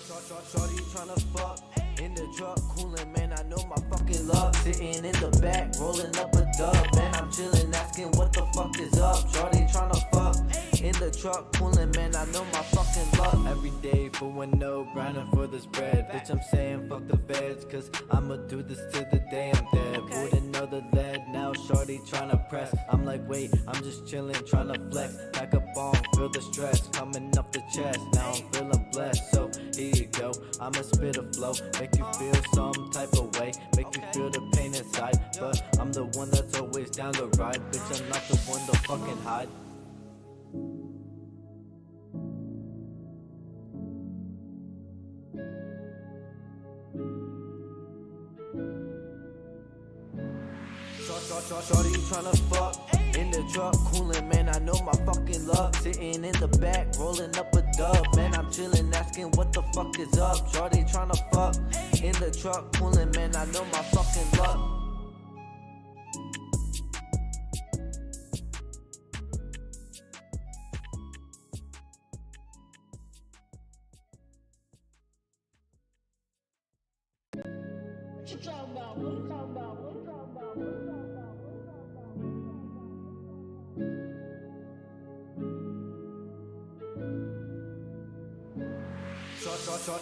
Shorty tryna fuck in the truck, coolin', man, I know my fucking luck. Sitting in the back, rolling up a dub, man, I'm chillin', asking what the fuck is up. Shorty tryna fuck in the truck, coolin', man, I know my fucking luck. Every day for window, grinding for this bread. Bitch, I'm saying fuck the feds, cause I'ma do this till the day I'm dead. Wouldn't know the lead, now shorty tryna press. I'm like, wait, I'm just chillin', tryna flex. Pack up on, feel the stress coming up the chest. Now I'm feeling blessed, so here you go. I'ma spit a flow, make you feel some type of way, make you feel the pain inside. But I'm the one that's always down to ride. Bitch, I'm not the one to fucking hide. Shorty tryna fuck in the truck, coolin', man, I know my fucking luck. Sitting in the back, rolling up a dub, man, I'm chillin', asking what the fuck is up. Shorty tryna fuck in the truck, coolin', man, I know my fucking luck. What you talking about? What you talking about? What you talking about? What you talking about?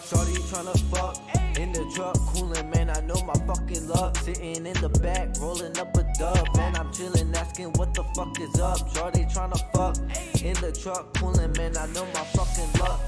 Shorty tryna fuck in the truck, coolin', man, I know my fucking luck. Sitting in the back, rolling up a dub, man, I'm chillin', asking what the fuck is up. Shorty tryna fuck in the truck, coolin', man, I know my fucking luck.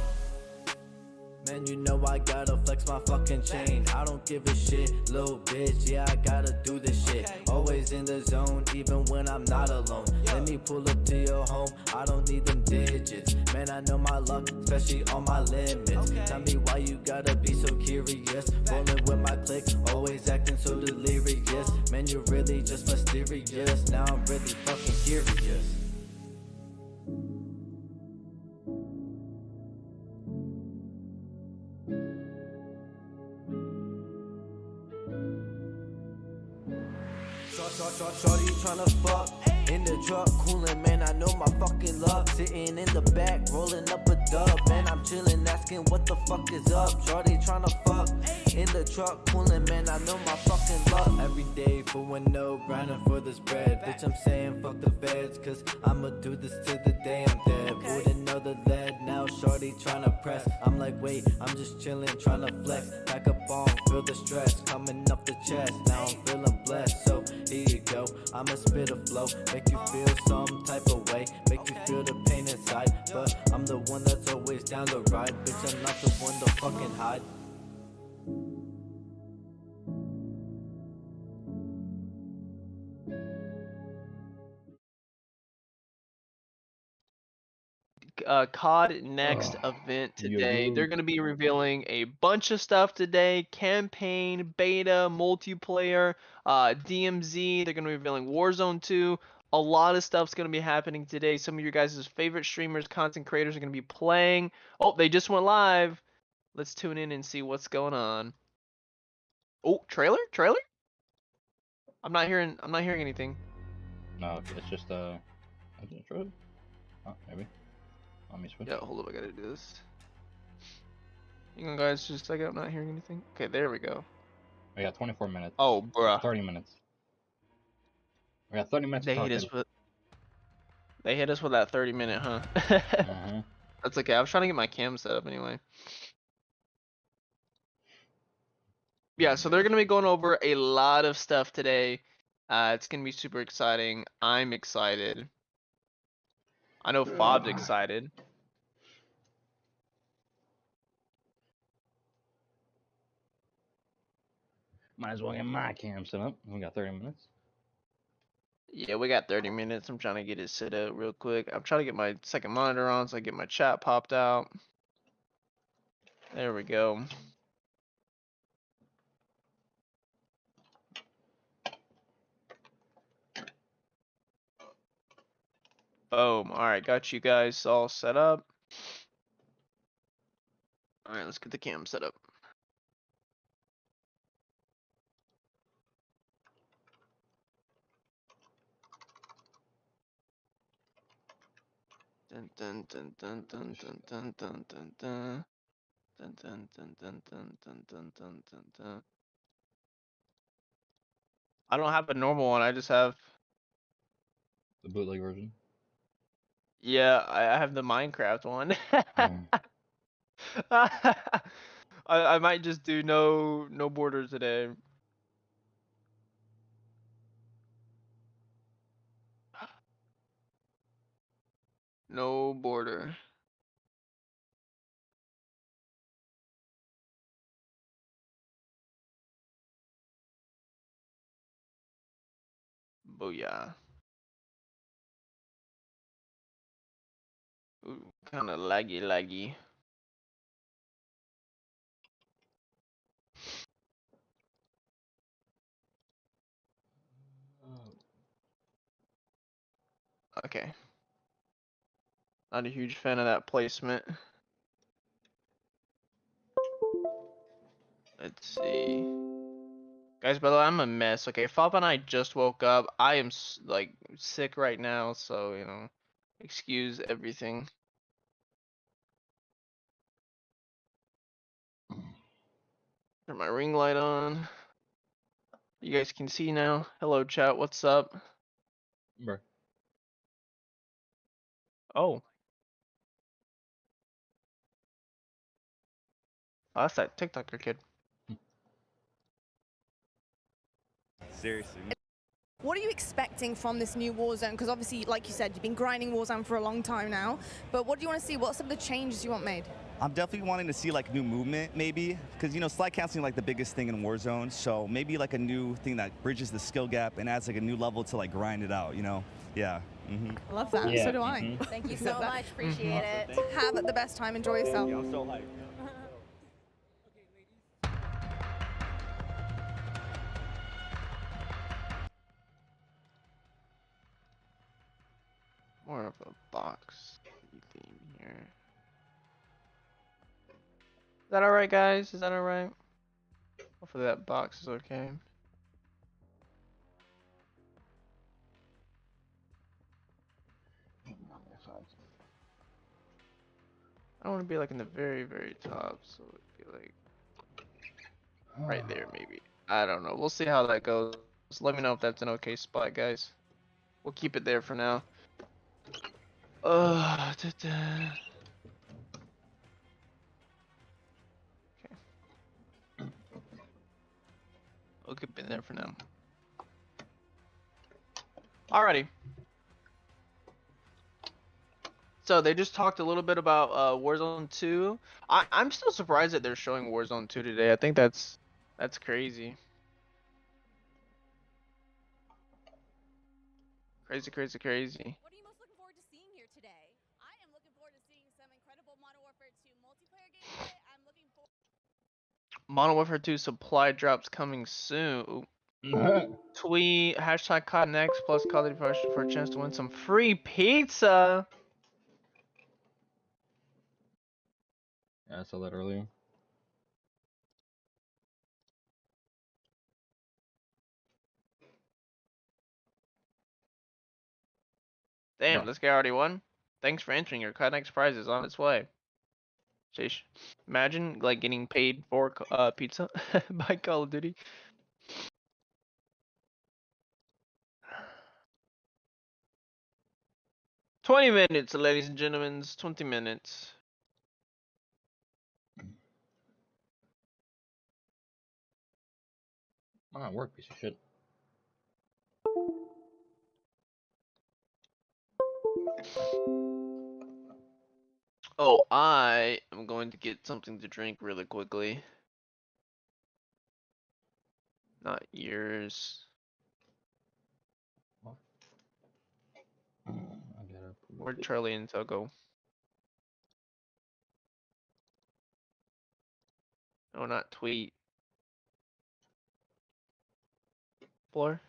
Man, you know I gotta flex my fucking chain. I don't give a shit, little bitch, yeah, I gotta do this shit. Always in the zone, even when I'm not alone. Let me pull up to your home, I don't need them digits. Man, I know my luck, especially on my limits. Tell me why you gotta be so curious. Rolling with my clique, always acting so delirious. Man, you're really just mysterious. Now I'm really fucking curious. Shorty tryna fuck in the truck, coolin', man, I know my fucking luck. Sitting in the back, rolling up a dub, man, I'm chillin', asking what the fuck is up. Shorty tryna fuck in the truck, coolin', man, I know my fucking luck. Every day for window, grinding for this bread. Bitch, I'm saying fuck the feds, cause I'ma do this till the day I'm dead. Wouldn't know the lead, now shorty tryna press. I'm like, wait, I'm just chillin', tryna flex. Pack up on, feel the stress coming up the chest. Now I'm feeling blessed, so here you go. I'ma spit a flow, make you feel some type of way, make you feel the pain inside. But I'm the one that's always down to ride. Bitch, I'm not the one to fucking hide. COD next event today. They're going to be revealing a bunch of stuff today. Campaign, beta, multiplayer, DMZ. They're going to be revealing Warzone 2. A lot of stuff's going to be happening today. Some of your guys' favorite streamers, content creators are going to be playing. Oh, they just went live. Let's tune in and see what's going on. Oh, trailer? Trailer? I'm not hearing anything. No, it's just is it true? Oh, maybe. Let me switch. Yeah, hold up, I gotta do this. Hang on, guys, just a second. I'm not hearing anything. Okay, there we go. We got 24 minutes. Oh, bruh. 30 minutes. We got 30 minutes. They hit us with that 30-minute, huh? That's okay. I was trying to get my cam set up anyway. Yeah, so they're gonna be going over a lot of stuff today. It's gonna be super exciting. I'm excited. I know Fob's excited. Might as well get my cam set up. We got 30 minutes. Yeah, we got 30 minutes. I'm trying to get it set up real quick. I'm trying to get my second monitor on so I get my chat popped out. There we go. Boom. Alright, got you guys all set up. Alright, let's get the cam set up. Dun dun dun dun dun dun dun dun dun dun. Dun, dun, dun, dun, dun, dun, dun, dun, dun, dun. I don't have a normal one. I just have. The bootleg version. Yeah, I have the Minecraft one. Mm. I might just do no border today. No border. Booyah. Ooh, kind of laggy. Okay. Not a huge fan of that placement. Let's see. Guys, by the way, I'm a mess. Okay, Fop and I just woke up. I am like sick right now, so you know, excuse everything. Turn my ring light on. You guys can see now. Hello, chat. What's up? Bruh. Oh, that's that TikToker kid. Seriously. What are you expecting from this new Warzone? Because obviously, like you said, you've been grinding Warzone for a long time now. But what do you want to see? What are some of the changes you want made? I'm definitely wanting to see like new movement maybe, because you know slide casting like the biggest thing in Warzone, so maybe like a new thing that bridges the skill gap and adds like a new level to like grind it out, you know? Yeah. I love that. Yeah, So do I. Thank you so much. Appreciate it. Have the best time. Enjoy yourself. I'm so hyped. More of a box theme here. Is that alright, guys? Is that alright? Hopefully that box is okay. I don't want to be like in the very top, so it'd be like right there maybe. I don't know. We'll see how that goes. Just let me know if that's an okay spot, guys. We'll keep it there for now. Okay. We'll keep it there for now. Alrighty. So they just talked a little bit about Warzone 2. I'm still surprised that they're showing Warzone 2 today. I think that's crazy. Crazy. What are you most looking forward to seeing here today? I am looking forward to seeing some incredible Modern Warfare 2 multiplayer gameplay. I'm looking forward. Modern Warfare 2 supply drops coming soon. Tweet hashtag CODNext plus Call of Duty for a chance to win some free pizza. Yeah, I saw that earlier. Damn, Bruh. this guy already won. Thanks for entering. Your CODNext prize is on its way. Sheesh. Imagine like getting paid for pizza by Call of Duty. $20, ladies and gentlemen. 20 minutes. I'm at work, piece of shit. Oh, I am going to get something to drink really quickly. Not yours. I gotta Where'd Charlie and Intel go? No, not tweet. Floor?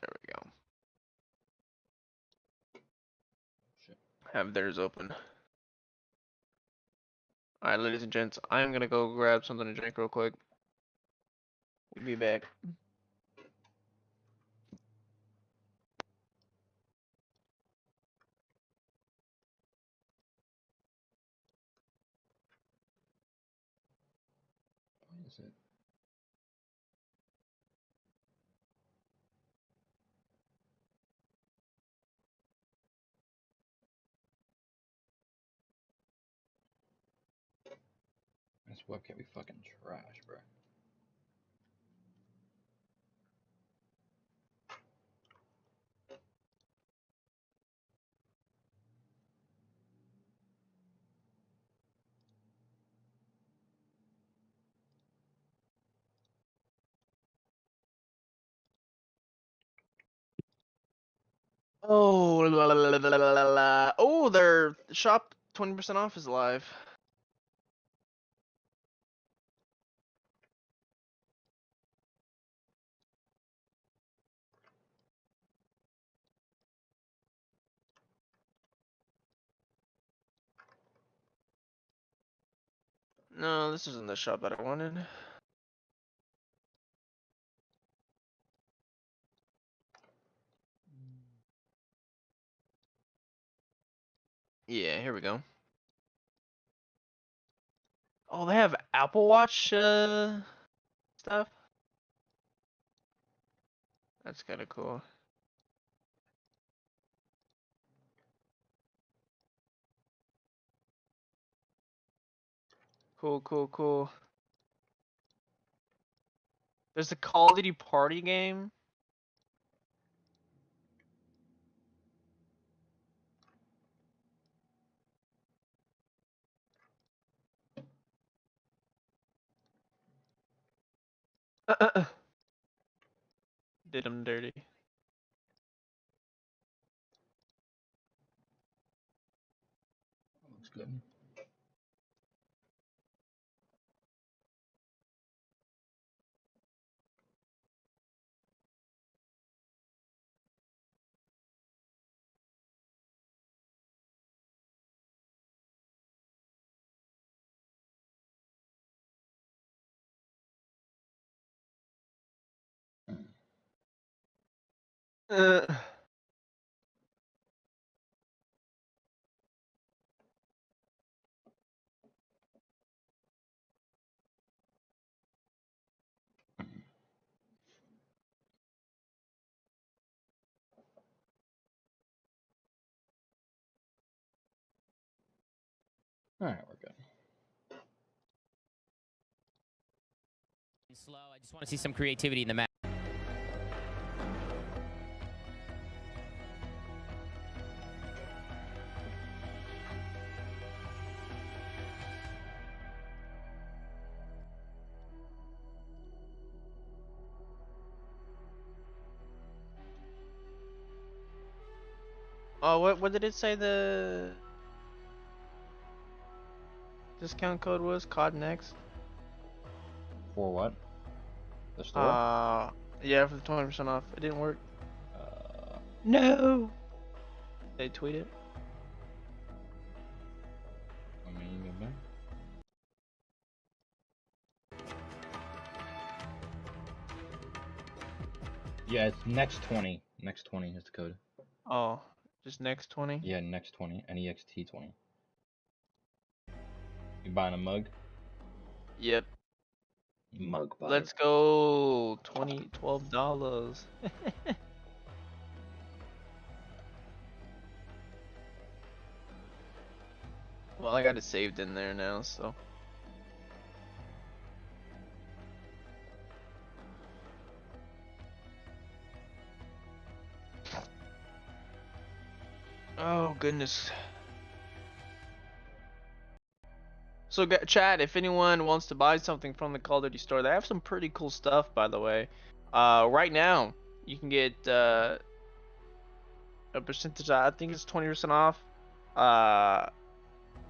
There we go. Shit. Have theirs open. Alright, ladies and gents, I'm gonna go grab something to drink real quick. We'll be back. it. This webcam be fucking trash, bro. Oh, la, la, la, la, la, la, la. Oh, their shop 20% off is live. No, this isn't the shop that I wanted. Yeah, here we go. Oh, they have Apple Watch stuff. That's kind of cool. Cool, cool, cool. There's a Call of Duty party game. Did them dirty. Looks good. Uh, Alright, we're good. Slow. I just want to see some creativity in the map. oh, what did it say the discount code was? COD next. For what? The store? Yeah, for the 20% off. It didn't work. Uh, No. They tweeted. I mean, you get back. Yeah, it's next 20. Next 20 is the code. Oh, just next 20. Yeah, next 20. NEXT 20. You buying a mug? Yep. Mug buyer. Let's go. $12. Well, I got it saved in there now, so. Oh goodness. So chat, if anyone wants to buy something from the Call of Duty store, they have some pretty cool stuff, by the way. Right now, you can get a percentage, I think it's 20% off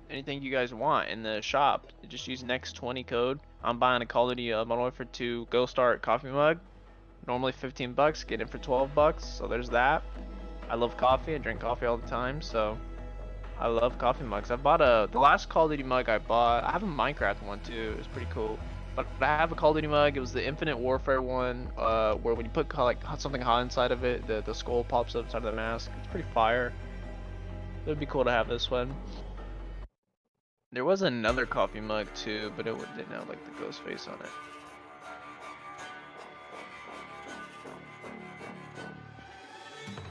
anything you guys want in the shop. Just use next20 code. I'm buying a Call of Duty Modern Warfare 2 Go Start coffee mug. Normally 15 bucks, get it for 12 bucks. So there's that. I love coffee. I drink coffee all the time, so I love coffee mugs. I bought the last Call of Duty mug I bought. I have a Minecraft one too. It's pretty cool. But I have a Call of Duty mug. It was the Infinite Warfare one, where when you put like something hot inside of it, the skull pops up inside of the mask. It's pretty fire. It would be cool to have this one. There was another coffee mug too, but it didn't have like the ghost face on it.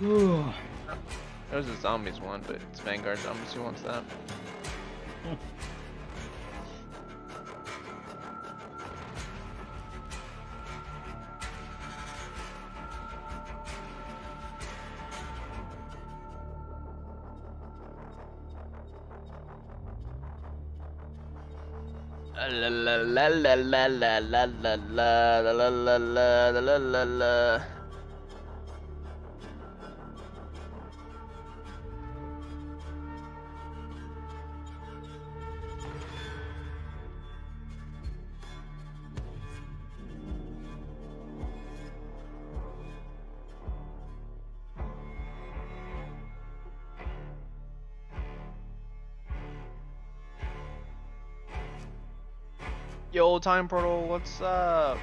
There's a zombies one, but it's Vanguard zombies. Who wants that? La la la la la la la la la la la la la la la. Yo, Time Portal, what's up?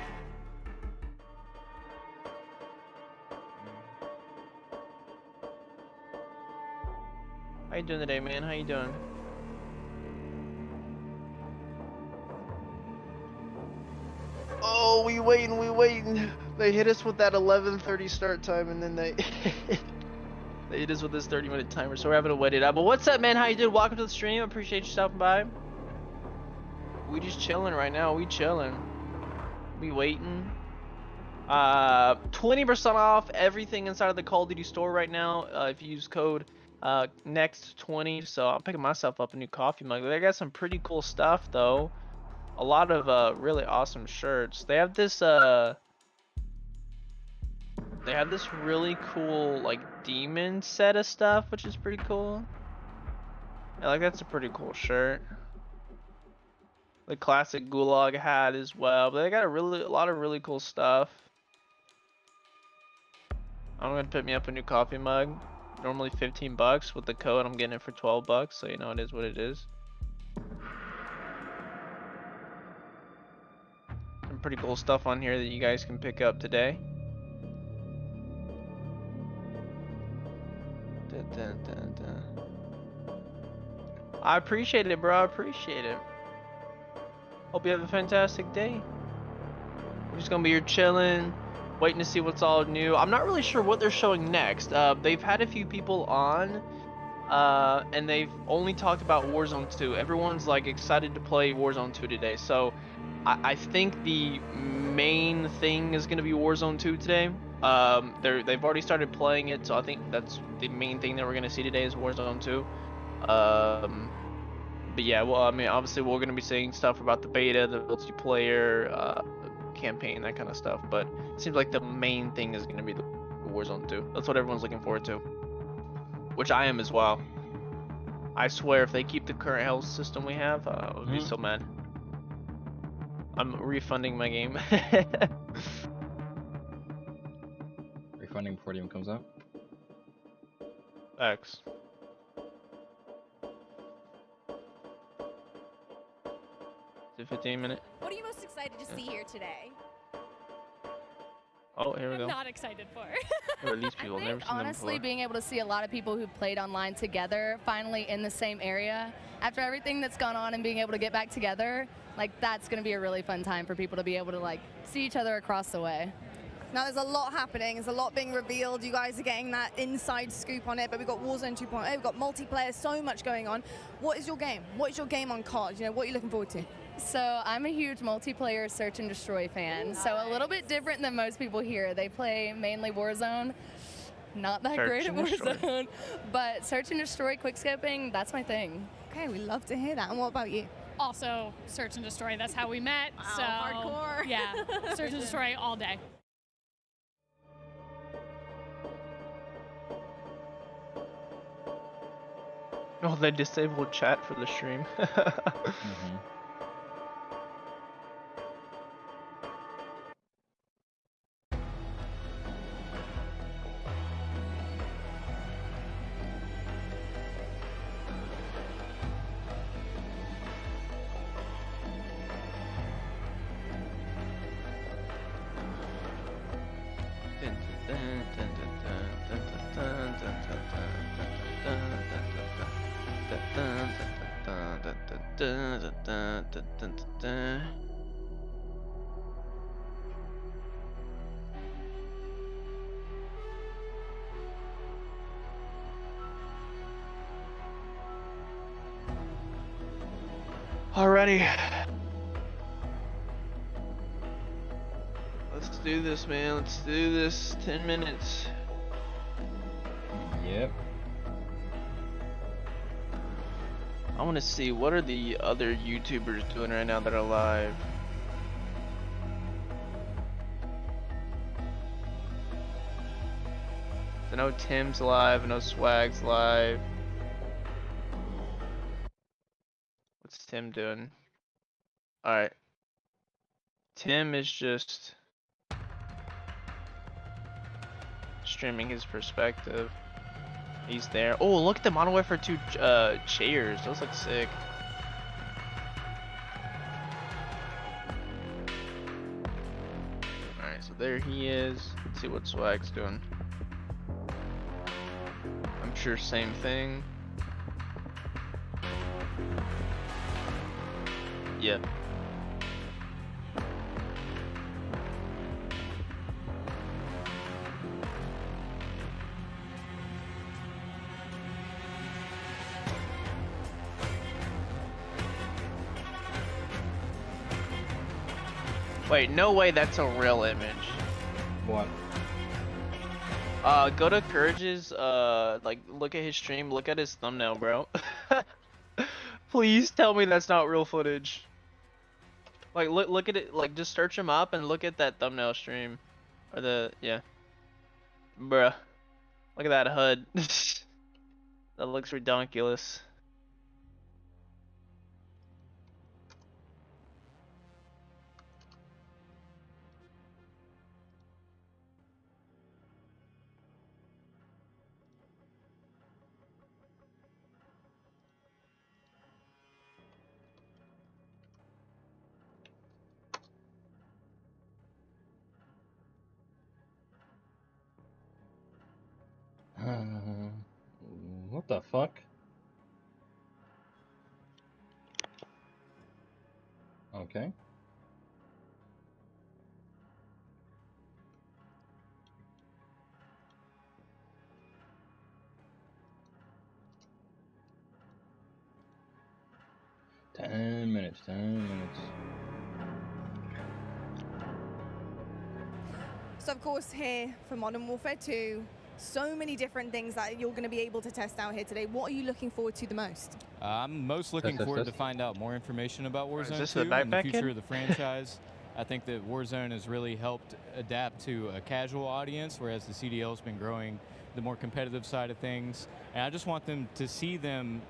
How you doing today, man? How you doing? Oh, we waiting. They hit us with that 11:30 start time, and then they they hit us with this 30-minute timer, so we're having to wait it out. But what's up, man? How you doing? Welcome to the stream. Appreciate you stopping by. We just chilling right now. We chilling. We waiting. 20% off everything inside of the Call of Duty store right now. If you use code next20. So I'm picking myself up a new coffee mug. They got some pretty cool stuff though. A lot of really awesome shirts. They have this really cool like demon set of stuff, which is pretty cool. Yeah, like that's a pretty cool shirt. The classic Gulag hat as well, but they got a lot of really cool stuff. I'm gonna pick me up a new coffee mug. Normally 15 bucks. With the code, I'm getting it for 12 bucks. So you know it is what it is. Some pretty cool stuff on here that you guys can pick up today. I appreciate it, bro. I appreciate it. Hope you have a fantastic day. We're just gonna be here chilling, waiting to see what's all new. I'm not really sure what they're showing next. They've had a few people on, and they've only talked about Warzone 2. Everyone's like excited to play Warzone 2 today. So I think the main thing is gonna be Warzone 2 today. They've already started playing it, so I think that's the main thing that we're gonna see today is Warzone 2. But yeah, well, I mean, obviously we're gonna be saying stuff about the beta, the multiplayer, campaign, that kind of stuff. But it seems like the main thing is gonna be the Warzone 2. That's what everyone's looking forward to, which I am as well. I swear, if they keep the current health system we have, I would be so mad. I'm refunding my game. Refunding before it even comes out. X. Is it 15 minute? What are you most excited to see here today? Oh, here we go. I'm not excited for. Or at least people I never think, seen them honestly, before. being able to see a lot of people who played online together finally in the same area, after everything that's gone on and being able to get back together, like that's going to be a really fun time for people to be able to like see each other across the way. Now there's a lot happening, there's a lot being revealed, you guys are getting that inside scoop on it, but we've got Warzone 2.0, we've got multiplayer, so much going on. What is your game? What is your game on COD? You know, what are you looking forward to? So I'm a huge multiplayer search and destroy fan, so a little bit different than most people here. They play mainly Warzone, not that great at Warzone, but search and destroy, quickscoping, that's my thing. Okay, we love to hear that. And what about you? Also, search and destroy, that's how we met. Wow, so hardcore. Yeah, search and destroy all day. Oh, they disabled chat for the stream. Alrighty. Let's do this, man. Let's do this. 10 minutes. Yep. I want to see what are the other YouTubers doing right now that are live. I know Tim's live. I know Swag's live. What's Tim doing? Alright. Tim is just streaming his perspective. He's there. Oh, look at the Modern Warfare 2 chairs. Those look sick. Alright, so there he is. Let's see what Swag's doing. I'm sure same thing. Yeah. Wait, no way that's a real image. What? Go to Courage's, like, look at his stream, look at his thumbnail, bro. Please tell me that's not real footage. Like, look at it, like, just search him up and look at that thumbnail stream. Or the, yeah. Bruh. Look at that HUD. That looks redonkulous. What the fuck? Okay. Ten minutes. So of course here for Modern Warfare 2, so many different things that you're going to be able to test out here today. What are you looking forward to the most? I'm most looking forward to find out more information about Warzone 2 the and the backpack future kid? of the franchise. I think that Warzone has really helped adapt to a casual audience, whereas the CDL has been growing the more competitive side of things. And I just want them to see them,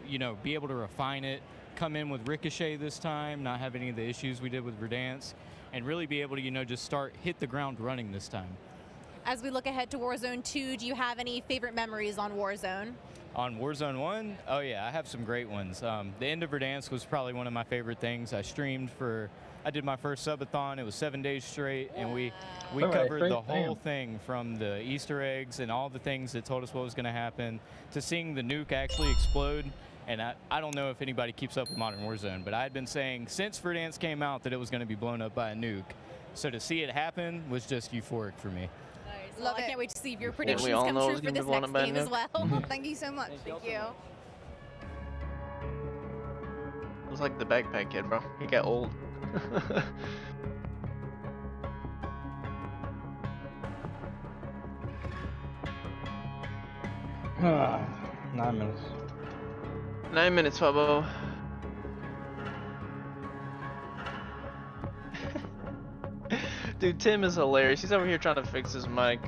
you know, be able to refine it, come in with Ricochet this time, not have any of the issues we did with Verdansk, and really be able to, you know, just hit the ground running this time. As we look ahead to Warzone 2, do you have any favorite memories on Warzone? On Warzone 1, oh yeah, I have some great ones. The end of Verdansk was probably one of my favorite things. I did my first subathon. It was 7 days straight, and we covered the whole thing from the Easter eggs and all the things that told us what was going to happen to seeing the nuke actually explode. And I don't know if anybody keeps up with Modern Warzone, but I had been saying since Verdansk came out that it was going to be blown up by a nuke. So to see it happen was just euphoric for me. Well, I can't wait to see if your predictions we all come know true it's for gonna be this blown next up by a game as nuke. well. Thank you so much. Thank you. Looks like the backpack kid, bro. He got old. 9 minutes. 9 minutes, Fabo. Dude, Tim is hilarious. He's over here trying to fix his mic.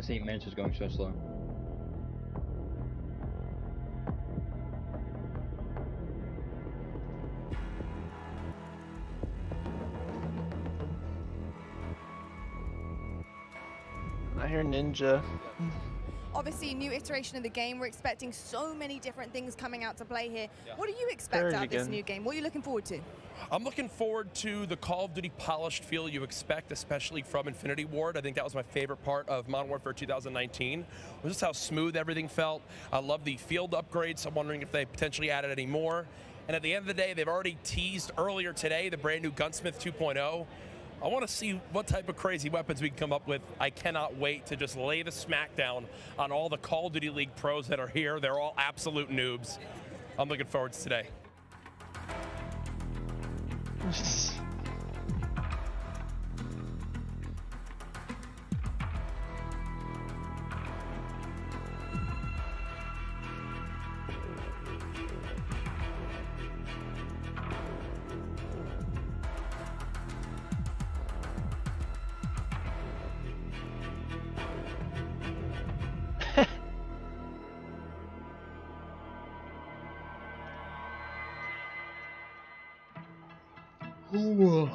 This 8 minutes is going so slow. I hear Ninja. Obviously, new iteration of the game. We're expecting so many different things coming out to play here. What do you expect out of this new game? What are you looking forward to? I'm looking forward to the Call of Duty polished feel you expect, especially from Infinity Ward. I think that was my favorite part of Modern Warfare 2019, was just how smooth everything felt. I love the field upgrades. I'm wondering if they potentially added any more. And at the end of the day, they've already teased earlier today the brand new Gunsmith 2.0. I want to see what type of crazy weapons we can come up with. I cannot wait to just lay the smackdown on all the Call of Duty League pros that are here. They're all absolute noobs. I'm looking forward to today. Ooh.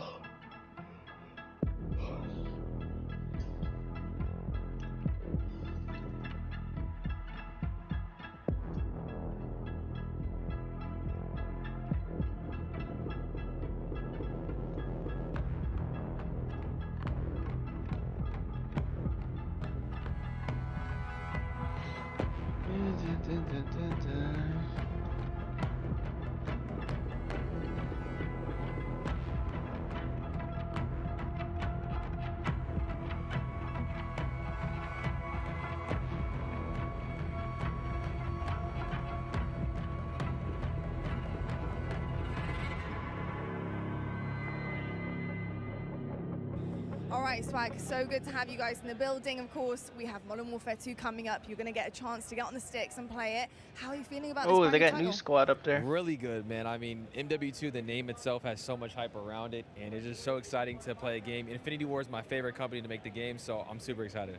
All right, Swag, so good to have you guys in the building. Of course, we have Modern Warfare 2 coming up. You're going to get a chance to get on the sticks and play it. How are you feeling about this? Oh, they got title? new squad up there. Really good, man. I mean, MW2, the name itself has so much hype around it, and it's just so exciting to play a game. Infinity Ward is my favorite company to make the game, so I'm super excited.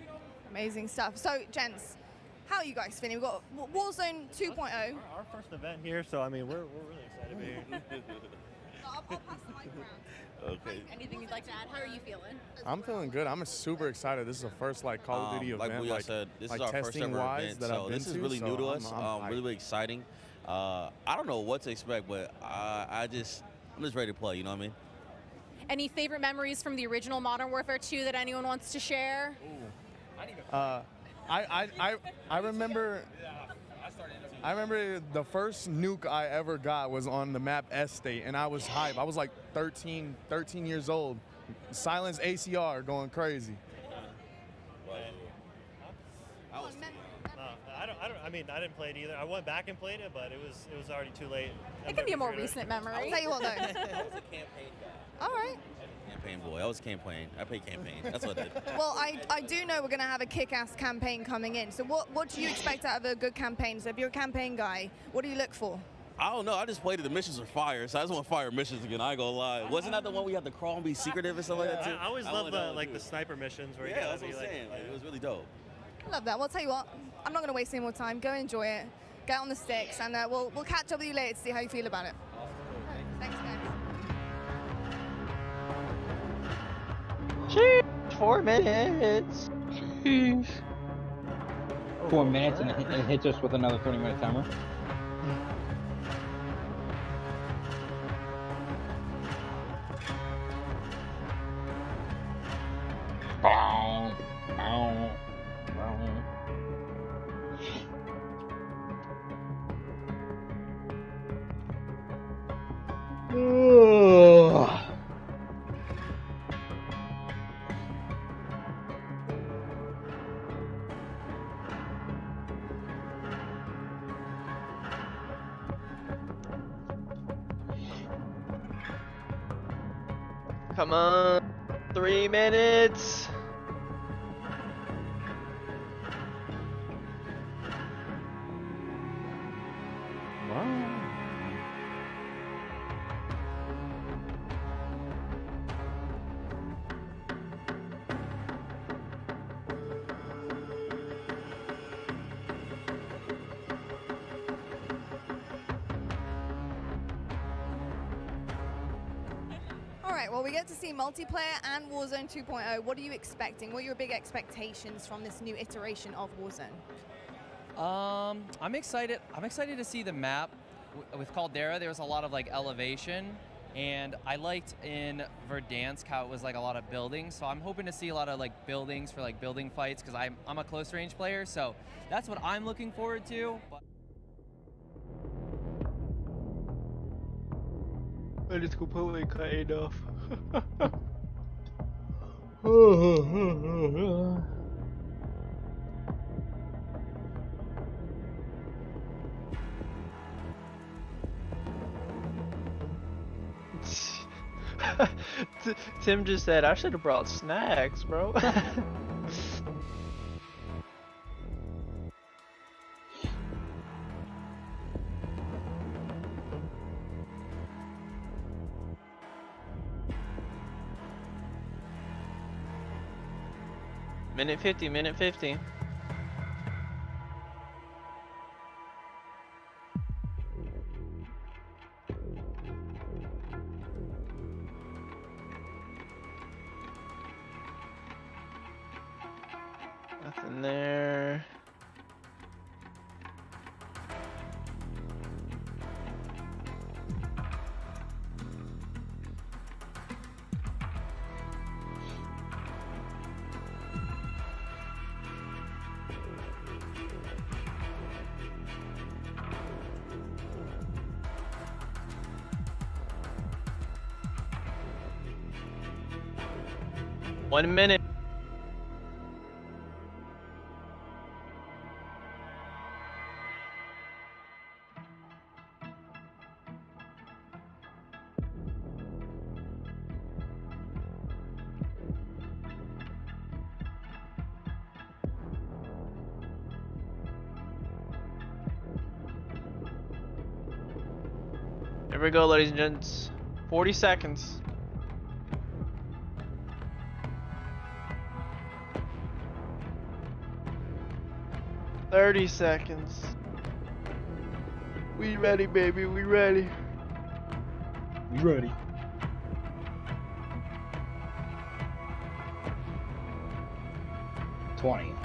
Amazing stuff. So, gents, how are you guys feeling? We've got Warzone 2.0. Our first event here, so I mean, we're really excited to be here. I'll pass the mic around. Okay. Anything you'd like to add? How are you feeling? I'm feeling good. I'm super excited. This is the first like Call of Duty event. Like Booyah said, this is our first ever event, that so I've been this is really to, new to so us. I'm Really, really exciting. I don't know what to expect, but I'm just ready to play. You know what I mean? Any favorite memories from the original Modern Warfare 2 that anyone wants to share? I remember. I remember the first nuke I ever got was on the map Estate, and I was hype. I was like 13 years old. Silence ACR going crazy. I mean, I didn't play it either. I went back and played it, but it was already too late. It can be a more recent memory. I'll tell you what, though. I was a campaign guy. All right. Campaign boy. I was campaign. I played campaign. That's what I did. Well, I do know we're going to have a kick-ass campaign coming in. So what do you expect out of a good campaign? So if you're a campaign guy, what do you look for? I don't know. I just played it. The missions were fire, so I just want fire missions again. I ain't gonna lie. Wasn't that the one we had to crawl and be secretive or something like that too? I always love the sniper missions where you gotta that's what be I'm saying. Like, it was really dope. I love that. Well, I'll tell you what. I'm not going to waste any more time. Go enjoy it. Get on the sticks, and we'll catch up with you later to see how you feel about it. Thanks, guys. Jeez, 4 minutes. Jeez. 4 minutes and it hits us with another 30-minute timer. Bow, bow, bow. Come on, 3 minutes. right, well, we get to see multiplayer and Warzone 2.0. What are you expecting? What are your big expectations from this new iteration of Warzone? I'm excited. I'm excited to see the map. With Caldera, there was a lot of like elevation, and I liked in Verdansk how it was like a lot of buildings. So I'm hoping to see a lot of like buildings for like building fights, because I'm a close range player. So that's what I'm looking forward to. But it's completely cut off. Tim just said, I should have brought snacks, bro. Minute 50, minute 50. Nothing there. One minute. Here we go, ladies and gents. 40 seconds. $30 seconds. We ready, baby. We ready. We ready. $20.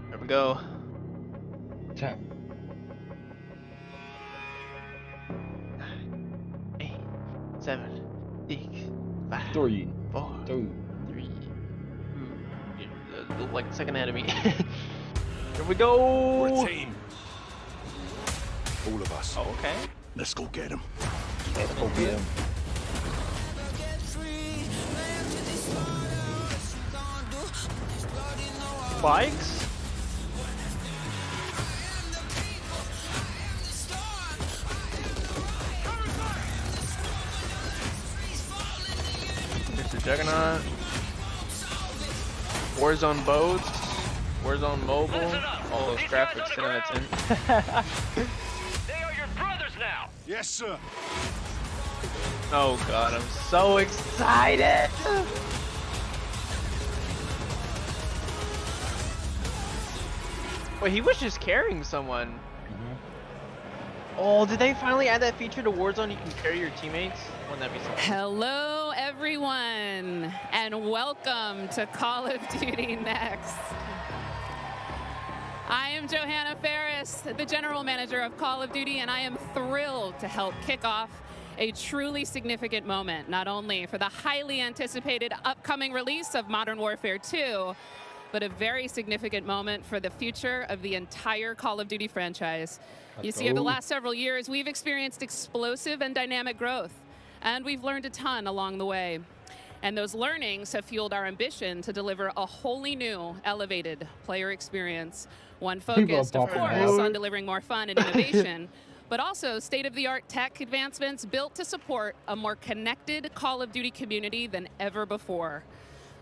There we go. 10. 9, 8, 7, 6, 5, 3, 4, 2, 3. Like a second ahead of me. Here we go. We're a team. All of us. Oh, okay. Let's go get him. Let's go get him. Bikes? Mr. Juggernaut. Warzone boats. Warzone mobile. All those graphics 10 out of 10. They are your brothers now. Yes, sir. Oh god, I'm so excited! Wait, he was just carrying someone. Oh, did they finally add that feature to Warzone? You can carry your teammates? Wouldn't that be something? Hello, everyone, and welcome to Call of Duty Next. I am Johanna Ferris, the General Manager of Call of Duty, and I am thrilled to help kick off a truly significant moment, not only for the highly anticipated upcoming release of Modern Warfare 2, but a very significant moment for the future of the entire Call of Duty franchise. You see, over the last several years, we've experienced explosive and dynamic growth, and we've learned a ton along the way. And those learnings have fueled our ambition to deliver a wholly new, elevated player experience. One focused, of course, on delivering more fun and innovation, but also state-of-the-art tech advancements built to support a more connected Call of Duty community than ever before.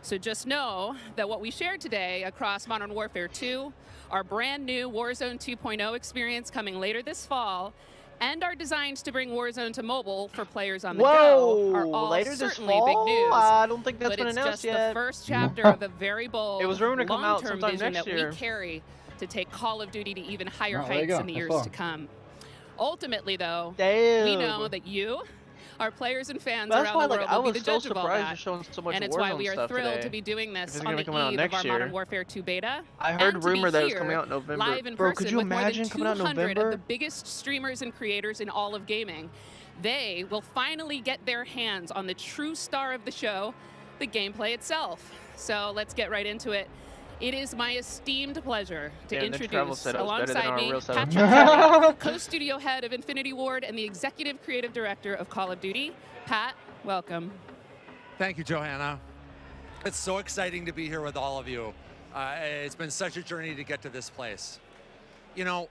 So just know that what we shared today across Modern Warfare 2, our brand new Warzone 2.0 experience coming later this fall, and our designs to bring Warzone to mobile for players on the go are all later certainly this fall? big news. I don't think that's but been it's announced just yet. the first chapter of a very bold It was rumored to come out long-term sometime vision next that year. we carry to take Call of Duty to even higher Oh, there you heights go. in the That's years far. to come. Ultimately, though, we Damn. know that you, our players and fans That's around why, the like, world, I will be was the so judge of all surprised that. you're showing so much And it's why Warzone we are stuff thrilled today. to be doing If this it's on gonna the come out eve of next our year. Modern Warfare 2 beta. I heard and to be rumor that it's here coming out in November. live in Bro, person could you with more than imagine coming out in 200 November? of the biggest streamers and creators in all of gaming. They will finally get their hands on the true star of the show, the gameplay itself. So let's get right into it. It is my esteemed pleasure to Damn, the travel introduce setup's better than alongside our me real setup. Patrick Kelly, co-studio head of Infinity Ward and the executive creative director of Call of Duty. Pat, welcome. Thank you, Johanna. It's so exciting to be here with all of you. It's been such a journey to get to this place. You know,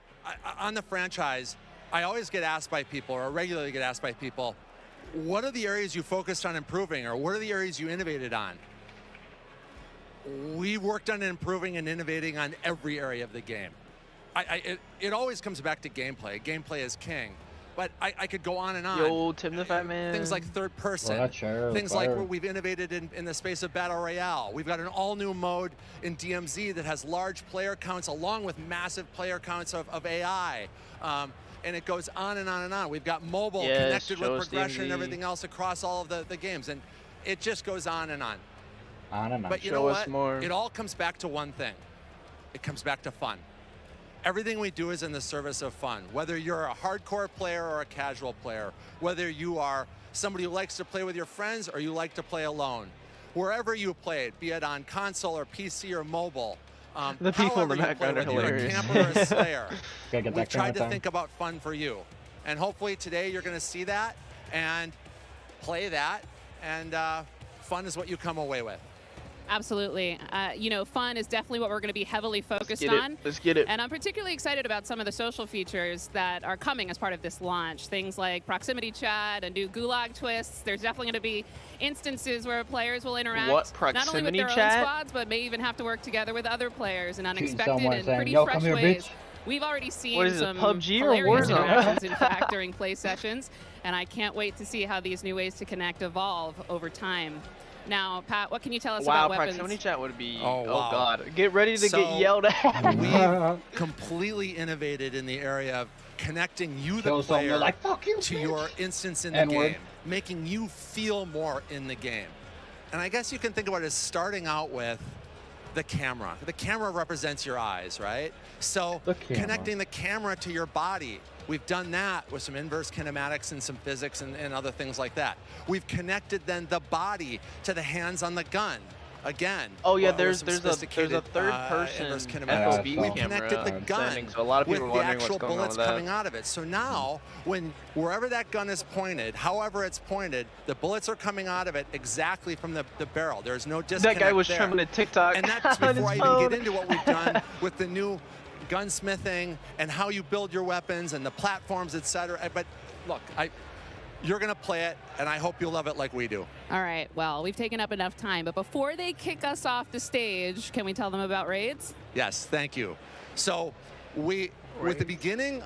on the franchise, I always get asked by people, or regularly get asked by people, what are the areas you focused on improving, or what are the areas you innovated on? We worked on improving and innovating on every area of the game. It always comes back to gameplay. Gameplay is king. But I could go on and on. Yo, Tim the Fat Man. Things like third person. Well, that chair was things like fire. what we've innovated in the space of Battle Royale. We've got an all-new mode in DMZ that has large player counts along with massive player counts of AI. And it goes on and on and on. We've got mobile connected with progression and everything else across all of the games. And it just goes on and on. On and on. But you know what? It all comes back to one thing. It comes back to fun. Everything we do is in the service of fun. Whether you're a hardcore player or a casual player, whether you are somebody who likes to play with your friends or you like to play alone, wherever you play it, be it on console or PC or mobile, The people in the however you play, background are whether you're a hilarious. camper or a slayer, Gotta get we've that tried to camera think about fun for you. And hopefully today you're going to see that and play that, and fun is what you come away with. Absolutely. You know, fun is definitely what we're going to be heavily focused get it. on. Let's get it. And I'm particularly excited about some of the social features that are coming as part of this launch. Things like proximity chat and new gulag twists. There's definitely going to be instances where players will interact What, not only with proximity their own chat? squads, but may even have to work together with other players in unexpected someone and saying, pretty "Yo, fresh come here, ways. bitch." We've already seen What is it, some PUBG or hilarious Warzone? interactions, in fact, during play sessions. And I can't wait to see how these new ways to connect evolve over time. Now, Pat, what can you tell us Wow, about weapons? proximity chat would be. Oh, wow. God. Get ready to So, get yelled at. We've completely innovated in the area of connecting you, the Kill someone, player, you're like, "Fuck you, to bitch." your instance in the N-word. game, making you feel more in the game. And I guess you can think about it as starting out with the camera. The camera represents your eyes, right? So The camera. connecting the camera to your body. We've done that with some inverse kinematics and some physics and other things like that. We've connected then the body to the hands on the gun. Again. Oh yeah, with there's some a sophisticated, third person inverse FOV kinematics. We've camera connected the gun standing, so a lot of people with are the wondering actual what's going on bullets with that. coming out of it. So now, when wherever that gun is pointed, however it's pointed, the bullets are coming out of it exactly from the barrel. There's no disconnect That guy was there. trembling at TikTok. And that's on before his I even phone. get into what we've done with the new gunsmithing and how you build your weapons and the platforms, etc. But look, you're going to play it, and I hope you'll love it like we do. All right, well, we've taken up enough time, but before they kick us off the stage, can we tell them about raids? Yes, thank you. So with the beginning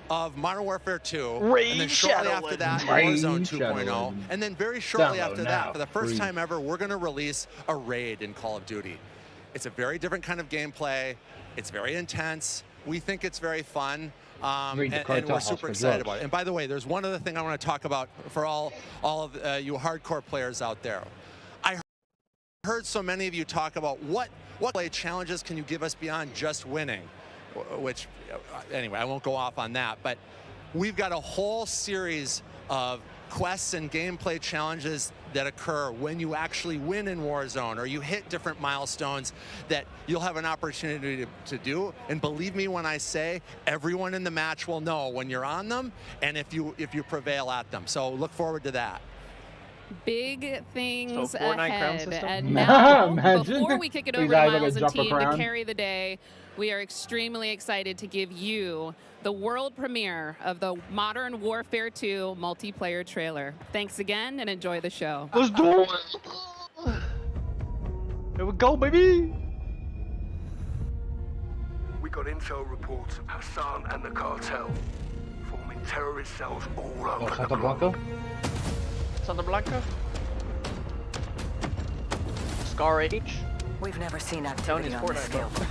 of Modern Warfare 2, and then shortly after that, Warzone 2.0, and then very shortly after that, for the first time ever, we're going to release a raid in Call of Duty. It's a very different kind of gameplay. It's very intense. We think it's very fun. And we're super excited about it. And by the way, there's one other thing I want to talk about for all of you hardcore players out there. I heard so many of you talk about what play challenges can you give us beyond just winning, which, anyway, I won't go off on that. But we've got a whole series of quests and gameplay challenges that occur when you actually win in Warzone or you hit different milestones that you'll have an opportunity to do. And believe me when I say everyone in the match will know when you're on them and if you prevail at them. So look forward to that. Big things So, Fortnite crown ahead. system? And now, Imagine. before we kick it over Please to act like a Miles and jumper team to crown. carry the day, we are extremely excited to give you the world premiere of the Modern Warfare 2 multiplayer trailer. Thanks again and enjoy the show. Let's do it. Here we go, baby. We got intel reports of Hassan and the cartel forming terrorist cells all over the Santa globe. Blanca? Santa Blanca. Scar H. We've never seen Tony's activity on this Fortnite, scale bro.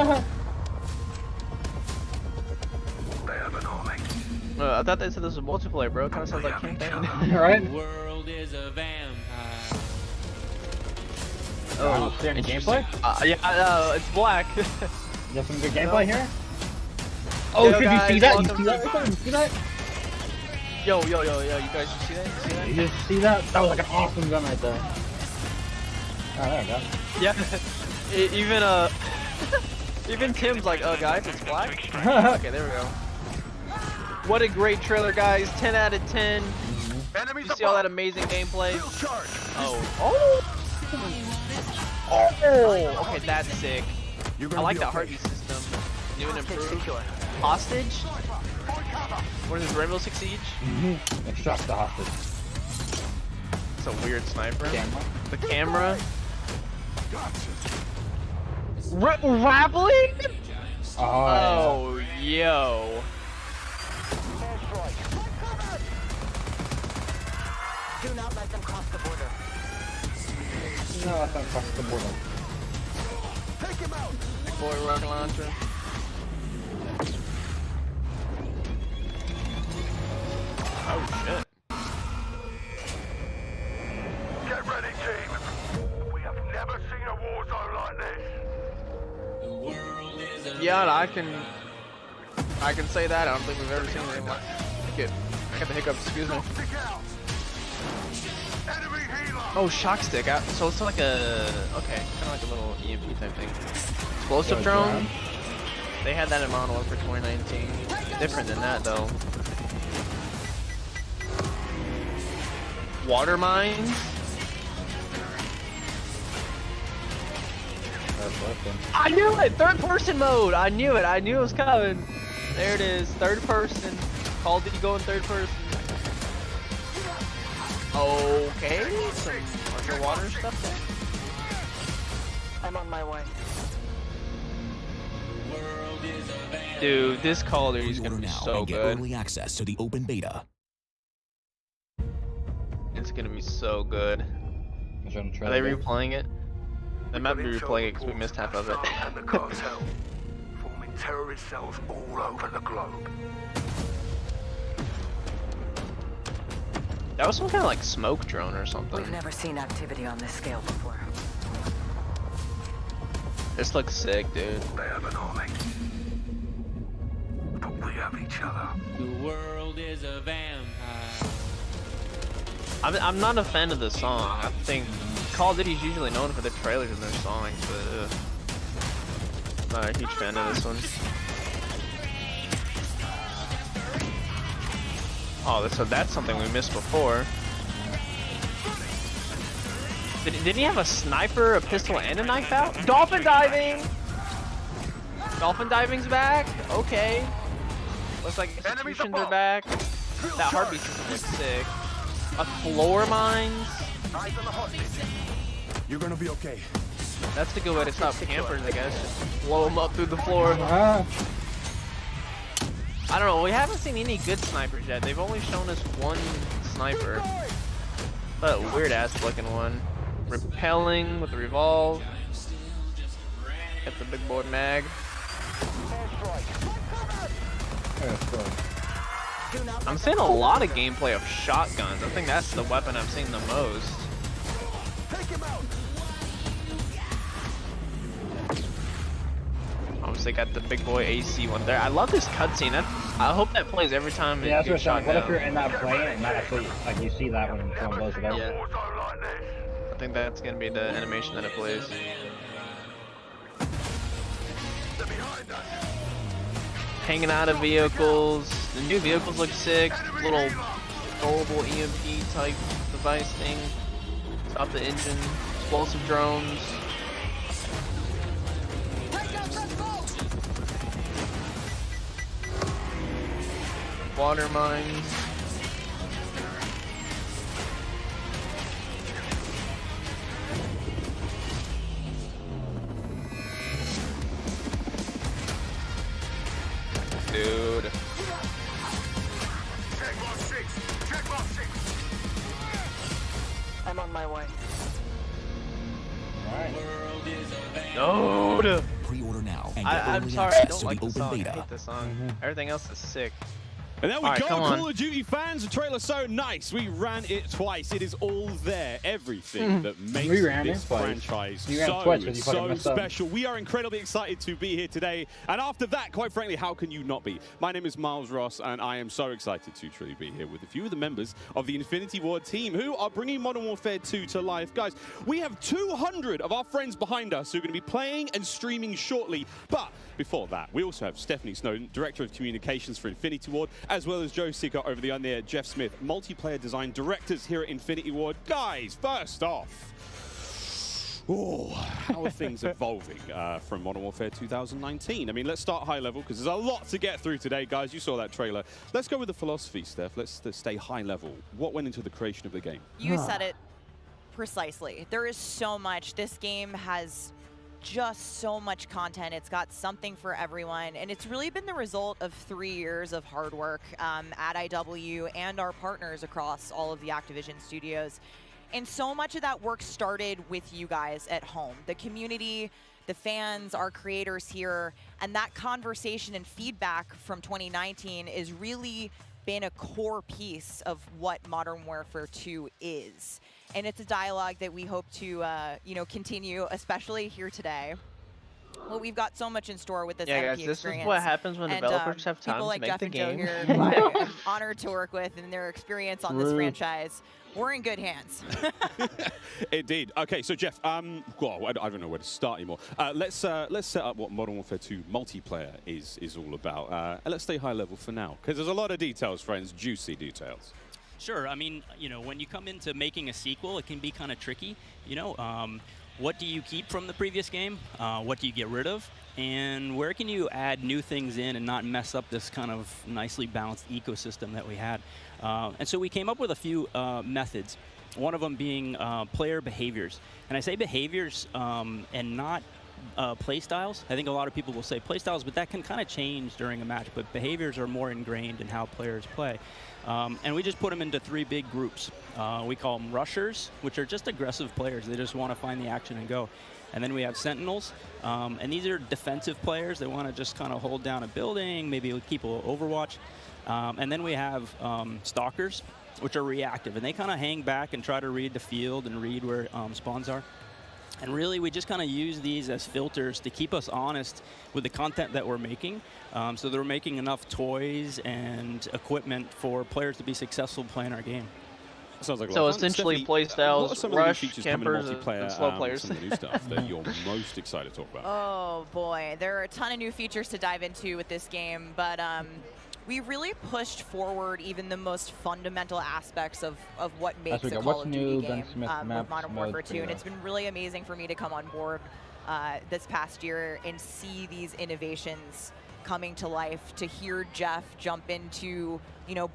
before. I thought they said this was multiplayer, bro. Kind of sounds like campaign. Right? The world is a vampire. Oh, is there any gameplay? Yeah, it's black. You have some good gameplay here? Oh, did you see that? You see that? You see that? Yo, you guys, you see that? You see that? You just see that? That was like an awesome gun right there. Oh, there we go. Yeah. Even Tim's like, guys, it's black. Okay, there we go. What a great trailer, guys. 10 out of 10. You see all that amazing gameplay? Oh, okay, that's sick. I like the heartbeat system. New and improved. Hostage? What is this, Rainbow Six Siege? Extract the hostage. It's a weird sniper. The camera. Rappling? Oh, yo. Do not let them cross the border. Do not let them cross the border. Take him out. Big boy rocket launcher. Oh shit. Get ready, team. We have never seen a war zone like this. The world is a Yeah, I can say that. I don't think we've ever seen anything like it. I got the hiccups, excuse me. Oh, shock stick. So it's like a, okay, kind of like a little EMP type thing. Explosive drone? They had that in Modern Warfare 2019. Different than that though. Water mines? I knew it! Third person mode! I knew it! I knew it was coming! There it is, third person. Call of Duty going third person. Okay, some underwater stuff there. I'm on my way. Dude, this Call of Duty is gonna be so good. Early access to the open beta. It's gonna be so good. Are they replaying it? They might be replaying it because we missed half of it. And the cartel, forming terrorist cells all over the globe. That was some kind of like smoke drone or something. We've never seen activity on this scale before. This looks sick, dude. They have an army, but we have each other. The world is a vampire. I'm not a fan of the song. I think Call of Duty is usually known for their trailers and their songs, but not a huge fan of this one. Oh, so that's something we missed before. Didn't he have a sniper, a pistol, and a knife out? Dolphin diving! Dolphin diving's back? Okay. Looks like executions are back. That heartbeat system looks sick. A floor mines? You're gonna be okay. That's a good way to stop campers, I guess. Just blow them up through the floor. I don't know, we haven't seen any good snipers yet. They've only shown us one sniper. But a weird ass looking one. Repelling with the revolve. Got the big boy mag. I'm seeing a lot of gameplay of shotguns. I think that's the weapon I've seen the most. Obviously got the big boy AC one there. I love this cutscene. I hope that plays every time it gets shot down. What if you're in that plane and not actually, like, you see that when someone blows it up? Yeah. I think that's gonna be the animation that it plays. Hanging out of vehicles. The new vehicles look sick. Little rollable EMP type device thing. Stop the engine. Explosive drones. Water mines. Dude. I'm on my way. Dude. Pre-order now. And I'm sorry, I don't like the song. I hate the song. Everything else is sick. And there we All right, go, come on. Call of Duty fans. The trailer's so nice. We ran it twice. It is all there. Everything that makes this franchise so special. We are incredibly excited to be here today. And after that, quite frankly, how can you not be? My name is Miles Ross, and I am so excited to truly be here with a few of the members of the Infinity Ward team who are bringing Modern Warfare 2 to life. Guys, we have 200 of our friends behind us who are going to be playing and streaming shortly. But before that, we also have Stephanie Snowden, Director of Communications for Infinity Ward, as well as Joe Sicker over the there, Jeff Smith, multiplayer design directors here at Infinity Ward. Guys, first off, how are things evolving from Modern Warfare 2019? I mean, let's start high level because there's a lot to get through today, guys. You saw that trailer. Let's go with the philosophy, Steph. Let's stay high level. What went into the creation of the game? You said it precisely. There is so much. This game has just so much content. It's got something for everyone, and it's really been the result of 3 years of hard work at IW and our partners across all of the Activision studios. And so much of that work started with you guys at home, the community, the fans, our creators here, and that conversation and feedback from 2019 has really been a core piece of what Modern Warfare 2 is. And it's a dialogue that we hope to, continue, especially here today. Well, we've got so much in store with this Yeah, MP guys, this experience. is what happens when developers have time people to like make Jeff the and Joe game. here, who I am honored to work with, and their experience on this franchise. We're in good hands. Indeed. Okay, so Jeff, well, I don't know where to start anymore. Let's set up what Modern Warfare 2 multiplayer is all about. And let's stay high level for now, because there's a lot of details, friends, juicy details. Sure. I mean, when you come into making a sequel, it can be kind of tricky. What do you keep from the previous game? What do you get rid of? And where can you add new things in and not mess up this kind of nicely balanced ecosystem that we had? And so we came up with a few methods, one of them being player behaviors. And I say behaviors and not play styles. I think a lot of people will say play styles, but that can kind of change during a match. But behaviors are more ingrained in how players play. And we just put them into 3 big groups. We call them rushers, which are just aggressive players. They just want to find the action and go. And then we have sentinels, and these are defensive players. They want to just kind of hold down a building, maybe keep a overwatch. And then we have stalkers, which are reactive, and they kind of hang back and try to read the field and read where spawns are. And really, we just kind of use these as filters to keep us honest with the content that we're making. So that we're making enough toys and equipment for players to be successful playing our game. Sounds like so essentially, play styles, rush, campers, and slow players. Some of the new stuff that you're most excited to talk about. Oh boy, there are a ton of new features to dive into with this game, but we really pushed forward even the most fundamental aspects of what makes a Call of Duty game with Modern Warfare 2, and it's been really amazing for me to come on board this past year and see these innovations coming to life, to hear Jeff jump into,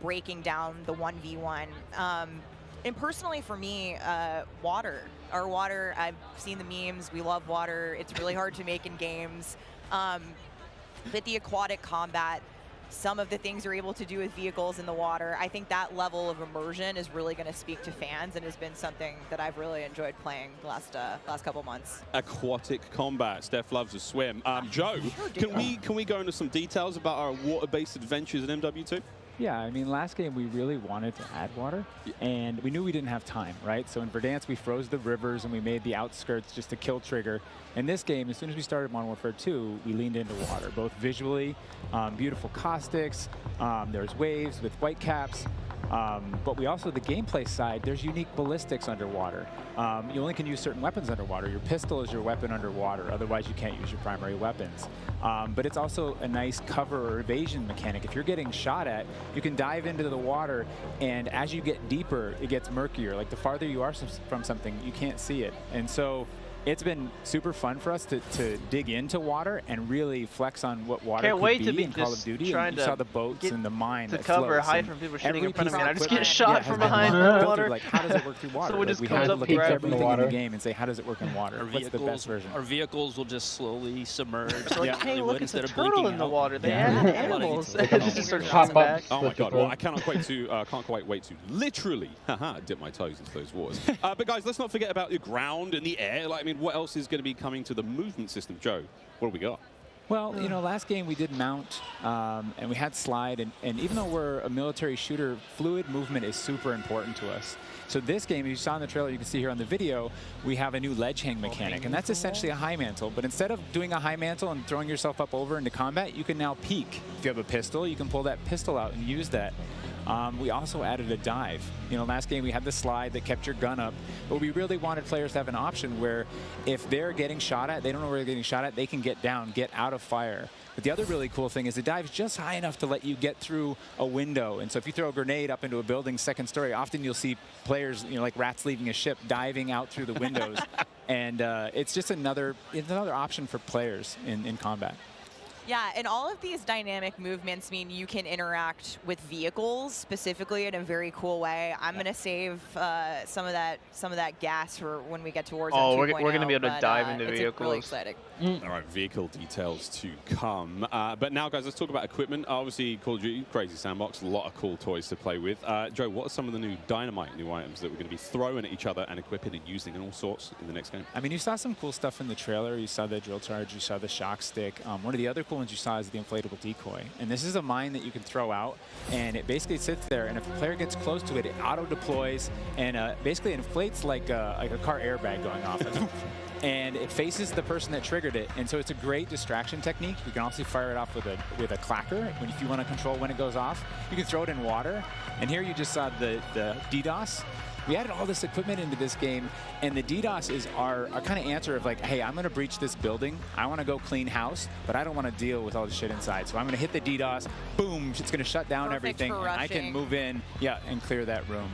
breaking down the 1v1. And personally for me, water. Our water, I've seen the memes, we love water. It's really hard to make in games. But the aquatic combat, some of the things you're able to do with vehicles in the water, I think that level of immersion is really going to speak to fans and has been something that I've really enjoyed playing the last couple months. Aquatic combat. Steph loves to swim. Joe, can we go into some details about our water-based adventures in MW2? Yeah, I mean, last game we really wanted to add water, and we knew we didn't have time, right? So in Verdansk, we froze the rivers and we made the outskirts just a kill trigger. In this game, as soon as we started Modern Warfare 2, we leaned into water, both visually, beautiful caustics, there's waves with white caps, but we also, the gameplay side, there's unique ballistics underwater. You only can use certain weapons underwater. Your pistol is your weapon underwater, otherwise you can't use your primary weapons. But it's also a nice cover or evasion mechanic. If you're getting shot at, you can dive into the water, and as you get deeper, it gets murkier. Like the farther you are from something, you can't see it. And so it's been super fun for us to dig into water and really flex on what water Can't could wait be to be in Call of Duty. And you saw the boats and the mine to that cover, floats, hide and from people shooting in every front of piece me. I just get equipment, shot from behind the water. Like, how does it work through water? Someone just we comes had to up look and at grabs everything in the game and say, how does it work in water? What's the best version? Our vehicles will just slowly submerge. So like, hey, look, it's a instead of turtle blinking in the out. water. They Yeah. added animals. It just starts bouncing back. Oh my god! Well, I can't quite wait to literally dip my toes into those waters. But guys, let's not forget about the ground and the air. Like, I mean, what else is going to be coming to the movement system, Joe? What do we got? Well, you know, last game we did mount, and we had slide, and even though we're a military shooter, fluid movement is super important to us. So this game, as you saw in the trailer, you can see here on the video, we have a new ledge hang mechanic, and that's essentially a high mantle. But instead of doing a high mantle and throwing yourself up over into combat, you can now peek. If you have a pistol, you can pull that pistol out and use that. We also added a dive. You know, last game we had the slide that kept your gun up, but we really wanted players to have an option where if they're getting shot at, they don't know where they're getting shot at, they can get down, get out of fire. But the other really cool thing is the dive's just high enough to let you get through a window. And so if you throw a grenade up into a building's second story, often you'll see players, you know, like rats leaving a ship, diving out through the windows. And it's just another option for players in combat. Yeah, and all of these dynamic movements mean you can interact with vehicles specifically in a very cool way. I'm gonna save some of that gas for when we get to Warzone 2.0. Oh, we're gonna be able to dive into vehicles. It's really exciting. All right, vehicle details to come. But now, guys, let's talk about equipment. Obviously, Call of Duty, crazy sandbox, a lot of cool toys to play with. Joe, what are some of the new dynamite new items that we're going to be throwing at each other and equipping and using and all sorts in the next game? I mean, you saw some cool stuff in the trailer. You saw the drill charge, you saw the shock stick. One of the other cool ones you saw is the inflatable decoy. And this is a mine that you can throw out, and it basically sits there, and if a player gets close to it, it auto-deploys and basically inflates like a car airbag going off. And it faces the person that triggered it, and so it's a great distraction technique. You can also fire it off with a clacker if you want to control when it goes off. You can throw it in water, and here you just saw the DDoS. We added all this equipment into this game, and the DDoS is our kind of answer of like, hey, I'm going to breach this building. I want to go clean house, but I don't want to deal with all the shit inside. So I'm going to hit the DDoS. Boom, it's going to shut down everything, and I can move in, and clear that room.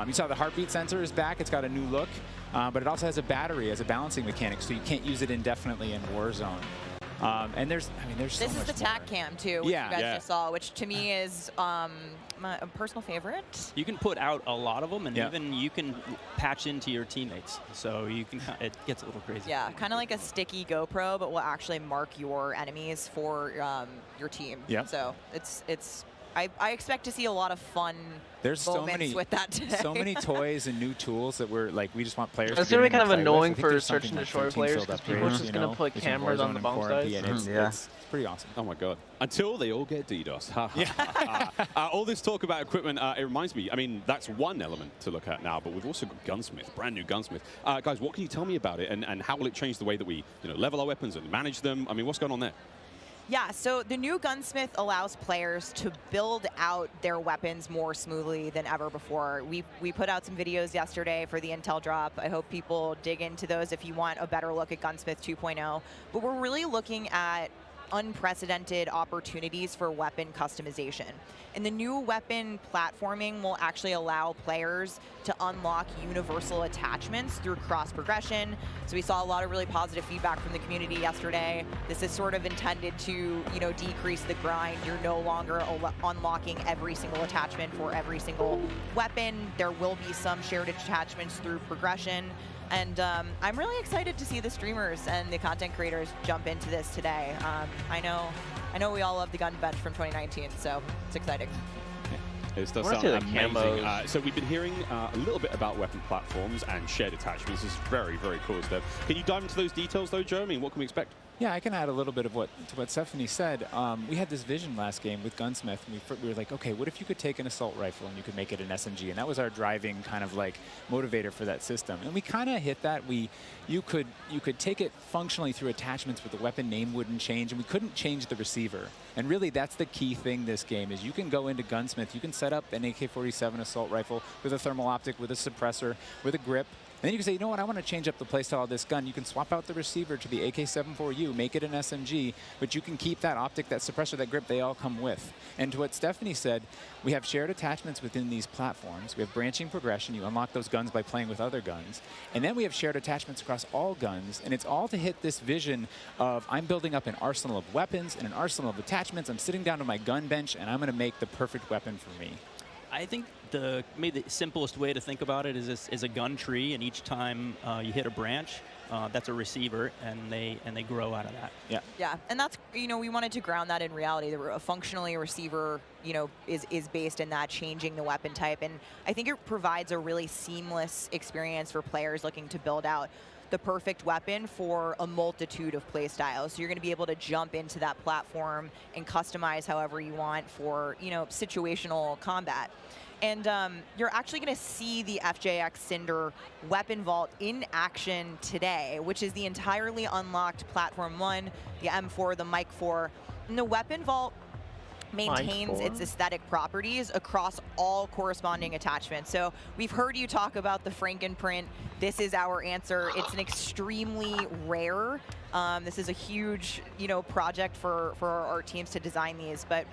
You saw the heartbeat sensor is back. It's got a new look, but it also has a battery as a balancing mechanic, so you can't use it indefinitely in Warzone. And there's so much more. This is the TAC cam too, which you guys just saw, which to me is my personal favorite. You can put out a lot of them, and even you can patch into your teammates, so you can. It gets a little crazy. Yeah, kind of like a sticky GoPro, but will actually mark your enemies for your team. Yeah. So it's. I expect to see a lot of fun moments with that today. So many toys and new tools that we just want players. It's gonna be kind of annoying for search and destroy players because people are just gonna put cameras on the bomb sites. It's pretty awesome. Oh my god! Until they all get DDoS. All this talk about equipment, it reminds me. I mean, that's one element to look at now, but we've also got Gunsmith, brand new Gunsmith. Guys, what can you tell me about it, and how will it change the way that we level our weapons and manage them? I mean, what's going on there? Yeah, so the new Gunsmith allows players to build out their weapons more smoothly than ever before. We put out some videos yesterday for the Intel drop. I hope people dig into those if you want a better look at Gunsmith 2.0. But we're really looking at unprecedented opportunities for weapon customization. And the new weapon platforming will actually allow players to unlock universal attachments through cross progression. So we saw a lot of really positive feedback from the community yesterday. This is sort of intended to, decrease the grind. You're no longer unlocking every single attachment for every single weapon. There will be some shared attachments through progression. And I'm really excited to see the streamers and the content creators jump into this today. I know we all love the gun bench from 2019, so it's exciting. This does sound amazing. So we've been hearing a little bit about weapon platforms and shared attachments. This is very, very cool stuff. Can you dive into those details, though, Joe? I mean, what can we expect? Yeah, I can add a little bit of what Stephanie said. We had this vision last game with Gunsmith, and we were like, okay, what if you could take an assault rifle and you could make it an SMG? And that was our driving kind of like motivator for that system. And we kind of hit that. You could take it functionally through attachments, but the weapon name wouldn't change, and we couldn't change the receiver. And really, that's the key thing this game is you can go into Gunsmith, you can set up an AK-47 assault rifle with a thermal optic, with a suppressor, with a grip. And then you can say, you know what, I want to change up the playstyle of this gun. You can swap out the receiver to the AK-74U, make it an SMG, but you can keep that optic, that suppressor, that grip, they all come with. And to what Stephanie said, we have shared attachments within these platforms. We have branching progression. You unlock those guns by playing with other guns. And then we have shared attachments across all guns, and it's all to hit this vision of I'm building up an arsenal of weapons and an arsenal of attachments. I'm sitting down to my gun bench, and I'm going to make the perfect weapon for me. I think maybe the simplest way to think about it is a gun tree, and each time you hit a branch, that's a receiver, and they grow out of that. Yeah. Yeah, and that's, you know, we wanted to ground that in reality. Functionally, a receiver, you know, is based in that, changing the weapon type, and I think it provides a really seamless experience for players looking to build out the perfect weapon for a multitude of play styles. So you're going to be able to jump into that platform and customize however you want for, you know, situational combat. And you're actually going to see the FJX Cinder weapon vault in action today, which is the entirely unlocked Platform 1, the M4, the Mic 4. And the weapon vault maintains its aesthetic properties across all corresponding attachments. So we've heard you talk about the Frankenprint. This is our answer. It's an extremely rare. This is a huge, you know, project for our teams to design these, but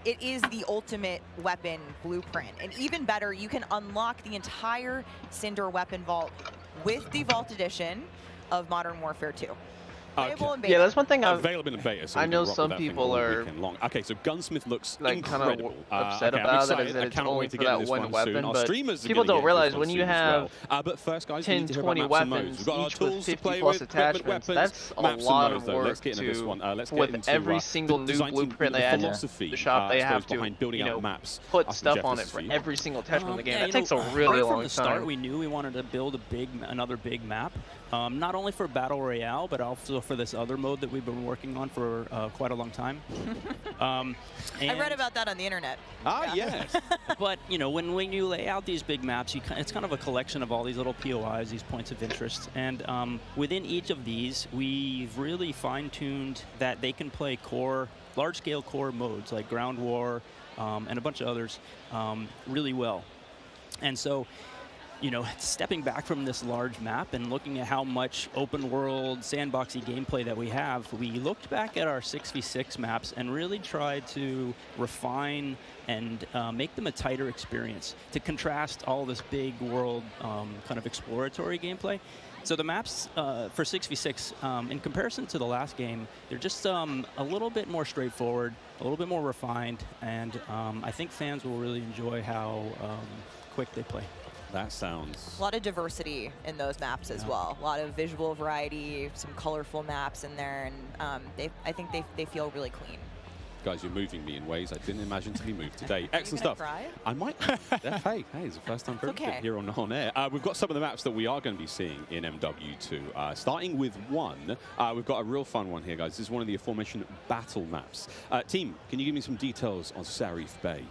it is the ultimate weapon blueprint. And even better, you can unlock the entire Cinder weapon vault with the Vault Edition of Modern Warfare 2. Okay. Yeah, that's one thing available in beta. So I know some people are long. Okay, so Gunsmith looks like incredible. Upset about it, is that it's only for that one weapon. But people don't realize when you have but first, guys, 10, 20 weapons, each with 50 plus attachments, that's a lot of work with every single new blueprint they add to the shop. They have to, you know, put stuff on it for every single attachment in the game. That takes a really long time. From the start, we knew we wanted to build another big map, not only for Battle Royale, but also for this other mode that we've been working on for quite a long time. I read about that on the internet. Yes. But, you know, when you lay out these big maps, it's kind of a collection of all these little POIs, these points of interest. And within each of these, we've really fine-tuned that they can play large-scale core modes like Ground War and a bunch of others really well. And so, you know, stepping back from this large map and looking at how much open world sandboxy gameplay that we have, we looked back at our 6v6 maps and really tried to refine and make them a tighter experience to contrast all this big world kind of exploratory gameplay. So the maps for 6v6, in comparison to the last game, they're just a little bit more straightforward, a little bit more refined, and I think fans will really enjoy how quick they play. That sounds... A lot of diversity in those maps as well. A lot of visual variety, some colorful maps in there, and I think they feel really clean. Guys, you're moving me in ways I didn't imagine to be moved today. Excellent stuff. Cry? I might. Hey, it's the first time for here on air. We've got some of the maps that we are going to be seeing in MW2. Starting with one, we've got a real fun one here, guys. This is one of the aforementioned battle maps. Team, can you give me some details on Sarif Bay?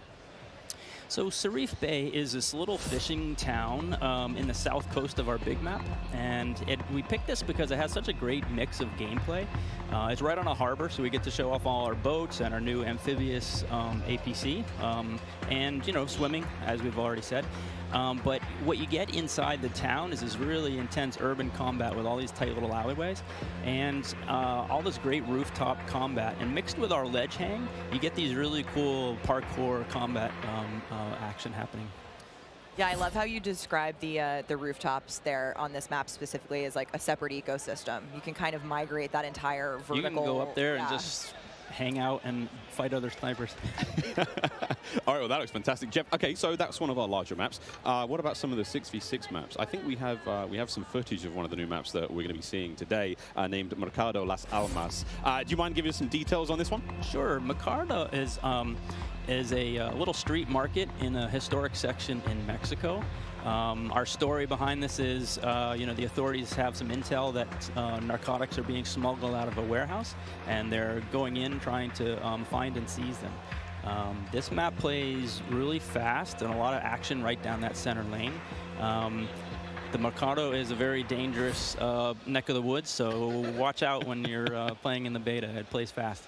So Sarif Bay is this little fishing town in the south coast of our big map, and we picked this because it has such a great mix of gameplay. It's right on a harbor, so we get to show off all our boats and our new amphibious APC, and, you know, swimming, as we've already said. But what you get inside the town is this really intense urban combat with all these tight little alleyways and all this great rooftop combat. And mixed with our ledge hang, you get these really cool parkour combat action happening. Yeah, I love how you describe the rooftops there on this map specifically as like a separate ecosystem. You can kind of migrate that entire vertical. You can go up there and just hang out and fight other snipers. All right, well, that looks fantastic. Jeff, okay, so that's one of our larger maps. What about some of the 6v6 maps? I think we have some footage of one of the new maps that we're going to be seeing today, named Mercado Las Almas. Do you mind giving us some details on this one? Sure. Mercado is a little street market in a historic section in Mexico. Our story behind this is, you know, the authorities have some intel that narcotics are being smuggled out of a warehouse, and they're going in trying to find and seize them. This map plays really fast and a lot of action right down that center lane. The Mercado is a very dangerous neck of the woods, so watch out when you're playing in the beta. It plays fast.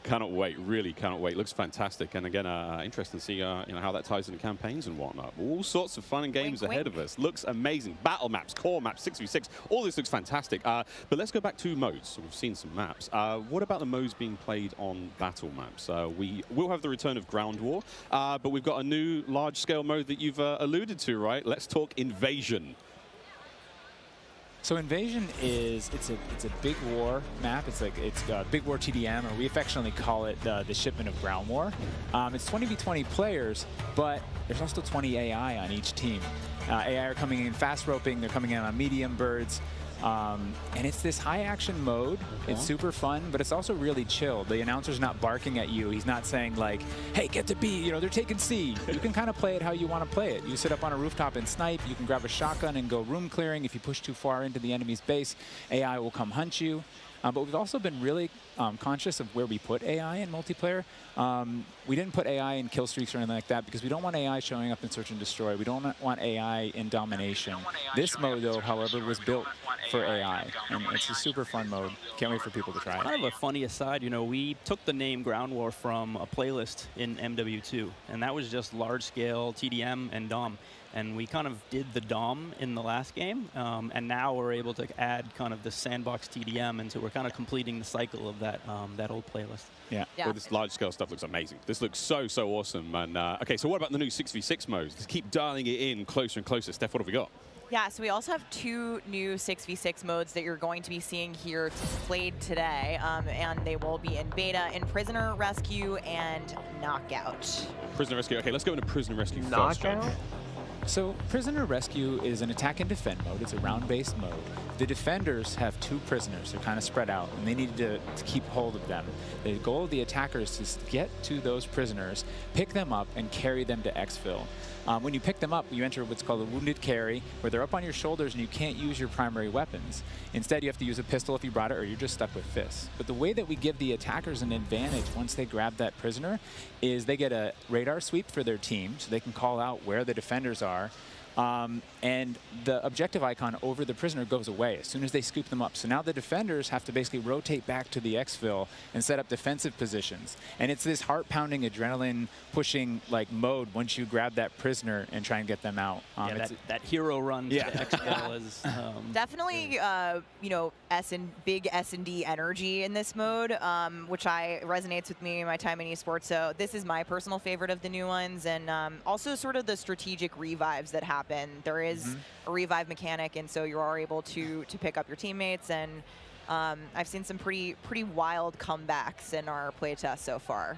Cannot wait, really cannot wait. Looks fantastic, and again, interesting to see you know, how that ties into campaigns and whatnot. All sorts of fun and games ahead of us. Looks amazing. Battle maps, core maps, 6v6, all this looks fantastic. But let's go back to modes. We've seen some maps. What about the modes being played on battle maps? We will have the return of Ground War, but we've got a new large-scale mode that you've alluded to, right? Let's talk Invasion. So Invasion is it's a big war map. It's Big War TDM, or we affectionately call it the shipment of Ground War. It's 20v20 players, but there's also 20 AI on each team. AI are coming in fast roping. They're coming in on medium birds. And it's this high action mode. It's super fun, but it's also really chill. The announcer's not barking at you. He's not saying like, hey, get to B, you know, they're taking C. You can kind of play it how you want to play it. You sit up on a rooftop and snipe. You can grab a shotgun and go room clearing. If you push too far into the enemy's base, AI will come hunt you. But we've also been really conscious of where we put AI in multiplayer. We didn't put AI in kill streaks or anything like that because we don't want AI showing up in Search and Destroy. We don't want AI in domination. This mode, though, however, was built for AI, and it's a super fun mode. Can't wait for people to try it. Kind of a funny aside, you know, we took the name Ground War from a playlist in MW2, and that was just large-scale TDM and DOM. And we kind of did the DOM in the last game, and now we're able to add kind of the sandbox TDM, and so we're kind of completing the cycle of that that old playlist. Yeah. Well, this large-scale stuff looks amazing. This looks so awesome. And okay, so what about the new 6v6 modes? Let's keep dialing it in closer and closer. Steph, what have we got? Yeah, so we also have 2 new 6v6 modes that you're going to be seeing here played today, and they will be in beta in Prisoner Rescue and Knockout. Prisoner Rescue. Okay, let's go into Prisoner Rescue first. Knockout? So Prisoner Rescue is an attack and defend mode. It's a round-based mode. The defenders have 2 prisoners. They're kind of spread out, and they need to keep hold of them. The goal of the attackers is to get to those prisoners, pick them up, and carry them to exfil. When you pick them up, you enter what's called a wounded carry, where they're up on your shoulders and you can't use your primary weapons. Instead, you have to use a pistol if you brought it, or you're just stuck with fists. But the way that we give the attackers an advantage once they grab that prisoner is they get a radar sweep for their team, so they can call out where the defenders are. And the objective icon over the prisoner goes away as soon as they scoop them up. So now the defenders have to basically rotate back to the exfil and set up defensive positions. And it's this heart-pounding, adrenaline-pushing like mode once you grab that prisoner and try and get them out. Yeah, that hero run to the exfil is definitely, you know, big S&D energy in this mode, which resonates with me in my time in esports. So this is my personal favorite of the new ones, and also sort of the strategic revives that happen. There is a revive mechanic, and so you are able to pick up your teammates, and I've seen some pretty wild comebacks in our playtest so far.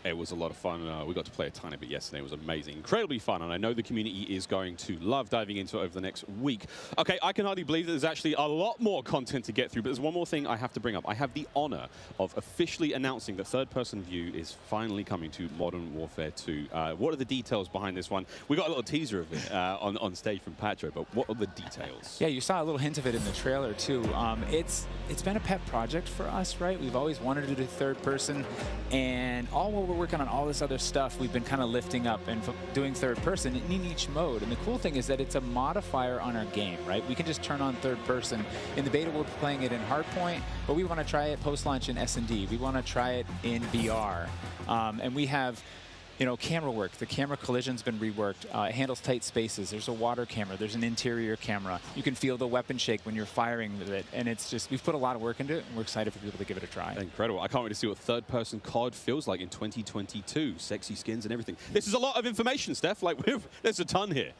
It was a lot of fun. We got to play a tiny bit yesterday. It was amazing. Incredibly fun, and I know the community is going to love diving into it over the next week. Okay, I can hardly believe that there's actually a lot more content to get through, but there's one more thing I have to bring up. I have the honor of officially announcing that third-person view is finally coming to Modern Warfare 2. What are the details behind this one? We got a little teaser of it on stage from Patro, but what are the details? Yeah, you saw a little hint of it in the trailer, too. It's been a pet project for us, right? We've always wanted to do third-person, and all we're working on all this other stuff, we've been kind of lifting up and doing third person in each mode. And the cool thing is that it's a modifier on our game, right? We can just turn on third person. In the beta, we're playing it in Hardpoint, but we want to try it post-launch in S&D. We want to try it in VR. And we have, you know, camera work. The camera collision's been reworked. It handles tight spaces. There's a water camera. There's an interior camera. You can feel the weapon shake when you're firing with it. And it's just, we've put a lot of work into it, and we're excited for people to give it a try. Incredible. I can't wait to see what third-person COD feels like in 2022. Sexy skins and everything. This is a lot of information, Steph. Like, there's a ton here.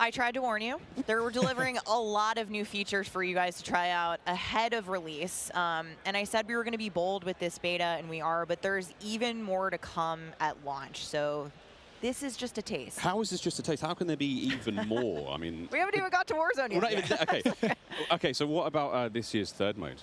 I tried to warn you. We're delivering a lot of new features for you guys to try out ahead of release. And I said we were going to be bold with this beta, and we are, but there's even more to come at launch. So this is just a taste. How is this just a taste? How can there be even more? I mean, we haven't even got to Warzone yet. Not even okay. Okay, so what about this year's third mode?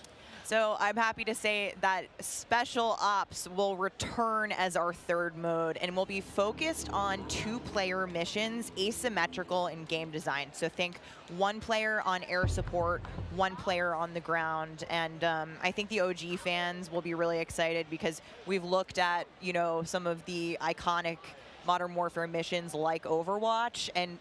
So I'm happy to say that Special Ops will return as our third mode, and will be focused on 2-player missions, asymmetrical in game design. So think 1 player on air support, 1 player on the ground. And I think the OG fans will be really excited because we've looked at, you know, some of the iconic Modern Warfare missions like Overwatch, and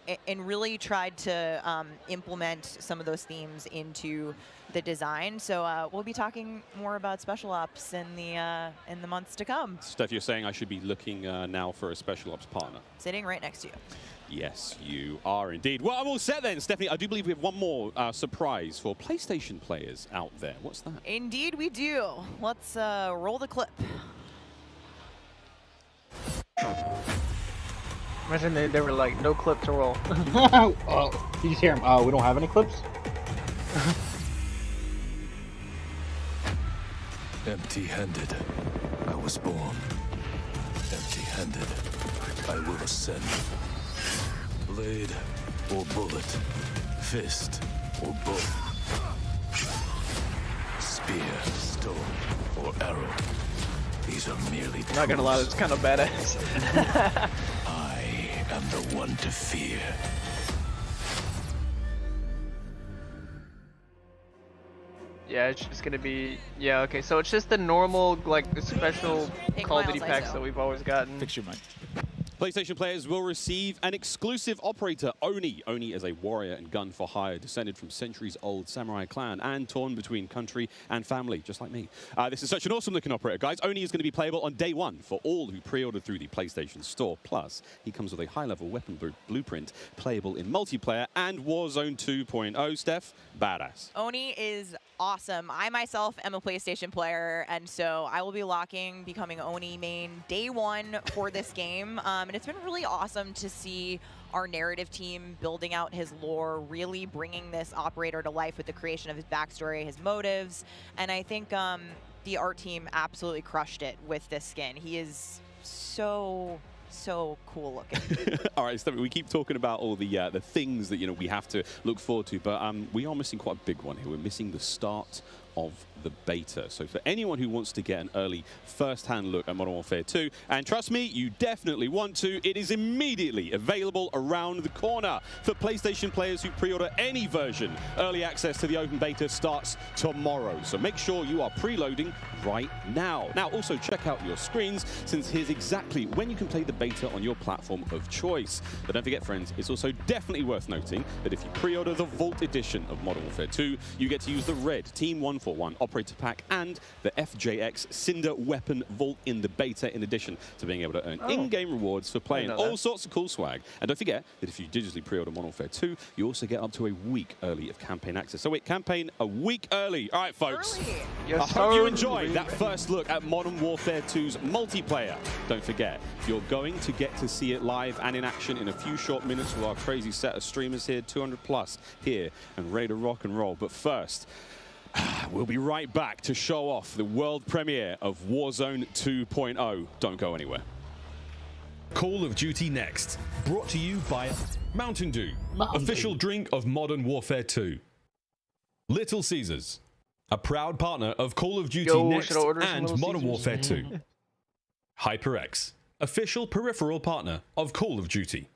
really tried to implement some of those themes into the design. So we'll be talking more about Special Ops in the months to come. Steph, you're saying I should be looking now for a Special Ops partner? Sitting right next to you. Yes, you are indeed. Well, I'm all set then, Stephanie. I do believe we have one more surprise for PlayStation players out there. What's that? Indeed we do. Let's roll the clip. Imagine they were like, no clip to roll. You just hear him, we don't have any clips? Empty-handed, I was born. Empty-handed, I will ascend. Blade or bullet, fist or both. spear, stone, or arrow. These are merely tools. Not gonna lie, it's kind of badass. I am the one to fear. Yeah, it's just gonna be, yeah, okay, so it's just the normal, like, the special Call of Duty packs that we've always gotten. Fix your mic. PlayStation players will receive an exclusive operator, Oni. Oni is a warrior and gun for hire, descended from centuries-old samurai clan and torn between country and family, just like me. This is such an awesome-looking operator, guys. Oni is going to be playable on day one for all who pre-ordered through the PlayStation Store. Plus, he comes with a high-level weapon blueprint, playable in multiplayer and Warzone 2.0. Steph, badass. Oni is awesome. I myself am a PlayStation player, and so I will be becoming Oni main day one for this game. And it's been really awesome to see our narrative team building out his lore, really bringing this operator to life with the creation of his backstory, his motives. And I think the art team absolutely crushed it with this skin. He is so cool looking. All right, Steph, we keep talking about all the things that we have to look forward to, but we are missing quite a big one here. We're missing the start of the beta. So for anyone who wants to get an early first-hand look at Modern Warfare 2, and trust me, you definitely want to, it is immediately available around the corner. For PlayStation players who pre-order any version, early access to the open beta starts tomorrow. So make sure you are preloading right now. Now, also check out your screens, since here's exactly when you can play the beta on your platform of choice. But don't forget, friends, it's also definitely worth noting that if you pre-order the Vault edition of Modern Warfare 2, you get to use the red Team 141 operator pack and the FJX Cinder weapon vault in the beta, in addition to being able to earn in-game rewards for playing all sorts of cool swag. And don't forget that if you digitally pre-order Modern Warfare 2, you also get up to a week early of campaign access. So wait, campaign a week early. All right, folks. I hope you enjoyed that first look at Modern Warfare 2's multiplayer. Don't forget, you're going to get to see it live and in action in a few short minutes with our crazy set of streamers here, 200 plus here, and ready to rock and roll. But first, we'll be right back to show off the world premiere of Warzone 2.0. Don't go anywhere. Call of Duty Next, brought to you by Mountain Dew, official drink of Modern Warfare 2. Little Caesars, a proud partner of Call of Duty Next and Modern Warfare 2. HyperX, official peripheral partner of Call of Duty.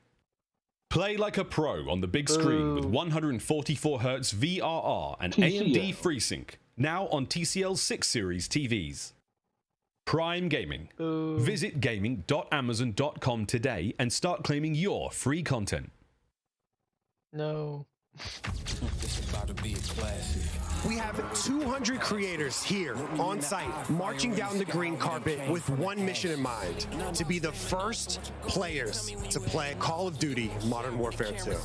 Play like a pro on the big screen with 144Hz VRR and AMD FreeSync, now on TCL 6 Series TVs. Prime Gaming. Visit gaming.amazon.com today and start claiming your free content. No. It's about to be a classic. We have 200 creators here on site, marching down the green carpet with one mission in mind: to be the first players to play Call of Duty Modern Warfare 2. And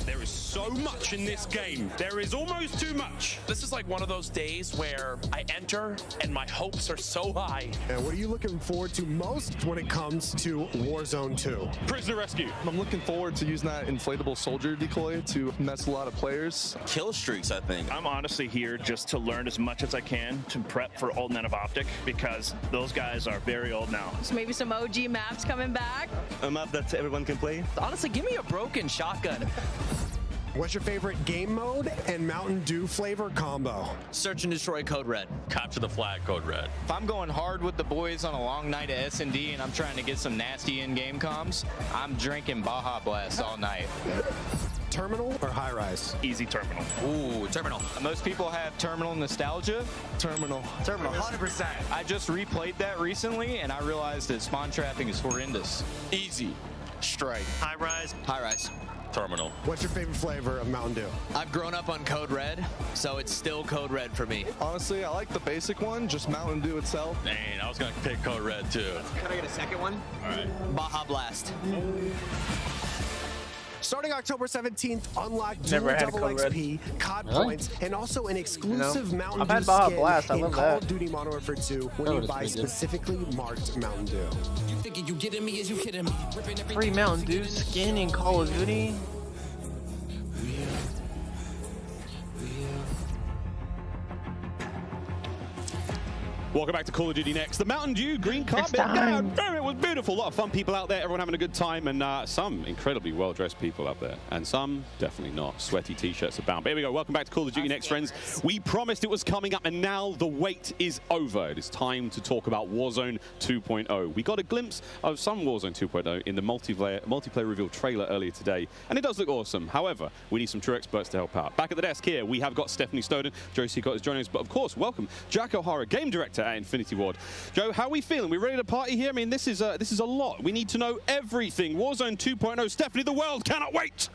there is so much in this game. There is almost too much. This is like one of those days where I enter and my hopes are so high. And what are you looking forward to most when it comes to Warzone 2? Prisoner rescue. I'm looking forward to using that inflatable soldier decoy to mess a lot of players. Kill streaks, I think. I'm honestly here just to learn as much as I can to prep for Old Men of Optic, because those guys are very old now. So maybe some OG maps coming back. A map that everyone can play. Honestly, give me a broken shotgun. What's your favorite game mode and Mountain Dew flavor combo? Search and destroy Code Red. Capture the flag, Code Red. If I'm going hard with the boys on a long night at S&D and I'm trying to get some nasty in-game comms, I'm drinking Baja Blast all night. Terminal or high rise? Easy terminal. Ooh, terminal. Most people have terminal nostalgia. Terminal. Terminal, 100%. I just replayed that recently and I realized that spawn trapping is horrendous. Easy. Strike. High rise. High rise. Terminal. What's your favorite flavor of Mountain Dew? I've grown up on Code Red, so it's still Code Red for me. Honestly, I like the basic one, just Mountain Dew itself. Dang, I was going to pick Code Red too. Can I get a second one? All right. Baja Blast. Starting October 17th, unlock double XP, COD points, and also an exclusive Mountain Dew skin in Call of Duty Modern Warfare 2 when you buy specifically marked Mountain Dew. You thinking you getting me? Is you kidding me? Free Mountain Dew skin in Call of Duty? Welcome back to Call of Duty Next. The Mountain Dew green carpet. Yeah, it was beautiful. A lot of fun people out there. Everyone having a good time, and some incredibly well-dressed people out there, and some definitely not. Sweaty t-shirts abound. But here we go. Welcome back to Call of Duty Next, friends. We promised it was coming up, and now the wait is over. It is time to talk about Warzone 2.0. We got a glimpse of some Warzone 2.0 in the multiplayer reveal trailer earlier today, and it does look awesome. However, we need some true experts to help out. Back at the desk here, we have got Stephanie Snowden. Joe Seacott is joining us, but of course, welcome Jack O'Hara, game director at Infinity Ward. Joe, how are we feeling? We ready to party here? I mean, this is a lot. We need to know everything. Warzone 2.0. Stephanie, the world cannot wait.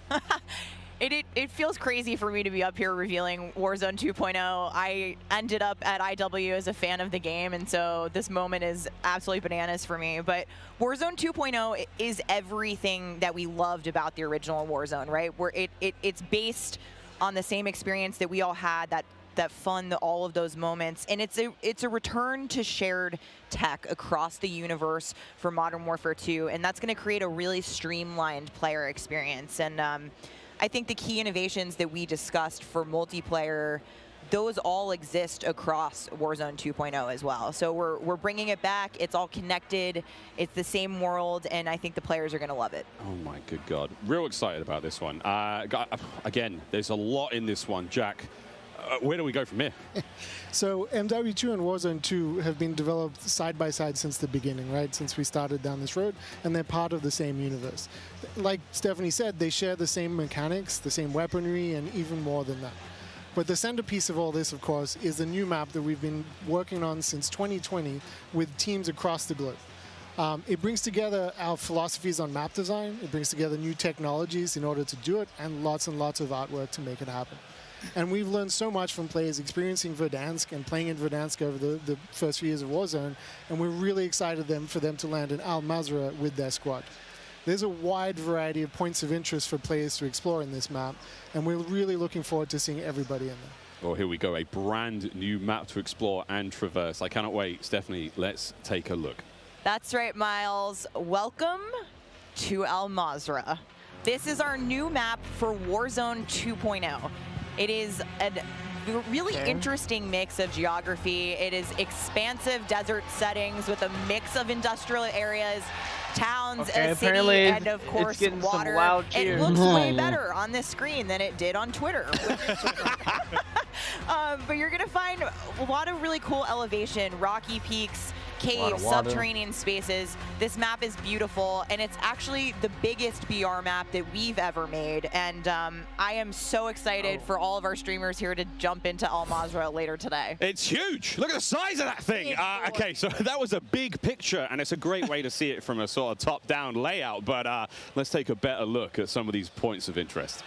It feels crazy for me to be up here revealing Warzone 2.0. I ended up at IW as a fan of the game, and so this moment is absolutely bananas for me. But Warzone 2.0 is everything that we loved about the original Warzone, right? Where it's based on the same experience that we all had, that fun, all of those moments, and it's a return to shared tech across the universe for Modern Warfare 2, and that's going to create a really streamlined player experience. And I think the key innovations that we discussed for multiplayer, those all exist across Warzone 2.0 as well. So we're bringing it back. It's all connected. It's the same world, and I think the players are going to love it. Oh my good God. Real excited about this one. Again, there's a lot in this one. Jack, where do we go from here? So MW2 and Warzone 2 have been developed side by side since the beginning, right? Since we started down this road, and they're part of the same universe. Like Stephanie said, they share the same mechanics, the same weaponry, and even more than that. But the centerpiece of all this, of course, is the new map that we've been working on since 2020 with teams across the globe. It brings together our philosophies on map design, it brings together new technologies in order to do it, and lots of artwork to make it happen. And we've learned so much from players experiencing Verdansk and playing in Verdansk over the first few years of Warzone, and we're really excited for them to land in Al Mazrah with their squad. There's a wide variety of points of interest for players to explore in this map, and we're really looking forward to seeing everybody in there. Well, here we go, a brand new map to explore and traverse. I cannot wait. Stephanie, let's take a look. That's right, Miles. Welcome to Al Mazrah. This is our new map for Warzone 2.0. It is a really interesting mix of geography. It is expansive desert settings with a mix of industrial areas, towns, a city, and of course water. It looks way better on this screen than it did on Twitter. But you're going to find a lot of really cool elevation, rocky peaks, caves, subterranean spaces. This map is beautiful, and it's actually the biggest BR map that we've ever made. And I am so excited for all of our streamers here to jump into Al Mazrah later today. It's huge. Look at the size of that thing. Okay, so that was a big picture, and it's a great way to see it from a sort of top-down layout. But let's take a better look at some of these points of interest.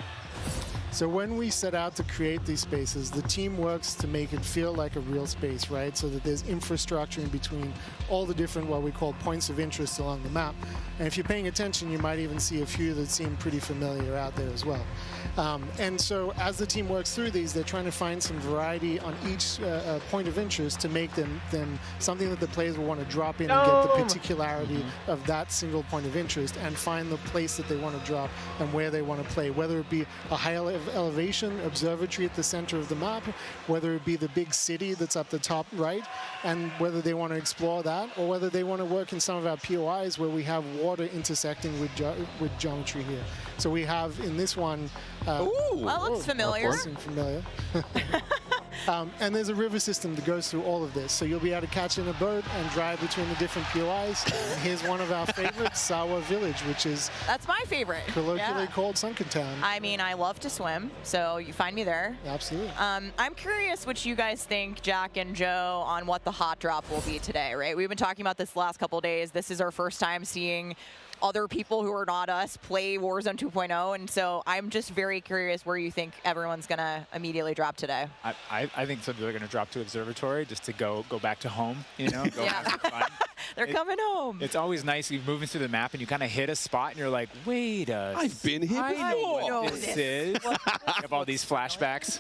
So when we set out to create these spaces, the team works to make it feel like a real space, right? So that there's infrastructure in between all the different, what we call points of interest along the map. And if you're paying attention, you might even see a few that seem pretty familiar out there as well. And so as the team works through these, they're trying to find some variety on each point of interest to make them something that the players will want to drop in and get the particularity of that single point of interest and find the place that they want to drop and where they want to play, whether it be a high elevation observatory at the center of the map, whether it be the big city that's up the top right, and whether they want to explore that, or whether they want to work in some of our POIs where we have water intersecting with geometry here. So we have in this one... Ooh, that looks familiar. Familiar. And there's a river system that goes through all of this. So you'll be able to catch in a boat and drive between the different POIs. And here's one of our favorites, Sawa Village, which is... That's my favorite. Colloquially called Sunken Town. I mean, I love to swim, so you find me there. Absolutely. I'm curious what you guys think, Jack and Joe, on what the hot drop will be today, right? We've been talking about this the last couple of days. This is our first time seeing other people who are not us play Warzone 2.0, and so I'm just very curious where you think everyone's going to immediately drop today. I think some people are going to drop to Observatory just to go back to home, you know, go have some fun. They're coming home. It's always nice. You're moving through the map and you kind of hit a spot and you're like, wait I've been here before. I know what this is. You have all these flashbacks.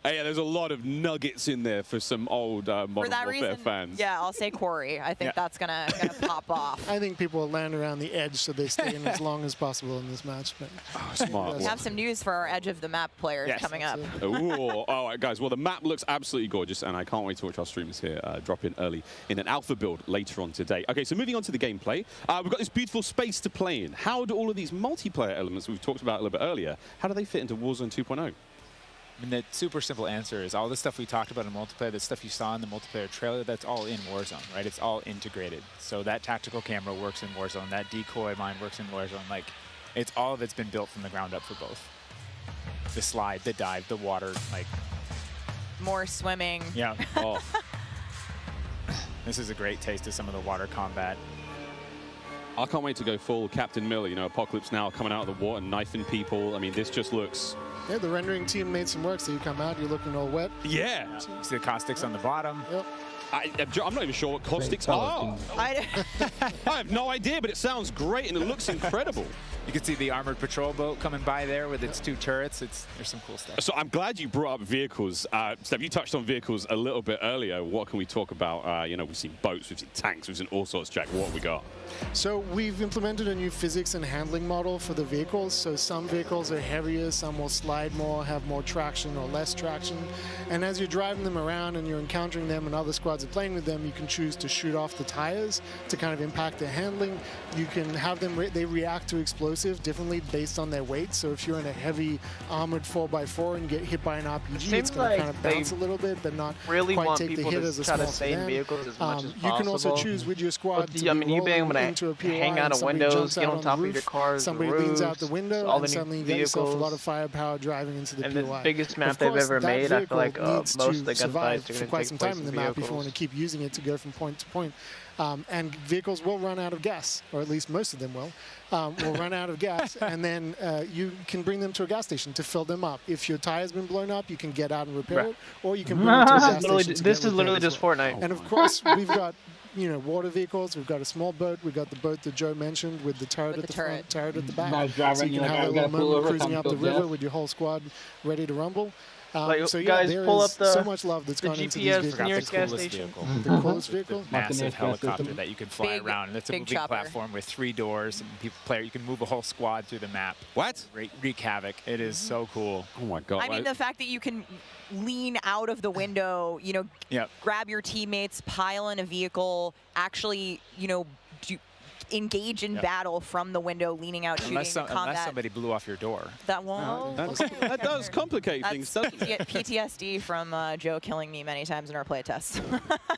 Yeah, there's a lot of nuggets in there for some old Modern Warfare fans. Yeah, I'll say Corey. I think that's gonna pop off. I think people will land around the edge so they stay in as long as possible in this match. But smart. We have some news for our edge of the map players coming up. Ooh, all right, guys. Well, the map looks absolutely gorgeous, and I can't wait to watch our streamers here drop in early in an alpha build later on today. Okay, so moving on to the gameplay, we've got this beautiful space to play in. How do all of these multiplayer elements we've talked about a little bit earlier, how do they fit into Warzone 2.0? I mean, the super simple answer is all the stuff we talked about in multiplayer, the stuff you saw in the multiplayer trailer, that's all in Warzone, right? It's all integrated. So that tactical camera works in Warzone, that decoy mine works in Warzone. Like, it's all of it's been built from the ground up for both. The slide, the dive, the water, like. More swimming. Yeah. Oh. This is a great taste of some of the water combat. I can't wait to go full Captain Miller, you know, Apocalypse Now coming out of the water, knifing people. I mean, this just looks... Yeah, the rendering team made some work, so you come out, you're looking all wet. Yeah. See the caustics on the bottom. Yep. I'm not even sure what caustics are. I have no idea, but it sounds great and it looks incredible. You can see the armored patrol boat coming by there with its 2 turrets. There's some cool stuff. So I'm glad you brought up vehicles. Steph, you touched on vehicles a little bit earlier. What can we talk about? You know, we've seen boats, we've seen tanks, we've seen all sorts. Jack, what have we got? So we've implemented a new physics and handling model for the vehicles. So some vehicles are heavier, some will slide more, have more traction or less traction. And as you're driving them around and you're encountering them and other squads are playing with them, you can choose to shoot off the tires to kind of impact their handling. You can have them, they react to explosives differently based on their weight. So if you're in a heavy armored 4x4 and get hit by an RPG, it's going to kind of bounce a little bit, but not really quite want take the people hit to as a try to small stay in sedan. vehicles as much as You possible. can also choose with your squad to I mean, you being able to into a POI hang out of somebody windows, jumps get out on top the of your roof, cars, somebody the leans out roofs, the window, all and the new suddenly you get yourself a vehicles. lot of firepower driving into the And POI. the biggest map Of they've course, ever that made, I feel like vehicle needs most of the to survive gunfights are for going quite to some take time place in in the map if you want vehicles. to keep using it to go from point to point. And vehicles will run out of gas, or at least most of them will run out of gas, and then you can bring them to a gas station to fill them up. If your tire's been blown up, you can get out and repair it, or you can bring it to a gas station to This get is literally repaired as just well. Fortnite. And of course, we've got water vehicles. We've got a small boat. We've got the boat that Joe mentioned with the turret at the front, turret at the back. Nice driving, so you can have a little moment cruising up the river with your whole squad ready to rumble. So yeah, guys, there pull is up the, so much love that's gone into these vehicles. The coolest vehicle. The coolest vehicle? Massive helicopter that you can fly Big- around. And it's a big moving chopper. platform with 3 doors. And you can move a whole squad through the map. What? Wreak havoc. It is so cool. Oh my God. I mean, the fact that you can lean out of the window, grab your teammates, pile in a vehicle, actually, engage in battle from the window, leaning out, shooting, Unless combat. somebody blew off your door. That won't. That does complicate things, doesn't it? PTSD from Joe killing me many times in our playtests.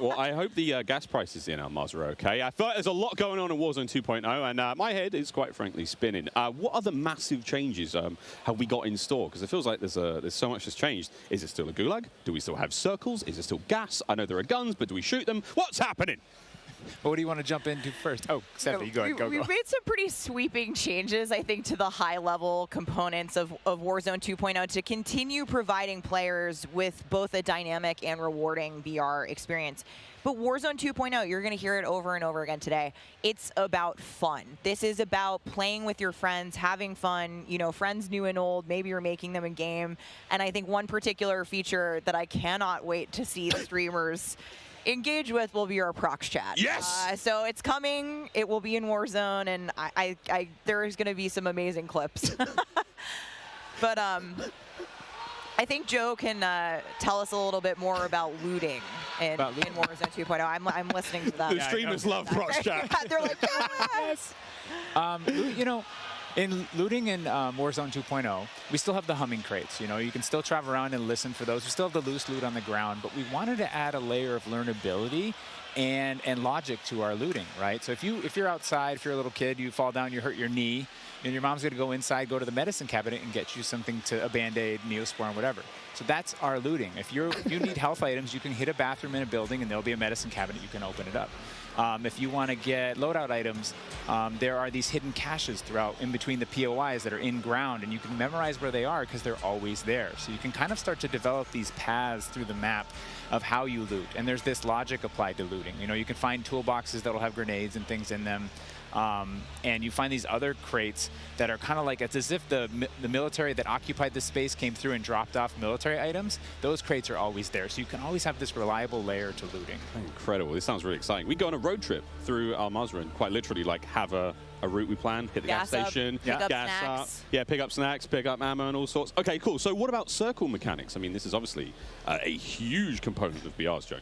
Well, I hope the gas prices in Almaz are okay. I feel like there's a lot going on in Warzone 2.0, and my head is quite frankly spinning. What other massive changes have we got in store? Because it feels like there's so much that's changed. Is it still a gulag? Do we still have circles? Is it still gas? I know there are guns, but do we shoot them? What's happening? Well, what do you want to jump into first? Oh, Stephanie, go ahead. Go. We've made some pretty sweeping changes, I think, to the high-level components of Warzone 2.0 to continue providing players with both a dynamic and rewarding VR experience. But Warzone 2.0, you're going to hear it over and over again today. It's about fun. This is about playing with your friends, having fun, friends new and old. Maybe you're making them in game. And I think one particular feature that I cannot wait to see the streamers engage with will be our prox chat. Yes! So it's coming. It will be in Warzone, and there's going to be some amazing clips. But I think Joe can tell us a little bit more about looting in Warzone 2.0. I'm listening to that. The streamers love prox chat. They're like, yes! In looting in Warzone 2.0, we still have the humming crates. You can still travel around and listen for those. We still have the loose loot on the ground, but we wanted to add a layer of learnability and logic to our looting, right? So if you're outside, if you're a little kid, you fall down, you hurt your knee, and your mom's gonna go inside, go to the medicine cabinet and get you something a Band-Aid, Neosporin, whatever. So that's our looting. If you need health items, you can hit a bathroom in a building and there'll be a medicine cabinet, you can open it up. If you want to get loadout items, there are these hidden caches throughout in between the POIs that are in ground, and you can memorize where they are because they're always there. So you can kind of start to develop these paths through the map of how you loot. And there's this logic applied to looting. looting. You know, you can find toolboxes that'll have grenades and things in them. And you find these other crates that are kind of like, it's as if the military that occupied the space came through and dropped off military items. Those crates are always there, so you can always have this reliable layer to looting. Incredible. This sounds really exciting. We go on a road trip through Al Mazrah and quite literally like have a route we plan, hit the gas station, pick up gas snacks. up, yeah, pick up snacks, pick up ammo and all sorts. Okay, cool. So what about circle mechanics? I mean, this is obviously a huge component of BR's, Joe.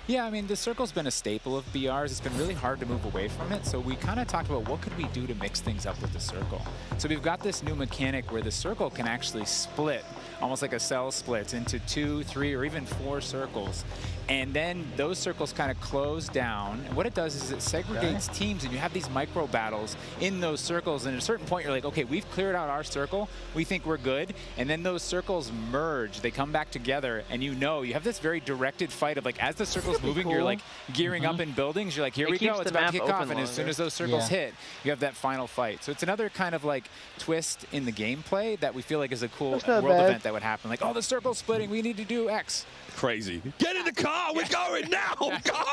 Yeah, I mean, the circle's been a staple of BRs. It's been really hard to move away from it, so we kind of talked about what could we do to mix things up with the circle. So we've got this new mechanic where the circle can actually split, almost like a cell splits, into 2, 3, or even 4 circles. And then those circles kind of close down. And what it does is it segregates teams, and you have these micro battles in those circles. And at a certain point, you're like, okay, we've cleared out our circle. We think we're good. And then those circles merge. They come back together, and you have this very directed fight of like, as the circle's moving, you're like gearing up in buildings. You're like, here we go. It's about to kick off. And as soon as those circles hit, you have that final fight. So it's another kind of like twist in the gameplay that we feel like is a cool world event that would happen. Like, oh, the circle's splitting. We need to do X. Crazy. Get in the car. We're going now. Go.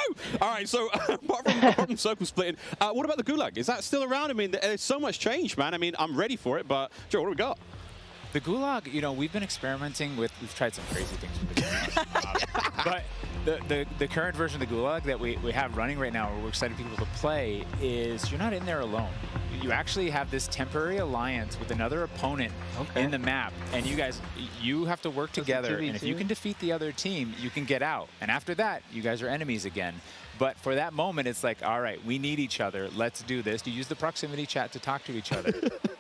All right. So apart from circle splitting, what about the Gulag? Is that still around? I mean, there's so much change, man. I mean, I'm ready for it. But Joe, what do we got? The Gulag, you know, we've been experimenting with. We've tried some crazy things with the Gulag. But the current version of the Gulag that we have running right now, where we're excited people to play, is you're not in there alone. You actually have this temporary alliance with another opponent in the map, and you have to work together, and if you can defeat the other team, you can get out. And after that, you guys are enemies again. But for that moment, it's like, all right, we need each other. Let's do this. You use the proximity chat to talk to each other.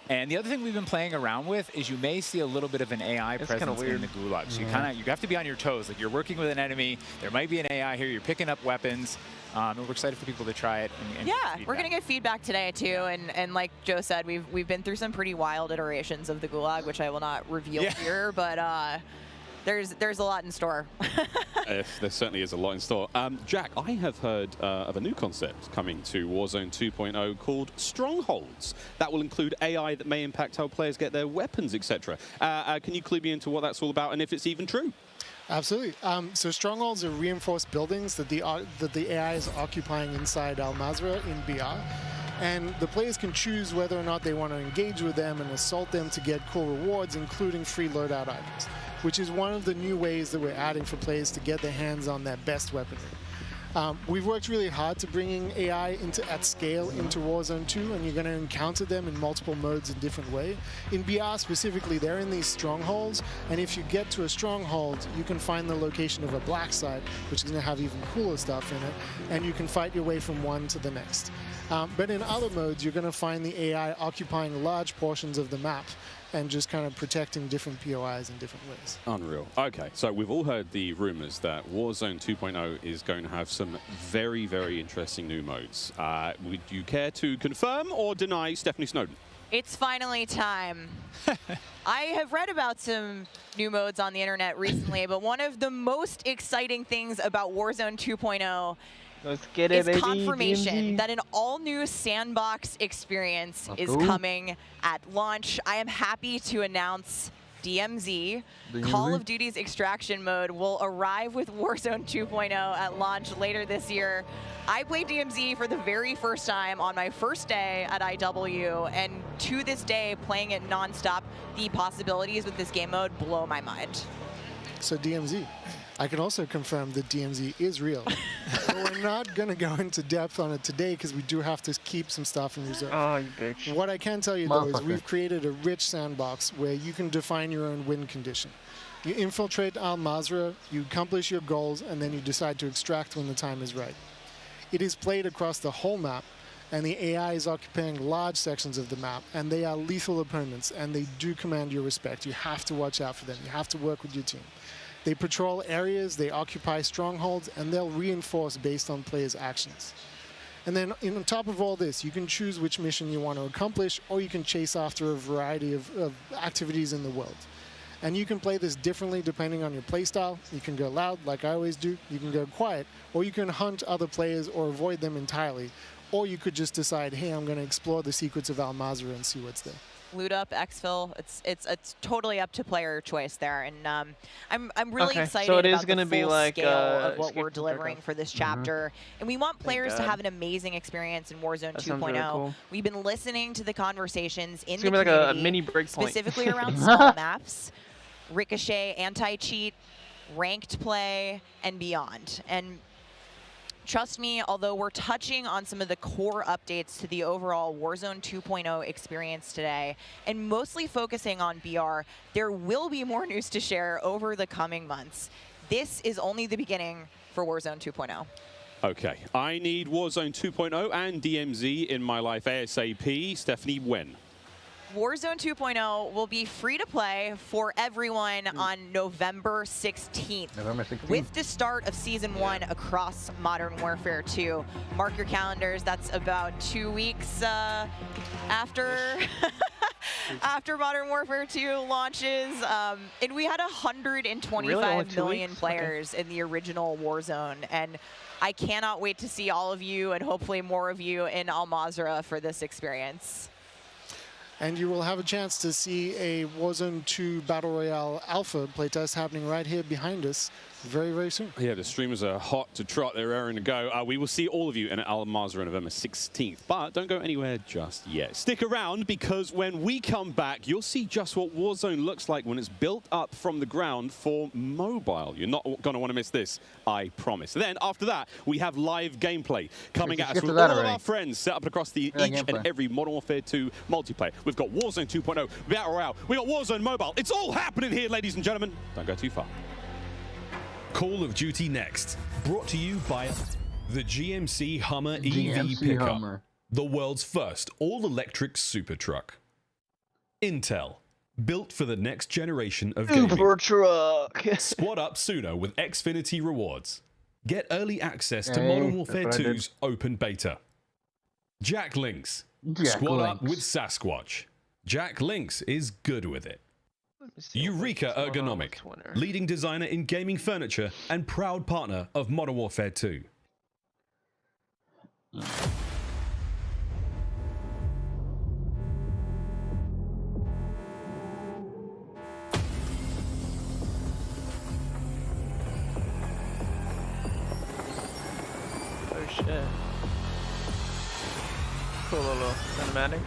And the other thing we've been playing around with is you may see a little bit of an AI presence in the Gulag. So you have to be on your toes. Like, you're working with an enemy. There might be an AI here. You're picking up weapons. And we're excited for people to try it. And yeah, we're going to get feedback today, too. And like Joe said, we've been through some pretty wild iterations of the Gulag, which I will not reveal here. But there's a lot in store. There certainly is a lot in store. Jack, I have heard of a new concept coming to Warzone 2.0 called Strongholds. That will include AI that may impact how players get their weapons, etc. Can you clue me into what that's all about and if it's even true? Absolutely. So strongholds are reinforced buildings that the AI is occupying inside Al Mazrah in BR. And the players can choose whether or not they want to engage with them and assault them to get cool rewards, including free loadout items, which is one of the new ways that we're adding for players to get their hands on their best weaponry. We've worked really hard to bringing AI at scale into Warzone 2, and you're going to encounter them in multiple modes in different ways. In BR specifically, they're in these strongholds, and if you get to a stronghold, you can find the location of a black site, which is going to have even cooler stuff in it, and you can fight your way from one to the next. But in other modes, you're going to find the AI occupying large portions of the map and just kind of protecting different POIs in different ways. Unreal. Okay, so we've all heard the rumors that Warzone 2.0 is going to have some very, very interesting new modes. Would you care to confirm or deny Stephanie Snowden? It's finally time. I have read about some new modes on the internet recently, but one of the most exciting things about Warzone 2.0 is confirmation that an all-new sandbox experience is coming at launch. I am happy to announce DMZ, Call of Duty's extraction mode, will arrive with Warzone 2.0 at launch later this year. I played DMZ for the very first time on my first day at IW, and to this day, playing it nonstop, the possibilities with this game mode blow my mind. So DMZ. I can also confirm that DMZ is real. But we're not going to go into depth on it today because we do have to keep some stuff in reserve. Oh, you bitch. What I can tell you, though, is we've created a rich sandbox where you can define your own win condition. You infiltrate Al Mazrah, you accomplish your goals, and then you decide to extract when the time is right. It is played across the whole map, and the AI is occupying large sections of the map, and they are lethal opponents, and they do command your respect. You have to watch out for them. You have to work with your team. They patrol areas, they occupy strongholds, and they'll reinforce based on players' actions. And then on top of all this, you can choose which mission you want to accomplish, or you can chase after a variety of activities in the world. And you can play this differently depending on your playstyle. You can go loud, like I always do. You can go quiet, or you can hunt other players or avoid them entirely. Or you could just decide, hey, I'm going to explore the secrets of Al Mazrah and see what's there. loot up, exfil. It's totally up to player choice there, and I'm really excited so it is about gonna the be full like, scale of what Escape we're from delivering Tarkov. for this chapter, and we want players to God. have an amazing experience in Warzone That 2.0. sounds really cool. We've been listening to the conversations in It's the gonna be like a community, mini breakpoint. specifically around small maps, Ricochet, anti-cheat, ranked play, and beyond. And trust me, although we're touching on some of the core updates to the overall Warzone 2.0 experience today, and mostly focusing on BR, there will be more news to share over the coming months. This is only the beginning for Warzone 2.0. Okay, I need Warzone 2.0 and DMZ in my life ASAP. Stephanie, when? Warzone 2.0 will be free to play for everyone on November 16th. November 16th. With the start of Season 1 across Modern Warfare 2. Mark your calendars, that's about 2 weeks after after Modern Warfare 2 launches. And we had 125 million players in the original Warzone. And I cannot wait to see all of you and hopefully more of you in Al Mazrah for this experience. And you will have a chance to see a Warzone 2 Battle Royale Alpha playtest happening right here behind us very, very soon. Yeah, the streamers are hot to trot. They're raring to go. We will see all of you in Al Mazrah on November 16th. But don't go anywhere just yet. Stick around, because when we come back, you'll see just what Warzone looks like when it's built up from the ground for mobile. You're not going to want to miss this, I promise. Then, after that, we have live gameplay coming at us with all of our friends set up across the each and every Modern Warfare 2 multiplayer. We've got Warzone 2.0, Battle Royale. We got Warzone Mobile. It's all happening here, ladies and gentlemen. Don't go too far. Call of Duty Next, brought to you by the GMC Hummer EV pickup, the world's first all-electric super truck. Intel, built for the next generation of gaming. Super truck. Squad up sooner with Xfinity rewards. Get early access to Modern Warfare 2's open beta. Jack Links, squad up with Sasquatch. Jack Links is good with it. Eureka Ergonomic, leading designer in gaming furniture and proud partner of Modern Warfare 2. Oh shit. Cool little cinematic.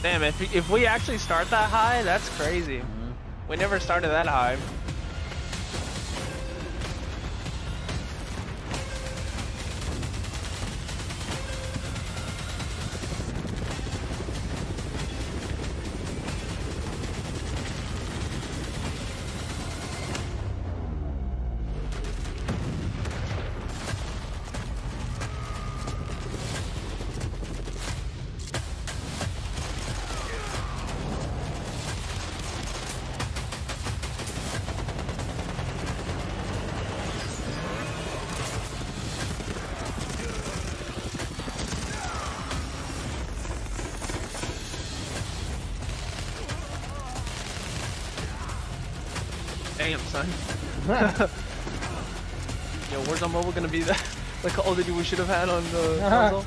Damn, if we actually start that high, that's crazy. We never started that high. Damn, son. Yo, Warzone Mobile gonna be the Call of Duty we should have had on the console?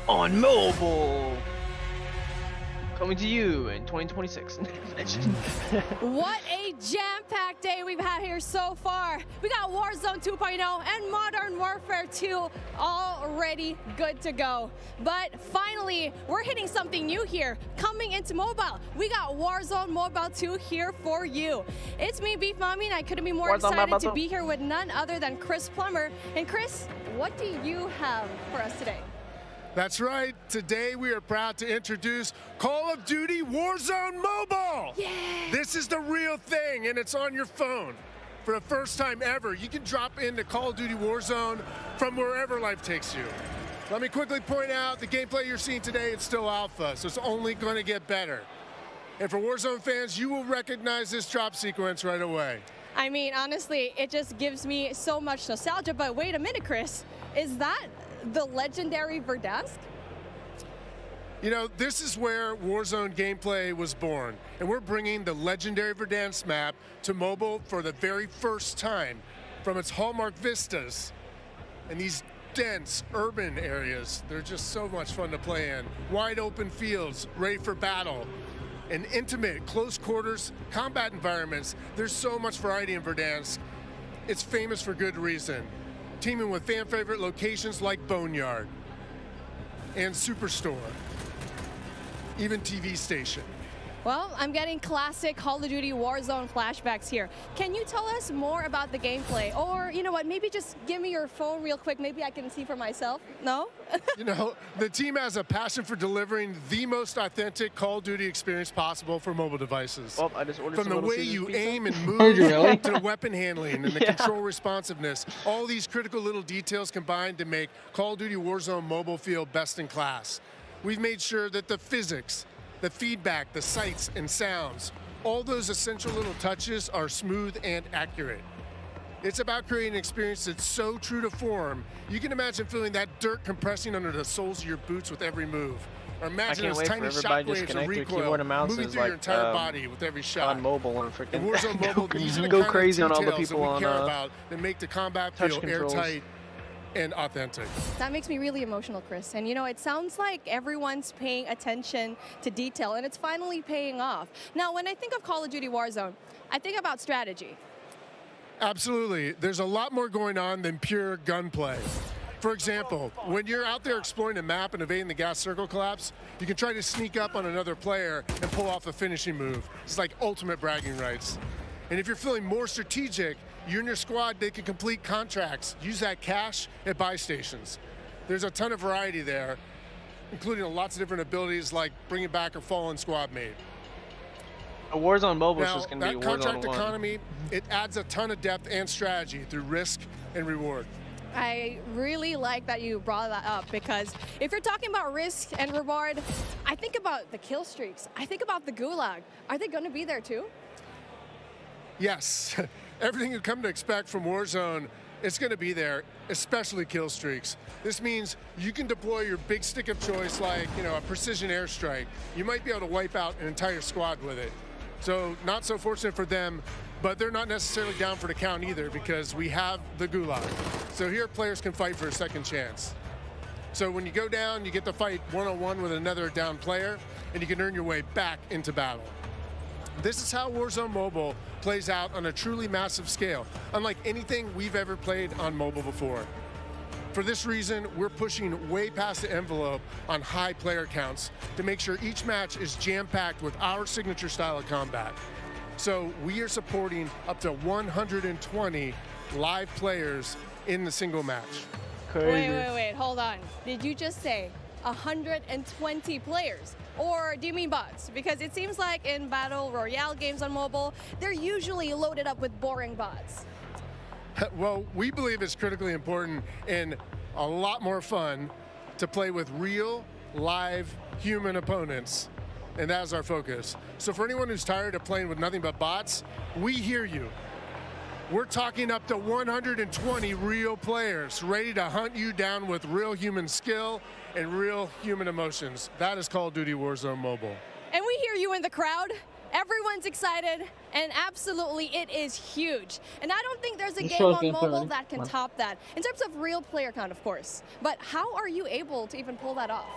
On mobile! Coming to you in 2026. What a jam-packed day we've had here so far. We got Warzone 2.0 and Modern Warfare 2 already good to go. But finally, we're hitting something new here. Coming into mobile, we got Warzone Mobile 2 here for you. It's me, Beef Mommy, and I couldn't be more excited to be here with none other than Chris Plummer. And Chris, what do you have for us today? That's right. Today we are proud to introduce Call of Duty Warzone Mobile. Yeah. This is the real thing, and it's on your phone. For the first time ever, you can drop into Call of Duty Warzone from wherever life takes you. Let me quickly point out the gameplay you're seeing today, it's still alpha, so it's only going to get better. And for Warzone fans, you will recognize this drop sequence right away. I mean, honestly, it just gives me so much nostalgia. But wait a minute, Chris. Is that the legendary Verdansk? You know, this is where Warzone gameplay was born. And we're bringing the legendary Verdansk map to mobile for the very first time. From its hallmark vistas and these dense urban areas, they're just so much fun to play in. Wide open fields, ready for battle. And intimate, close quarters, combat environments. There's so much variety in Verdansk. It's famous for good reason. Teaming with fan favorite locations like Boneyard and Superstore, even TV station. Well, I'm getting classic Call of Duty Warzone flashbacks here. Can you tell us more about the gameplay? Or, you know what, maybe just give me your phone real quick. Maybe I can see for myself. No? You know, the team has a passion for delivering the most authentic Call of Duty experience possible for mobile devices. Well, I just ordered From some the Little way Caesars you pizza. aim and move Really? to the weapon handling and the control responsiveness, all these critical little details combined to make Call of Duty Warzone mobile feel best in class. We've made sure that the physics, the feedback, the sights and sounds, all those essential little touches are smooth and accurate. It's about creating an experience that's so true to form, you can imagine feeling that dirt compressing under the soles of your boots with every move. Or imagine those tiny shockwaves of recoil moving through your entire body with every shot. On mobile and freaking Warzone Mobile, these are the go kind crazy of on all the details people that we care on about that make the combat touch feel controls. airtight and authentic. That makes me really emotional, Chris. And you know, it sounds like everyone's paying attention to detail, and it's finally paying off. Now, when I think of Call of Duty Warzone, I think about strategy. Absolutely. There's a lot more going on than pure gunplay. For example, when you're out there exploring the map and evading the gas circle collapse, you can try to sneak up on another player and pull off a finishing move. It's like ultimate bragging rights. And if you're feeling more strategic, you and your squad, they can complete contracts, use that cash at buy stations. There's a ton of variety there, including lots of different abilities like bringing back a fallen squad mate. A Warzone mobile is Now, just going to be that Warzone contract 1. economy, it adds a ton of depth and strategy through risk and reward. I really like that you brought that up, because if you're talking about risk and reward, I think about the kill streaks. I think about the gulag. Are they going to be there too? Yes, everything you come to expect from Warzone, it's going to be there, especially kill streaks. This means you can deploy your big stick of choice like, you know, a precision airstrike. You might be able to wipe out an entire squad with it. So not so fortunate for them, but they're not necessarily down for the count either, because we have the gulag. So here players can fight for a second chance. So when you go down, you get to fight one-on-one with another down player, and you can earn your way back into battle. This is how Warzone Mobile plays out on a truly massive scale, unlike anything we've ever played on mobile before. For this reason, we're pushing way past the envelope on high player counts to make sure each match is jam-packed with our signature style of combat. So we are supporting up to 120 live players in the single match. Wait, hold on. Did you just say 120 players? Or do you mean bots? Because it seems like in Battle Royale games on mobile, they're usually loaded up with boring bots. Well, we believe it's critically important and a lot more fun to play with real, live, human opponents. And that's our focus. So for anyone who's tired of playing with nothing but bots, we hear you. We're talking up to 120 real players ready to hunt you down with real human skill and real human emotions. That is Call of Duty Warzone Mobile. And we hear you in the crowd. Everyone's excited, and absolutely it is huge. And I don't think there's a game on mobile that can top that, in terms of real player count, of course. But how are you able to even pull that off?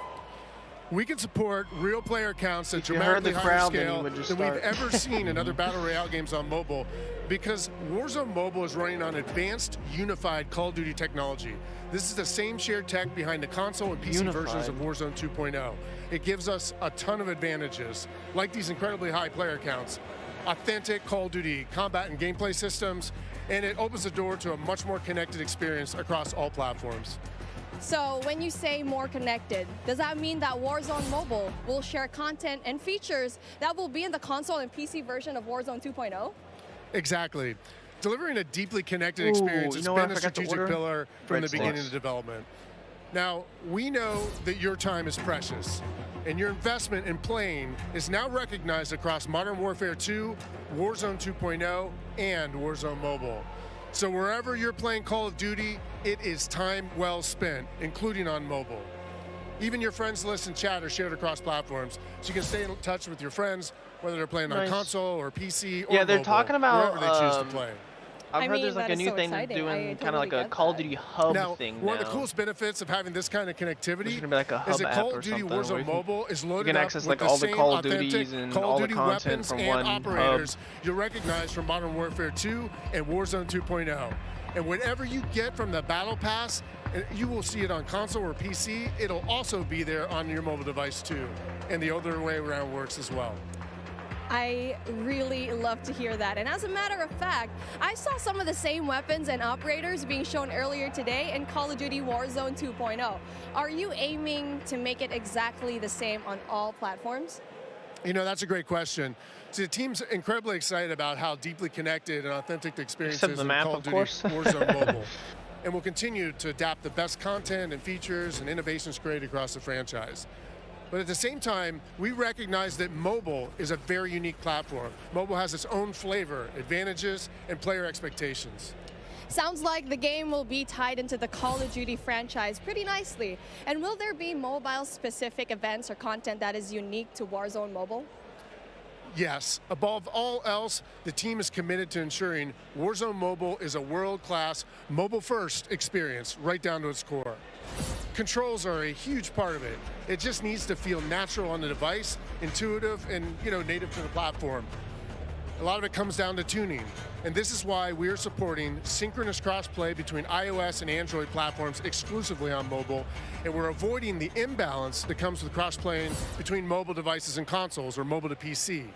We can support real player counts at dramatically higher scale than we've ever seen in other Battle Royale games on mobile, because Warzone Mobile is running on advanced, unified Call of Duty technology. This is the same shared tech behind the console and PC versions of Warzone 2.0. It gives us a ton of advantages, like these incredibly high player counts, authentic Call of Duty combat and gameplay systems, and it opens the door to a much more connected experience across all platforms. So when you say more connected, does that mean that Warzone Mobile will share content and features that will be in the console and PC version of Warzone 2.0? Exactly. Delivering a deeply connected experience has been a strategic pillar from the beginning of development. Now, we know that your time is precious, and your investment in playing is now recognized across Modern Warfare 2, Warzone 2.0, and Warzone Mobile. So wherever you're playing Call of Duty, it is time well spent, including on mobile. Even your friends list and chat are shared across platforms, so you can stay in touch with your friends, whether they're playing on console or PC or they're mobile, talking about wherever they choose to play. I've heard there's like a new thing they're doing, kind of like a Call of Duty hub thing now. One of the coolest benefits of having this kind of connectivity be like a hub is that app Call or of Duty something, Warzone Mobile is loaded you can up access with like all the same Call of authentic Duties and Call all of the Duty content weapons from and one operators hub. you'll recognize from Modern Warfare 2 and Warzone 2.0. And whatever you get from the Battle Pass, you will see it on console or PC. It'll also be there on your mobile device too. And the other way around works as well. I really love to hear that. And as a matter of fact, I saw some of the same weapons and operators being shown earlier today in Call of Duty Warzone 2.0. Are you aiming to make it exactly the same on all platforms? You know, that's a great question. So the team's incredibly excited about how deeply connected and authentic the experience is in Call of Duty Warzone Mobile. And we'll continue to adapt the best content and features and innovations created across the franchise. But at the same time, we recognize that mobile is a very unique platform. Mobile has its own flavor, advantages, and player expectations. Sounds like the game will be tied into the Call of Duty franchise pretty nicely. And will there be mobile-specific events or content that is unique to Warzone Mobile? Yes. Above all else, the team is committed to ensuring Warzone Mobile is a world-class, mobile-first experience right down to its core. Controls are a huge part of it. It just needs to feel natural on the device, intuitive, and native to the platform. A lot of it comes down to tuning, and this is why we're supporting synchronous crossplay between iOS and Android platforms exclusively on mobile, and we're avoiding the imbalance that comes with cross-playing between mobile devices and consoles or mobile to PC.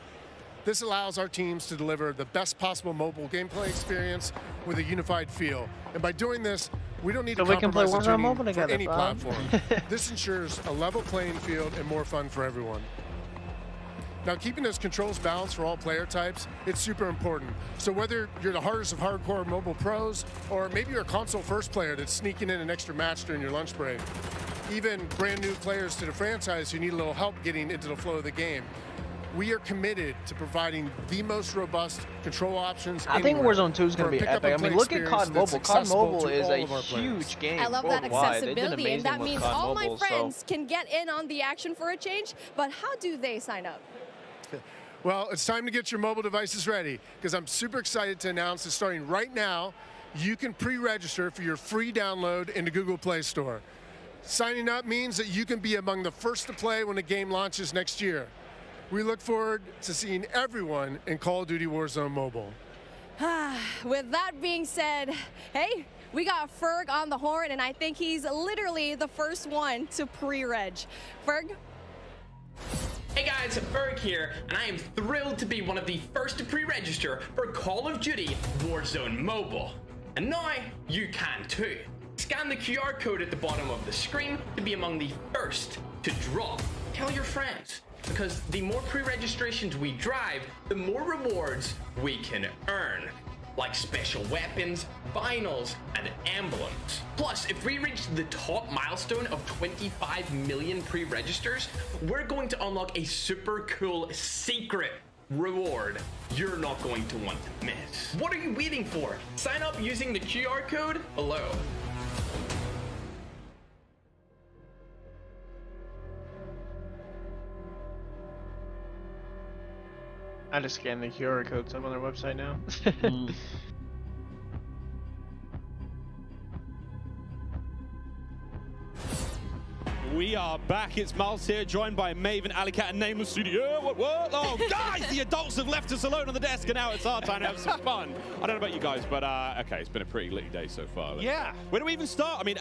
This allows our teams to deliver the best possible mobile gameplay experience with a unified feel. And by doing this, we don't need to compromise the tuning for any platform. This ensures a level playing field and more fun for everyone. Now, keeping those controls balanced for all player types, it's super important. So whether you're the hardest of hardcore mobile pros, or maybe you're a console first player that's sneaking in an extra match during your lunch break, even brand new players to the franchise who need a little help getting into the flow of the game, we are committed to providing the most robust control options. I think Warzone 2 is going to be epic. I mean, look at COD Mobile. COD Mobile is a huge game. I love that worldwide. accessibility, and that means all my Mobile, friends can get in on the action for a change. But how do they sign up? Well, it's time to get your mobile devices ready, because I'm super excited to announce that starting right now, you can pre-register for your free download in the Google Play Store. Signing up means that you can be among the first to play when the game launches next year. We look forward to seeing everyone in Call of Duty Warzone Mobile. With that being said, hey, we got Ferg on the horn, and I think he's literally the first one to pre-reg. Ferg? Hey guys, Ferg here, and I am thrilled to be one of the first to pre-register for Call of Duty Warzone Mobile. And now, you can too. Scan the QR code at the bottom of the screen to be among the first to drop. Tell your friends, because the more pre-registrations we drive, the more rewards we can earn. Like special weapons, vinyls, and emblems. Plus, if we reach the top milestone of 25 million pre-registers, we're going to unlock a super cool secret reward you're not going to want to miss. What are you waiting for? Sign up using the QR code below. I just scanned the QR codes up on their website now. We are back. It's Miles here, joined by Maven, Alicat, and Nameless Studio. What? Oh, guys, the adults have left us alone on the desk, and now it's our time to have some fun. I don't know about you guys, but okay, it's been a pretty litty day so far. Yeah. Where do we even start? I mean,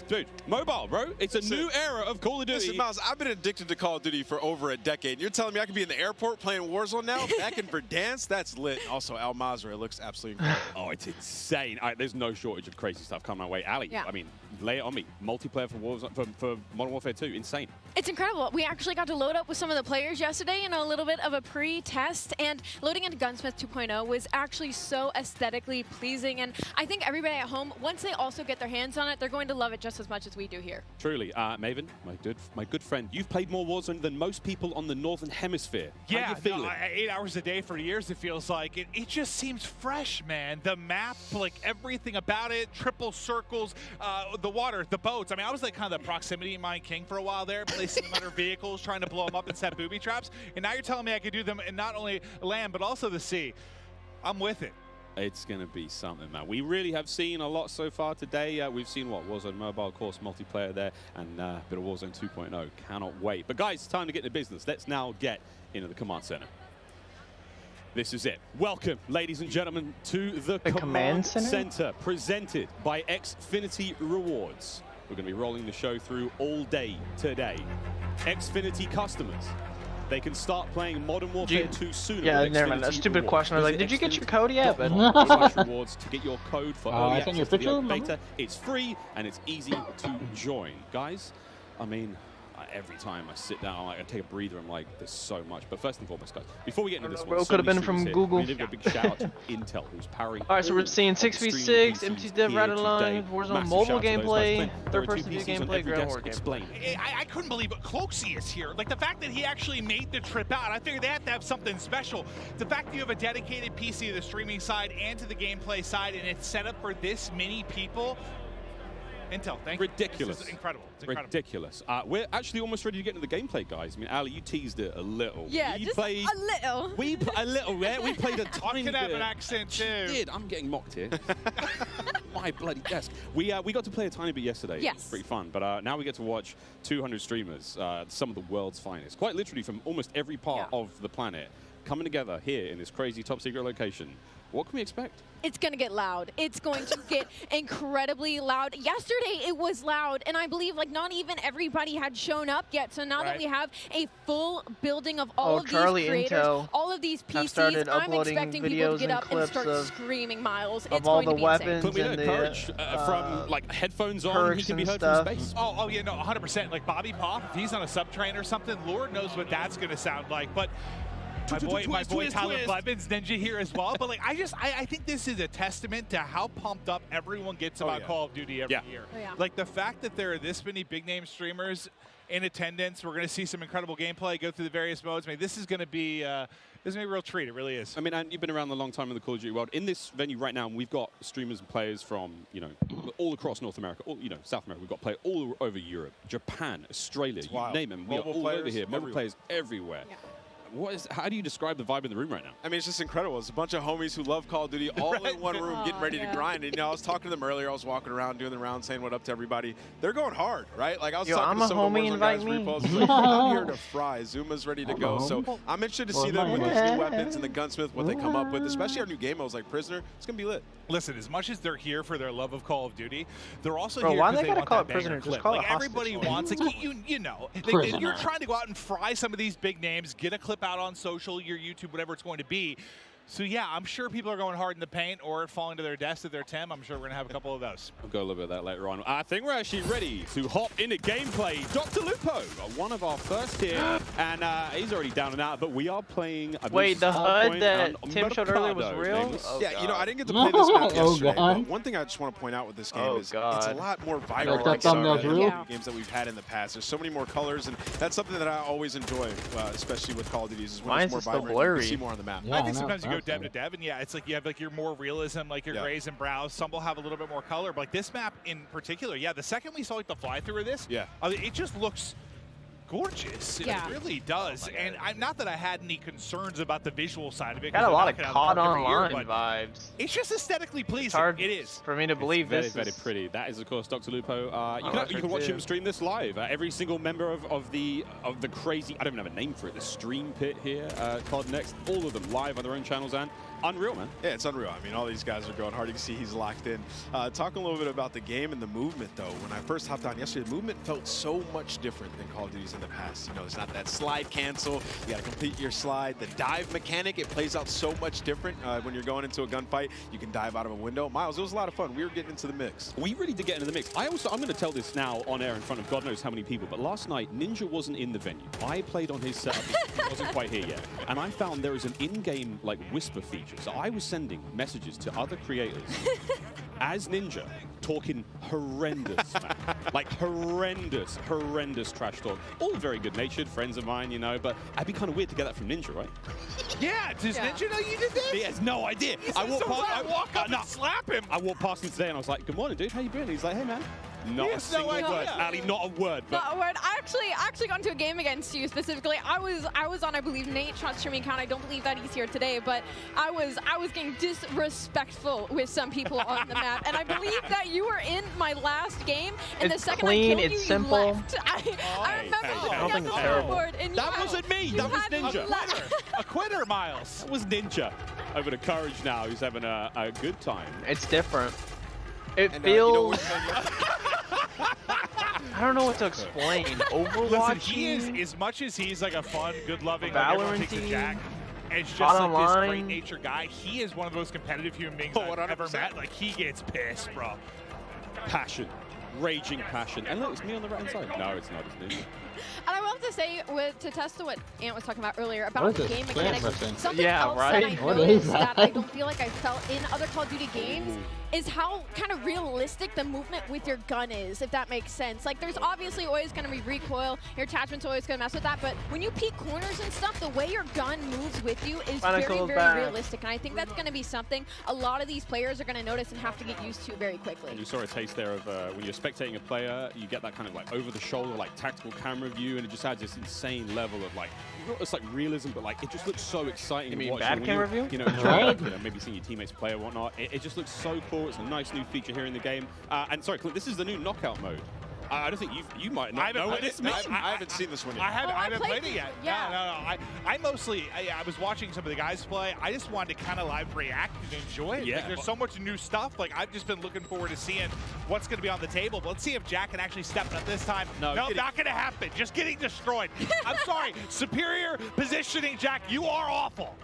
dude, mobile, bro. It's a new era of Call of Duty. Listen, Miles, I've been addicted to Call of Duty for over a decade. You're telling me I could be in the airport playing Warzone now? Back in Verdansk? That's lit. Also, Al Mazrah looks absolutely incredible. Oh, it's insane. There's no shortage of crazy stuff coming my way. Ali, yeah. I mean, lay it on me. Multiplayer for Warzone, for Modern Warfare Warfare 2. Insane. It's incredible. We actually got to load up with some of the players yesterday in a little bit of a pre-test, and loading into Gunsmith 2.0 was actually so aesthetically pleasing, and I think everybody at home, once they also get their hands on it, they're going to love it just as much as we do here. Truly. Maven, my good friend, you've played more Warzone than most people on the Northern Hemisphere. Yeah, how you feeling? no, 8 hours a day for years, it feels like. It just seems fresh, man. The map, like everything about it, triple circles, the water, the boats. I mean, I was like kind of the proximity mine king for a while there, placing them under vehicles, trying to blow them up and set booby traps. And now you're telling me I could do them in not only land, but also the sea. I'm with it. It's going to be something, man. We really have seen a lot so far today. We've seen, Warzone Mobile, of course, multiplayer there, and a bit of Warzone 2.0. Cannot wait. But, guys, it's time to get into business. Let's now get into the command center. This is it. Welcome, ladies and gentlemen, to the command center, presented by Xfinity Rewards. We're going to be rolling the show through all day today. Xfinity customers, they can start playing Modern Warfare 2 sooner. Yeah, never mind. That stupid question. I was like, did you get your code yet? But rewards to get your code for early access to the open beta. It's free and it's easy to join. Guys, I mean, every time I sit down, I take a breather. I'm like, there's so much. But first and foremost, guys, before we get into this one, could have been from Google. We need to give a big shout out to Intel, who's powering. All right, so we're seeing 6v6, MT Dev right along, Warzone mobile gameplay, third-person view gameplay, ground war gameplay. I couldn't believe it. Cloxy is here. Like the fact that he actually made the trip out, I figured they had to have something special. The fact that you have a dedicated PC to the streaming side and to the gameplay side, and it's set up for this many people. Intel, thank you. Ridiculous. This is incredible. It's incredible. Ridiculous. We're actually almost ready to get into the gameplay, guys. I mean, Ali, you teased it a little. Yeah, we just played, a little. A little, yeah. We played a tiny bit. I can have an accent too. Did. I'm getting mocked here. My bloody desk. We got to play a tiny bit yesterday. Yes. It was pretty fun. But now we get to watch 200 streamers, some of the world's finest, quite literally from almost every part of the planet, coming together here in this crazy top secret location. What can we expect? It's going to get loud. It's going to get incredibly loud. Yesterday it was loud, and I believe like not even everybody had shown up yet. So now that we have a full building of all of these creators, all of these PCs, I'm expecting people to get up and start screaming, Miles. It's going to be insane. Put me to encourage from like headphones on, he can be heard from space. Oh yeah, no, 100%. Like Bobby Poff, if he's on a subtrain or something, Lord knows what that's going to sound like. But my boy Tyler Blevins, Ninja here as well. But like, I think this is a testament to how pumped up everyone gets about Call of Duty every year. Like the fact that there are this many big name streamers in attendance, we're going to see some incredible gameplay, go through the various modes. I mean, this is going to be a real treat. It really is. I mean, and you've been around a long time in the Call of Duty world. In this venue right now, we've got streamers and players from, all across North America, South America. We've got players all over Europe, Japan, Australia, you name them. We are all over here. Mobile players everywhere. Yeah. How do you describe the vibe in the room right now? I mean, it's just incredible. It's a bunch of homies who love Call of Duty all in one room getting ready to grind. And, I was talking to them earlier. I was walking around doing the round saying what up to everybody. They're going hard, right? Like, I was talking to some of the Warzone guys' repos. Like, I'm here to fry. Zuma's ready to go. So I'm interested to see them with these new weapons and the gunsmith, what they come up with, especially our new game modes like Prisoner. It's going to be lit. Listen, as much as they're here for their love of Call of Duty, they're also here because they want that banger clip. Like, everybody wants, like, you're trying to go out and fry some of these big names, get a clip out on social, your YouTube, whatever it's going to be. So, yeah, I'm sure people are going hard in the paint or falling to their deaths at their Tim. I'm sure we're going to have a couple of those. I'll go a little bit of that later on. I think we're actually ready to hop into gameplay. Dr. Lupo, one of our first here, and he's already down and out, but we are playing... Wait, the HUD that Tim showed earlier was real? Oh, yeah, I didn't get to play this map yesterday, but one thing I just want to point out with this game is it's a lot more vibrant than some of the games that we've had in the past. There's so many more colors, and that's something that I always enjoy, especially with Call of Duty, is when it's more vibrant, you see more on the map. I think sometimes you go dev to dev, and it's like you have like your more realism, like your grays and brows. Some will have a little bit more color, but like this map in particular, the second we saw like the fly through of this, it just looks gorgeous. It really does. And I'm not that I had any concerns about the visual side of it. Got a lot of COD Online vibes. It's just aesthetically pleasing. It's hard it is for me to believe this. Very pretty. That is, of course, Dr. Lupo. You can watch him stream this live. Every single member of the crazy, I don't even have a name for it, the stream pit here, COD Next, all of them live on their own channels and unreal, man. Yeah, it's unreal. I mean, all these guys are going hard. You can see he's locked in. Talking a little bit about the game and the movement, though. When I first hopped on yesterday, the movement felt so much different than Call of Duty's in the past. You know, it's not that slide cancel. You got to complete your slide. The dive mechanic, it plays out so much different when you're going into a gunfight. You can dive out of a window. Miles, it was a lot of fun. We were getting into the mix. We really did get into the mix. I'm going to tell this now on air in front of God knows how many people, but last night, Ninja wasn't in the venue. I played on his setup. He wasn't quite here yet. And I found there is an in-game, like, whisper feature. So I was sending messages to other creators as Ninja, talking horrendous, man. Like horrendous trash talk. All very good-natured friends of mine, you know, but I'd be kind of weird to get that from Ninja, right? Yeah, does Ninja know you did this? He has no idea. I walk up and slap him. I walked past him today and I was like, "Good morning, dude. How you been?" He's like, "Hey, man." Not a single word. Ali, not a word. But not a word. I actually got into a game against you specifically. I was on, I believe, Nate Shot's streaming account. I don't believe that he's here today, but I was getting disrespectful with some people on the map, and I believe that you were in my last game, and the second clean, I killed it's you, simple. you left. I remember looking at the board, and that wasn't me. That was Ninja. A quitter, Miles. That was Ninja. Over to Courage now, who's having a good time. It's different. It feels... I don't know what to explain. Overwatch. Listen, he is, as much as he's like a fun, good-loving, like Valorant takes a jack, it's just Bottom like line. this great-natured guy. He is one of the most competitive human beings I've ever met. Like, he gets pissed, bro. Passion. Raging passion. And look, it's me on the right-hand side. No, it's not. It's Ninja. And I will have to say, to test what Ant was talking about earlier about the game mechanics, something else right? that I noticed that I don't feel like I felt in other Call of Duty games is how kind of realistic the movement with your gun is, if that makes sense. Like, there's obviously always going to be recoil, your attachment's always going to mess with that, but when you peek corners and stuff, the way your gun moves with you is very realistic, and I think that's going to be something a lot of these players are going to notice and have to get used to very quickly. And you saw a taste there of when you're spectating a player, you get that kind of like over-the-shoulder, like tactical camera view, and it just adds this insane level of like, it's like realism, but like it just looks so exciting. You mean watching. bad camera view? You know, maybe seeing your teammates play or whatnot. It just looks so cool. It's a nice new feature here in the game. And sorry, Clint, this is the new knockout mode. I don't think you might not know what this means. I haven't seen this one yet. I haven't played it yet. Yeah. No. I mostly, I was watching some of the guys play. I just wanted to kind of live react and enjoy it. Yeah. Like, there's so much new stuff. Like, I've just been looking forward to seeing what's going to be on the table. But let's see if Jack can actually step up this time. No, not going to happen. Just getting destroyed. I'm sorry. Superior positioning, Jack. You are awful.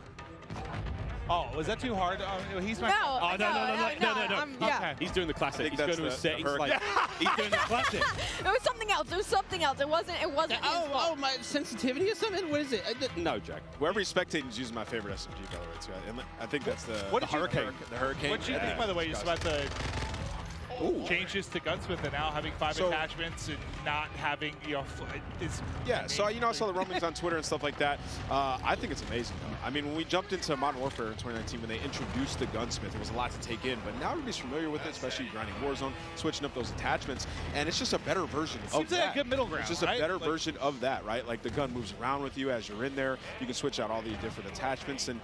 Oh, was that too hard? He's my. No. Yeah. He's doing the classic. He's going to a set. He's like, he's doing the classic. It was something else. It was something else. It wasn't. Oh, my sensitivity or something? What is it? No, Jack. Wherever he's spectating is using my favorite SMG, by the way, too. And I think that's the Hurricane. The Hurricane. What do you think, by the way, just about the changes to Gunsmith and now having 5 attachments and not having, Yeah, so, I saw the rumblings on Twitter and stuff like that. I think it's amazing, though. I mean, when we jumped into Modern Warfare in 2019, when they introduced the Gunsmith, it was a lot to take in. But now everybody's familiar with it, especially grinding Warzone, switching up those attachments. And it's just a better version of that. Seems like a good middle ground, It's just a better version of that, right? Like, the gun moves around with you as you're in there. You can switch out all the different attachments. And,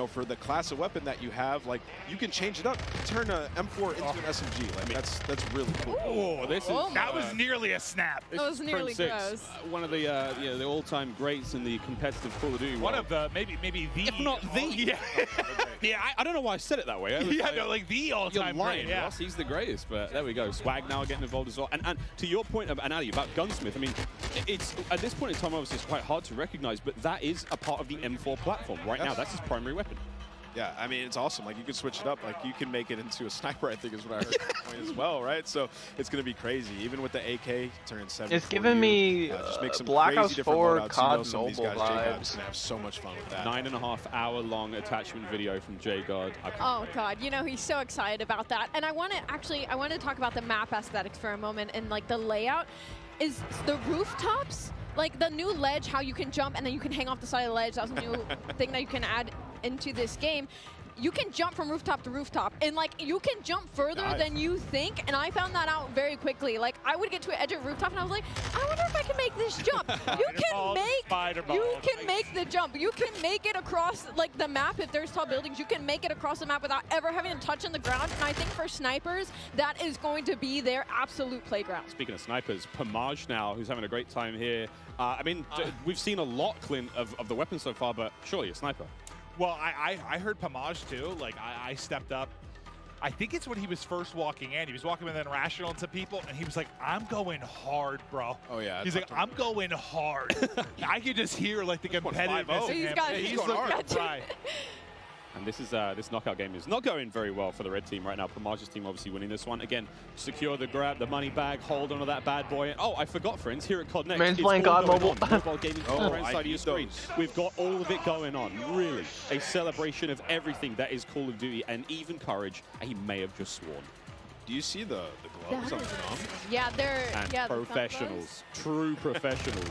for the class of weapon that you have, like, you can change it up. Turn an M4 into an SMG. Like, that's really cool. Oh, that was nearly a snap. That was nearly gross. One of the all-time greats in the competitive Call of Duty. One of the maybe the, if not the. Yeah. Yeah, I don't know why I said it that way. Like the all-time great. Yeah, Ross, he's the greatest. But there we go. Swag now getting involved as well. And to your point, Ali, about Gunsmith, I mean, it's at this point in time, obviously, it's quite hard to recognize, but that is a part of the M4 platform right now. That's his primary weapon. Yeah, I mean, it's awesome. Like, you can switch it up. Like, you can make it into a sniper, I think is what I heard point as well, right? So it's going to be crazy. Even with the AK turning 7. It's giving me just make some Black Ops 4 COD some of these guys, J-God's going to have so much fun with that. 9.5-hour-long attachment video from J-God. Oh, God. He's so excited about that. And I want to talk about the map aesthetics for a moment and, like, the layout. Is the rooftops, like the new ledge, how you can jump and then you can hang off the side of the ledge. That was a new thing that you can add into this game. You can jump from rooftop to rooftop, and like you can jump further than you think. And I found that out very quickly. Like I would get to an edge of a rooftop, and I was like, I wonder if I can make this jump. You can make the jump. You can make it across like the map if there's tall buildings. You can make it across the map without ever having to touch on the ground. And I think for snipers, that is going to be their absolute playground. Speaking of snipers, Pomage now, who's having a great time here. I mean, we've seen a lot, Clint, of the weapons so far, but surely a sniper. Well, I heard Pomage too. Like I stepped up. I think it's when he was first walking in. He was walking with an Irrational and some people, and he was like, I'm going hard, bro. Oh, yeah. He's like, I'm going hard. I could just hear, like, the competitiveness in him. He's going hard. right. And this knockout game is not going very well for the red team right now. Pomage's team obviously winning this one. Again, secure the grab, the money bag, hold on to that bad boy. Oh, I forgot, friends, here at COD Next, Man's playing COD Mobile. Mobile gaming on the right side of your screen. We've got all of it going on, really. A celebration of everything that is Call of Duty, and even Courage, he may have just sworn. Do you see the gloves on the thumb? Yeah, they're professionals, true professionals.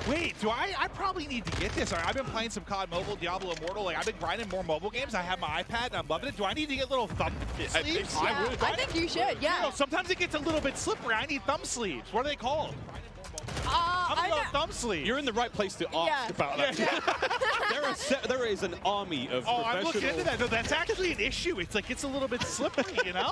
Wait, I probably need to get this. I've been playing some COD Mobile, Diablo Immortal. Like, I've been grinding more mobile games. I have my iPad, and I'm loving it. Do I need to get little thumb sleeves? I think you should, yeah. You know, sometimes it gets a little bit slippery. I need thumb sleeves. What are they called? I'm about thumb sleeves. You're in the right place to ask about that. There is an army of professionals. I'm looking into that. No, that's actually an issue. It's like it's a little bit slippery, you know?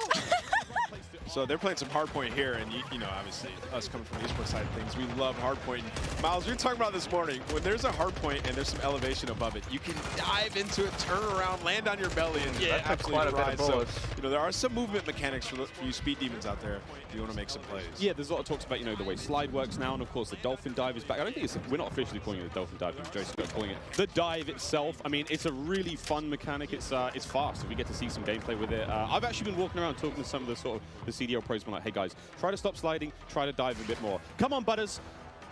So they're playing some hardpoint here, and you know, obviously, us coming from the esports side of things, we love hardpoint. Miles, we were talking about this morning, when there's a hardpoint and there's some elevation above it, you can dive into it, turn around, land on your belly, and absolutely rise. So, you know, there are some movement mechanics for you speed demons out there if you want to make some plays. Yeah, there's a lot of talks about, you know, the way slide works now, and of course the dolphin dive is back. I don't think we're not officially calling it the dolphin dive, Joe's calling it the dive itself. I mean, it's a really fun mechanic. It's fast, so we get to see some gameplay with it. I've actually been walking around talking to some of the sort of the CDL pros, been like, hey guys, try to stop sliding, try to dive a bit more. Come on, Butters,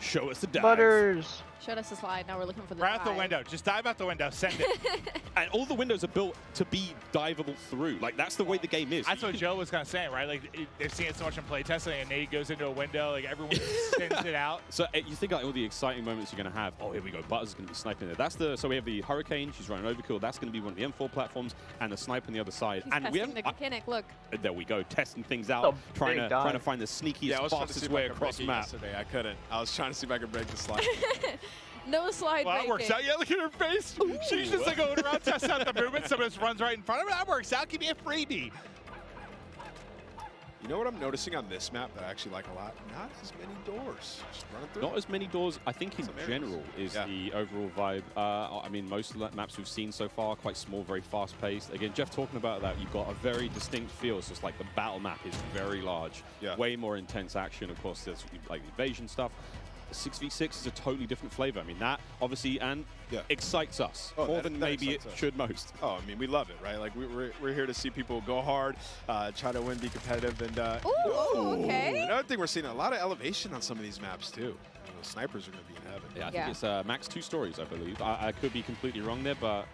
show us the dive. Butters. Showed us the slide. Now we're looking for the right out the window. Just dive out the window. Send it. And all the windows are built to be diveable through. Like, that's the way the game is. That's what Joe was kind of saying, right? Like, they've seen it so much in playtesting, and Nate goes into a window, like, everyone sends it out. So you think like all the exciting moments you're going to have. Oh, here we go. Butters is going to be sniping there. So we have the Hurricane. She's running overkill. That's going to be one of the M4 platforms, and the snipe on the other side. He's and testing the mechanic. Look. There we go. Testing things out. Trying to find the sneakiest, fastest way across the map. Yesterday. I couldn't. I was trying to see if I could break the slide. No slide Well, that works out. Yeah, look at her face. Ooh. She's just like going around, testing out the movement. Someone just runs right in front of her. That works out. Give me a freebie. You know what I'm noticing on this map that I actually like a lot? Not as many doors. Just running through. Not as many doors, I think, in general, is the overall vibe. I mean, most of the maps we've seen so far, quite small, very fast-paced. Again, Jeff talking about that, you've got a very distinct feel. So it's like the battle map is very large. Way more intense action. Of course, there's like the invasion stuff. 6v6 is a totally different flavor. I mean, that obviously excites us more than maybe it should most. Oh, I mean, we love it, right? Like, we're here to see people go hard, try to win, be competitive, and okay. Another thing, we're seeing a lot of elevation on some of these maps too. You know, snipers are going to be in heaven. Yeah, I think it's max 2 stories, I believe. I could be completely wrong there, but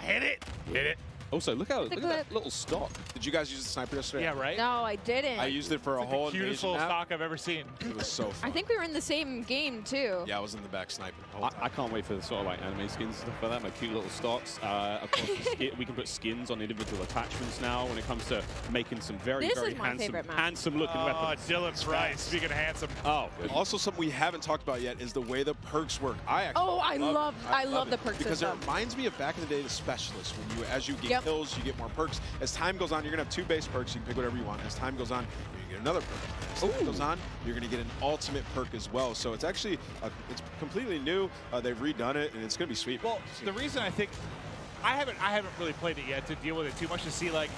hit it. Hit it. Also, look at that little stock. Did you guys use the sniper yesterday? Yeah, right? No, I didn't. I used it for a whole cutest little stock I've ever seen. It was so fun. I think we were in the same game, too. Yeah, I was in the back sniping the whole time. I can't wait for the sort of like anime skins and stuff like that, my cute little stocks. Of course, we can put skins on individual attachments now when it comes to making some very handsome looking weapons. Oh, Dylan Price, speaking of handsome. Oh, also something we haven't talked about yet is the way the perks work. I love the perks because system. it reminds me of back in the day the specialists. When as you get kills, you get more perks. As time goes on, you're gonna have 2 base perks. You can pick whatever you want. As time goes on, you get another perk. As time goes on, you're gonna get an ultimate perk as well. So it's actually it's completely new. They've redone it, and it's gonna be sweet. Well, the reason I think I haven't really played it yet to deal with it too much to see like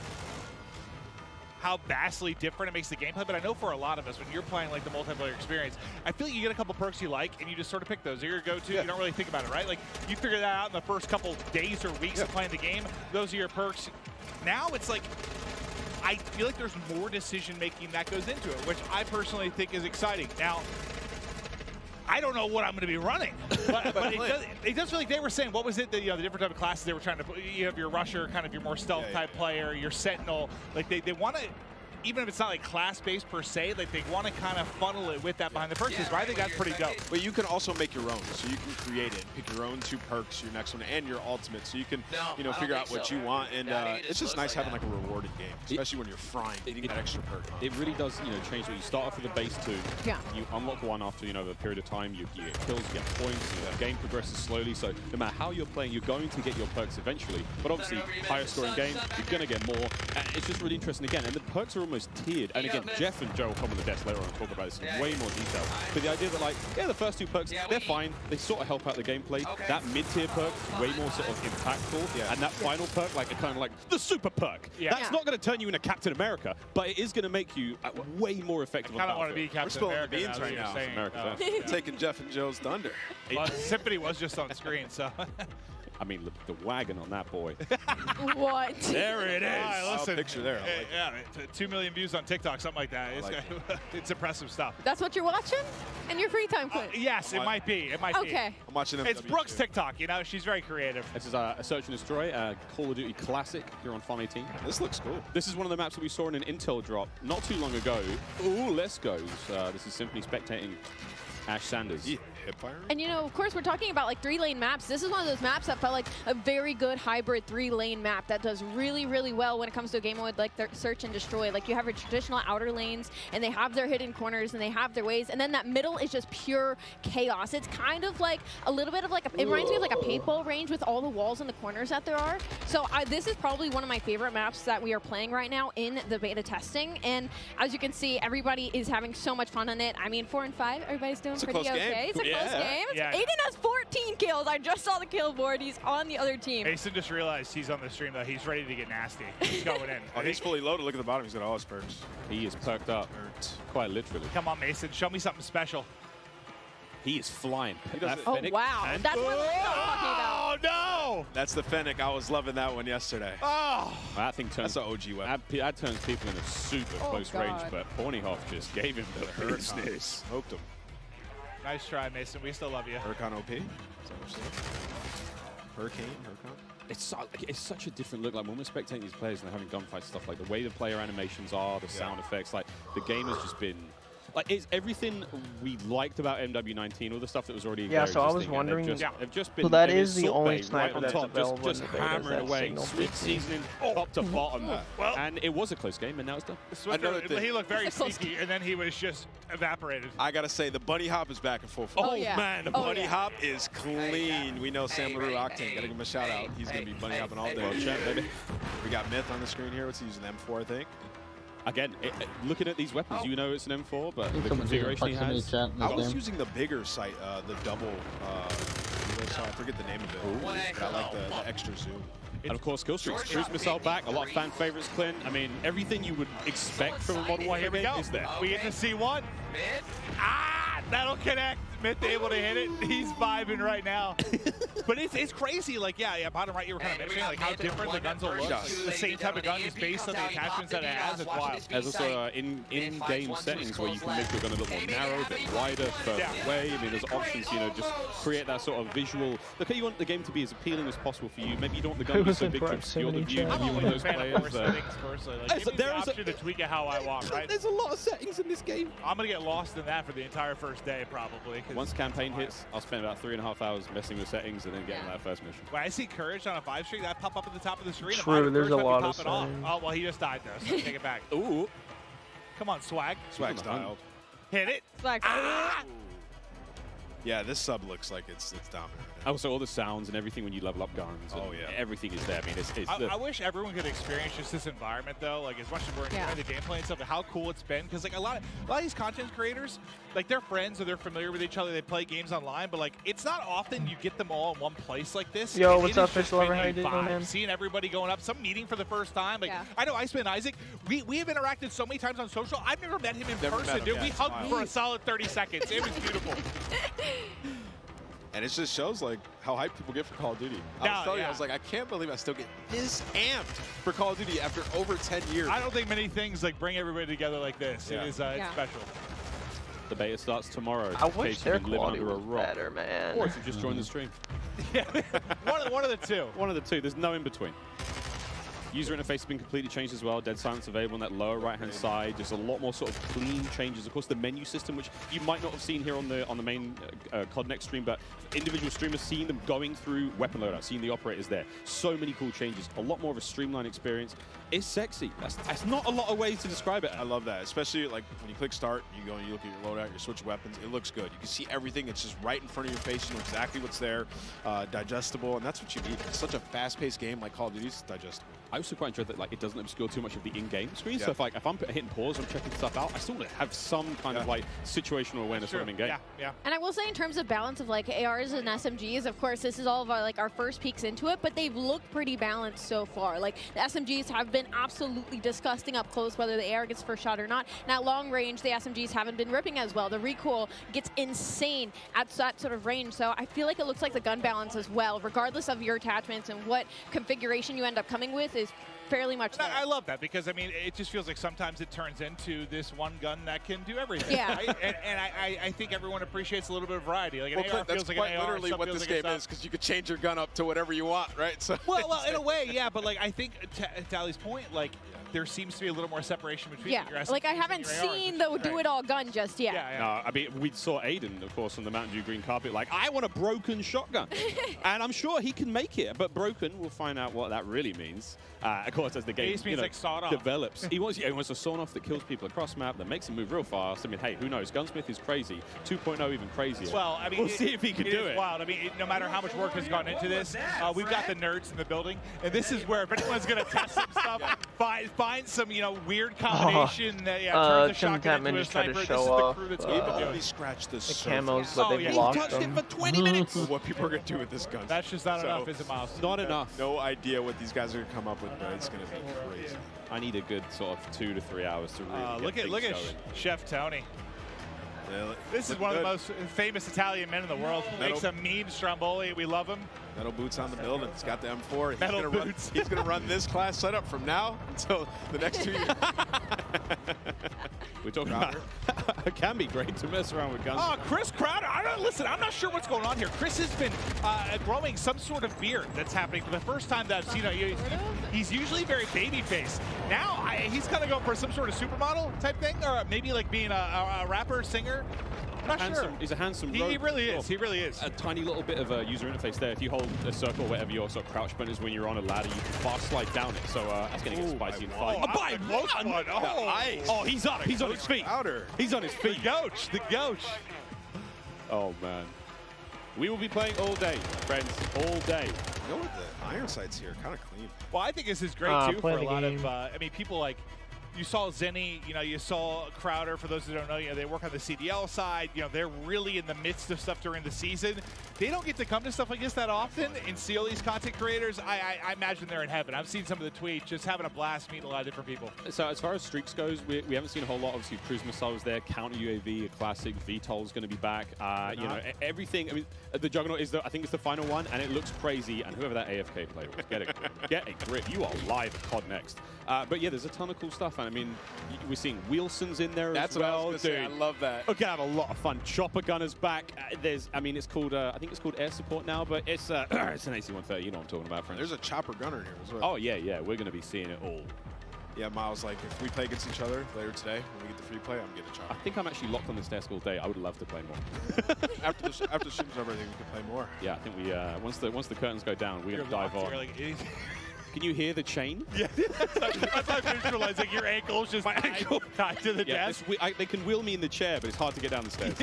how vastly different it makes the gameplay, but I know for a lot of us, when you're playing like the multiplayer experience, I feel like you get a couple perks you like, and you just sort of pick those. They're your go-to. You don't really think about it, right? Like, you figure that out in the first couple days or weeks of playing the game. Those are your perks. Now it's like, I feel like there's more decision-making that goes into it, which I personally think is exciting. Now, I don't know what I'm going to be running, but it does feel like they were saying, what was it, the different type of classes they were trying to put? You have your rusher, kind of your more stealth type player, your sentinel. Like they want to, even if it's not like class-based per se, like they want to kind of funnel it with that behind the perks. But I think that's pretty dope. But you can also make your own, so you can create it, pick your own 2 perks, your next one, and your ultimate, so you can figure out what you want. And it's just nice having like a rewarded game, especially when you're frying, getting that extra perk. It really does, change what you start off with a base 2. Yeah. You unlock one after a period of time. You get kills, you get points. The game progresses slowly. So no matter how you're playing, you're going to get your perks eventually. But obviously, higher scoring game, you're going to get more. And it's just really interesting again. And the perks are almost tiered. And again, Jeff and Joe will come on the desk later on and talk about this in way more detail. But the idea that, like, yeah, the first 2 perks, they're fine. They sort of help out the gameplay. That mid-tier perk, way more sort of impactful. And that final perk, like, kind of like the super perk. That's not going to turn you into Captain America, but it is going to make you way more effective. I kind of want to be Captain America. We're spilling the beans right now. Taking Jeff and Joe's thunder. Well, Symphony was just on screen, so. I mean, look, the wagon on that boy. What? There it is. Right, listen, picture there. Like yeah, 2 million views on TikTok, something like that. It's impressive stuff. That's what you're watching in your free time, Clint? Yes, it might be. It might be. Okay. I'm watching them. It's Brooke's TikTok. You know, she's very creative. This is a Search and Destroy, Call of Duty Classic here on Farm 18. This looks cool. This is one of the maps that we saw in an Intel drop not too long ago. Ooh, let's go. This is Symphony spectating Ash Sanders. Yeah. And you know, of course, we're talking about like 3-lane maps. This is one of those maps that felt like a very good hybrid 3-lane map that does really, really well when it comes to a game mode like Search and Destroy. Like you have your traditional outer lanes and they have their hidden corners and they have their ways. And then that middle is just pure chaos. It's kind of like a little bit of like, it reminds me of like a paintball range with all the walls and the corners that there are. So this is probably one of my favorite maps that we are playing right now in the beta testing. And as you can see, everybody is having so much fun on it. I mean, 4 and 5, everybody's doing pretty okay. It's a close game. Yeah. Aiden has 14 kills. I just saw the kill board. He's on the other team. Mason just realized he's on the stream that he's ready to get nasty. He's going in. Oh, he's fully loaded. Look at the bottom. He's got all his perks. He is perked up, quite literally. Come on, Mason. Show me something special. He is flying. Oh, wow. That's what I'm talking about. Oh, no! That's the Fennec. I was loving that one yesterday. Oh! That thing turns... That's an OG weapon. That turns people into super close range, but Pornyhoff just gave him the business. Smoked him. Nice try, Mason. We still love you. Hurricane OP. Hurricane. It's such a different look. Like when we're spectating these players and they're having gunfights, stuff like the way the player animations are, the sound effects, like the game has just been... Like, it's everything we liked about MW19, all the stuff that was already there. Yeah, so I was wondering. They've just been, so that is the only sniper right that's available just in the beta. hammering away, sweet seasoning, top to bottom. Well, and it was a close game, and now it's done. He looked very sneaky, and then he was just evaporated. I gotta say, the bunny hop is back in full Oh, force. yeah. Man, the bunny hop is clean. We know Sam LaRue Octane. Gotta give him a shout out. He's gonna be bunny hopping all day. Well, chat, baby. We got Myth on the screen here. What's he using? M4, I think. Again, looking at these weapons, you know it's an M4, but the configuration he has. I was using the bigger sight, the double. I forget the name of it. But I like the extra zoom. And of course, kill streaks. Cruise missile back. A lot of fan favorites, Clint. I mean, everything you would expect from a Modern Warfare game is there. We get to see one. Ah, that'll connect. Myth able to hit it. He's vibing right now. But it's crazy. Like, yeah, bottom right, you were kind of mentioning like how different the guns will look. The same type of gun is based on the attachments that it has. It's wild. There's also in-game settings where you can make your gun a little more narrow, a bit wider, further away. I mean, there's options, you know, just create that sort of visual. Look, you want the game to be as appealing as possible for you. Maybe you don't want the gun to be so big to obscure the view. Maybe you're one of those players. Like, give me the option to tweak it how I want, right? There's a lot of settings in this game. I'm going to get lost in that for the entire first day, probably. Once campaign hits, I'll spend about 3.5 hours messing with settings and then getting that first mission. When I see Courage on a 5 streak, that pop up at the top of the screen. True, there's a lot of settings. Oh, well, he just died though, so take it back. Ooh. Come on, Swag. Swag styled. Hit it. Swag. Ah! Yeah, this sub looks like it's dominant. Also, all the sounds and everything when you level up guns. Oh, yeah. Everything is there. I mean, I wish everyone could experience just this environment, though. Like, as much as we're enjoying the gameplay and stuff, how cool it's been. Because, like, a lot of these content creators, like, they're friends or they're familiar with each other. They play games online. But, like, it's not often you get them all in one place like this. Yo, what's up, Fish Lover? How you doing, man? Seeing everybody going up, some meeting for the first time. Like, I know Iceman Isaac, we have interacted so many times on social. I've never met him in person, dude. We hugged for a solid 30 seconds. It was beautiful. And it just shows like how hyped people get for Call of Duty. I was telling you, I was like, I can't believe I still get this amped for Call of Duty after over 10 years. I don't think many things like bring everybody together like this. It is it's special. The beta starts tomorrow. I wish their quality was better, man. Or if you just join the stream. Yeah, one of the two. One of the two. There's no in between. User interface has been completely changed as well. Dead silence available on that lower right-hand side. There's a lot more sort of clean changes. Of course, the menu system, which you might not have seen here on the main COD Next stream, but individual streamers seeing them going through weapon loadout, seeing the operators there. So many cool changes. A lot more of a streamlined experience. It's sexy. That's not a lot of ways to describe it. I love that, especially like when you click start, you go and you look at your loadout, you switch weapons. It looks good. You can see everything. It's just right in front of your face. You know exactly what's there, digestible, and that's what you need. It's such a fast-paced game like Call of Duty. It's digestible. I was also quite enjoyed that like it doesn't obscure too much of the in-game screen. Yeah. So if I'm hitting pause, I'm checking stuff out, I still have some kind of like situational awareness when I'm in-game. Yeah. And I will say in terms of balance of like ARs and SMGs, of course, this is all of our first peeks into it, but they've looked pretty balanced so far. Like the SMGs have been absolutely disgusting up close, whether the AR gets first shot or not. And at long range, the SMGs haven't been ripping as well. The recoil gets insane at that sort of range. So I feel like it looks like the gun balance as well, regardless of your attachments and what configuration you end up coming with, is fairly much there. I love that because, I mean, it just feels like sometimes it turns into this one gun that can do everything. Yeah. Right? And I think everyone appreciates a little bit of variety. Like an AR that's feels like quite an AR. literally what this game is, because you could change your gun up to whatever you want, right? So well, in a way, yeah. But like, I think to Ali's point, like, there seems to be a little more separation between your SMGs like I haven't seen the do-it-all gun just yet. No, I mean, we saw Aiden, of course, on the Mountain Dew green carpet, like, I want a broken shotgun. And I'm sure he can make it, but broken, we'll find out what that really means. Of course, as the game like sawed off. develops. He wants a sawn off that kills people across map, that makes them move real fast. I mean, hey, who knows? Gunsmith is crazy. 2.0 even crazier. Well, I mean, we'll see if he can do it. Wild. I mean, no matter how much work has gone into this, we've got the nerds in the building, and this is where if anyone's going to test some stuff, find some, weird combination that turns a shotgun into a sniper. This is the crew that's going to do it. Scratch the camos, but they blocked them. For 20 minutes. What people are going to do with this gun. That's just not enough, is it, Miles? Not enough. No idea what these guys are going to come up with, but it's going to be crazy. I need a good sort of 2 to 3 hours to really look at Chef Tony. This is one of the most famous Italian men in the world. Makes a mean stromboli. We love him. Metal boots on the building. He's got the M4. Metal boots. He's going to run this class setup from now until the next 2 years. We're talking about it can be great to mess around with guns. Oh, Chris Crowder. Listen, I'm not sure what's going on here. Chris has been growing some sort of beard that's happening for the first time that I've seen. He's usually very baby-faced. Now he's kind of going for some sort of supermodel type thing, or maybe like being a rapper, singer. I'm not sure. He's a handsome He really is. He really is. A tiny little bit of a user interface there. If you hold a circle, whatever your sort of crouch button is when you're on a ladder, you can fast slide down it. So that's going to get spicy in fight. Oh, he's up. He's on his feet. He's on his feet. The Gouch. Oh, man. We will be playing all day, friends. All day. You know what? The iron sights here kind of clean. Well, I think this is great, too, for a lot of, people like, you saw Zenny, you saw Crowder, for those who don't know, they work on the CDL side, they're really in the midst of stuff during the season. They don't get to come to stuff like this that often and see all these content creators. I imagine they're in heaven. I've seen some of the tweets, just having a blast, meeting a lot of different people. So as far as streaks goes, we haven't seen a whole lot. Obviously, cruise missiles there, counter UAV, a classic, VTOL's going to be back. Everything. I mean, the Juggernaut is I think it's the final one, and it looks crazy. And whoever that AFK player was, get a grip. You are live at COD Next. But yeah, there's a ton of cool stuff. And I mean, we're seeing Wilson's in there as well. That's what I was going to say. I love that. We're going to have a lot of fun. Chopper Gunner's back. It's called, I think it's called Air Support now, but it's it's an AC-130. You know what I'm talking about, friends. There's a Chopper Gunner here as well. Oh, yeah. We're going to be seeing it all. Yeah, Miles, like, if we play against each other later today, when we get the free play, I'm getting a Chopper. I think I'm actually locked on this desk all day. I would love to play more. after the stream's over, I think we can play more. Yeah, I think we, once the curtains go down, we're going to dive on. Can you hear the chain? Yeah, that's how I'm visualizing your ankle's just tied to the desk. They can wheel me in the chair, but it's hard to get down the stairs.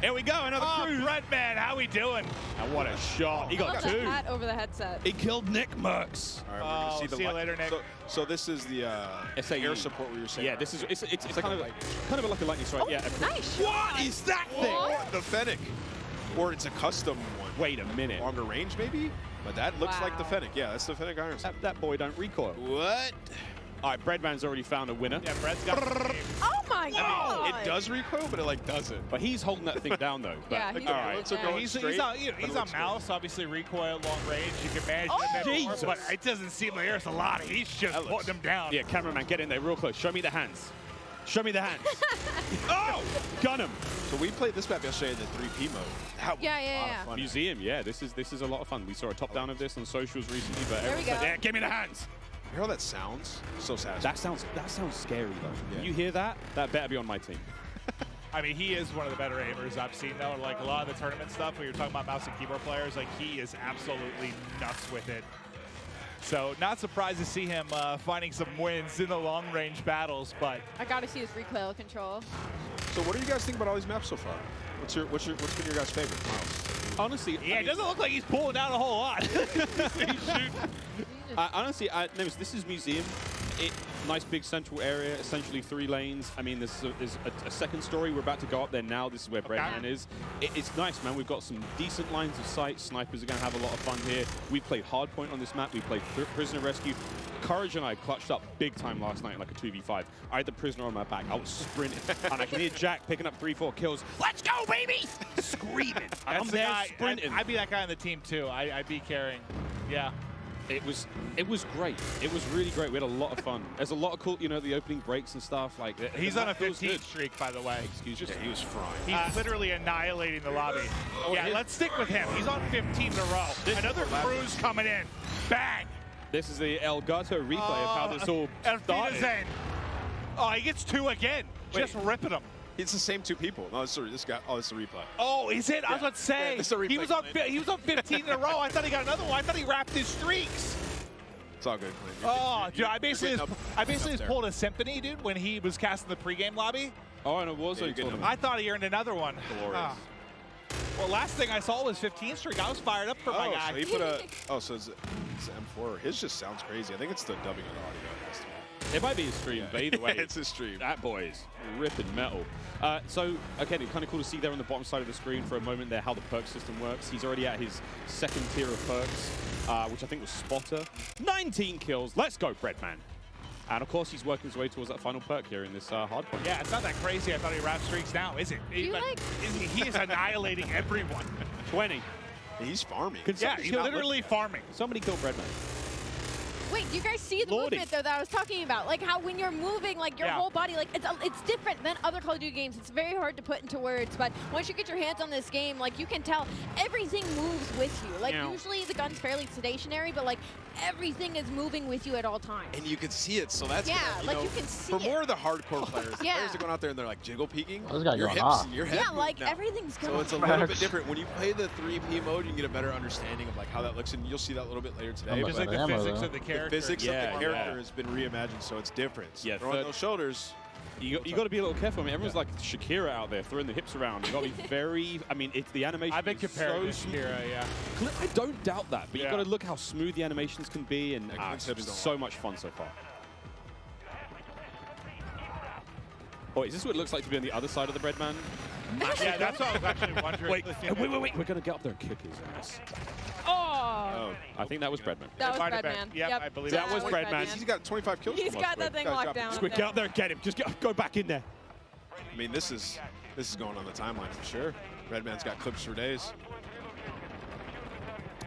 Here we go, another cruise. Redman, how we doing? And what a shot. He got 2. Hat over the headset. He killed Nick Merckx. All right, we're see you later, Nick. So this is the air support where you're saying. Yeah, this is it's kind of like a lightning strike. Yeah. Nice. What is that thing? The Fennec. Or it's a custom one. Wait a minute. Longer range, maybe? But that looks like the Fennec. Yeah, that's the Fennec iron sight. That boy don't recoil. What? All right, Breadman's already found a winner. Yeah, Bread's got Oh my God! It does recoil, but it doesn't. But he's holding that thing down though. Yeah, all right. So he's on mouse, obviously recoil long range. You can manage them more, but it doesn't seem like there's a lot. He's just putting them down. Yeah, cameraman, get in there real close. Show me the hands. Show me the hands. Oh, gun him. So we played this map yesterday in the 3P mode. That was a lot of fun. Museum, yeah, this is a lot of fun. We saw a top down of this on socials recently, but there we go. Yeah, give me the hands. You hear how that sounds? So satisfying. That sounds scary though. Yeah. When you hear that, that better be on my team. I mean, he is one of the better aimers I've seen, though. Like a lot of the tournament stuff, when you're talking about mouse and keyboard players, like he is absolutely nuts with it. So not surprised to see him finding some wins in the long-range battles, but I got to see his recoil control. So what do you guys think about all these maps so far? What's been your guys' favorite, Miles? Honestly, yeah, it doesn't look like he's pulling down a whole lot. He's shooting. Honestly, Nemesis, this is Museum. Nice big central area, essentially 3 lanes. I mean, there's a second story. We're about to go up there now. This is where Breadman is. It's nice, man. We've got some decent lines of sight. Snipers are going to have a lot of fun here. We played Hardpoint on this map. We played Prisoner Rescue. Courage and I clutched up big time last night, like a 2v5. I had the Prisoner on my back. I was sprinting, and I can hear Jack picking up 3-4 kills. Let's go, baby! Screaming. I'm there sprinting. I'd be that guy on the team too. I'd be carrying. Yeah. It was great. It was really great. We had a lot of fun. There's a lot of cool, you know, the opening breaks and stuff. Like he's on a 15 streak, by the way. Excuse me. Yeah, he was frying. He's literally annihilating the lobby. Yeah, let's stick with him. He's on 15 in a row. Another cruise coming in. Bang! This is the Elgato replay of how this all started. Oh, he gets 2 again. Just ripping him. It's the same 2 people. No, sorry, this guy. Oh, it's a replay. Oh, is it? Yeah. I was about to say. Yeah, he was on 15 in a row. I thought he got another one. I thought he wrapped his streaks. It's all good. Oh, dude, I basically just pulled a symphony, dude, when he was casting the pregame lobby. Oh, and it was. I thought he earned another one. Glorious. Well, last thing I saw was 15 streak. I was fired up for my guy. So he put a. Oh, so it's M4. His just sounds crazy. I think it's the dubbing of the audio. It might be his stream, but either way, it's his stream. That boy is ripping metal. So, again, it's kind of cool to see there on the bottom side of the screen for a moment there how the perk system works. He's already at his 2nd tier of perks, which I think was Spotter. 19 kills. Let's go, Breadman. And, of course, he's working his way towards that final perk here in this hardpoint. Yeah, it's not that crazy. I thought he wrapped streaks now, is it? He is annihilating everyone. 20. He's farming. Yeah, he's literally farming. Somebody kill Breadman. Wait, do you guys see the movement though that I was talking about? Like how when you're moving, like your whole body, like it's different than other Call of Duty games. It's very hard to put into words, but once you get your hands on this game, like you can tell everything moves with you. Like usually the gun's fairly stationary, but like everything is moving with you at all times. And you can see it, so that's you know, can see for more of the hardcore players, the players are going out there and they're like jiggle peeking. Your hips and your head. Yeah, like everything's going. So it's a little bit different. When you play the 3P mode, you get a better understanding of like how that looks, and you'll see that a little bit later today. Just like the physics of the character. The physics of the character has been reimagined, so it's different. Yeah, throwing those shoulders. You got to be a little careful. I mean, everyone's like Shakira out there throwing the hips around. You got to be very. I mean, it's the animation. I've been compared to Shakira, yeah. I don't doubt that, but you got to look how smooth the animations can be, and it's been so much fun so far. Oh, is this what it looks like to be on the other side of the Breadman? Yeah, that's what I was actually wondering. Wait. We're gonna get up there and kick his ass. Oh! I think that was Breadman. That was Breadman. Yep, I believe that was Breadman. He's got 25 kills. He's got that thing locked down. Squid, get up there and get him. Just go back in there. I mean, this is going on the timeline for sure. Breadman's got clips for days.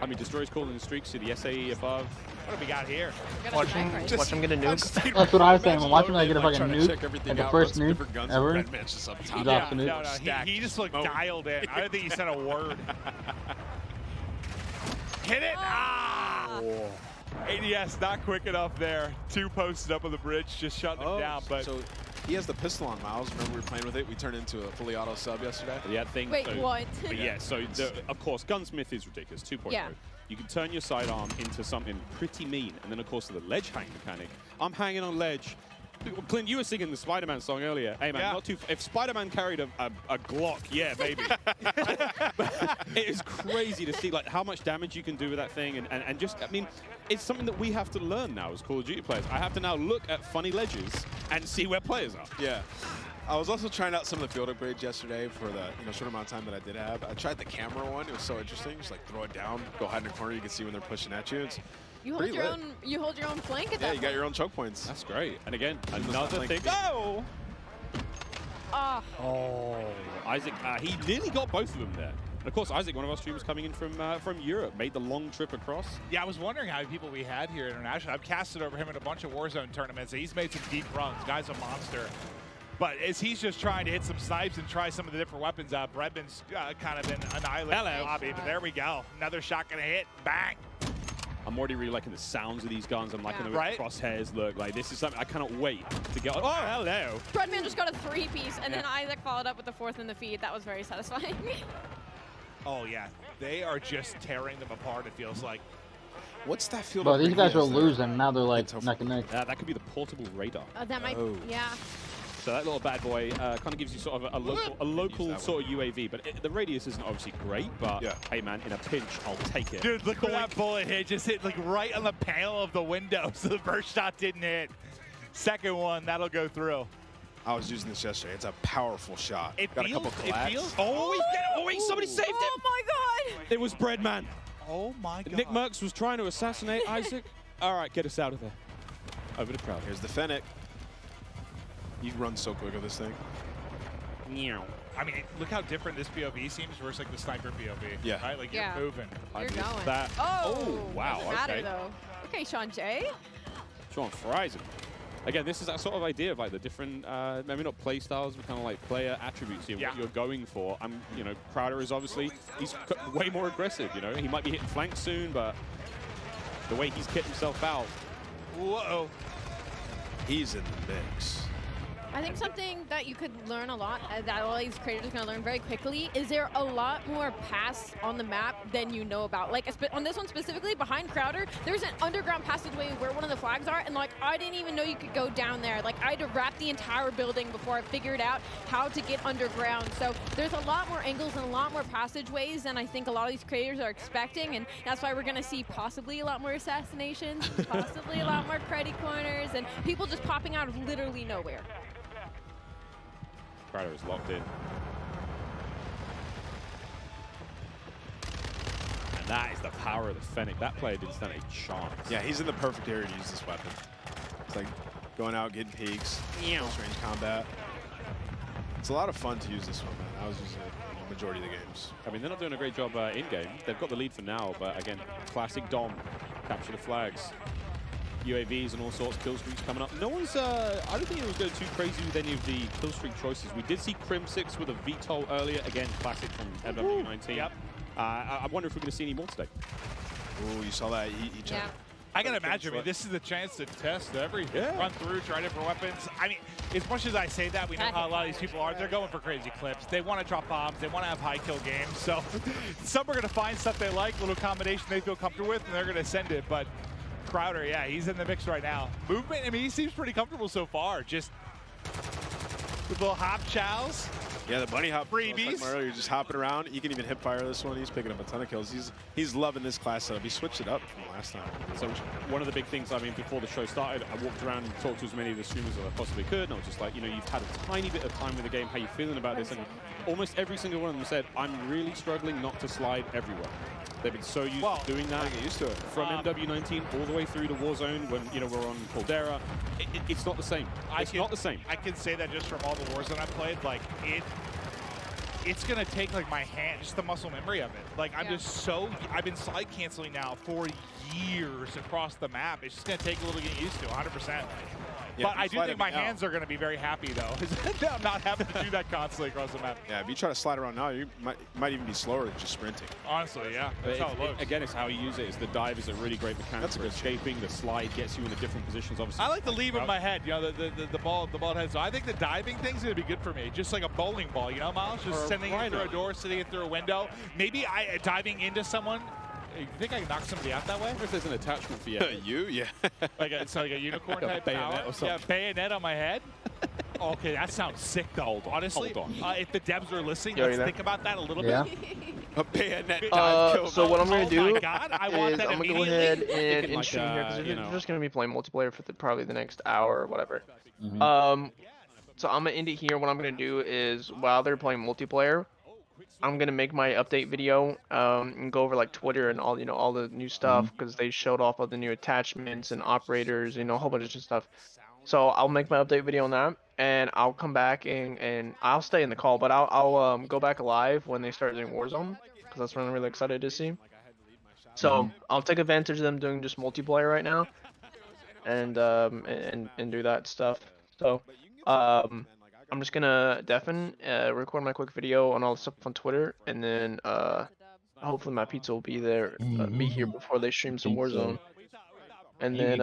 I mean, Destroyer's calling the streaks to the SAE above. What have we got here? Watch him get a nuke. That's what I was saying. I'm watching him get a fucking nuke at the first nuke ever. He drops a nuke. He just looked dialed in. I don't think he said a word. Hit it! Ah! ADS not quick enough there. 2 posted up on the bridge, just shutting him down. But so he has the pistol on Miles. Remember we were playing with it? We turned into a fully auto sub yesterday. Yeah, Wait, what? But yeah, so of course, Gunsmith is ridiculous. 2.0. Yeah. You can turn your sidearm into something pretty mean, and then of course the ledge hang mechanic. I'm hanging on ledge. Clint, you were singing the Spider-Man song earlier. Hey man, not too. If Spider-Man carried a Glock, yeah, baby. It is crazy to see like how much damage you can do with that thing, and just I mean, it's something that we have to learn now as Call of Duty players. I have to now look at funny ledges and see where players are. Yeah. I was also trying out some of the field upgrades yesterday for the short amount of time that I did have. I tried the camera one. It was so interesting. Just like throw it down, go hide in the corner. You can see when they're pushing at you. It's you hold your own. You hold your own flank at that. Yeah, you got your own choke points. That's great. And again, another thing. Oh! Oh, Isaac. He nearly got both of them there. And of course, Isaac, one of our streamers coming in from Europe, made the long trip across. Yeah, I was wondering how many people we had here internationally. I've casted over him in a bunch of Warzone tournaments. He's made some deep runs. Guy's a monster. But as he's just trying to hit some snipes and try some of the different weapons out, Breadman's kind of been annihilated in the lobby. But there we go. Another shot gonna hit. Bang. I'm already really liking the sounds of these guns. I'm liking the way the crosshairs look. Like, this is something I cannot wait to get on. Oh, hello. Breadman just got a 3-piece, and then Isaac followed up with the 4th in the feed. That was very satisfying. Oh, yeah. They are just tearing them apart, it feels like. What's that feel? But these guys were losing. Now they're like neck and neck. That could be the portable radar. That might, yeah. So that little bad boy kind of gives you sort of a local sort of UAV, but the radius isn't obviously great, but hey man, in a pinch, I'll take it. Dude, look where that bullet hit. Just hit like right on the panel of the window, so the first shot didn't hit. Second one, that'll go through. I was using this yesterday. It's a powerful shot. It Got feels, a couple collabs. it feels. Oh, wait, somebody saved him. Oh my god. It was Breadman. Oh my god. Nick Merckx was trying to assassinate Isaac. All right, get us out of there. Over the crowd. Here's the Fennec. He runs so quick with this thing. I mean, look how different this POV seems versus like the sniper POV. Yeah. Right? Like you're moving. You're going. That. Oh, wow. Doesn't matter though. Okay, Sean J. Sean fries him. Again, this is that sort of idea of like the different, maybe not play styles, but kind of like player attributes here, what you're going for. You know, Crowder is obviously, he's way more aggressive, you know. He might be hitting flanks soon, but the way he's kicked himself out. Whoa. He's in the mix. I think something that you could learn a lot, that all these creators are going to learn very quickly, is there a lot more paths on the map than you know about. Like on this one specifically, behind Crowder, there's an underground passageway where one of the flags are, and like I didn't even know you could go down there. Like I had to wrap the entire building before I figured out how to get underground. So there's a lot more angles and a lot more passageways than I think a lot of these creators are expecting, and that's why we're going to see possibly a lot more assassinations, possibly a lot more cruddy corners, and people just popping out of literally nowhere. Crowder is locked in. And that is the power of the Fennec. That player didn't stand a chance. Yeah, he's in the perfect area to use this weapon. It's like going out, getting peeks, close range combat. It's a lot of fun to use this one, man. I was using it in the majority of the games. I mean, they're not doing a great job in-game. They've got the lead for now, but again, classic Dom. Capture the flags. UAVs and all sorts, kill streaks coming up. No one's, I don't think it was going too crazy with any of the kill streak choices. We did see Crim6 with a VTOL earlier. Again, classic from MW19. Yep. I wonder if we're going to see any more today. Oh, you saw that? He jumped. I can imagine. I mean, this is the chance to test everything. Run through, try different weapons. I mean, as much as I say that, we know how a lot of these people are. They're going for crazy clips. They want to drop bombs. They want to have high kill games. So some are going to find stuff they like, little combination they feel comfortable with, and they're going to send it. But Crowder, yeah, he's in the mix right now. Movement, I mean, he seems pretty comfortable so far. Just with little hop chows. Yeah, the bunny hop freebies. Earlier, just hopping around. You can even hip fire this one. He's picking up a ton of kills. He's loving this class setup. He switched it up from last time. So one of the big things, I mean, before the show started, I walked around and talked to as many of the streamers as I possibly could. And I was just like, you know, you've had a tiny bit of time with the game. How you feeling about this? And almost every single one of them said, I'm really struggling not to slide everywhere. They've been so used to doing that. Get used to it. From MW19 all the way through to Warzone when, you know, we're on Caldera. It's not the same. It's not the same. I can say that just from all the Warzone I've played, like, it's going to take, like, my hand, just the muscle memory of it. Like, I'm just so, I've been slide canceling now for years across the map. It's just going to take a little getting used to, 100%. Yeah, but I do think my hands are going to be very happy, though. I'm not having to do that constantly across the map. Yeah, if you try to slide around now, you might even be slower than just sprinting. Honestly, yeah. That's how it looks. Again, it's how you use it. The dive is a really great mechanic for escaping. The slide gets you into different positions, obviously. I like to leave in my head, you know, the ball head. So I think the diving thing's going to be good for me. Just like a bowling ball, you know, Miles? Just sending it through a door, sitting it through a window. Maybe diving into someone. You think I can knock somebody out that way? I wonder if there's an attachment for you. You? Yeah. It's like a unicorn like type bayonet power. or something. Yeah, bayonet on my head. Okay, that sounds sick though. Honestly, if the devs are listening, let's think about that a little bit. A bayonet so what I'm going to do is I'm going to go ahead and in stream here because we're just going to be playing multiplayer for probably the next hour or whatever. So I'm going to end it here. What I'm going to do is while they're playing multiplayer, I'm gonna make my update video and go over like Twitter and all all the new stuff because they showed off all the new attachments and operators, a whole bunch of stuff. So I'll make my update video on that, and I'll come back and I'll stay in the call, but I'll go back live when they start doing Warzone because that's what I'm really excited to see. So I'll take advantage of them doing just multiplayer right now, and do that stuff. So I'm just gonna record my quick video on all the stuff on Twitter, and then hopefully my pizza will be there, be here before they stream some Warzone, and then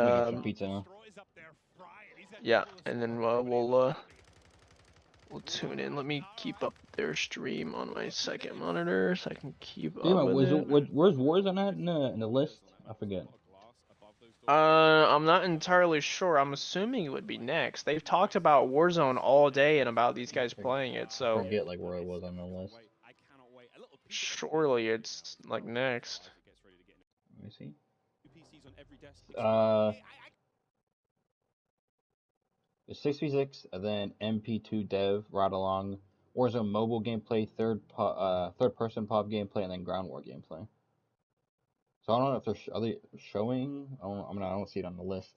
yeah, and then we'll tune in. Let me keep up their stream on my second monitor so I can keep up with it. Where's Warzone at in the list? I forget. I'm not entirely sure. I'm assuming it would be next. They've talked about Warzone all day and about these guys playing it, so forget like where it was on the list. Surely it's like next. Let me see. It's 6v6, and then MP2 Dev, Ride Along, Warzone mobile gameplay, third person pop gameplay, and then ground war gameplay. So I don't know if they're are they showing. I don't see it on the list.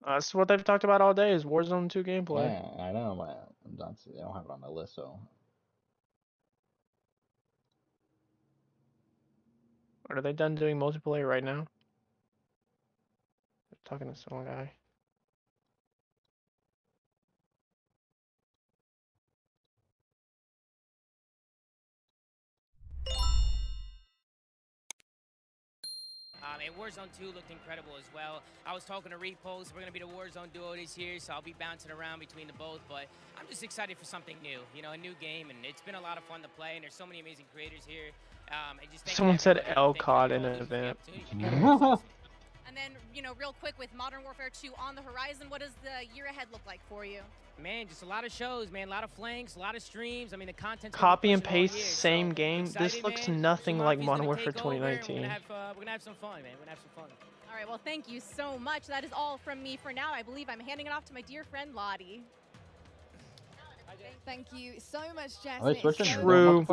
That's what they've talked about all day is Warzone 2 gameplay. Yeah, I know, but I don't have it on the list, so. Are they done doing multiplayer right now? They're talking to some guy. And Warzone 2 looked incredible as well. I was talking to Repulse. We're going to be the Warzone duo this year, so I'll be bouncing around between the both. But I'm just excited for something new, you know, a new game. And it's been a lot of fun to play, and there's so many amazing creators here. Someone said COD in an event. And then, you know, real quick with Modern Warfare 2 on the horizon, what does the year ahead look like for you? Man, just a lot of shows, man. A lot of flanks, a lot of streams. I mean, the content's Copy and paste, same game. This looks nothing like Modern Warfare 2019. We're gonna have some fun, man. We're gonna have some fun. All right, well, thank you so much. That is all from me for now. I believe I'm handing it off to my dear friend Lottie. Thank you so much, Jess. True.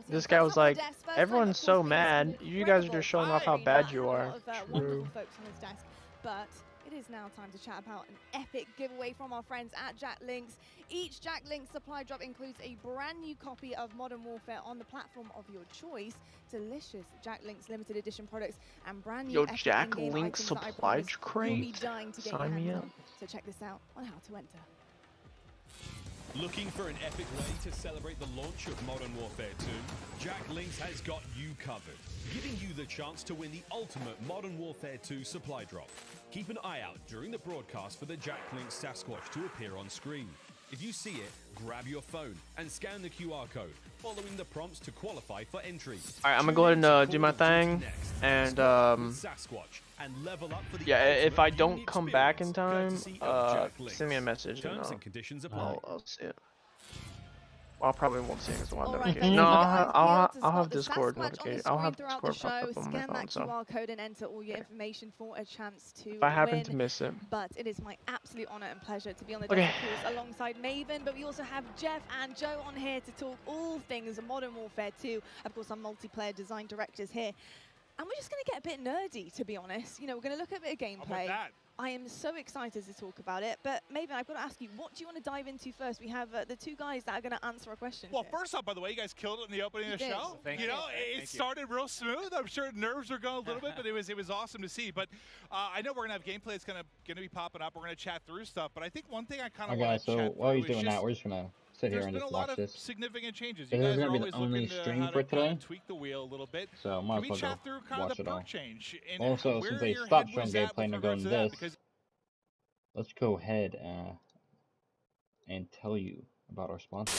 This guy was like, everyone's so mad. You guys are just showing off how bad you are. True. But it is now time to chat about an epic giveaway from our friends at Jack Links. Each Jack Links supply drop includes a brand new copy of Modern Warfare on the platform of your choice, delicious Jack Links limited edition products, and brand new Jack Links supply crate. Sign me up. So check this out on how to enter. Looking for an epic way to celebrate the launch of Modern Warfare 2? Jack Links has got you covered, giving you the chance to win the ultimate Modern Warfare 2 supply drop. Keep an eye out during the broadcast for the Jack Links Sasquatch to appear on screen. If you see it, grab your phone and scan the QR code, following the prompts to qualify for entry. Alright, I'm gonna go ahead and do my thing, and yeah, if I don't come back in time, send me a message and I'll see it. Well, I probably won't see it because I'll have notification. No, I'll have Discord notification. I'll have Discord pop up on my phone, so QR code and enter all your information for a chance to if I happen to miss it. But it is my absolute honor and pleasure to be on the desk, of course, alongside Maven. But we also have Jeff and Joe on here to talk all things Modern Warfare 2. Of course, our multiplayer design directors here. And we're just going to get a bit nerdy, to be honest. You know, we're going to look at a bit of gameplay. I am so excited to talk about it. But Maven, I've got to ask you, what do you want to dive into first? We have the two guys that are going to answer a question. Well, first off, by the way, you guys killed it in the opening of the show. Thank you. Know, it started real smooth. I'm sure nerves are going a little bit, but it was awesome to see. But I know we're going to have gameplay that's going to be popping up. We're going to chat through stuff. But I think one thing I kind of want to chat through while he's doing that, we're just going to sit here and just watch this. There's been a lot of significant changes. You guys are always looking to how to tweak the wheel a little bit. So might as well chat through kind of the perk change? Also, since they stopped showing gameplay and they're going to this, let's go ahead and tell you about our sponsor.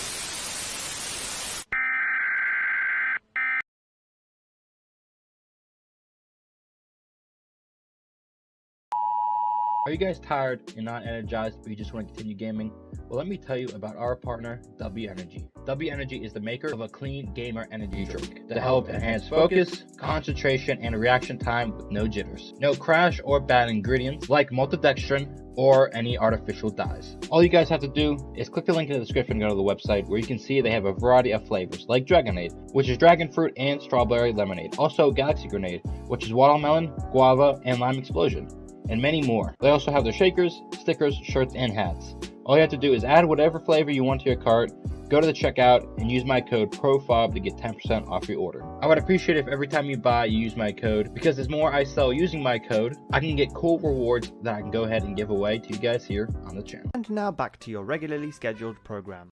Are you guys tired and not energized, but you just want to continue gaming? Well, let me tell you about our partner, W Energy. W Energy is the maker of a clean gamer energy drink to help enhance focus, concentration, and reaction time with no jitters. No crash or bad ingredients like maltodextrin or any artificial dyes. All you guys have to do is click the link in the description and go to the website where you can see they have a variety of flavors like Dragonade, which is dragon fruit and strawberry lemonade. Also Galaxy Grenade, which is watermelon, guava, and lime explosion, and many more. They also have their shakers, stickers, shirts, and hats. All you have to do is add whatever flavor you want to your cart, go to the checkout, and use my code PROFOB to get 10% off your order. I would appreciate it if every time you buy, you use my code, because as more I sell using my code, I can get cool rewards that I can go ahead and give away to you guys here on the channel. And now back to your regularly scheduled program.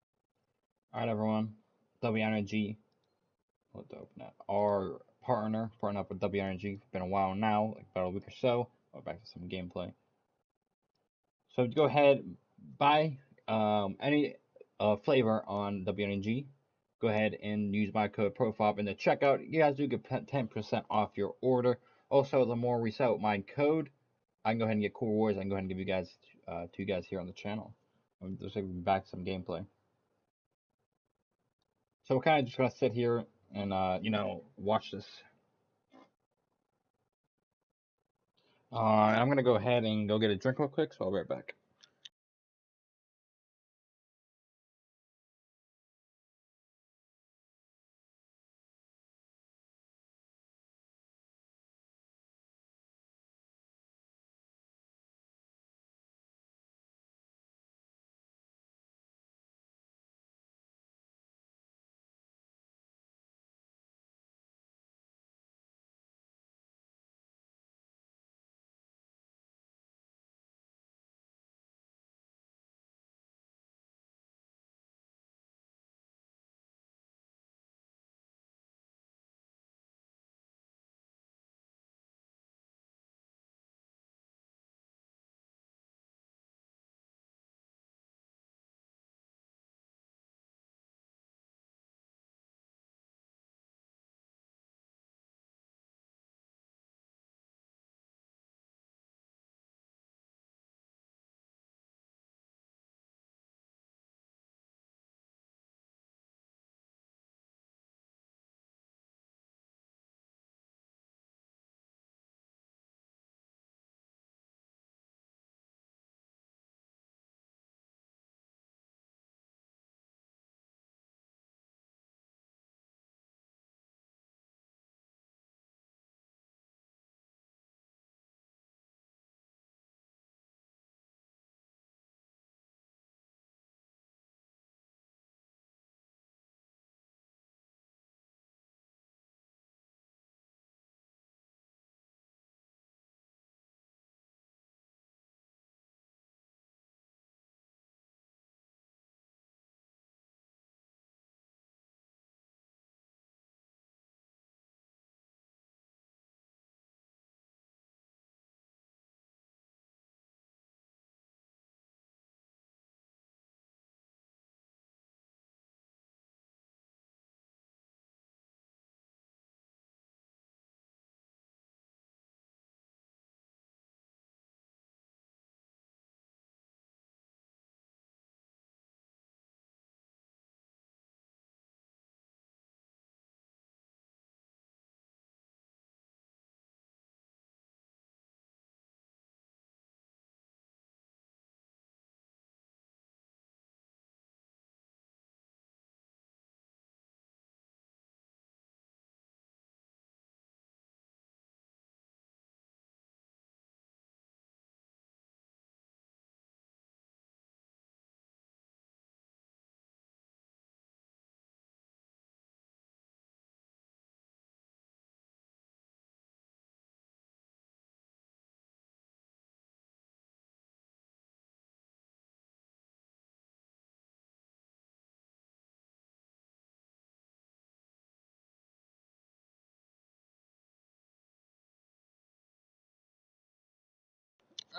Alright everyone, W Energy, let's open that. Our partner up with W Energy, it's been a while now, like about a week or so. Back to some gameplay. So go ahead, buy any flavor on WNG. Go ahead and use my code PROFOB in the checkout. You guys do get 10% off your order. Also, the more we sell my code, I can go ahead and get Cool Rewards. I can go ahead and give you guys, to you guys here on the channel. I'm just going to back some gameplay. So we're kind of just going to sit here and, you know, watch this. I'm going to go ahead and go get a drink real quick, so I'll be right back.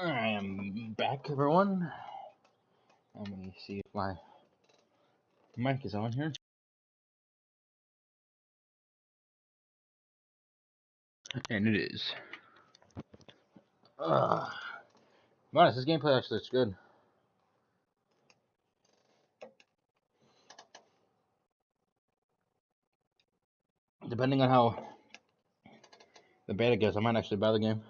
I am back, everyone. Let me see if my mic is on here. And it is. Honest, this gameplay actually looks good. Depending on how the beta goes, I might actually buy the game.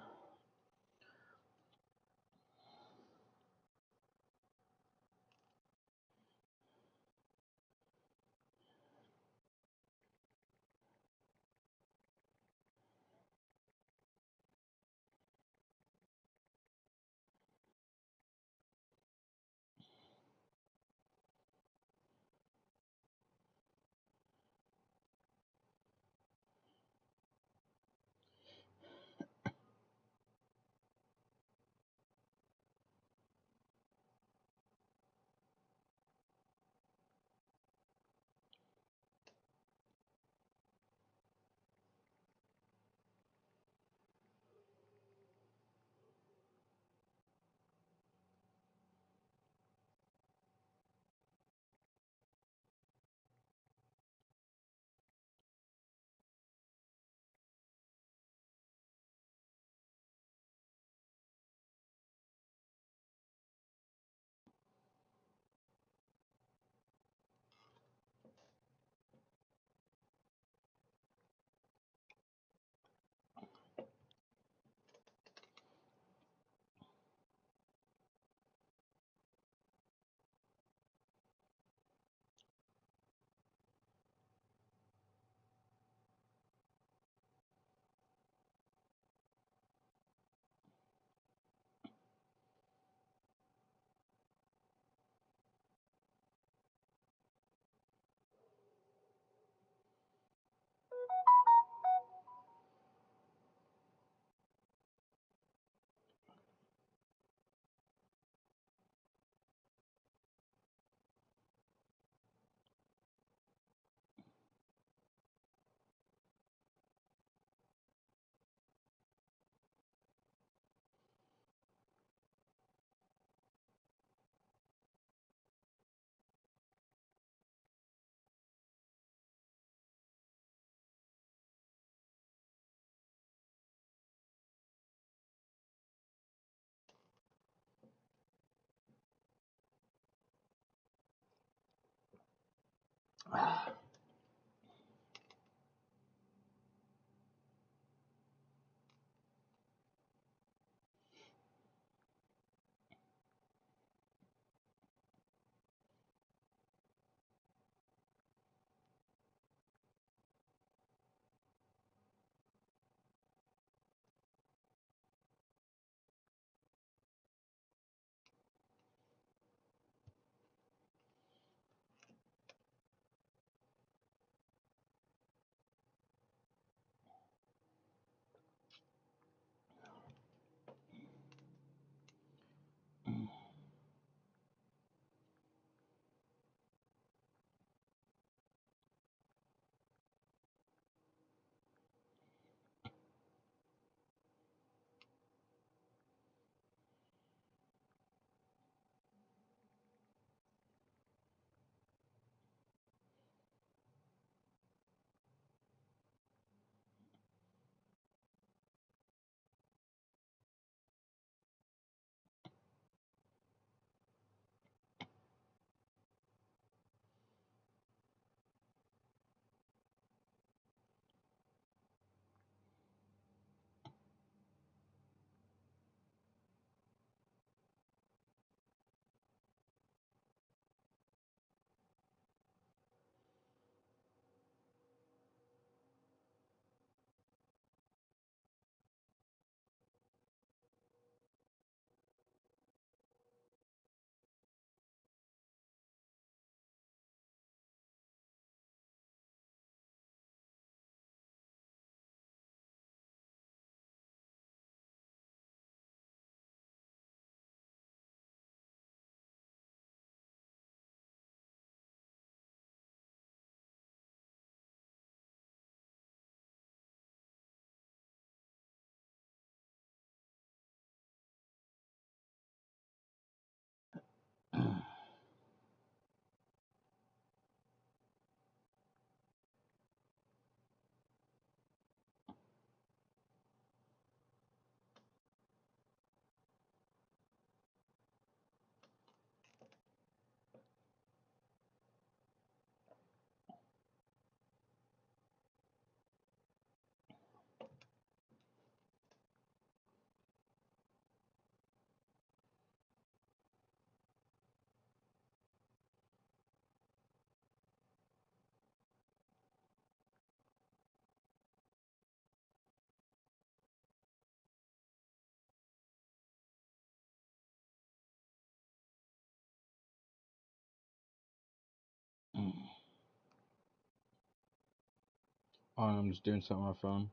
I'm just doing something on my phone.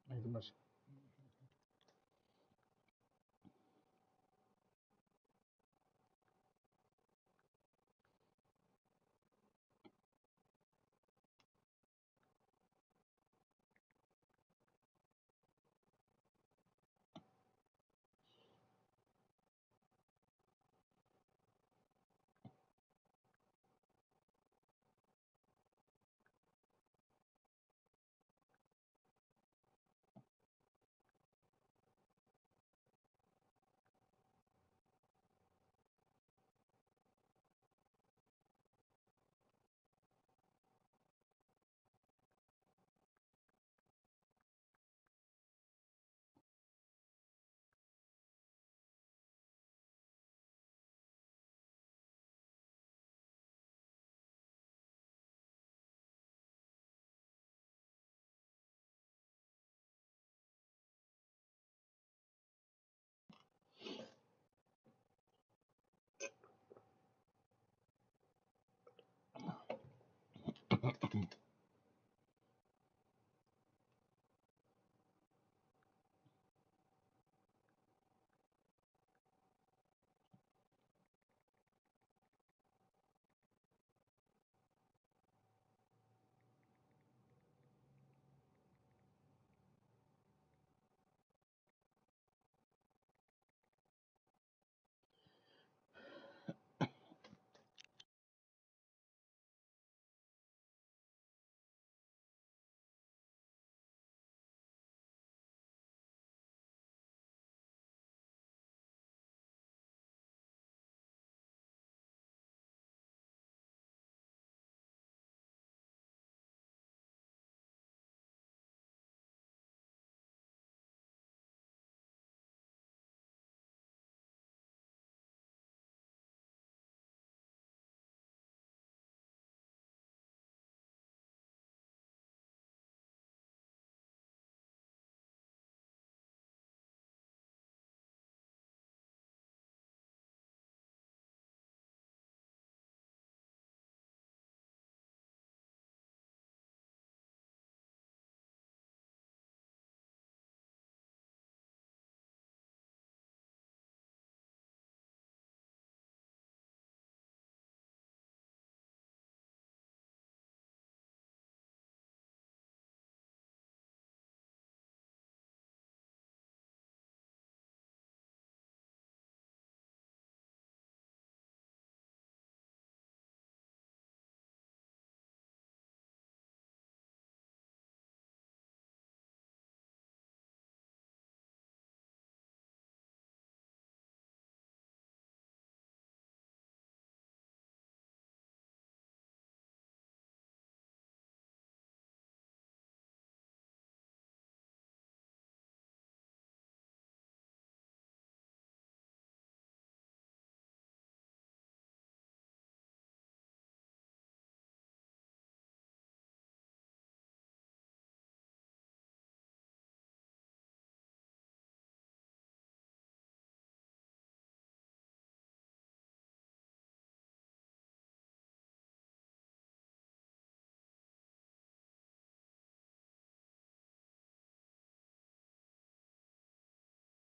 Thank you much.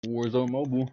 Warzone Mobile.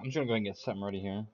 I'm just gonna go and get something ready here.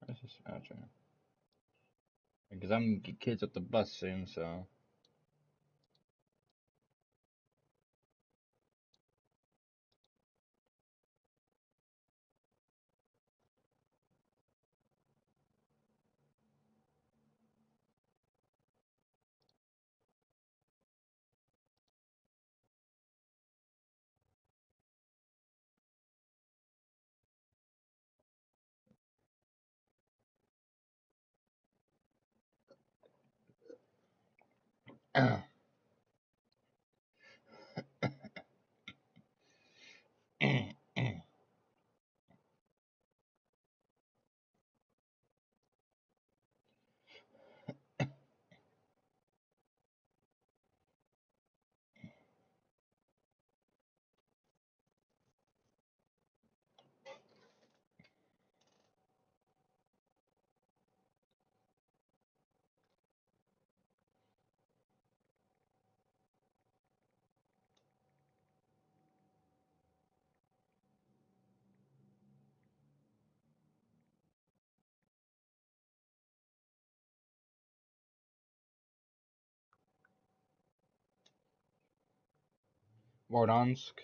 This is outro. Because I'm gonna get kids at the bus soon, so. Mordansk.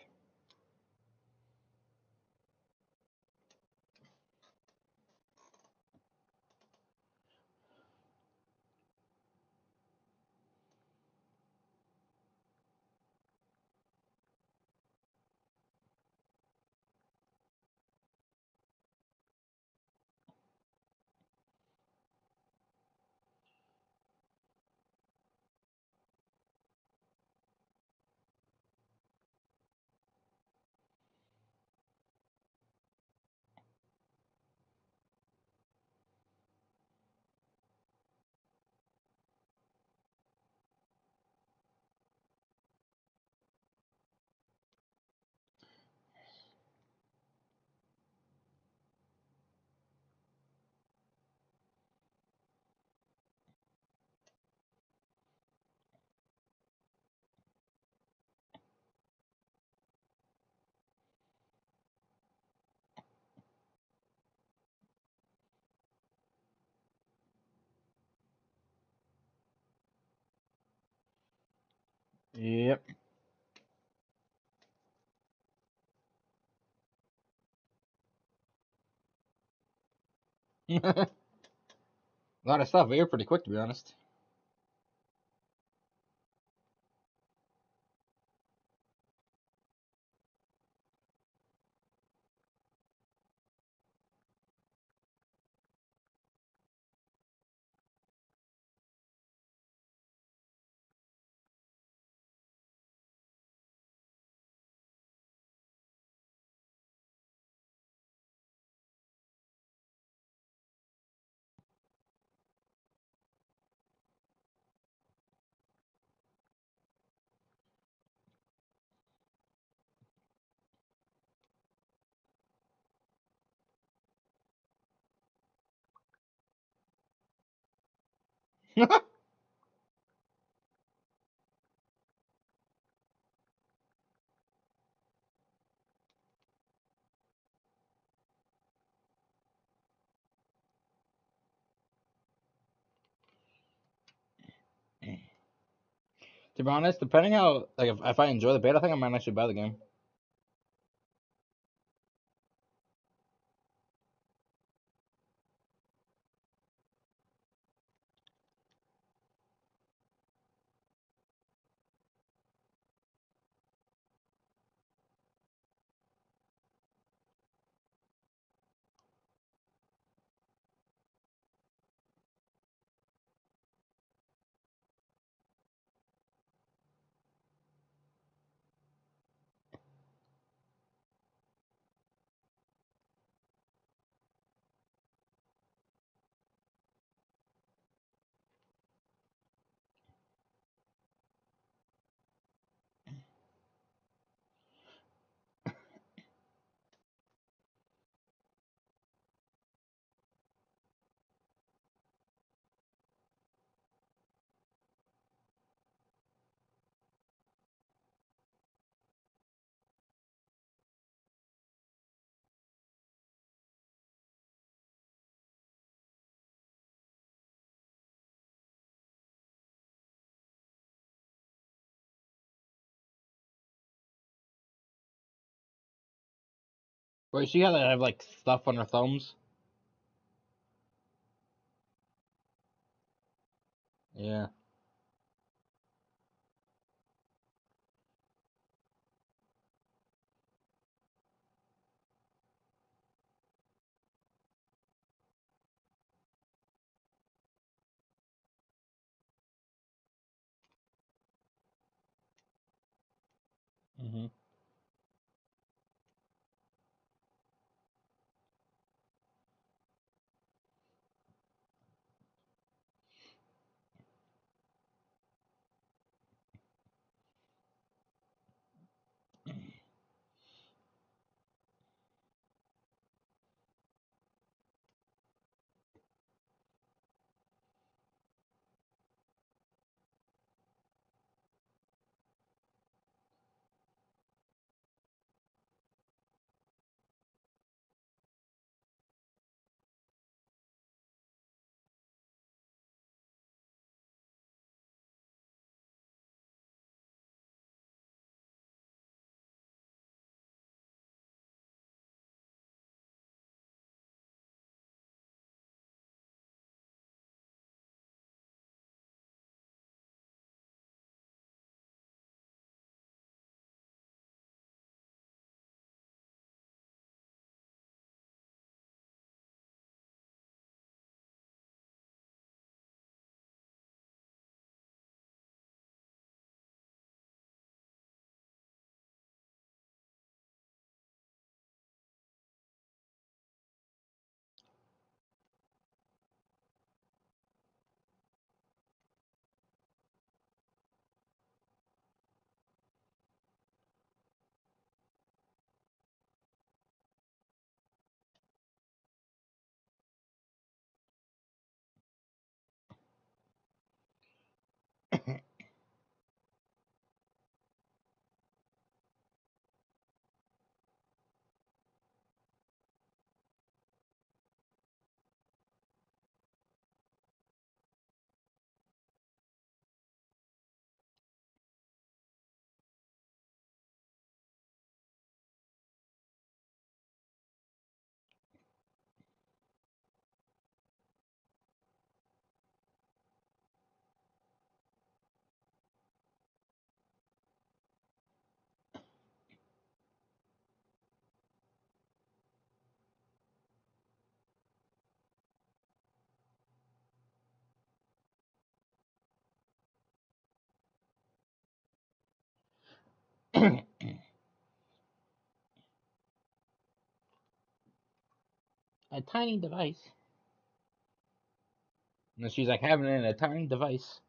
Yep. A lot of stuff, but you're pretty quick to be honest. To be honest, depending how like if I enjoy the beta, I think I might actually buy the game. Wait, she had to have like stuff on her thumbs. Yeah. Mm-hmm. A tiny device. And she's like having it in a tiny device.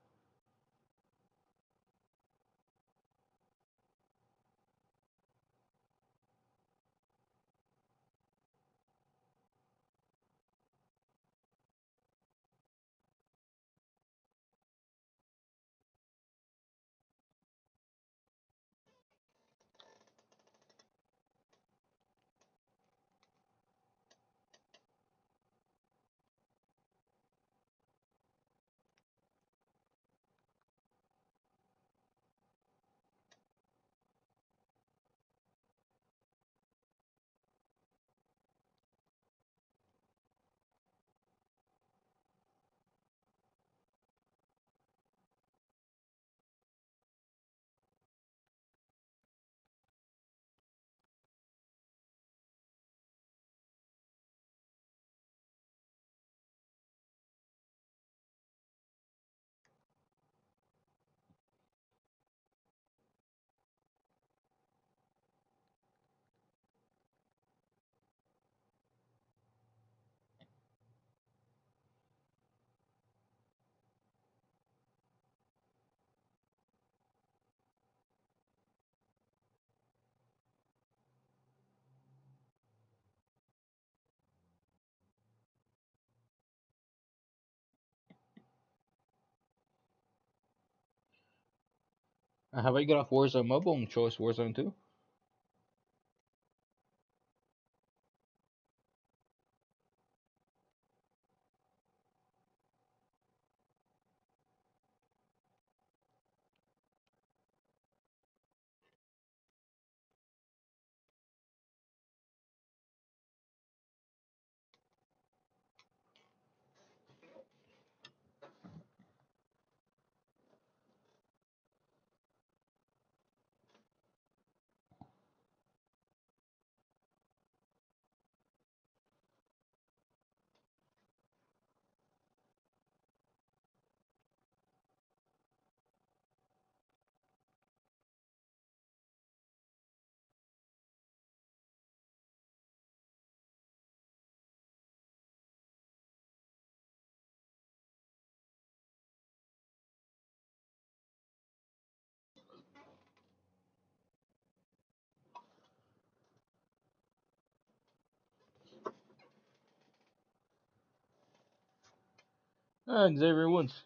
How about you get off Warzone Mobile and choice Warzone 2? Xavier Woods.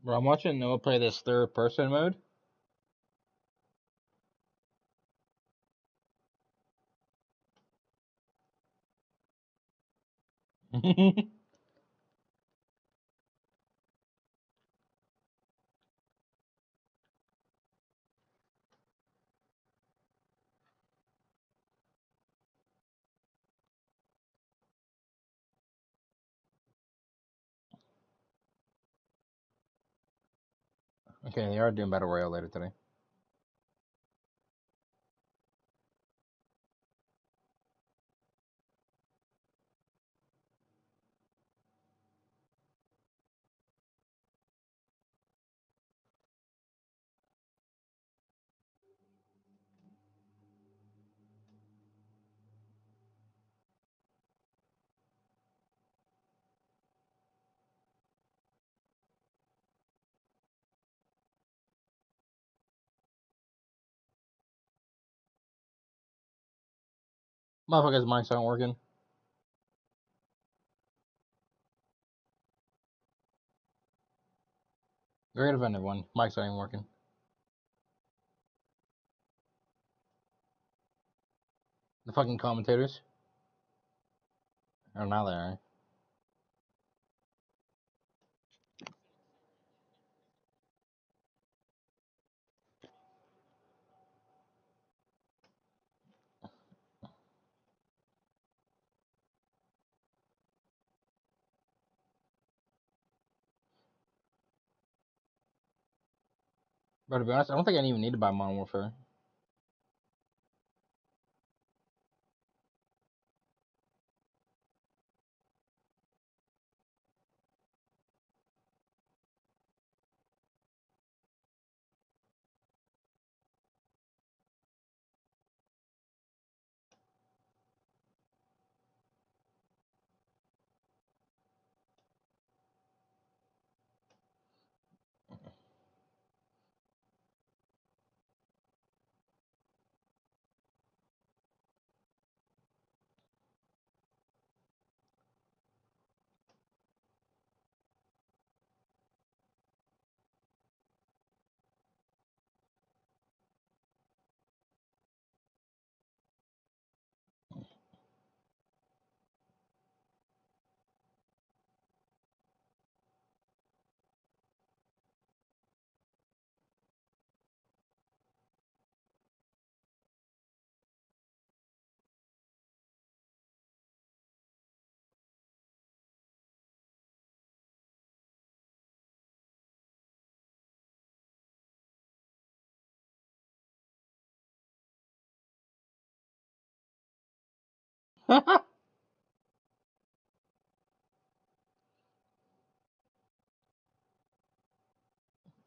Bro, I'm watching Noah play this third-person mode. Okay, they are doing Battle Royale later today. Motherfuckers' mics aren't working. Great event, everyone. Mics aren't even working. The fucking commentators. Oh, now they are. But to be honest, I don't think I even need to buy Modern Warfare.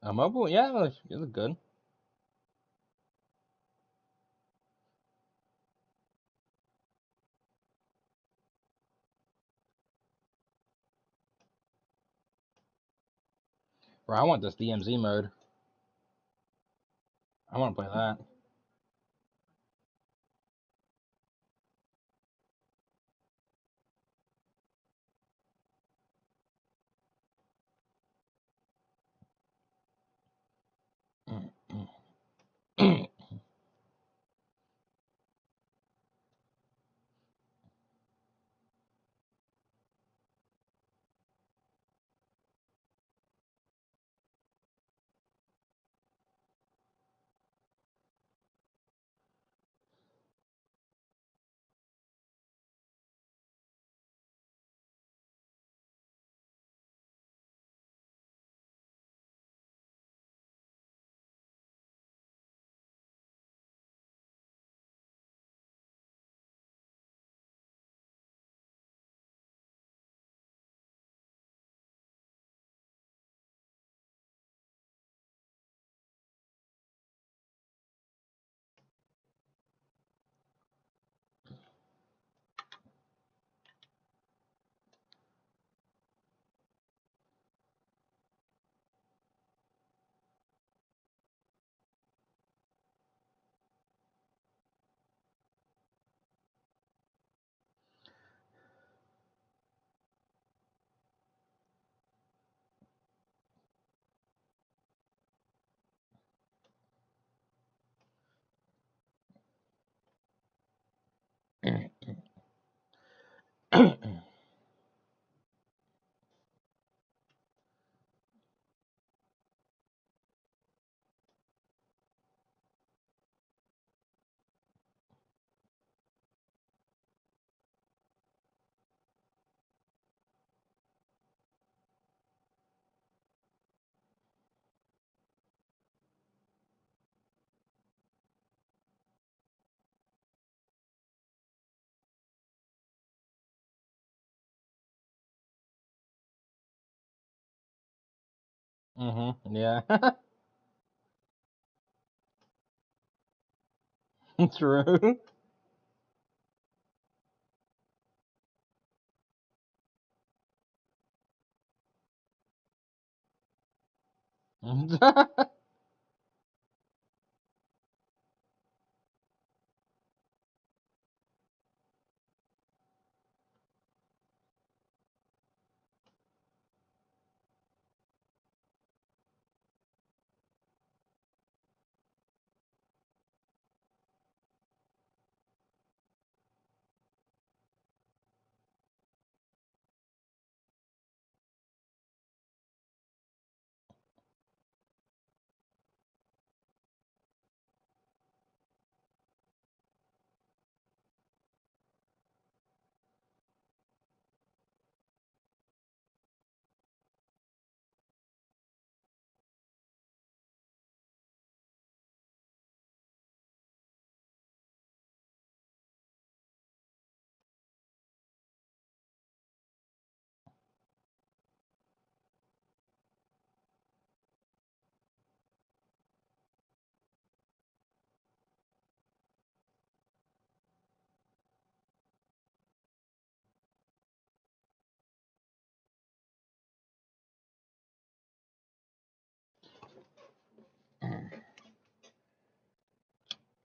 Mobile? Yeah, it look good. Bro, I want this DMZ mode. I want to play that. Yeah. True.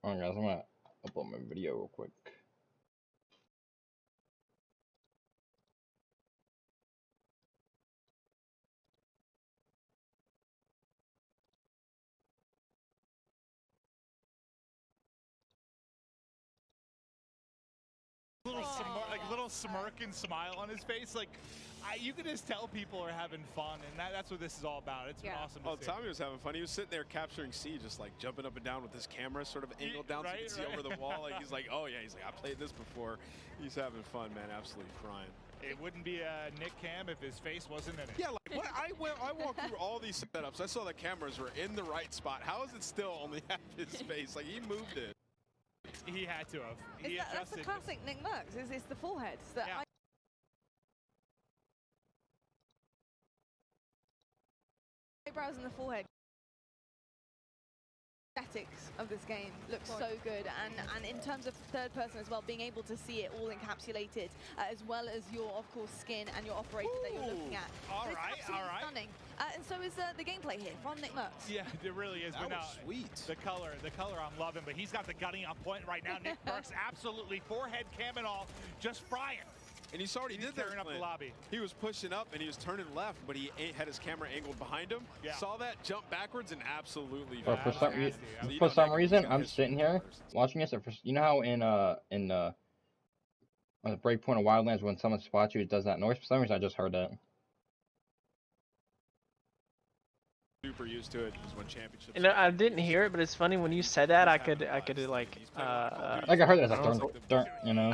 Alright guys, I'm gonna upload my video real quick. Little smirk and smile on his face, like you can just tell people are having fun, and that's what this is all about. It's been awesome to see. Tommy was having fun. He was sitting there capturing C, just like jumping up and down with his camera sort of angled down so you can see over the wall. Like he's like, oh yeah, he's like, I played this before. He's having fun, man, absolutely crying. It wouldn't be a Nick Cam if his face wasn't in it. Yeah, like what I walked through all these setups. I saw the cameras were in the right spot. How is it still only half his face? Like he moved it. He had to have. That's the classic Nick Merckx. It's the forehead. Eyebrows and the forehead. Aesthetics of this game looks so good, and in terms of third person as well, being able to see it all encapsulated, as well as your, of course, skin and your operator that you're looking at. All right. Stunning. And so is the gameplay here from Nick Merckx. Yeah, it really is. That was sweet. The color I'm loving, but he's got the gunning on point right now. Nick Merckx absolutely forehead cam and all, just frying. And you saw what he did there. Up the lobby. He was pushing up and he was turning left, but he had his camera angled behind him. Yeah. Saw that, jump backwards, and absolutely. For some reason, I'm sitting here watching this. You know how in the breakpoint of Wildlands, when someone spots you, it does that noise. For some reason, I just heard that. Super used to it. Just won championships. And I didn't hear it, but it's funny when you said that. I could like. Like I heard it as a dun, you know.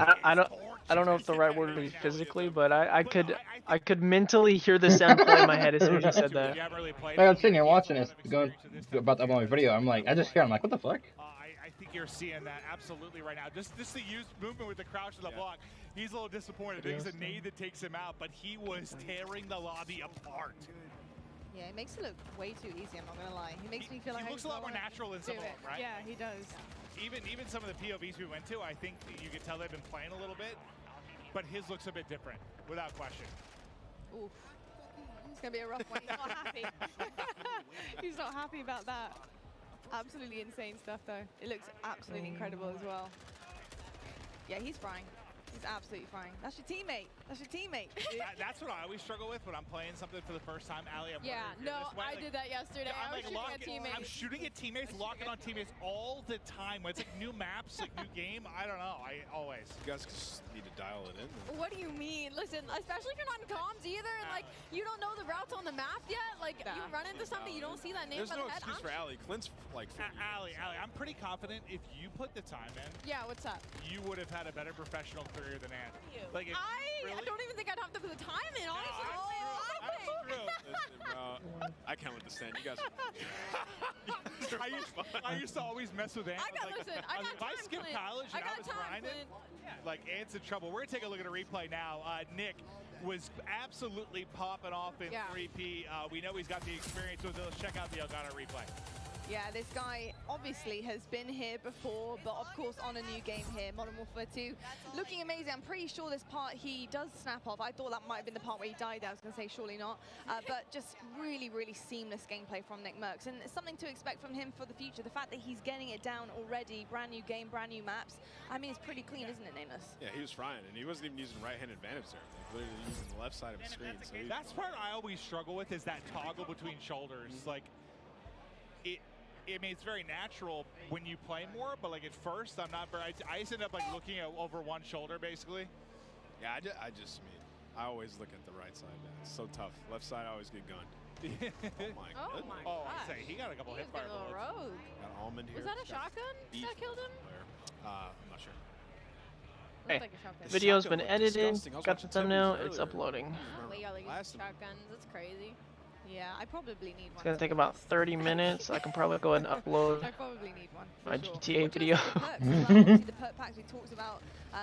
I don't know if the right word would be physically, but I could mentally hear the sound play in my head as soon as you said that. Like I'm sitting here watching this, going about to upload my video. I'm like, I just hear. I'm like, what the fuck? I think you're seeing that absolutely right now. Just the used movement with the crouch to the block. He's a little disappointed. There's a nade that takes him out, but he was tearing the lobby apart. Yeah, it makes it look way too easy, I'm not gonna lie. He makes me feel like he looks a lot more natural than some of them, right? Yeah, he does. Even some of the POVs we went to, I think you could tell they've been playing a little bit, but his looks a bit different, without question. Oof. It's gonna be a rough one. He's not happy. He's not happy about that. Absolutely insane stuff though. It looks absolutely incredible as well. Yeah, he's frying. He's absolutely fine. That's your teammate. That's your teammate. That's what I always struggle with when I'm playing something for the first time. Allie, I did that yesterday. I'm was shooting at teammates. I'm shooting at teammates, locking on teammates all the time. When it's like new maps, like new game. I don't know. I always. You guys just need to dial it in. What do you mean? Listen, especially if you're not in comms either, and like you don't know the routes on the map yet. Like you run into something, you don't see that name. There's no excuse for Allie. Clint's like. Allie, I'm pretty confident if you put the time in. Yeah, what's up? You would have had a better professional career than Ann. Like I don't even think I'd have to put the time in, honestly. Listen, I can't understand. You guys. I used to always mess with Ann. Listen, I got if I skipped college and I was grinding, like Ant's in trouble. We're gonna take a look at a replay now. Nick was absolutely popping off in 3P. We know he's got the experience, so let's check out the Elgato replay. Yeah, this guy obviously has been here before, but of course on a new game here, Modern Warfare 2. Looking amazing. I'm pretty sure this part he does snap off. I thought that might have been the part where he died. I was going to say surely not. But just really, really seamless gameplay from Nick Merckx. And it's something to expect from him for the future. The fact that he's getting it down already, brand new game, brand new maps. I mean, it's pretty clean, isn't it, Nameless? Yeah, he was frying, and he wasn't even using right-hand advantage there. Literally using the left side of the screen. So that's part I always struggle with is that toggle between shoulders. Like, I mean, it's very natural when you play more, but like at first, I'm not very. I just end up like looking over one shoulder, basically. Yeah, I just mean, I always look at the right side. Man. It's so tough. Left side, I always get gunned. Oh my goodness. Oh, I say he got a couple hit fire bullets. Rogue. Got Almond here. Was that a shotgun that killed him? I'm not sure. Hey, like a the video's been edited. Got the thumbnail. It's uploading. Wait, y'all like shotguns? That's crazy. Yeah, I probably need one. It's gonna take about 30 minutes. I can probably go ahead and upload I probably need one. my GTA video. The perk packs we talked about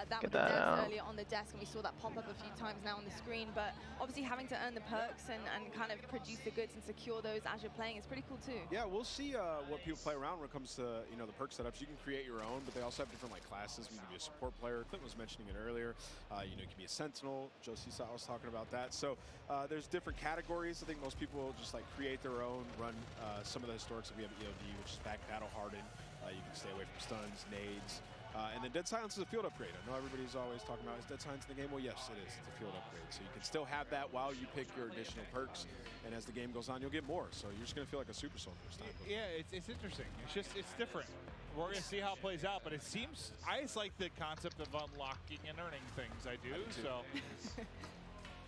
that Get that out. earlier on the desk, and we saw that pop up a few times now on the screen. But obviously, having to earn the perks and kind of produce the goods and secure those as you're playing is pretty cool too. Yeah, we'll see what people play around when it comes to the perk setups. You can create your own, but they also have different like classes. You can be a support player. Clint was mentioning it earlier. You can be a sentinel. Josie was talking about that. So there's different categories. I think most people will just like create their own, run some of the historics that we have at EOD, which is back battle hardened. You can stay away from stuns, nades. And then Dead Silence is a field upgrade. I know everybody's always talking about, is Dead Silence in the game? Well, yes, it is. It's a field upgrade. So you can still have that while you pick your additional perks. And as the game goes on, you'll get more. So you're just going to feel like a super soldier this time. Yeah, it's interesting. It's different. We're going to see how it plays out. But it seems, I just like the concept of unlocking and earning things. I do. So.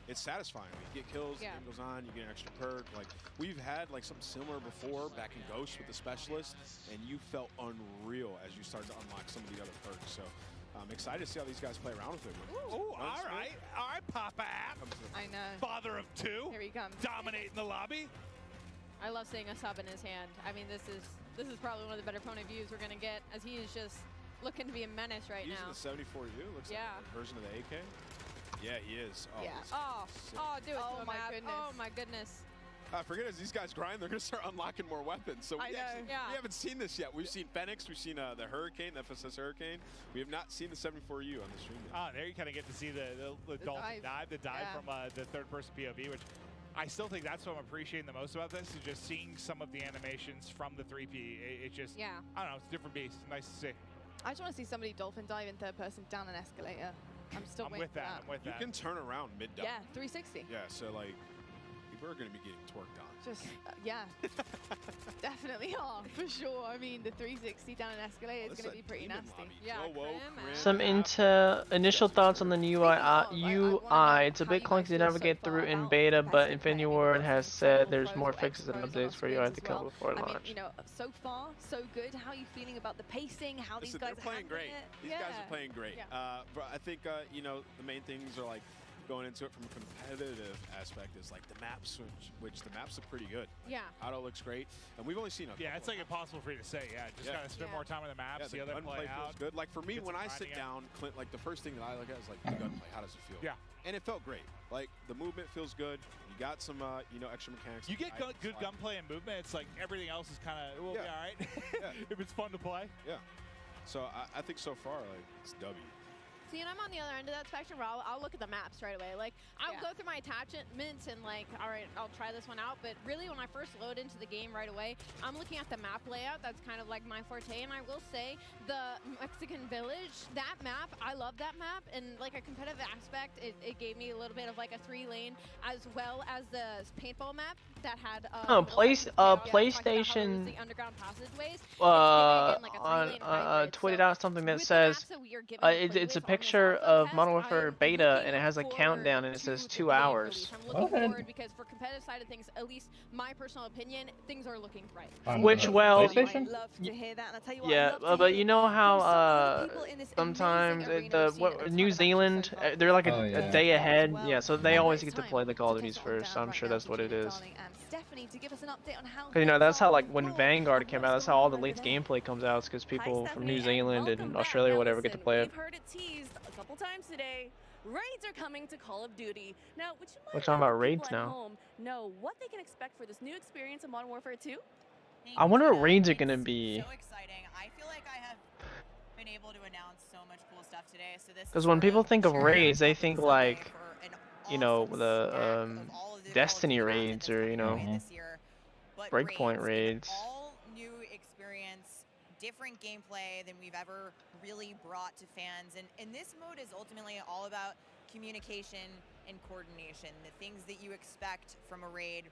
It's satisfying. You get kills, the game goes on, you get an extra perk. Like, we've had like something similar before back in Ghost with the Specialist, and you felt unreal as you started to unlock some of the other perks. So I'm excited to see how these guys play around with it. Ooh, all right, Papa App. I know. Father of two. Here he comes. Dominating the lobby. I love seeing a sub in his hand. I mean, this is probably one of the better opponent views we're gonna get, as he is just looking to be a menace right now. Using the 74U, looks like a version of the AK. Yeah, he is. Oh, yeah. Do it to him, my goodness. Oh my goodness. I forget, as these guys grind, they're going to start unlocking more weapons. So we haven't seen this yet. We've seen Phoenix, we've seen the Hurricane, the FSS Hurricane. We have not seen the 74U on the stream yet. There you kind of get to see the Dolphin dive, from the third-person POV, which I still think that's what I'm appreciating the most about this, is just seeing some of the animations from the 3P. It just, I don't know, it's a different beast. Nice to see. I just want to see somebody Dolphin dive in third person down an escalator. I'm still waiting with that. I'm with that. You can turn around mid-dive. Yeah, 360. Yeah, so like, people are going to be getting twerked on. Just, yeah, definitely are, for sure. I mean, the 360 down an escalator is going to be pretty nasty. Yeah, Some initial thoughts on the new UI. It's a bit clunky to navigate through in beta, but Infinity Ward has said there's more fixes and updates for UI to come before launch. I mean, so far, so good. How are you feeling about the pacing? How these guys are playing great. These guys are playing great. But I think, the main things are like, going into it from a competitive aspect is like the map switch, which the maps look pretty good. Yeah. Auto looks great, and we've only seen a it's like impossible for you to say. Yeah, just gotta spend more time on the maps. Yeah, the other play out. Feels good. Like for me, when I sit down, Clint, like the first thing that I look at is like the gunplay. How does it feel? Yeah. And it felt great. Like the movement feels good. You got some, extra mechanics. You get good gunplay and movement. It's like everything else is kind of be all right if it's fun to play. Yeah. So I think so far, like it's W. See, and I'm on the other end of that spectrum where I'll look at the maps right away. Like, I'll go through my attachments and like, all right, I'll try this one out. But really, when I first load into the game right away, I'm looking at the map layout. That's kind of like my forte. And I will say, the Mexican Village, that map, I love that map. And like a competitive aspect, it gave me a little bit of like a 3-lane, as well as the paintball map that had PlayStation the underground passageways. tweeted out something that says it's a picture of Modern Warfare Beta and it has a countdown and it says 2 hours. I'm looking forward because for competitive side of things, at least my personal opinion, things are looking bright. Which, well, I'd love to hear that, and I tell you what, yeah, but you know how sometimes New Zealand, they're like a day ahead. Yeah, so they always get to play the Call of Duties first. So I'm sure that's what it is. To give us an update on how Cause you know that's how like when Vanguard came out, that's how all the leaked gameplay comes out. It's because people from New Zealand and Australia or whatever get to play it. We've heard it teased a couple times today. Raids are coming to Call of Duty. Now, would you We're talking about raids now. home know what they can expect for this new experience in Modern Warfare 2? I wonder what raids are gonna be. So exciting! I feel like I have been able to announce so much cool stuff today. So this. Because when people think of raids, they think like, you know, the Destiny raids or you know, Breakpoint raids. All new experience, different gameplay than we've ever really brought to fans, and this mode is ultimately all about communication and coordination, the things that you expect from a raid.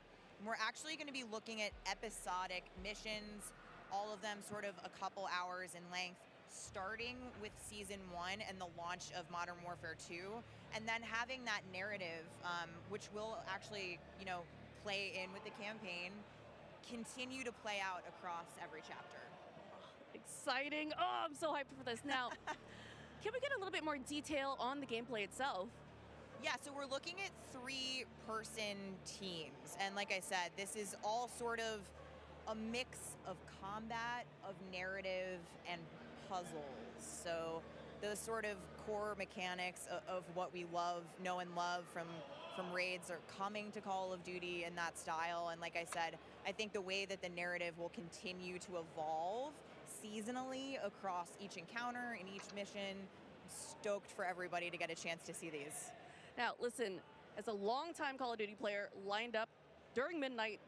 We're actually going to be looking at episodic missions, all of them sort of a couple hours in length, starting with Season 1 and the launch of Modern Warfare 2, and then having that narrative, which will actually, you know, play in with the campaign, continue to play out across every chapter. Exciting. Oh, I'm so hyped for this. Now, can we get a little bit more detail on the gameplay itself? Yeah, so we're looking at 3-person teams. And like I said, this is all sort of a mix of combat, of narrative, and puzzles. So those sort of core mechanics of what we know and love from raids are coming to Call of Duty in that style. And like I said, I think the way that the narrative will continue to evolve seasonally across each encounter and each mission, I'm stoked for everybody to get a chance to see these. Now, listen, as a longtime Call of Duty player, lined up during midnight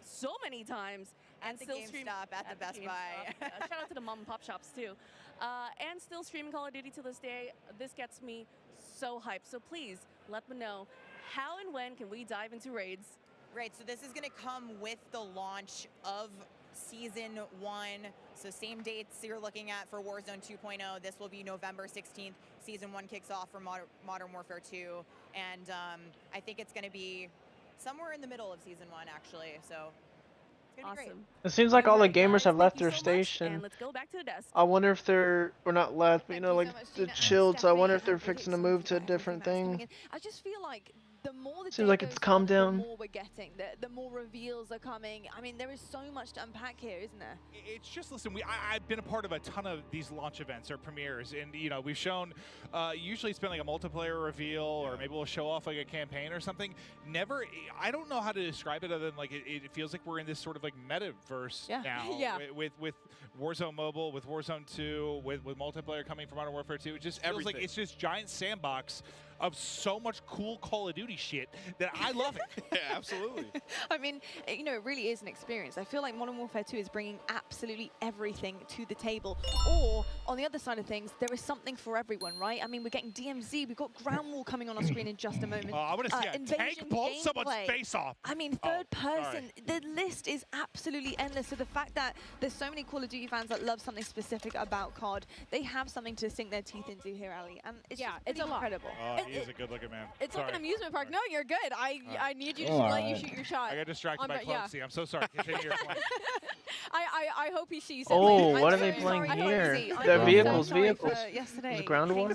so many times, and the still GameStop, at the Best Buy. Shout out to the mom and pop shops too, and still streaming Call of Duty to this day. This gets me so hyped. So please let me know how and when can we dive into raids. Right, so this is going to come with the launch of Season 1. So same dates you're looking at for Warzone 2.0. This will be November 16th. Season 1 kicks off for Modern Warfare 2. And I think it's going to be somewhere in the middle of Season 1, actually. So it's going to be great. It seems like all the gamers have left their station. Let's go back to the desk. I wonder if they're, or not left, but you know, like the chilled. So I wonder if they're fixing to move to a different thing. I just feel like the more the seems like it's calmed down. The more we're getting, the more reveals are coming. I mean, there is so much to unpack here, isn't there? It's just, listen, I've been a part of a ton of these launch events or premieres, and you know, we've shown, usually it's been like a multiplayer reveal, or maybe we'll show off like a campaign or something. Never, I don't know how to describe it other than like it feels like we're in this sort of like metaverse now. With Warzone Mobile, with Warzone 2, with multiplayer coming from Modern Warfare 2. It just feels like it's this giant sandbox of so much cool Call of Duty shit that I love it. Yeah, absolutely. I mean, you know, it really is an experience. I feel like Modern Warfare 2 is bringing absolutely everything to the table. Or, on the other side of things, there is something for everyone, right? I mean, we're getting DMZ, we've got Ground War coming on our screen in just a moment. I want to see a tank blow someone's face off. I mean, third person, the list is absolutely endless. So the fact that there's so many Call of Duty fans that love something specific about COD, they have something to sink their teeth into here, Ali. And it's it's incredible. He is a good-looking man. It's like an amusement park. No, you're good. I need you to let you shoot your shot. I got distracted by Clancy. I'm so sorry. Continue your point. I hope he sees it. Oh, what are they playing here? Their vehicles. Yesterday. The ground war.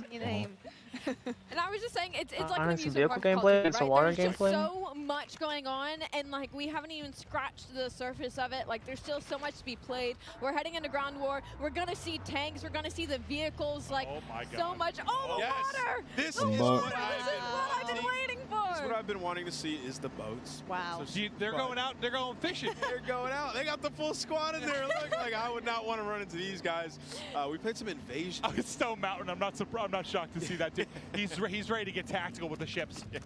And I was just saying, it's like an some amusement vehicle park, gameplay, right? some water There's gameplay. So much going on, and like we haven't even scratched the surface of it. Like there's still so much to be played. We're heading into ground war. We're gonna see tanks. We're gonna see the vehicles. Like oh my God. so much. Oh, the water. This is what I've been waiting for. That's what I've been wanting to see is the boats. Wow. So they're going out. They're going fishing. They're going out. They got the full squad in there. Look, like I would not want to run into these guys. We played some Invasion. Oh, it's Stone Mountain. I'm not surprised. I'm not shocked to see that dude. He's ready to get tactical with the ships. Yeah.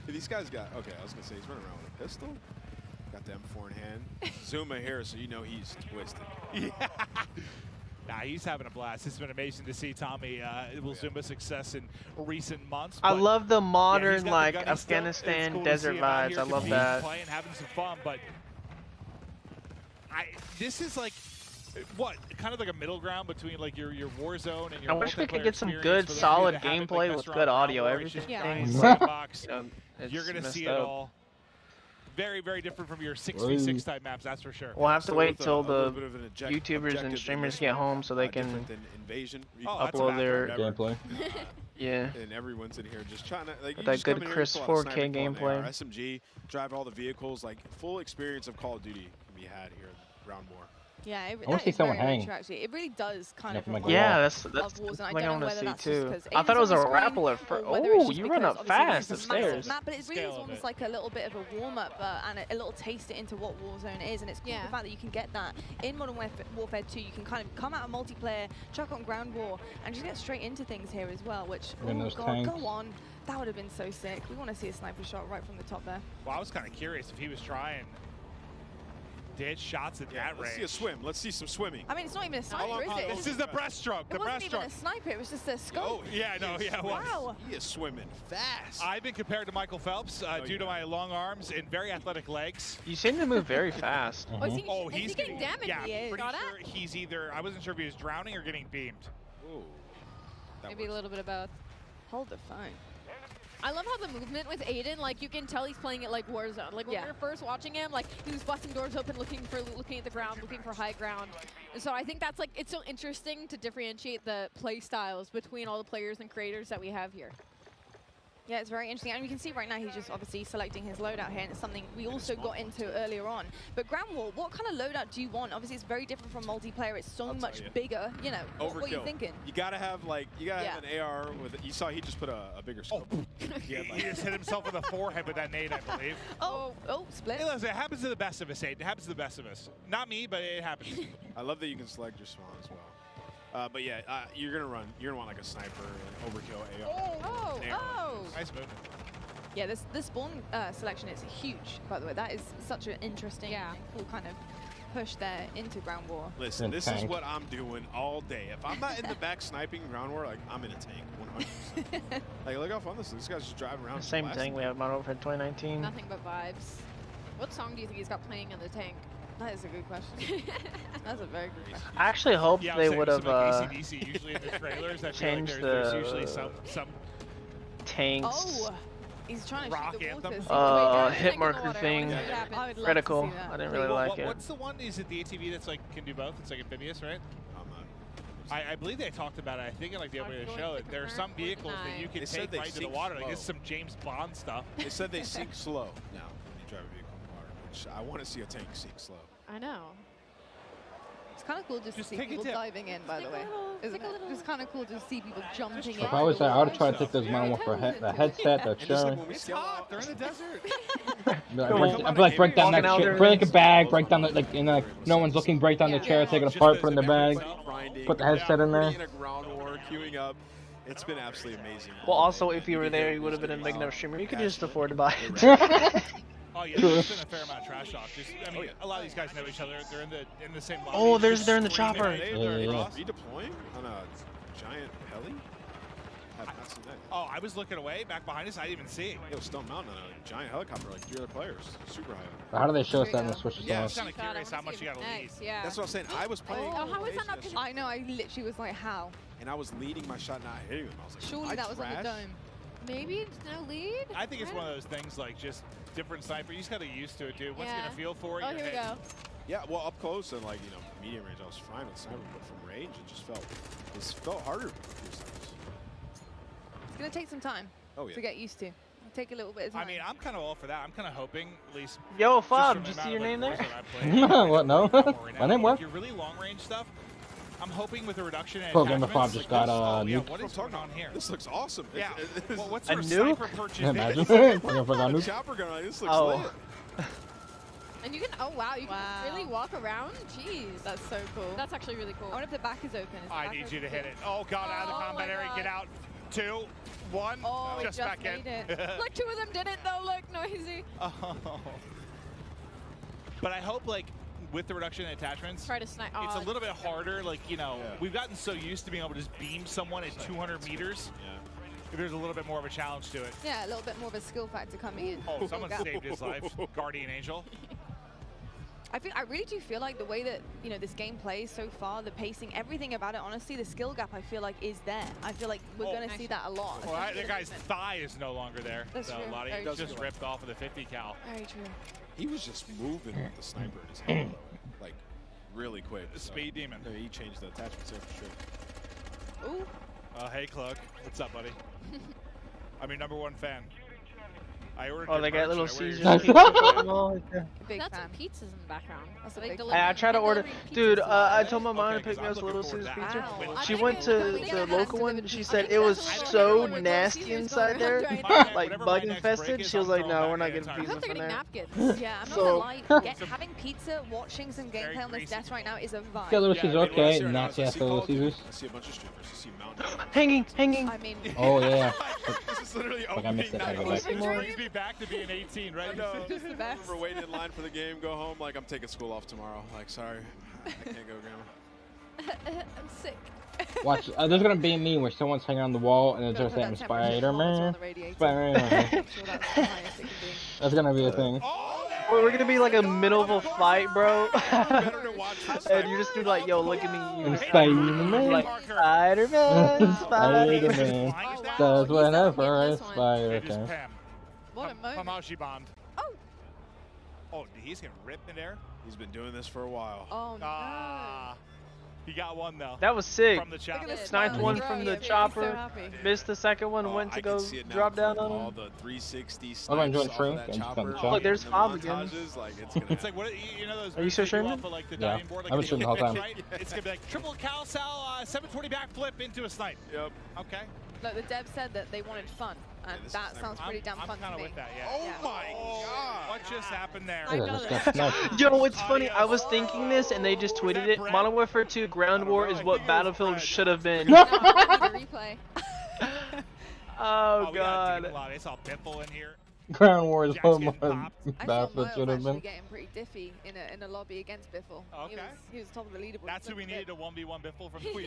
These guys got. Okay, I was gonna say he's running around with a pistol. Got the M4 in hand. Zuma here, so you know he's twisted. Yeah. Nah, he's having a blast. It's been amazing to see Tommy Zumba's success in recent months. I love the modern, like, Afghanistan cool desert vibes. I love that. Playing, having some fun, but this is like, what, kind of like a middle ground between like your Warzone and your I wish we could get some experience good, solid gameplay with good audio. Everything. You're going to see it all. Very, very different from your 6v6 type maps, that's for sure. We'll have to wait till the YouTubers and streamers get home so they can upload their gameplay. Yeah. And everyone's in here just trying to like that good crisp 4K gameplay. SMG, drive all the vehicles, like full experience of Call of Duty can be had here in Round More. Yeah, I want to see someone hang. Actually, it really does kind of. Yeah, that's Warzone. what I want to see too. I thought it was a rappel at first. Oh, you run up fast upstairs. Map, but it really is almost like a little bit of a warm up and a little taste into what Warzone is, and it's cool the fact that you can get that in Modern Warfare 2. You can kind of come out of multiplayer, chuck on ground war, and just get straight into things here as well. Which oh god, go on. That would have been so sick. We want to see a sniper shot right from the top there. Well, I was kind of curious if he was trying. Did shots at that range. Let's see a swim. Let's see some swimming. I mean, it's not even a sniper, is it? This is the breaststroke. It wasn't even a sniper. It was just a scope. Oh, yeah, no, yeah, it was. Wow. He is swimming fast. I've been compared to Michael Phelps due to my long arms and very athletic legs. You seem to move very fast. He's getting damaged. Yeah, pretty sure he's either, I wasn't sure if he was drowning or getting beamed. Ooh. Maybe a little bit of both. Hold the phone. I love how the movement with Aiden, like you can tell he's playing it like Warzone. Like when we were first watching him, like he was busting doors open, looking at the ground, looking for high ground. And so I think that's like, it's so interesting to differentiate the play styles between all the players and creators that we have here. Yeah, it's very interesting. And we can see right now he's just obviously selecting his loadout here, and it's something we also got into earlier on. But Ground War, what kind of loadout do you want? Obviously, it's very different from multiplayer. It's so much bigger. You know, what are you thinking? You gotta have like, have an AR with it. You saw he just put a bigger scope. He just hit himself in the forehead with that nade, I believe. Split. Hey, listen, it happens to the best of us, Aiden. It happens to the best of us. Not me, but it happens. I love that you can select your spawn as well. But yeah, you're gonna want like a sniper, an overkill AR. Nice movement. Yeah, this spawn selection is huge, by the way. That is such an interesting and cool kind of push there into Ground War. Listen, this is what I'm doing all day. If I'm not in the back sniping Ground War, like I'm in a tank, 100%. Like look how fun this is. This guy's just driving around. Same thing we have Modern Warfare 2019. Nothing but vibes. What song do you think he's got playing in the tank? That is a good question. That's a very good question. I actually hope they would have usually in the trailers, I changed feel like there's usually some tanks. Oh, he's trying to rock shoot the water. Hit marker thing. Critical. I didn't really like it. What's the one? Is it the ATV that's like can do both? It's like amphibious, right? I believe they talked about it. I think in like the opening of the show, there are some vehicles that you can take right to the water. Like this is some James Bond stuff. They said they sink slow now when you drive a vehicle in the water, which I want to see a tank sink slow. I know. It's kind of cool just to see people diving in, by the way. Isn't it? It's kind of cool to see people jumping in. If I was there, I would try to take those Modern Warfare headset, that show. It's hot. They're in the desert. I'd be like, break down that chair, break a bag, break down the, like, you know, no one's looking, break down the chair, take it apart, put it in the bag, put the headset in there. Queuing up. It's been absolutely amazing. Well, also, if you were there, you would have been a big enough streamer. You could just afford to buy it. Oh yeah, there's been a fair amount of trash talk. Just, I mean, a lot of these guys know each other. They're in the same lobby. Oh, they're in the chopper. Redeploying on a giant heli? Have not seen that. Oh, I was looking away, back behind us. I didn't even see it. Yo, Stone Mountain on a giant helicopter, like 3 other players, super high. How do they show us that in the switches? Yeah, I was kind of curious how much you got to lead. Yeah. That's what I'm saying. I was playing. Oh, how is that not? I know. I literally was like, how? And I was leading my shot, not hitting him. I was like, surely that was on the dome. Maybe it's no lead. I think it's one of those things like just different sniper. You just got to get used to it, dude. Once you get a feel for it, here we go. Yeah, well, up close and like medium range, I was fine with sniper, but from range, it felt harder. It's gonna take some time to get used to. It'll take a little bit of time. I mean, I'm kind of all for that. I'm kind of hoping at least. Yo, Fob, did you see your name there? What? No. My name what? Your really long range stuff. I'm hoping with a reduction in Game of attachments. just got What is going on here? This looks awesome. Yeah. Well, what A sort of nuke? sniper perch is Imagine. this? Chopper gun, like, this looks lit. And you can, oh wow, you can really walk around? Jeez. That's so cool. That's actually really cool. I wonder if the back is open. I need you to hit it. Oh god, out of the combat area, get out. 2, 1, just back in. Look, 2 of them did it though, look, noisy. Oh. But I hope, like, with the reduction in attachments, try to snipe. It's a little bit harder, like, you know, we've gotten so used to being able to just beam someone at 200 meters. There's a little bit more of a challenge to it. Yeah, a little bit more of a skill factor coming in. Oh, someone saved his life. Guardian Angel. I really do feel like the way that, you know, this game plays so far, the pacing, everything about it, honestly, the skill gap, I feel like, is there. I feel like we're going to see that a lot. Well, that guy's thigh is no longer there. That's so true. a lot of, he just ripped off of the 50 cal. Very true. He was just moving with the sniper in his hand, though. Like, really quick. The speed demon. He changed the attachments there for sure. Ooh. Hey, Clug. What's up, buddy? I'm your #1 fan. I ordered they got little That's Caesars. some pizzas in the background. I tried to order, dude. I told my mom to pick me up a Little Caesars pizza. She went to the local one. She said it was so nasty inside there, like bug infested. She was like, "No, we're not getting pizza from there." Yeah, I'm not gonna lie. Having pizza, watching some gameplay on this desk right now is a vibe. Yeah, Little Caesars, okay. Nasty ass Little Caesars. I see a bunch of streamers. You see Mountain. Hanging. I mean. Oh yeah. This is literally Like I missed that. Brings me back to being 18, right? I remember waiting in line for the game, go home, like, I'm taking school off tomorrow. Like, sorry, I can't go, Grandma. I'm sick. Watch, there's gonna be me where someone's hanging on the wall and it's just saying Spider-Man. Spider-Man. That's gonna be a thing. We're gonna be like a middle of a fight, bro. And you're just gonna be like, "Yo, look at me." Spider-Man. Like, Spider-Man. Spider-Man. That's whenever I spider. Okay. What a moment. Pamashi bombed. Oh, he's getting ripped in there. He's been doing this for a while. Oh no. He got one though. That was sick. From the chopper. Sniped one from the chopper. Missed the second one. Went to go drop down on him. All the 360 I'm gonna join snipes stream. off of that chopper. Look, there's Fob again. Like, It's like, what, you know those. Are you still streaming? Off of, like, the Yeah. diving board, like I was streaming the whole time. right? It's gonna be like triple cal sal 720 backflip into a snipe. Yep. Okay. Look, the dev said that they wanted fun, and that sounds pretty damn fun to me. I'm kind of with that, yeah. Oh my god! What just happened there? Yo, it's funny. I was thinking this, and they just tweeted it. Modern Warfare 2 Ground War is what Battlefield should have been. Replay. Oh god. I saw Biffle in here. Ground War is what I Battlefield saw should Mo have been. actually getting pretty diffy in a lobby against Biffle. Okay. He was top of the leaderboard. That's who we needed to 1v1 Biffle from Tweet.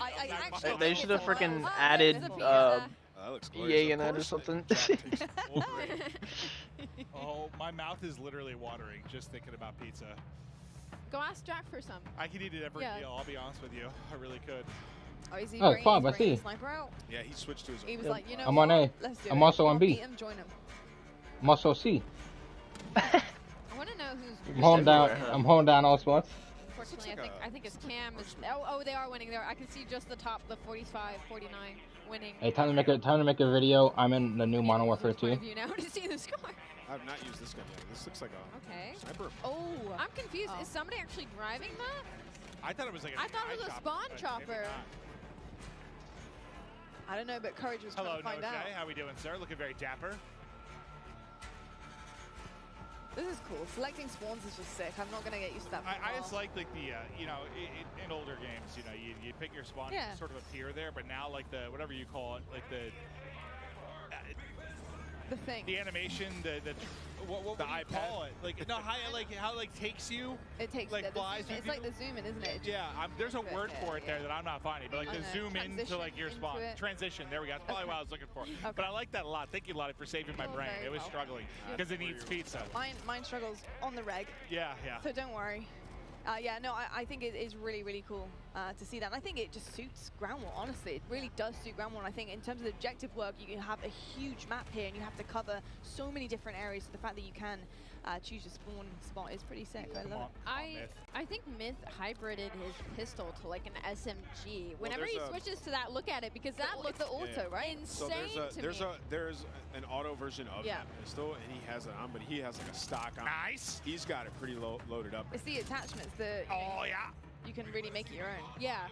They should have freaking added EA in that or something. Oh, my mouth is literally watering just thinking about pizza. Go ask Jack for some. I could eat it every meal, I'll be honest with you. I really could. Oh, is he Fob, I see. Sniper out? Yeah, he switched to his own. He was like, you know I'm on A. Let's do I'm it. also on B. Beat him, join him. I'm also C. I want to know who's. I'm holding down all spots. Unfortunately, I think it's Cam. Oh, they are winning there. I can see just the top, the 45, 49 winning. Hey, time to make a video. I'm in the new Modern Warfare 2. You now to see the score. I have not used this gun yet. This looks like a sniper. Oh, I'm confused. Is somebody actually driving that? I thought it was like I thought it was a spawn chopper. I don't know, but Courage was trying to find out. How we doing, sir? Looking very dapper. This is cool. Selecting spawns is just sick. I'm not gonna get used to that. I just like the you know, in older games, you know, you pick your spawn, you sort of appear there, but now like the whatever you call it, like the thing, the animation, what do you call it? Like no, how it takes you. It takes like flies. It's like the zoom in, isn't it? Yeah, there's a word for it there that I'm not finding, but like the zoom into like your spawn. Transition. There we go. That's probably what I was looking for. But I like that a lot. Thank you, Lottie, for saving my brain. It was struggling because it needs pizza. Mine struggles on the reg. Yeah. So don't worry. Yeah, no, I think it is really, really cool to see that. And I think it just suits Ground War, honestly. It really does suit Ground War. And I think in terms of the objective work, you have a huge map here and you have to cover so many different areas. So the fact that you can choose your spawn spot is pretty sick. I love it. I think Myth hybrided his pistol to like an SMG. Whenever he switches to that, look at it, because that looks the Outtro, right? Insane to me. There's an auto version of that pistol, and he has it on, but he has like a stock on. Nice. He's got it pretty loaded up. It's the attachments that you can really make it your own. Yeah.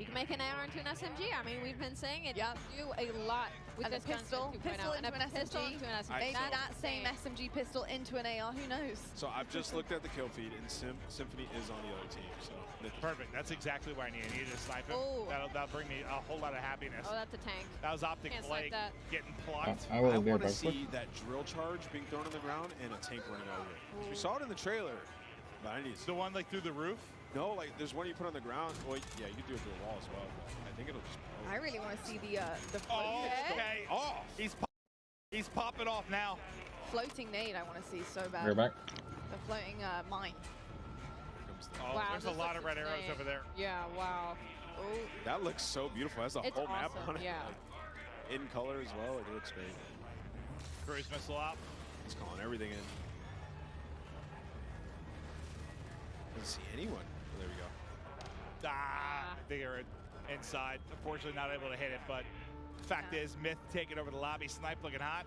You can make an AR into an SMG. I mean, we've been saying it. Yep. You do a lot with And this a pistol into an SMG. Maybe that same SMG pistol into an AR. Who knows? So I've just looked at the kill feed, and Symphony is on the other team. So perfect. That's exactly what I need. I needed a sniper. Oh. That'll bring me a whole lot of happiness. Oh, that's a tank. That was Optic Blake getting plucked. I want to see that drill charge being thrown on the ground and a tank running over it. We saw it in the trailer. But I need the one like through the roof. No, like there's one you put on the ground. Well, yeah, you can do it through a wall as well. I think it'll just. I really want to see the Oh, floating. okay. Oh, he's popping off now. Floating nade. I want to see so bad. We're back. The floating mine. Oh, wow, there's a lot of red arrows over there. Yeah, wow. Oh. That looks so beautiful. That's the whole map on it. Yeah. Like, in color as well. It looks great. Cruise missile out. He's calling everything in. Doesn't see anyone. There we go. I think they're inside. Unfortunately, not able to hit it, but fact is, Myth taking over the lobby. Snipe looking hot.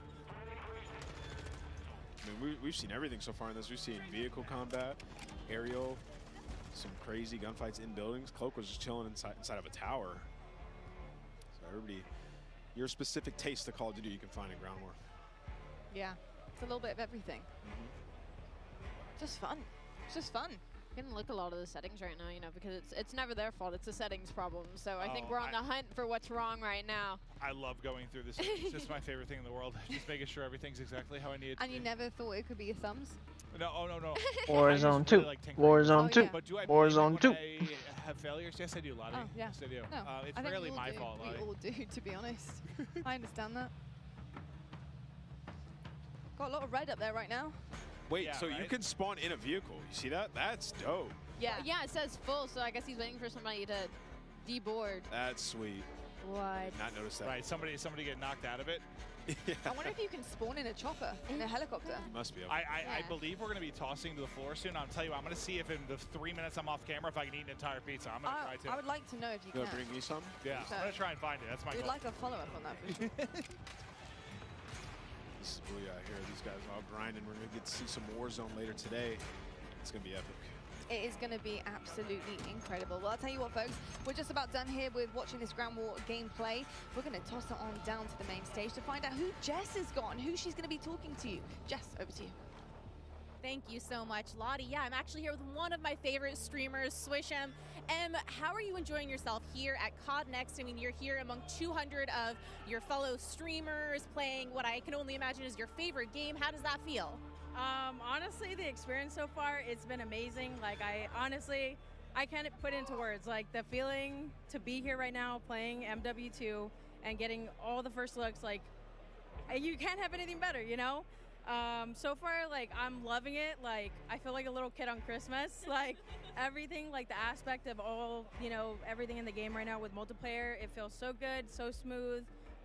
I mean, we've seen everything so far in this. We've seen vehicle combat, aerial, some crazy gunfights in buildings. Cloak was just chilling inside of a tower. So everybody, your specific taste of Call of Duty you can find in Ground War. Yeah, it's a little bit of everything. Just fun. It's just fun. You can look a lot of the settings right now, you know, because it's never their fault. It's a settings problem. So I think we're on the hunt for what's wrong right now. I love going through this. It's just my favorite thing in the world. Just making sure everything's exactly how I need it to And you never thought it could be your thumbs? No, oh no. Warzone 2. Warzone 2. Warzone 2. I have failures? Yes, I do, Lottie. Oh, yeah. Yes, I do. No, it's I think rarely we all my do. fault, Lottie. We all do, to be honest. I understand that. Got a lot of red up there right now. Wait, Yeah, so you can spawn in a vehicle. You see that? That's dope. Yeah. Yeah, it says full, so I guess he's waiting for somebody to deboard. That's sweet. What? I did not notice that. Right, somebody get knocked out of it. Yeah. I wonder if you can spawn in a chopper, in a helicopter. Must be. I believe we're going to be tossing to the floor soon. I'll tell you, I'm going to see if in the 3 minutes I'm off camera, if I can eat an entire pizza. I'm going to try to. I would like to know if you You'll can. bring me some? Yeah, I'm going to try and find it. That's my We'd goal. like a follow-up on that for sure. This is Booyah here. These guys are all grinding. We're going to get to see some Warzone later today. It's going to be epic. It is going to be absolutely incredible. Well, I'll tell you what, folks, we're just about done here with watching this Ground War gameplay. We're going to toss it on down to the main stage to find out who Jess has got and who she's going to be talking to. Jess, over to you. Thank you so much, Lottie. Yeah, I'm actually here with one of my favorite streamers, Swisham. How are you enjoying yourself here at COD Next? I mean, you're here among 200 of your fellow streamers playing what I can only imagine is your favorite game. How does that feel? Honestly, the experience so far, it's been amazing. Like, I can't put into words. Like, the feeling to be here right now playing MW2 and getting all the first looks, like, you can't have anything better, you know? So far, like, I'm loving it. Like, I feel like a little kid on Christmas. Like, everything, like the aspect of all, you know, everything in the game right now with multiplayer, it feels so good, so smooth.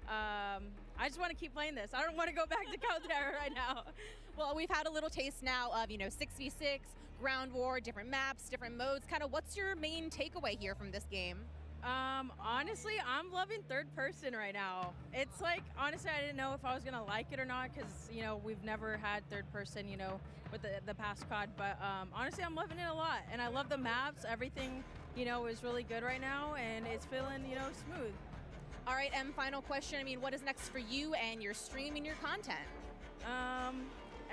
I just want to keep playing this. I don't want to go back to COD right now. Well, we've had a little taste now of, you know, 6v6, Ground War, different maps, different modes. Kind of what's your main takeaway here from this game? Honestly, I'm loving third person right now. It's like, honestly, I didn't know if I was gonna like it or not because, you know, we've never had third person, you know, with the past COD. But honestly, I'm loving it a lot. And I love the maps. Everything, you know, is really good right now and it's feeling, you know, smooth. All right, final question. I mean, what is next for you and your stream and your content?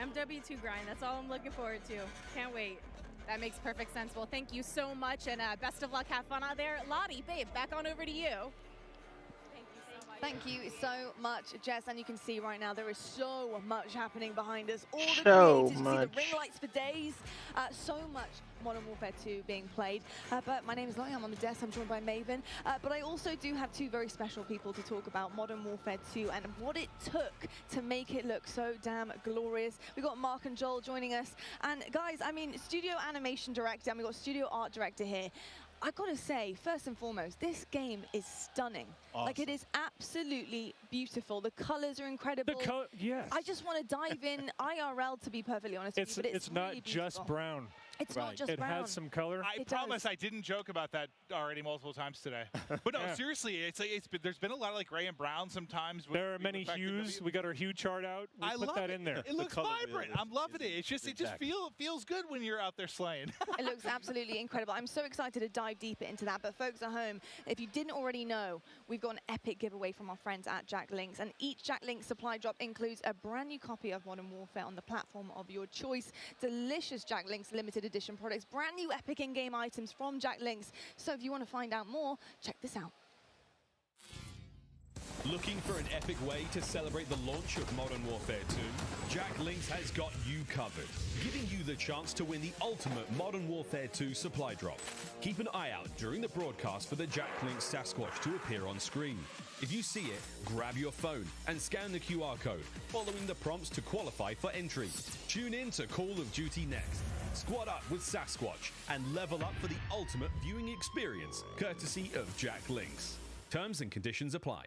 MW2 grind. That's all I'm looking forward to. Can't wait. That makes perfect sense. Well, thank you so much, and best of luck. Have fun out there. Lottie, babe, back on over to you. Thank you so much, Jess. And you can see right now there is so much happening behind us. All the So creators, you see much. the ring lights for days. So much Modern Warfare 2 being played. But my name is Lottie. I'm on the desk. I'm joined by Maven. But I also do have two very special people to talk about Modern Warfare 2 and what it took to make it look so damn glorious. We got Mark and Joel joining us. And guys, I mean, studio animation director, and we got studio art director here. I gotta say, first and foremost, this game is stunning. Awesome. Like, it is absolutely beautiful. The colors are incredible. Yes. I just want to dive in IRL, to be perfectly honest with you, but It's not really just beautiful. brown. It's not just it brown. It has some color. I promise I didn't joke about that already multiple times today. But no, seriously, there's been a lot of like gray and brown sometimes. There are many hues. We got our hue chart out. We put that in there. It looks vibrant. I'm loving it. It's just it just feels good when you're out there slaying. It looks absolutely incredible. I'm so excited to dive deeper into that. But folks at home, if you didn't already know, we've got an epic giveaway from our friends at Jack Links, and each Jack Links supply drop includes a brand new copy of Modern Warfare on the platform of your choice. Delicious Jack Links limited edition products, brand new epic in-game items from Jack Links. So if you want to find out more, check this out. Looking for an epic way to celebrate the launch of Modern Warfare 2? Jack Links has got you covered, giving you the chance to win the ultimate Modern Warfare 2 supply drop. Keep an eye out during the broadcast for the Jack Links Sasquatch to appear on screen. If you see it, grab your phone and scan the QR code, following the prompts to qualify for entry. Tune in to Call of Duty Next. Squad up with Sasquatch and level up for the ultimate viewing experience, courtesy of Jack Links. Terms and conditions apply.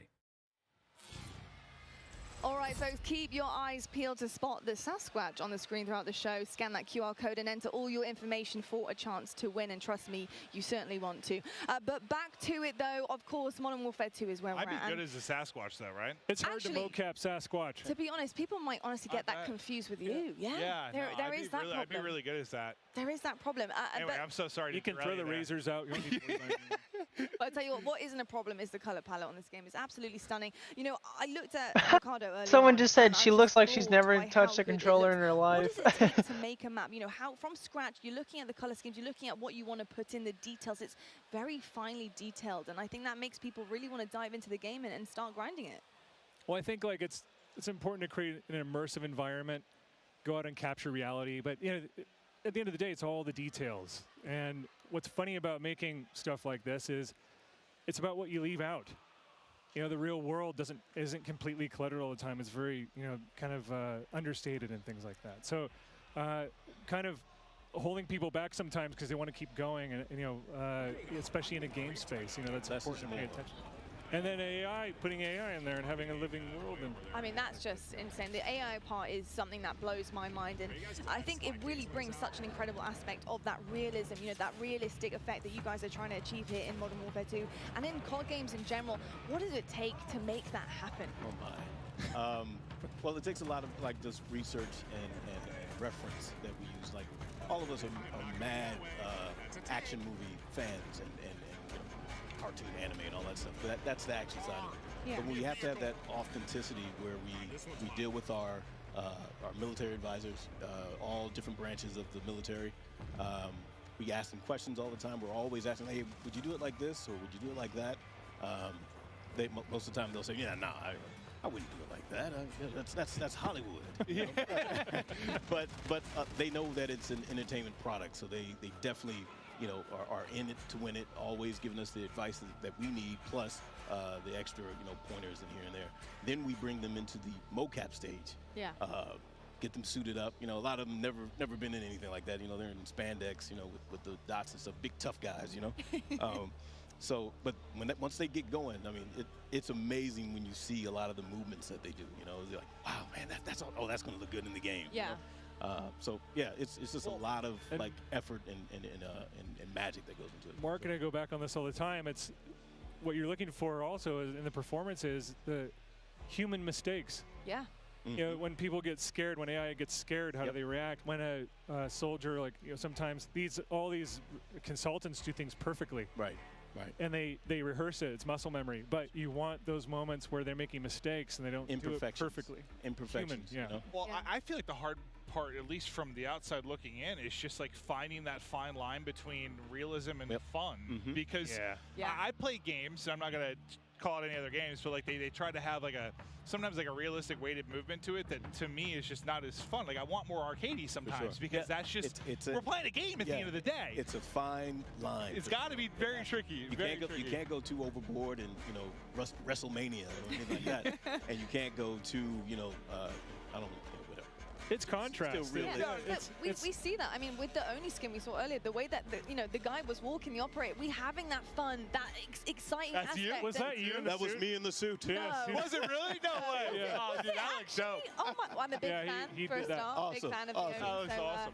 All right, folks, keep your eyes peeled to spot the Sasquatch on the screen throughout the show. Scan that QR code and enter all your information for a chance to win. And trust me, you certainly want to. But back to it, though. Of course, Modern Warfare 2 is where we're at. I'd be good as a Sasquatch, though, right? It's hard to mocap Sasquatch. To be honest, people might honestly get that confused with you. Yeah, there is that problem. I'd be really good as that. There is that problem. Anyway, I'm so sorry. You can throw the razors out. You don't need to But I tell you what isn't a problem is the color palette on this game. It's absolutely stunning. You know, I looked at Ricardo earlier. Someone just said she looks like she's never touched a controller in her life. What does it take to make a map? You know, how from scratch, you're looking at the color schemes, you're looking at what you want to put in, the details. It's very finely detailed, and I think that makes people really want to dive into the game and start grinding it. Well, I think like it's important to create an immersive environment, go out and capture reality, but you know, at the end of the day, it's all the details. And what's funny about making stuff like this is it's about what you leave out. You know, the real world isn't completely cluttered all the time. It's very, you know, kind of understated and things like that. So kind of holding people back sometimes because they want to keep going, and you know, especially in a game space, you know, that's important to pay attention. And then AI, putting AI in there and having a living world. I mean, that's just insane. The AI part is something that blows my mind, and I think it really brings such an incredible aspect of that realism, you know, that realistic effect that you guys are trying to achieve here in Modern Warfare 2 and in COD games in general. What does it take to make that happen? Oh my. Well, it takes a lot of like just research and reference that we use. Like all of us are mad action movie fans and cartoon anime and all that stuff. But that's the action side of it. Yeah. But we have to have that authenticity where we deal with our military advisors, all different branches of the military. We ask them questions all the time. We're always asking, hey, would you do it like this or would you do it like that? Most of the time they'll say, yeah, nah, I wouldn't do it like that. That's Hollywood. You know? but they know that it's an entertainment product, so they definitely, you know, are in it to win it, always giving us the advice that we need, plus the extra, you know, pointers in here and there. Then we bring them into the mocap stage. Yeah. Get them suited up. You know, a lot of them never been in anything like that. You know, they're in spandex, you know, with the dots and stuff, big tough guys, you know. So, but once they get going, I mean, it's amazing when you see a lot of the movements that they do. You know, you're like, wow, man, that's going to look good in the game. Yeah. You know? So yeah, it's just a lot of like effort and magic that goes into it. Mark and I go back on this all the time. It's what you're looking for also in the performance is the human mistakes. Yeah. You know, when people get scared, when AI gets scared, how do they react? When a soldier, like, you know, sometimes all these consultants do things perfectly. Right. Right. And they rehearse it. It's muscle memory. But you want those moments where they're making mistakes and they don't do it perfectly. Imperfections. Human, yeah. You know? Well, yeah. I feel like the hard part, at least from the outside looking in, is just like finding that fine line between realism and fun. Because I play games. I'm not gonna call it any other games, but like they try to have like sometimes like a realistic weighted movement to it that to me is just not as fun. Like I want more arcadey sometimes because that's just we're playing a game at the end of the day. It's a fine line. It's got to be very tricky. You can't go too overboard and, you know, WrestleMania or anything like that, and you can't go too, you know, I don't know, whatever. It's contrast. Still really we see that. I mean, with the Oni skin we saw earlier, the way that the guy was walking the operator, we having that fun, that exciting aspect. You? Was that you? That was me in the suit. Yeah. No. Was it really? No way. Yeah. Oh, dude, that looks dope. Oh my! Well, I'm a big fan. He for a did that. start, Awesome. big fan of Awesome. the That Oni. was So, awesome.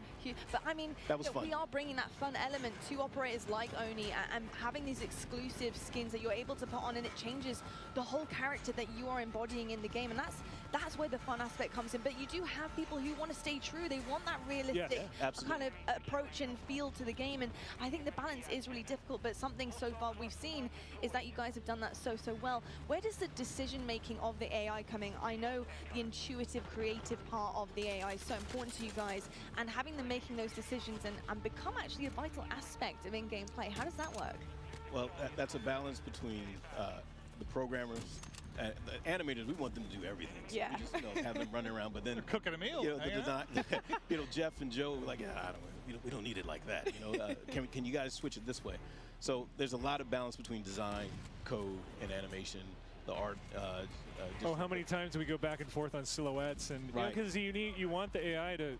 but I mean, That was fun. we are bringing that fun element to operators like Oni and having these exclusive skins that you're able to put on, and it changes the whole character that you are embodying in the game, and that's where the fun aspect comes in. But you do have people who want to stay true. They want that realistic kind of approach and feel to the game, and I think the balance is really difficult, but something so far we've seen is that you guys have done that so well. Where does the decision making of the AI come in? I know the intuitive, creative part of the AI is so important to you guys, and having them making those decisions and become actually a vital aspect of in-game play. How does that work? Well, that's a balance between the programmers. The animators, we want them to do everything. So Yeah. we just have them running around, but then Cooking a meal. the design, Jeff and Joe were like, we don't need it like that. Can you guys switch it this way? So there's a lot of balance between design, code, and animation. The art. How many times do we go back and forth on silhouettes? And because you want the AI to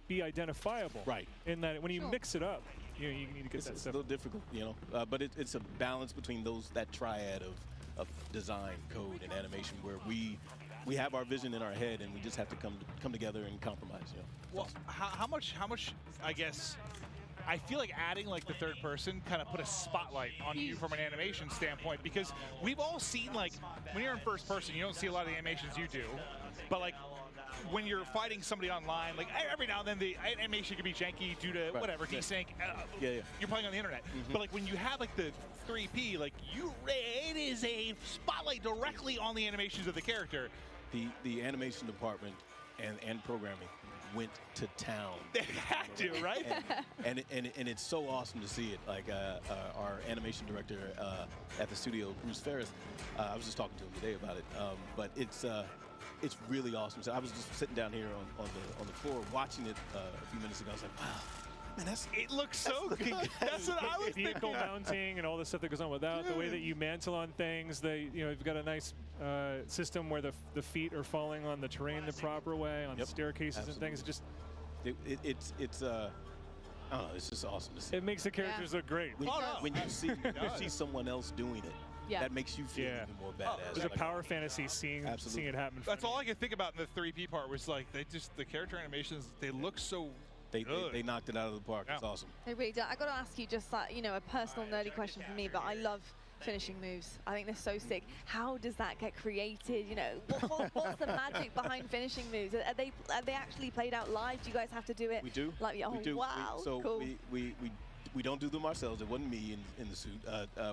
be identifiable. Right. In that when you mix it up, you need to get that It's stuff. a little difficult, but it's a balance between that triad of design, code, and animation, where we have our vision in our head, and we just have to come together and compromise. Well, how much? I guess I feel like adding the third person kind of put a spotlight on you from an animation standpoint, because we've all seen when you're in first person, you don't see a lot of the animations you do, but when you're fighting somebody online, every now and then the animation can be janky due to whatever desync. You're playing on the internet, but when you have the 3P, it is a spotlight directly on the animations of the character. The animation department and programming went to town. They had to, right? And it's so awesome to see it. Our animation director at the studio, Bruce Ferris, I was just talking to him today about it. But it's really awesome. So I was just sitting down here on the floor watching it a few minutes ago. I was like, wow. Man, it looks so good. That's what I was thinking. Vehicle mounting and all the stuff that goes on with that. The way that you mantle on things. You've got a nice system where the feet are falling on the terrain the proper way, on staircases and things. It's just awesome to see. It makes the characters look great. When you see someone else doing it, that makes you feel even more badass. There's a power fantasy seeing it happen. That's all I could think about in the 3P part was the character animations, they look so good. They knocked it out of the park. It's awesome. They really do. I got to ask you just a personal nerdy question for me, but I love finishing moves. I think they're so sick. How does that get created? What's the magic behind finishing moves? Are they actually played out live? Do you guys have to do it? We do. We do. Wow. So we don't do them ourselves. It wasn't me in the suit.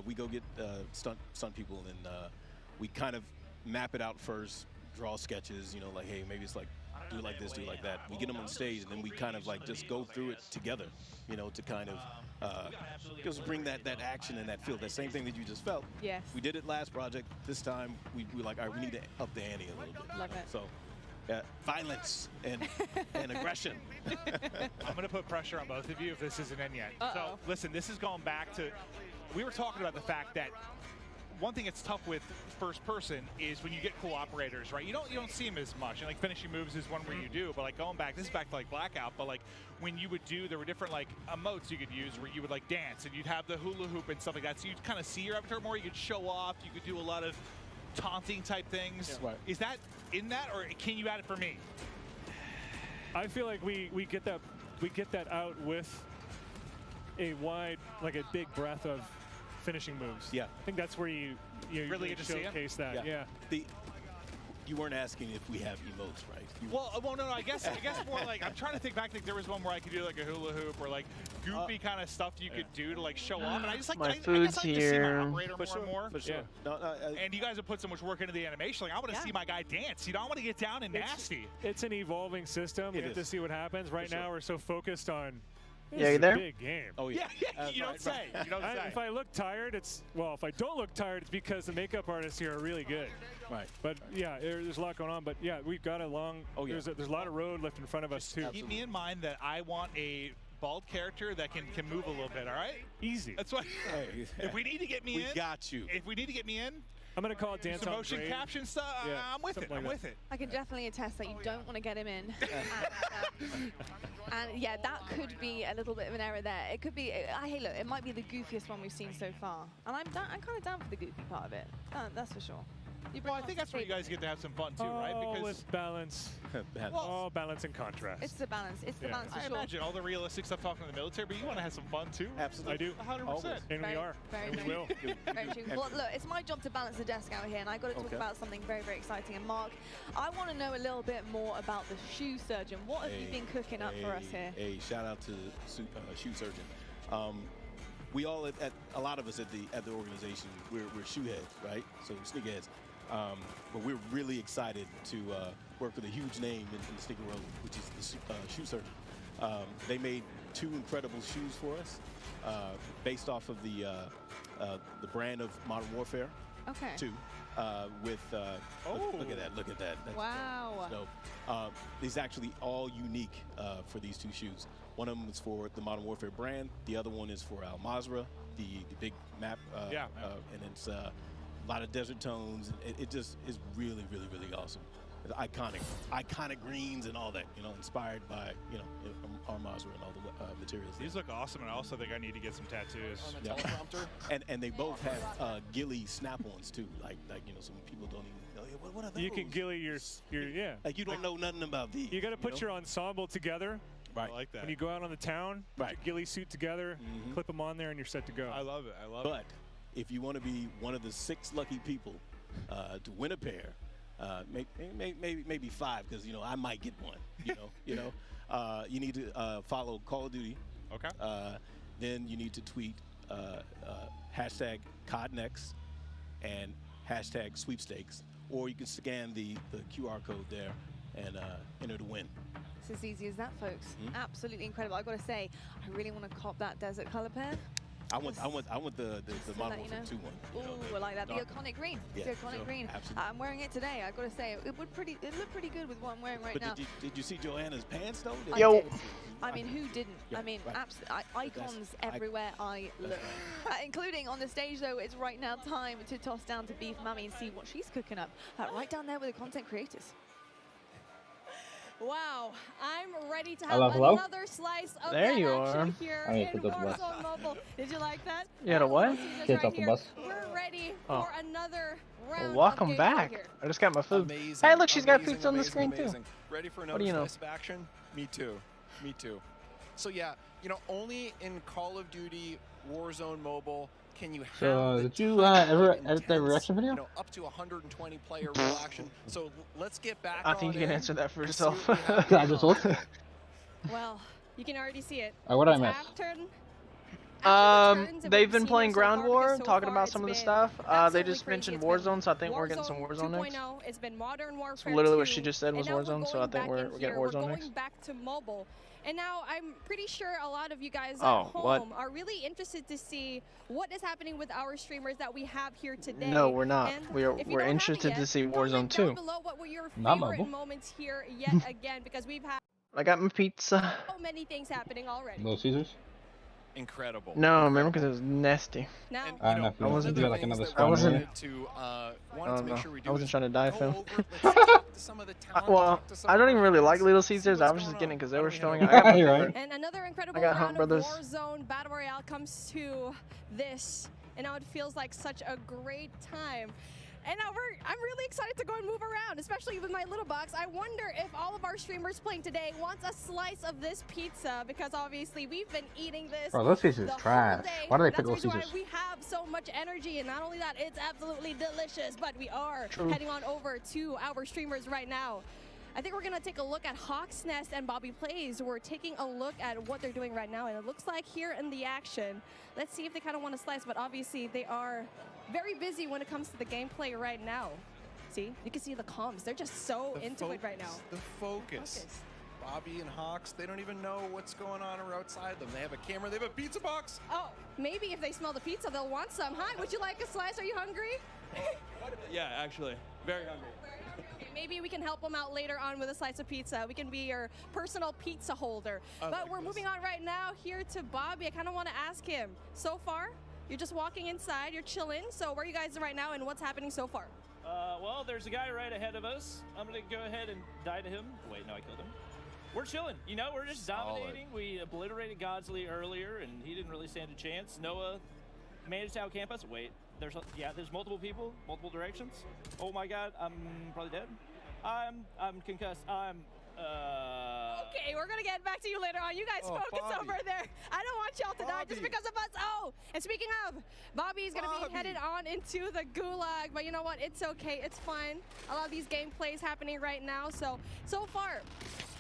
We go get stunt people, and we kind of map it out first, draw sketches. Hey, maybe it's do like this, do like that. We get them on stage, and then we kind of just go through it together, to kind of just bring that action and that feel, that same thing that you just felt. Yes. We did it last project. This time we like, all right, we need to up the ante a little bit. Love it. So violence and aggression. I'm going to put pressure on both of you if this isn't in yet. So listen, this is going back to, we were talking about the fact that one thing that's tough with first person is when you get cool operators, right? You don't see them as much. And finishing moves is one where you do, but going back, this is back to Blackout, but when you would do, there were different emotes you could use where you would dance, and you'd have the hula hoop and stuff like that. So you'd kind of see your avatar more. You could show off. You could do a lot of taunting type things. Yeah, right. Is that in that, or can you add it for me? I feel like we get that out with a big breadth of finishing moves. Yeah. I think that's where you really get to showcase that. Yeah. You weren't asking if we have emotes, right? No. I guess more I'm trying to think back. There was one where I could do a hula hoop or goofy kind of stuff you could do to show off, and I just my I food's guess I here. just see my operator more and more. For sure. Yeah. And you guys have put so much work into the animation. I want to see my guy dance. I want to get down and nasty. It's an evolving system. We have to see what happens. Right now, we're so focused on. Yeah, you there? Big game. Oh yeah. You don't say. You don't say. If I look tired, if I don't look tired, it's because the makeup artists here are really good. Right. But yeah, there's a lot going on. But yeah, we've got a long. There's a lot of road left in front of us too. Keep me in mind that I want a bald character that can move a little bit. All right. Easy. That's why. If we need to get me in, we got you. If we need to get me in. I'm going to call it dance some on motion grade. caption stuff. Yeah, I'm with it. like I'm with it. I can definitely attest that you don't want to get him in. And yeah, that could be a little bit of an error there. It could be, hey look, it might be the goofiest one we've seen so far. And I'm kind of down for the goofy part of it. That's for sure. Well, I think that's where you guys get to have some fun too, right? Because with balance. Well, balance and contrast. It's the balance. It's the balance for I sure. imagine all the realistic stuff talking in the military, but you want to have some fun too. Absolutely. I do. 100%. And we are. Very and we will. Very true. Well, look, it's my job to balance the desk out here, and I've got to talk about something very, very exciting. And Mark, I want to know a little bit more about the shoe surgeon. What have you been cooking up for us here? Hey, shout out to shoe surgeon. We all a lot of us at the organization, we're shoe heads, right? So sneakerheads. But we're really excited to work with a huge name in the sneaker world, which is the shoe surgeon. They made 2 incredible shoes for us, based off of the brand of Modern Warfare. Okay. 2, with look at that. That's wow. So these actually all unique for these 2 shoes. One of them is for the Modern Warfare brand. The other one is for Al Mazrah, the big map. And it's a lot of desert tones. It just is really, really, really awesome. It's iconic greens and all that, inspired by, Al Mazrah and all the materials. These look awesome, and I also think I need to get some tattoos. On the teleprompter. and they both have ghillie snap-ons too. Like some people don't even know. What are those? You can ghillie your yeah. Like you don't know nothing about these. You got to put your ensemble together. Right. I like that. When you go out on the town, put your ghillie suit together, clip them on there, and you're set to go. I love it. I love it. But if you want to be one of the 6 lucky people to win a pair, maybe 5, because I might get one. You need to follow Call of Duty. Okay. Then you need to tweet hashtag CODNext and hashtag sweepstakes, or you can scan the QR code there and enter to win. It's as easy as that, folks. Absolutely incredible. I got to say, I really want to cop that desert color pair. I want the Modern Warfare 2 one. Ooh, I like that. The iconic green. Yeah, the iconic green. Absolutely. I'm wearing it today. I got to say, it looked pretty good with what I'm wearing right now. Did you see Joanna's pants though? Yo. I mean, who didn't? Yeah, I mean, right. icons everywhere I look. Including on the stage, though, it's right now time to toss down to Beef Mummy and see what she's cooking up. Right down there with the content creators. Wow, I'm ready to have another slice of there that you action are. here in Warzone Mobile. Did you like that? You had a what? Kids off the bus. We're ready for another round. Well, welcome back. I just got my food. Hey, look, she's got pizza on the screen too. Ready for another slice of action? Me too. Me too. So yeah, only in Call of Duty Warzone Mobile can you have So did you ever edit that reaction video? up to 120 player real action. So let's get back I think you can answer that for yourself. I just looked. Well, you can already see it. What I miss? They've been playing Ground War, talking about some of the stuff. They just mentioned Warzone, so I think we're getting some Warzone next. It's been Modern Warfare. So literally what she just said was Warzone, so I think we're getting Warzone next. Going back to mobile. And now I'm pretty sure a lot of you guys at home are really interested to see what is happening with our streamers that we have here today. No, we're not. We're interested to see Warzone 2. Below what were your favorite moments here yet again, because we've had I got my pizza. so many things happening already. Little Caesars? Incredible. No, remember, because it was nasty. Now, I wasn't doing like another I wasn't. I wasn't trying to die, Phil. Well, I don't even really like Little Caesars. I was just getting it because they were showing it. And another incredible round of Warzone Battle Royale comes to this, and now it feels like such a great time. And now I'm really excited to go and move around, especially with my little box. I wonder if all of our streamers playing today wants a slice of this pizza, because obviously we've been eating this. Bro, those Caesars trash. Why do they pick Little Caesars? That's why we have so much energy, and not only that, it's absolutely delicious. But we are heading on over to our streamers right now. I think we're gonna take a look at Hawk's Nest and Bobby Plays. We're taking a look at what they're doing right now, and it looks like here in the action. Let's see if they kind of want to slice, but obviously they are very busy when it comes to the gameplay right now. See, you can see the comms. They're just so into it right now. The focus. Bobby and Hawks, they don't even know what's going on outside them. They have a camera, they have a pizza box. Oh, maybe if they smell the pizza, they'll want some. Hi, would you like a slice? Are you hungry? Yeah, actually, very hungry. Okay, maybe we can help them out later on with a slice of pizza. We can be your personal pizza holder. But we're moving on right now here to Bobby. I kind of want to ask him, so far, You're just walking inside, you're chilling. So where are you guys right now and what's happening so far? Well, there's a guy right ahead of us. I'm going to go ahead and die to him. Wait, no, I killed him. We're chilling. You know, we're just dominating. We obliterated Godsley earlier, and he didn't really stand a chance. Noah managed to outcamp us. Wait, there's multiple people, multiple directions. Oh my God, I'm probably dead. I'm concussed. Okay, we're gonna get back to you later on. You guys focus over there. I don't want y'all to die just because of us. Oh, and speaking of, Bobby's gonna be headed on into the gulag, but you know what? It's okay. It's fine. A lot of these gameplays happening right now. So far,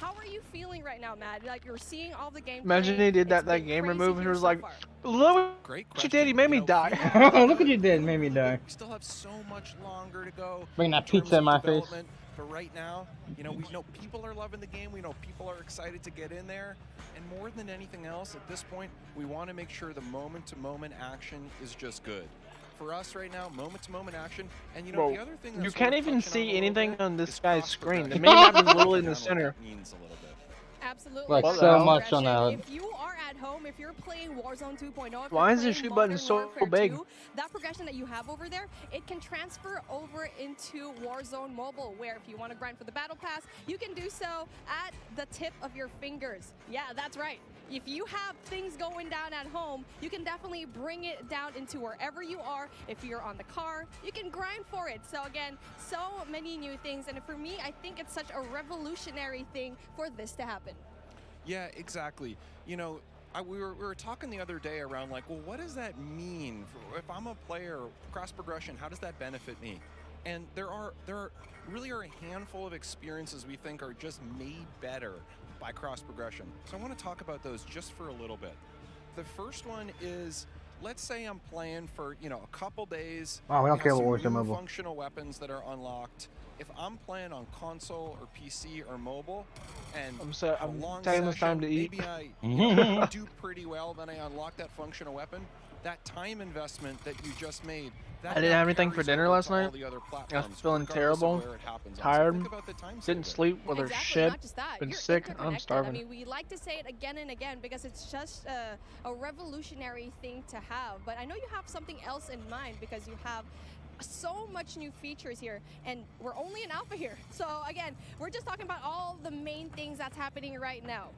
how are you feeling right now, Matt? Like you're seeing all the gameplay. Imagine he did that game remove. He was like, "Look what you did. He made me die." Look what you did. Made me die. We still have so much longer to go. Bring that pizza in my face. But right now, you know, we know people are loving the game. We know people are excited to get in there. And more than anything else, at this point, we want to make sure the moment-to-moment action is just good. For us right now, moment-to-moment action. And you know, the other thing you can't even see anything on this guy's screen. The main map is literally in the center. Absolutely. Like so much on that. If you are at home, if you're playing Warzone 2.0, why is the shoot button so big? That progression that you have over there, it can transfer over into Warzone Mobile, where if you want to grind for the Battle Pass, you can do so at the tip of your fingers. Yeah, that's right. If you have things going down at home, you can definitely bring it down into wherever you are. If you're on the car, you can grind for it. So again, so many new things. And for me, I think it's such a revolutionary thing for this to happen. Yeah, exactly. You know, we were talking the other day around like, well, what does that mean? If I'm a player, cross progression, how does that benefit me? And there really are a handful of experiences we think are just made better by cross progression. So I want to talk about those just for a little bit. The first one is, let's say I'm playing for, you know, a couple days. Wow, we don't care what Warzone Mobile. Functional weapons that are unlocked. If I'm playing on console or PC or mobile, and I'm taking this time to eat. maybe I do pretty well, then I unlock that functional weapon. That time investment that you just made. I didn't have anything for dinner last night. I was feeling terrible, tired, didn't sleep with her shit, been sick, I'm starving. I mean, we like to say it again and again because it's just a revolutionary thing to have. But I know you have something else in mind because you have so much new features here, and we're only in alpha here. So again, we're just talking about all the main things that's happening right now.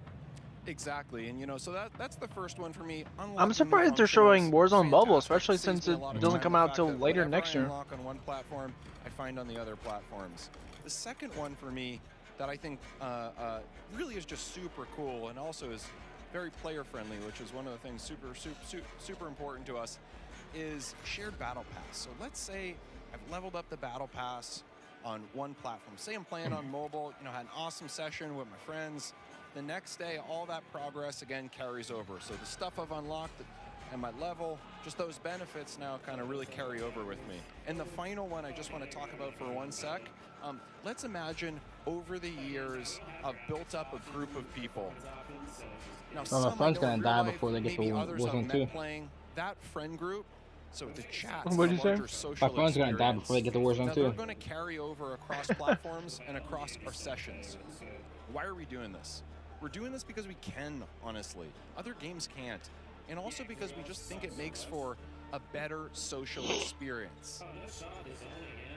Exactly, and you know, so that's the first one for me. I'm surprised they're showing Warzone Mobile, especially since it doesn't come out till later next year. Unlock on one platform, I find on the other platforms. The second one for me that I think really is just super cool and also is very player friendly, which is one of the things super important to us, is shared battle pass. So let's say I've leveled up the battle pass on one platform. Say I'm playing on mobile, you know, had an awesome session with my friends. The next day, all that progress again carries over. So the stuff I've unlocked and my level, just those benefits now kind of really carry over with me. And the final one I just want to talk about for 1 sec. Let's imagine over the years I've built up a group of people. Now, my friend's gonna die before they get to Warzone 2. That friend group, so the chat, what did you say? My friend's gonna die before they get to Warzone 2. They're going to carry over across platforms and across our sessions. Why are we doing this? We're doing this because we can, honestly. Other games can't. And also because we just think it makes for a better social experience.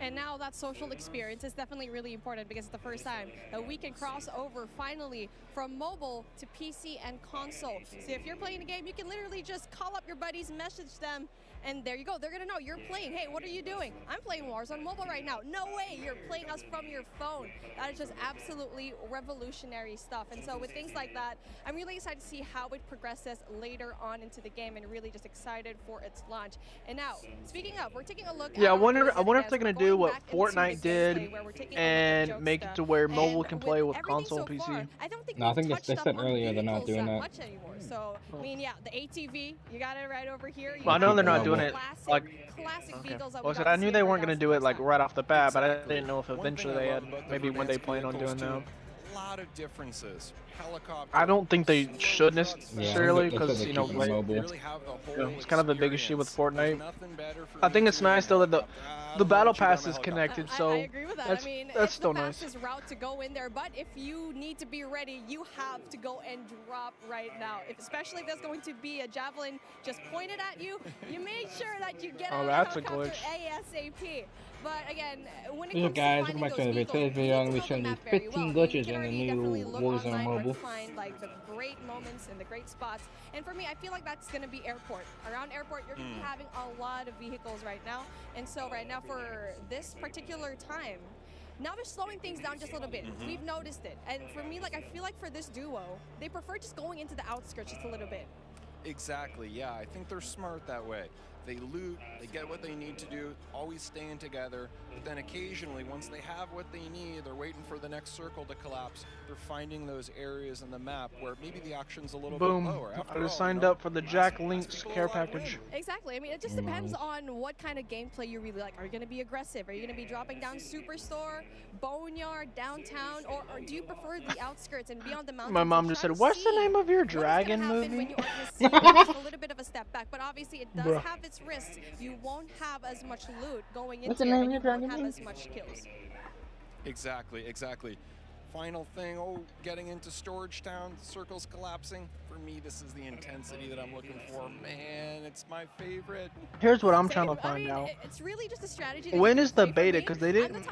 And now that social experience is definitely really important because it's the first time that we can cross over finally from mobile to PC and console. So if you're playing a game, you can literally just call up your buddies, message them, and there you go. They're gonna know you're playing. Hey, what are you doing? I'm playing Warzone Mobile right now. No way, you're playing us from your phone. That is just absolutely revolutionary stuff. And so with things like that, I'm really excited to see how it progresses later on into the game, and really just excited for its launch. And now, speaking of, we're taking a look. Yeah, I wonder if they're gonna do what Fortnite did and make it to where mobile can play with console and PC. I think they said earlier they're not doing that. So I mean, yeah, the ATV, you got it right over here. Well, I know they're not doing it like. Classic vehicles that Well, I knew they weren't gonna do it like right off the bat, but I didn't know if eventually they had maybe when they plan on doing that. lot of differences. Helicopter. I don't think they should necessarily, Yeah, because you know, like, it's kind of the big issue with Fortnite. I think it's nice though that the battle pass is connected, so I agree with that. that's, I mean, that's it's still the nice. fastest route to go in there, but if you need to be ready, you have to go and drop right now. Especially if there's going to be a javelin just pointed at you, you make sure that you get out that's of a glitch. ASAP. But again, when it Yeah, comes guys, to welcome finding back to those the vehicles, today's video. I'm going to be showing you 15 glitches in the new Warzone mobile. Find like the great moments and the great spots. And for me, I feel like that's going to be airport. Around airport, you're going to be having a lot of vehicles right now. And so right now for this particular time, now they're slowing things down just a little bit. We've noticed it. And for me, like I feel like for this duo, they prefer just going into the outskirts just a little bit. Exactly, yeah. I think they're smart that way. They loot, they get what they need to do, always staying together. But then occasionally, once they have what they need, they're waiting for the next circle to collapse. They're finding those areas in the map where maybe the action's a little bit lower. I just signed up for the Jack Link's care package. Exactly. I mean, it just depends on what kind of gameplay you really like. Are you going to be aggressive? Are you going to be dropping down Superstore, Boneyard, downtown, or do you prefer the outskirts and be on the mountains? My mom just said, "What's the name of your dragon movie?" Just a little bit of a step back, but obviously it does have its risks. You won't have as much loot going into it, and you won't have as much kills. Exactly, exactly. Final thing, getting into Storage Town, circles collapsing. For me, this is the intensity that I'm looking for. Man, it's my favorite. Here's what I'm trying to find out. It's really just a strategy. When is the beta? Because they didn't.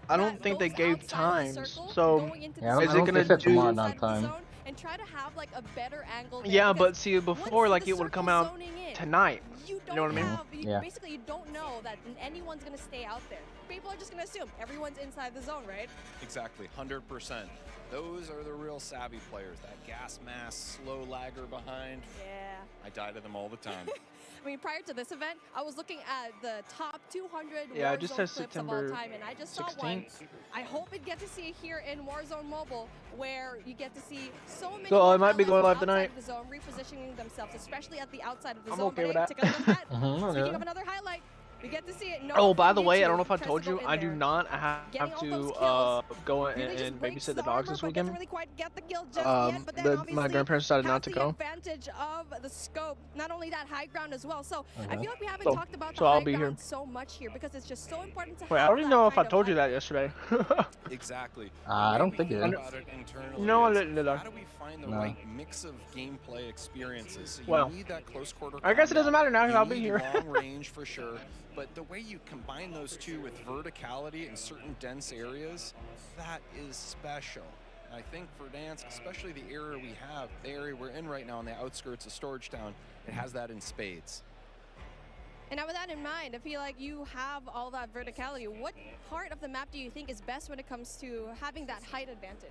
I don't think they gave times. So is it gonna do? Tomorrow night time. And try to have like a better angle. Yeah, but see, before like it would come out tonight. You know what I mean? Yeah. Basically, you don't know that anyone's gonna stay out there. People are just gonna assume everyone's inside the zone, right? Exactly, 100%. Those are the real savvy players. That gas mask, slow lagger behind. Yeah. I die to them all the time. I mean, prior to this event, I was looking at the top 200 Warzone just says clips of all time, and I just saw one. I hope we get to see it here in Warzone Mobile, where you get to see so many. So it might be going live tonight. The zone, repositioning themselves, especially at the outside of the I'm zone. okay with that. Speaking of another highlight. We get to see it. Oh, by the way, I don't know if I told you, I do not have to go and babysit the dogs this weekend. My grandparents decided not to go. Advantage of the scope, not only that, high ground as well. So I feel like we haven't talked about the I'll high be ground here. so much here because it's just so important to. Wait, I don't even know if I told you that yesterday. Exactly. I don't think it is. No, I didn't. How do we find the right mix of gameplay experiences? So you need that close quarter. I guess it doesn't matter now because I'll be here. Long range for sure. But the way you combine those two with verticality in certain dense areas, that is special. And I think for Dance, especially the area we have, the area we're in right now on the outskirts of Storage Town, it has that in spades. And now with that in mind, I feel like you have all that verticality. What part of the map do you think is best when it comes to having that height advantage?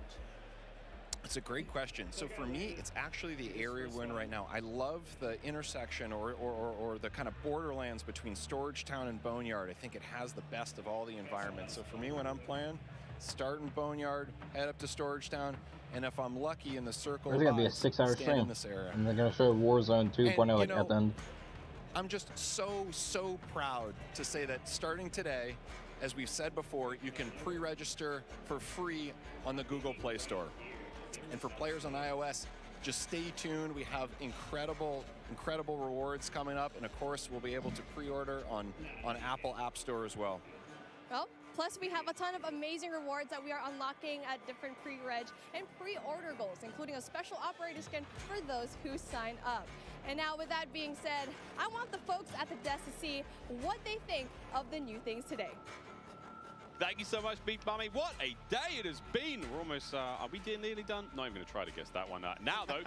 It's a great question. So for me, it's actually the area we're in right now. I love the intersection or the kind of borderlands between Storage Town and Boneyard. I think it has the best of all the environments. So for me, when I'm playing, start in Boneyard, head up to Storage Town, and if I'm lucky in the circle, it's gonna be a 6-hour stream, and they're gonna show Warzone 2.0 like at the end. I'm just so proud to say that starting today, as we've said before, you can pre-register for free on the Google Play Store. And for players on iOS, just stay tuned. We have incredible rewards coming up, and of course, we'll be able to pre-order on Apple App Store as well. Well, plus we have a ton of amazing rewards that we are unlocking at different pre-reg and pre-order goals, including a special operator skin for those who sign up. And now with that being said, I want the folks at the desk to see what they think of the new things today. Thank you so much, Beat Bummy. What a day it has been. We're almost, are we nearly done? Not even going to try to guess that one. Now, though,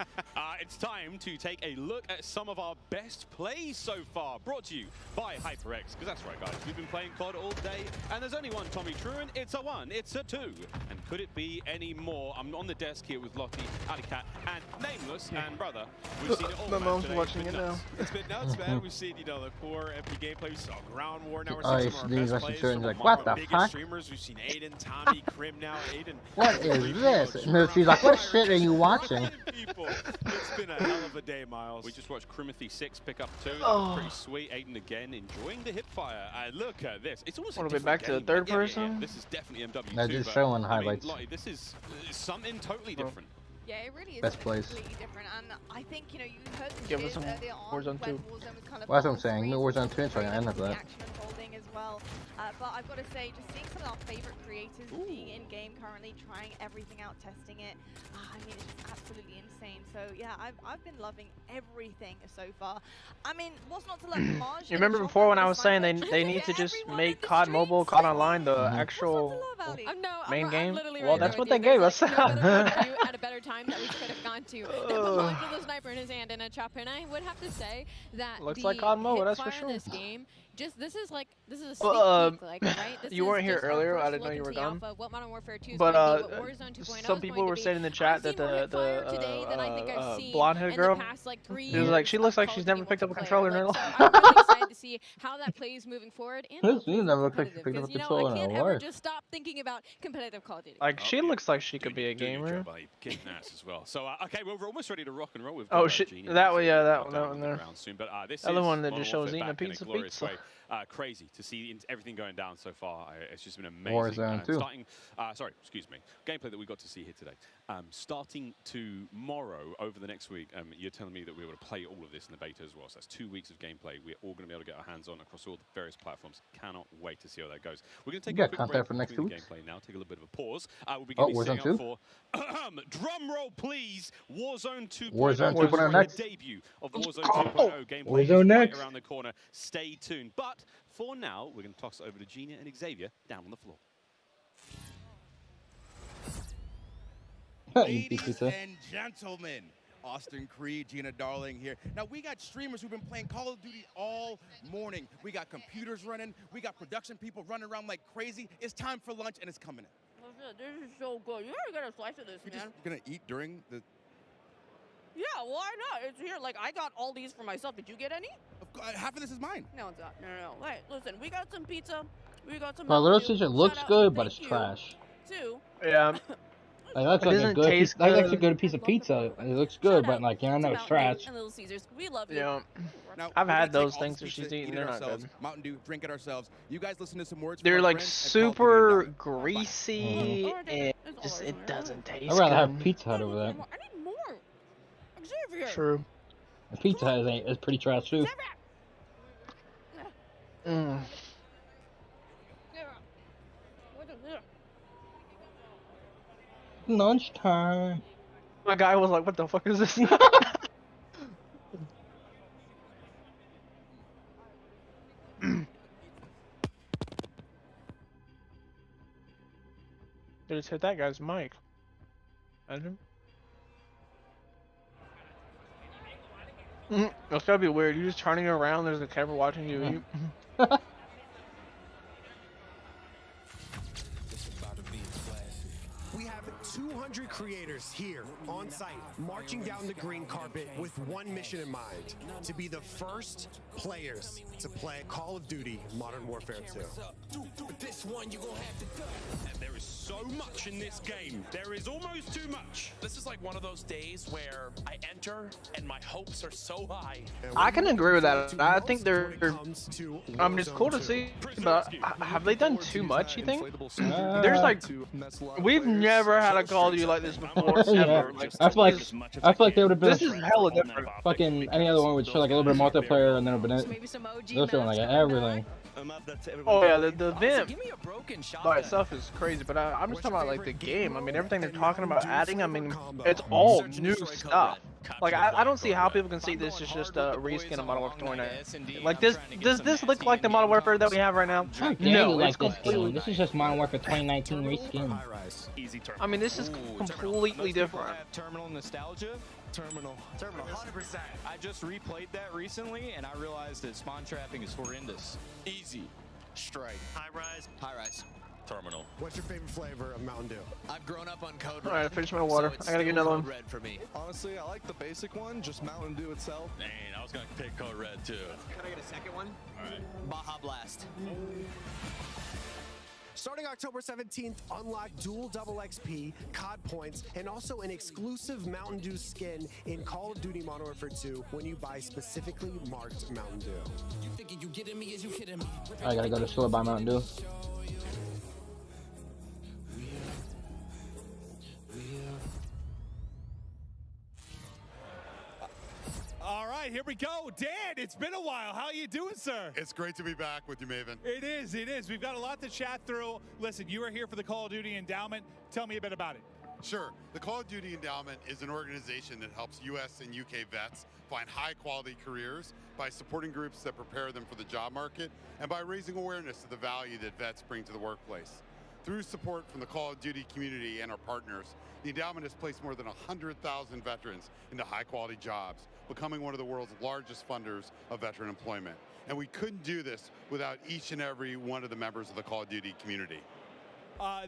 it's time to take a look at some of our best plays so far. Brought to you by HyperX, because that's right, guys. We've been playing COD all day, and there's only one Tommy Truant. It's a 1, it's a 2. And could it be any more? I'm on the desk here with Lottie, Alicat, and Nameless, and Brother. We've seen it all. My mom's watching it now. It's been nuts, man. We've seen, the core MP gameplay. We saw Ground War. Now we're seeing some of our best plays from like, what the fuck? We've seen Aiden, Tommy, Krim now. Aiden. What is this? And she's like, what shit are you watching? It's been a hell of a day, Miles. We just watched Crimothy 6 pick up 2. That was pretty sweet. Aiden again enjoying the hip fire. And look at this. It's almost Want to be back to the third person? This is definitely MW2. They're just showing highlights. I mean, like, this is something totally different. Yeah, it really is Best place. completely different, and I think, you know, you heard the Give us cheers some earlier on Warzone 2. when Warzone was kind of Well, that's what I'm saying. Warzone 2, so I can end up the that. action unfolding as well. But I've got to say, just seeing some of our favorite creators being in game currently, trying everything out, testing it. I mean, it's just absolutely insane. So yeah, I've been loving everything so far. I mean, what's not to love Marge? You remember before when I was saying they need to just make COD Mobile, COD Online the actual main game? Well, that's what they gave us. At a better time that we could have gone to. Now, put with a sniper in his hand and a chopper, and I would have to say that Looks the like COD Mobile, that's for hipfire sure. in this game, this is a sneak peek, like, right? This you is weren't here just our earlier. first I didn't know look you were into the gone. alpha, what Modern Warfare 2 is But going to be, what Warzone 2.0 some is people going were to be. saying in the chat I've that seen more hipfire today than I think I've the seen blonde-haired in girl, the past, like, 3 she was years like, she looks like of she's Call never of picked up a Duty controller in her multiplayer. life. So I'm really excited to see how that plays moving forward. And She never looked like she picked up a because, you know, controller I in can't her ever life. just stop thinking about competitive Call of Duty. Like, she looks like she could be a Doing your gamer. job, babe. Kicking ass as well. So, okay, well, we're almost ready to rock and roll with Oh shit, Genie. that one, yeah, that Down one on the there. ground soon. But this Other is one that Modern just shows Warfare eating a back in pizza glorious pizza. way. Crazy to see everything going down so far. It's just been amazing. Warzone 2. Starting, sorry, excuse me. Gameplay that we got to see here today. Starting tomorrow, over the next week, you're telling me that we're able to play all of this in the beta as well. So that's 2 weeks of gameplay. We're all going to be able to get our hands on across all the various platforms. Cannot wait to see how that goes. We're going to take a quick break for next between 2 the weeks. gameplay now. Take a little bit of a pause. We'll be Oh, setting Warzone up 2? for drum roll, please. Warzone 2.0. Warzone 2.0 next. The debut of Warzone 2.0 gameplay Warzone is next. right around the corner. Stay tuned. But for now, we're going to toss it over to Gina and Xavier down on the floor. Ladies and gentlemen, Austin Creed, Gina Darling here. Now, we got streamers who've been playing Call of Duty all morning. We got computers running. We got production people running around like crazy. It's time for lunch, and it's coming in. This is so good. You gotta get a slice of this, You're man. just gonna eat during the... Yeah, why not? It's here. Like, I got all these for myself. Did you get any? Half of this is mine. No, it's not. No. Wait, listen. We got some pizza. We got some... My Little Mountain Dew. Caesar looks Shout out. good, but Thank it's you. trash. Two. Yeah. Like, that's It like a doesn't good taste piece. That's actually a good. good piece of pizza. It looks good, but like, you know, to it's Mountain trash. Dew and Little Caesars. We love you. Yeah. Now, I've we're had gonna those take all things this that she's pizza, eating. eat it They're not ourselves, good. Mountain Dew, drink it ourselves. You guys listen to some words. They're from our like friends at super COD. greasy and just it doesn't taste I'd rather have good. Pizza Hut over that. I need more. Xavier. True. And Pizza Hut is pretty trash too. Mm. Lunchtime. My guy was like, "What the fuck is this?" They just hit that guy's mic. Imagine. That's gotta be weird. You're just turning around. There's a camera watching you eat. We have 200 creators here on site, marching down the green carpet with one mission in mind: to be the first players to play Call of Duty Modern Warfare 2. And there is so much in this game. There is almost too much. This is like one of those days where I enter and my hopes are so high. I can agree with that. I think they're. I mean, it's cool to see, but have they done too much? You think? There's like, we've never had a Call of Duty like this before. Yeah. Ever. Like, I feel like they would have been. This is hella different. Fucking any other one would show like a little bit of multiplayer and then it would have been. They're showing like everything. Oh yeah, the event by itself is crazy, but I'm just talking about like the game. I mean, everything they're talking about adding. I mean, it's all new stuff. Like I don't see how people can see this is just a reskin of Modern Warfare 29. Like this, does this look like the Modern Warfare that we have right now? No, it's completely. This is just Modern Warfare 2019 reskin. I mean, this is completely different. Terminal nostalgia. Terminal 100%. I just replayed that recently and I realized that spawn trapping is horrendous. Easy. Strike. High rise. Terminal. What's your favorite flavor of Mountain Dew? I've grown up on Code Red. Alright, finish my water. I gotta get another one. Red for me. Honestly, I like the basic one, just Mountain Dew itself. Dang, I was gonna pick Code Red too. Can I get a second one? Alright. Baja Blast. Starting October 17th, unlock dual double XP, COD points, and also an exclusive Mountain Dew skin in Call of Duty Modern Warfare 2 when you buy specifically marked Mountain Dew. I gotta go to the store buy Mountain Dew. All right, here we go. Dan, it's been a while. How you doing, sir? It's great to be back with you, Maven. It is, it is. We've got a lot to chat through. Listen, you are here for the Call of Duty Endowment. Tell me a bit about it. Sure. The Call of Duty Endowment is an organization that helps U.S. and U.K. vets find high-quality careers by supporting groups that prepare them for the job market and by raising awareness of the value that vets bring to the workplace. Through support from the Call of Duty community and our partners, the endowment has placed more than 100,000 veterans into high-quality jobs, becoming one of the world's largest funders of veteran employment. And we couldn't do this without each and every one of the members of the Call of Duty community.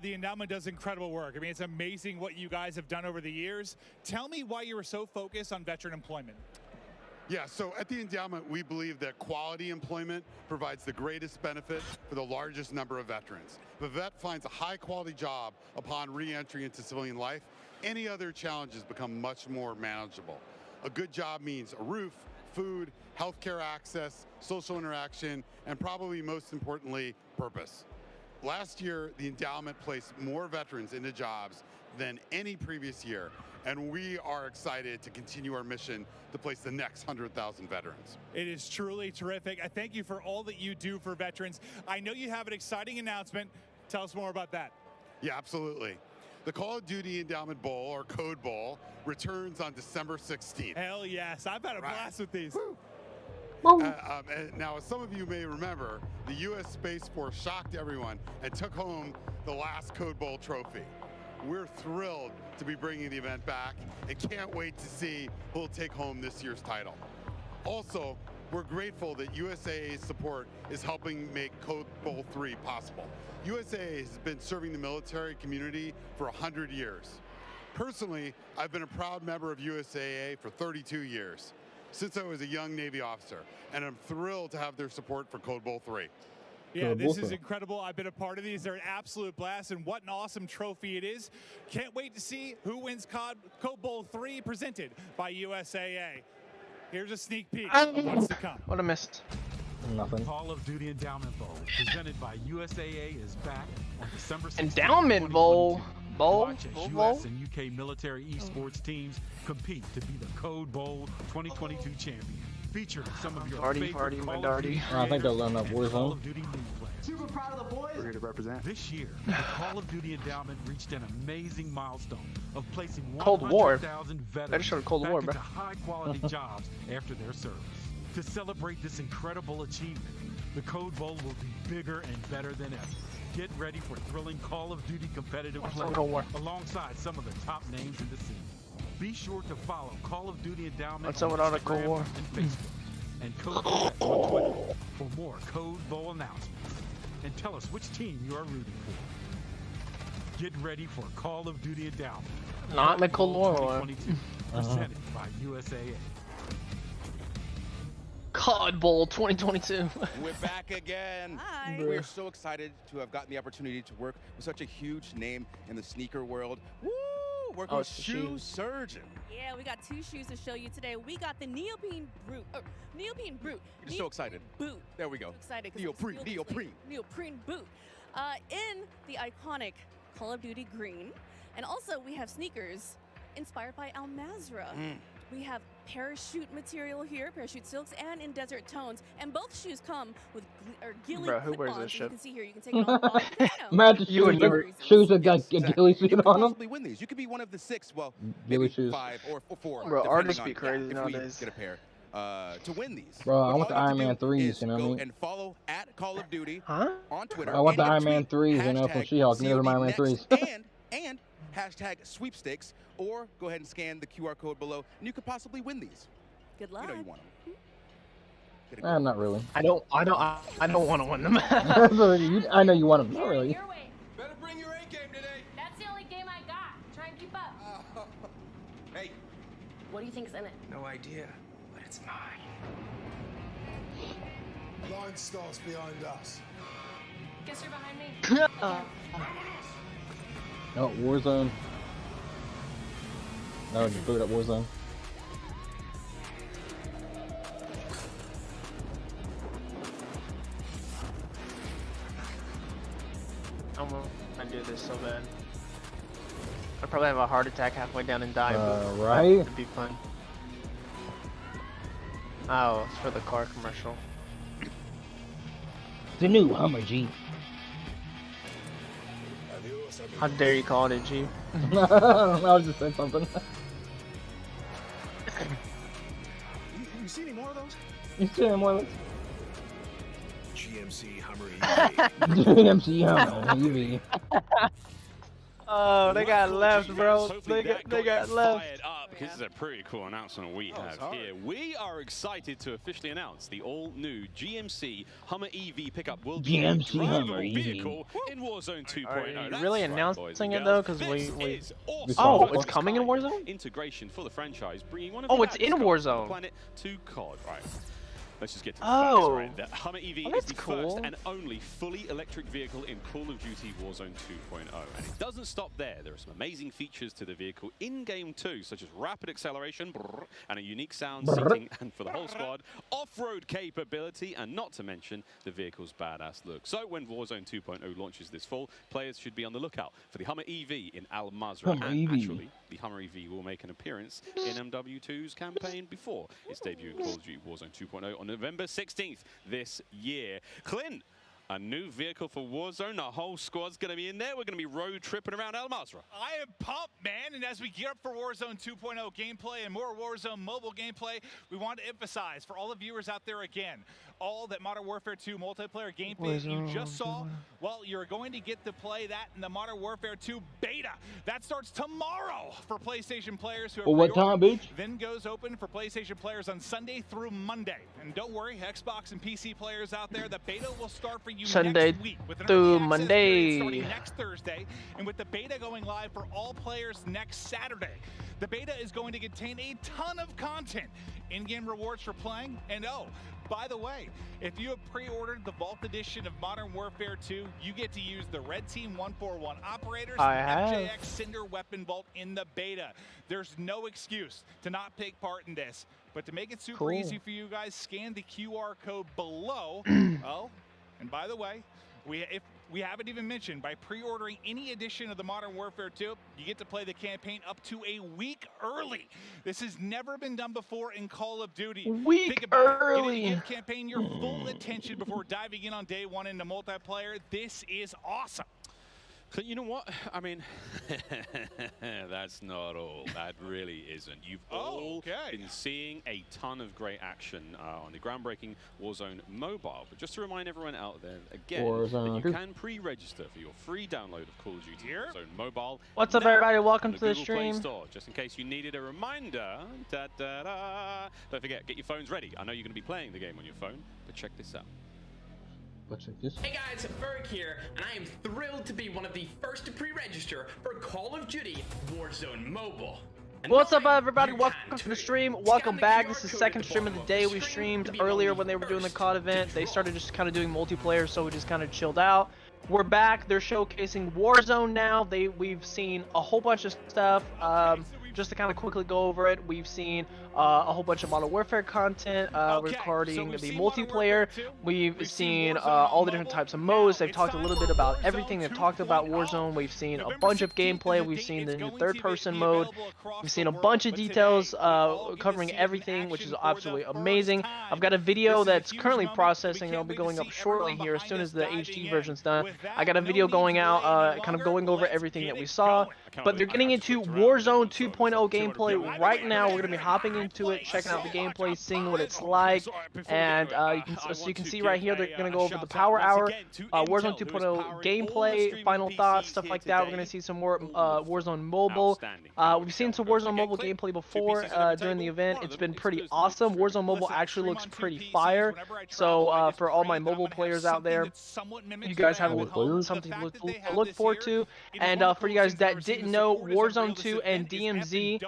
The endowment does incredible work. I mean, it's amazing what you guys have done over the years. Tell me why you were so focused on veteran employment. Yeah, so at the endowment, we believe that quality employment provides the greatest benefit for the largest number of veterans. If a vet finds a high-quality job upon re-entry into civilian life, any other challenges become much more manageable. A good job means a roof, food, healthcare access, social interaction, and probably most importantly, purpose. Last year, the endowment placed more veterans into jobs than any previous year, and we are excited to continue our mission to place the next 100,000 veterans. It is truly terrific. I thank you for all that you do for veterans. I know you have an exciting announcement. Tell us more about that. Yeah, absolutely. The Call of Duty Endowment Bowl, or Code Bowl, returns on December 16th. Hell yes, I've had a blast with these. And now, as some of you may remember, the U.S. Space Force shocked everyone and took home the last Code Bowl trophy. We're thrilled to be bringing the event back and can't wait to see who'll take home this year's title. Also, we're grateful that USAA's support is helping make Code Bowl 3 possible. USAA has been serving the military community for 100 years. Personally, I've been a proud member of USAA for 32 years, since I was a young Navy officer, and I'm thrilled to have their support for Code Bowl 3. Yeah, this is incredible. I've been a part of these. They're an absolute blast, and what an awesome trophy it is. Can't wait to see who wins Code Bowl 3 presented by USAA. Here's a sneak peek of what's to come. What I missed. Nothing. Call of Duty Endowment Bowl, presented by USAA, is back on December 16th. Endowment Bowl. Watch as US and UK military esports teams compete to be the Code Bowl 2022 champion. Featuring some of your favorite Call of Duty I think they'll learn up Warzone. Call of Duty new players. Super proud of the boys. We're here to represent. This year, the Call of Duty Endowment reached an amazing milestone of placing 100,000 veterans back into high-quality jobs after their service. To celebrate this incredible achievement, the Code Bowl will be bigger and better than ever. Get ready for thrilling Call of Duty competitive play alongside some of the top names in the scene. Be sure to follow Call of Duty Endowment on Instagram and Facebook, and Code Bowl on Twitter for more Code Bowl announcements. And tell us which team you are rooting for. Get ready for Call of Duty Endowment. Not the Cold War. 2022, presented by USAA. COD Bowl 2022. We're back again. Hi. We're so excited to have gotten the opportunity to work with such a huge name in the sneaker world. Woo! Working with Shoe Surgeon. Yeah, we got two shoes to show you today. We got the Neoprene Brute. Neoprene Brute. You're just so excited. Boot. There we go. So excited. Neoprene. Neoprene Boot. In the iconic Call of Duty green. And also we have sneakers inspired by Al Mazrah. We have parachute material here, parachute silks, and in desert tones. And both shoes come with ghillie who wears this shit? You can see here, you can take it off. Imagine shoes that got ghillie suit on them. You win these. You could be one of the 6, well, Ghillie maybe shoes. 5 or 4. Bro, artists be on crazy if nowadays. we get a pair to win these. Bro, I What want the all you Iron have Man to do 3s, is you know what I go mean? and follow at Call of Duty Huh? on Twitter. I want the and Iron Man tweet 3s, you know, from She-Hulk. Never mind Iron Man 3s. and hashtag sweepstakes, or go ahead and scan the QR code below, and you could possibly win these. Good luck. You know you want them. Not really. I don't want to win them. I know you want them. Not really. Better bring your A game today. That's the only game I got. Try and keep up. Hey. What do you think's in it? No idea, but it's mine. Line starts behind us. Guess you're behind me. Oh, Warzone. No, just boot up Warzone. I'm gonna do this so bad. I'd probably have a heart attack halfway down and die. Right? It'd be fun. Oh, it's for the car commercial. The new Hummer G. How dare you call it a G? I was just saying something. You see any more of those? You see any more of those? GMC Hummer GMC Hummer EV. Oh, they got left, bro. They got left. This is a pretty cool announcement we have here. We are excited to officially announce the all-new GMC Hummer EV pickup will be a drivable vehicle in Warzone 2.0. Are you really announcing it though? Because we awesome. Oh, it's coming in Warzone? Integration for the franchise, bringing one of it's in Warzone. Planet to COD, right? Let's just get to the facts, right? The Hummer EV is the first and only fully electric vehicle in Call of Duty Warzone 2.0. And it doesn't stop there. There are some amazing features to the vehicle in-game too, such as rapid acceleration and a unique sound seating, and for the whole squad, off-road capability, and not to mention the vehicle's badass look. So when Warzone 2.0 launches this fall, players should be on the lookout for the Hummer EV in Al Mazrah. And actually, the Hummer EV will make an appearance in MW2's campaign before its debut in Call of Duty Warzone 2.0 on November 16th this year. Clint, a new vehicle for Warzone. The whole squad's going to be in there. We're going to be road tripping around Al Mazrah. I am pumped, man. And as we gear up for Warzone 2.0 gameplay and more Warzone mobile gameplay, we want to emphasize for all the viewers out there again, all that Modern Warfare 2 multiplayer gameplay you just saw, well, you're going to get to play that in the Modern Warfare 2 beta. That starts tomorrow for PlayStation players who are what time, bitch? Then goes open for PlayStation players on Sunday through Monday. And don't worry, Xbox and PC players out there, the beta will start for you Sunday next week with an through early access Monday. period starting next Thursday, and with the beta going live for all players next Saturday. The beta is going to contain a ton of content, in-game rewards for playing, and by the way, if you have pre-ordered the Vault Edition of Modern Warfare 2, you get to use the Red Team 141 operators and FJX Cinder Weapon Vault in the beta. There's no excuse to not take part in this, but to make it super easy for you guys, scan the QR code below. And by the way, if we haven't even mentioned, by pre-ordering any edition of the Modern Warfare 2, you get to play the campaign up to a week early. This has never been done before in Call of Duty. Think about it. Give campaign your full attention before diving in on day one into multiplayer. This is awesome. You know what? I mean, that's not all. That really isn't. You've all been seeing a ton of great action on the groundbreaking Warzone mobile. But just to remind everyone out there, again, that you can pre-register for your free download of Call of Duty Warzone mobile. What's up, everybody? Welcome to the Google Play stream. Store, just in case you needed a reminder. Don't forget, get your phones ready. I know you're going to be playing the game on your phone, but check this out. Hey guys, Berg here, and I am thrilled to be one of the first to pre-register for Call of Duty Warzone Mobile. What's up, everybody? Welcome to the stream. Welcome back. This is the second stream of the day. We streamed earlier when they were doing the COD event. They started just kind of doing multiplayer, so we just kind of chilled out. We're back. They're showcasing Warzone now. We've seen a whole bunch of stuff. Just to kind of quickly go over it, we've seen a whole bunch of Modern Warfare content regarding the multiplayer. We've seen all the different types of modes. They've talked a little bit about everything. They've talked about Warzone. We've seen a bunch of gameplay. We've seen the new third-person mode. We've seen a bunch of details covering everything, which is absolutely amazing. I've got a video that's currently processing. It'll be going up shortly here as soon as the HD version's done. I got a video going out, kind of going over everything that we saw. But they're getting into Warzone 2.0 gameplay right now. We're going to be hopping into it, checking out the gameplay, seeing what it's like. And so you can see right here, they're going to go over the Power Hour, Warzone 2.0 gameplay, final thoughts, stuff like that. We're going to see some more Warzone Mobile. We've seen some Warzone Mobile gameplay before during the event. It's been pretty awesome. Warzone Mobile actually looks pretty fire. So for all my mobile players out there, you guys have something to look forward to. And for you guys that didn't didn't know, Warzone 2 and DMZ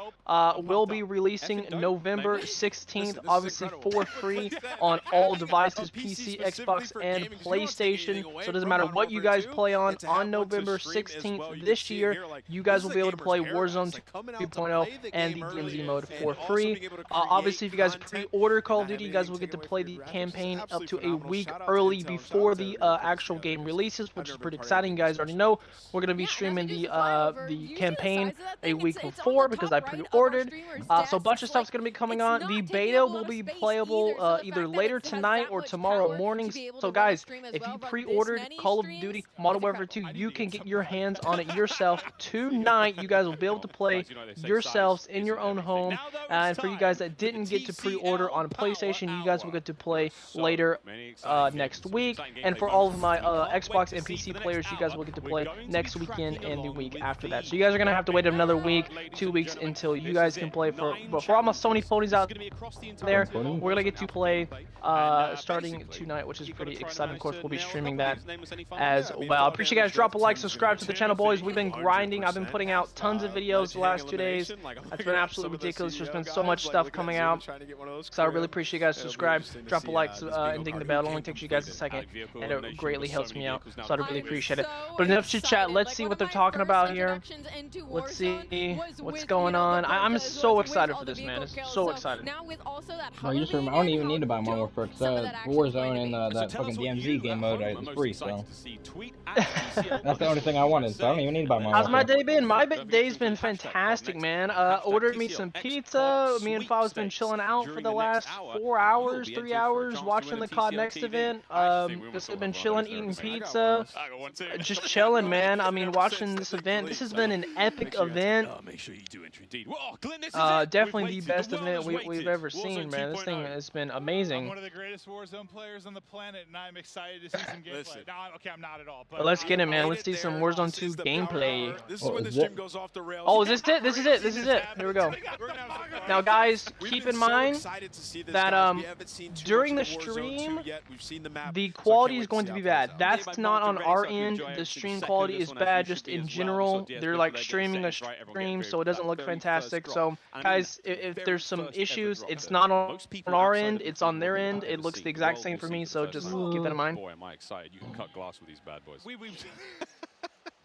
will be releasing November 16th, obviously for free on all devices, PC, Xbox, and PlayStation. So it doesn't matter what you guys play on November 16th this year, you guys will be able to play Warzone 2.0 and the DMZ mode for free. Obviously, if you guys pre-order Call of Duty, you guys will get to play the campaign up to a week early before the actual game releases, which is pretty exciting. You guys already know we're going to be streaming the campaign a week before because I pre-ordered. So a bunch of stuff's going to be coming on. The beta will be playable either later tonight or tomorrow morning. So guys, if you pre-ordered Call of Duty Modern Warfare 2, you can get your hands on it yourself tonight. You guys will be able to play yourselves in your own home. And for you guys that didn't get to pre-order on PlayStation, you guys will get to play later next week. And for all of my Xbox and PC players, you guys will get to play next weekend and the week after that. So you guys are gonna have to wait another week, 2 weeks until you guys can play. For all my Sony ponies out there, we're gonna get to play starting tonight, which is pretty exciting. Of course, we'll be streaming that as well. I appreciate you guys. Drop a like, subscribe to the channel, boys. We've been grinding. I've been putting out tons of videos the last 2 days. It's been absolutely ridiculous. There's been so much stuff coming out. So I really appreciate you guys. Subscribe, drop a like, and ding the bell. It only takes you guys a second, and it greatly helps me out. So I'd really appreciate it. But enough chit chat. Let's see what they're talking about here. Let's see what's going on. I'm so excited for this, man. It's so excited. No, you just remember, I don't even need to buy Modern Warfare because Warzone and that fucking DMZ game mode is free, so that's the only thing I wanted. So I don't even need to buy Modern Warfare. How's my day been? My day's been fantastic, man. Ordered me some pizza. Me and Faw's been chilling out for the last 4 hours, 3 hours, watching the COD Next event. Just been chilling, eating pizza, just chilling, man. I mean, watching this event. This has been an epic event. Definitely the best event we've ever seen, man. This thing has been amazing. I'm one of the greatest Warzone players on the planet, and I'm excited to see some gameplay. No, okay, I'm not at all. But let's get it, man. Let's see some Warzone 2 gameplay. This is when the stream goes off the rails. Oh, is this it? This is it. This is it. Here we go. Now, guys, keep in mind that during the stream, the quality is going to be bad. That's not on our end. The stream quality is bad just in general. They're like streaming a stream, so it doesn't look fantastic. So, guys, if there's some issues, it's not on our end. It's on their end. It looks the exact same for me, so just keep that in mind. Boy, am I excited. You can cut glass with these bad boys.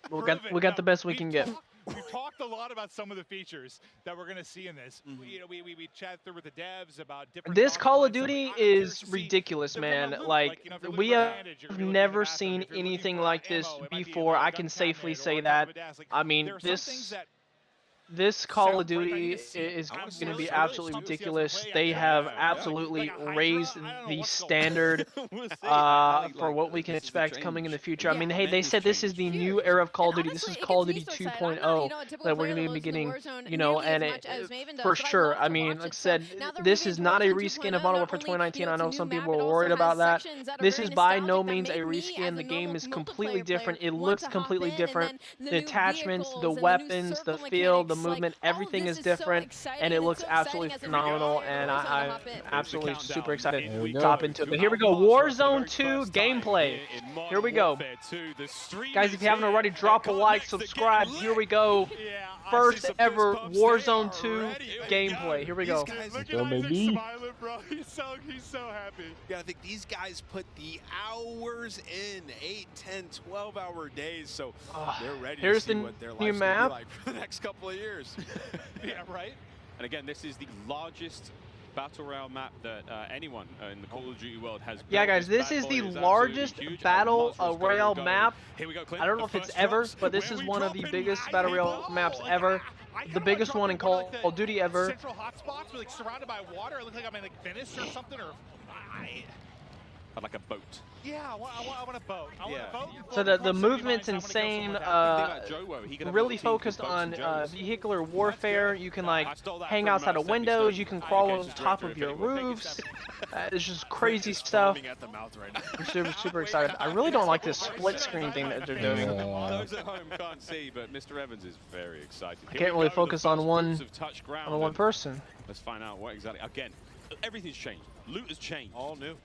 We got the best we can get. We've talked a lot about some of the features that we're going to see in this. You know, we chatted through with the devs about different. This Call of Duty is ridiculous, man. Like, we have never seen anything like this before. I can safely say that. I mean, this Call of Duty is going to be absolutely ridiculous. They have absolutely raised the standard for what we can expect coming in the future. I mean, hey, they said this is the new era of Call of Duty. This is Call of Duty 2.0 that we're going to be getting, you know, and for sure. I mean, like I said, this is not a reskin of Modern Warfare 2019. I know some people were worried about that. This is by no means a reskin. The game is completely different. It looks completely different. The attachments, the weapons, the feel, the movement, everything is different, and it looks absolutely phenomenal, and I'm absolutely super excited to hop into it. But here we go, Warzone 2 gameplay. Here we go. Guys, if you haven't already, drop a like, subscribe. Here we go. First ever Warzone 2 gameplay. Here we go. Look at him, he's smiling, bro. He's so happy. You gotta think these guys put the hours in, 8, 10, 12-hour days, so they're ready to see what their life's gonna be like for the next couple of years. Yeah, right? And again, this is the largest Battle Royale map that anyone in the Call of Duty world has built. Yeah, guys, this is the largest Battle Royale map. Here we go, I don't know if it's ever, but this is one of the biggest Battle Royale maps ever. The biggest one in Call of Duty ever. Central hotspots, we're like surrounded by water. It looks like I'm in like Venice or something, or like a boat. Yeah, I want a boat. I want a boat. So the movement's insane. Really focused on vehicular warfare. You can like hang outside of windows. You can crawl on top of your roofs. It's just crazy stuff. I'm super excited. I really don't like this split screen thing that they're doing. Those at home can't see, but Mr. Evans is very excited. I can't really focus on one person. Let's find out what exactly. Again, everything's changed. Loot has changed. All new.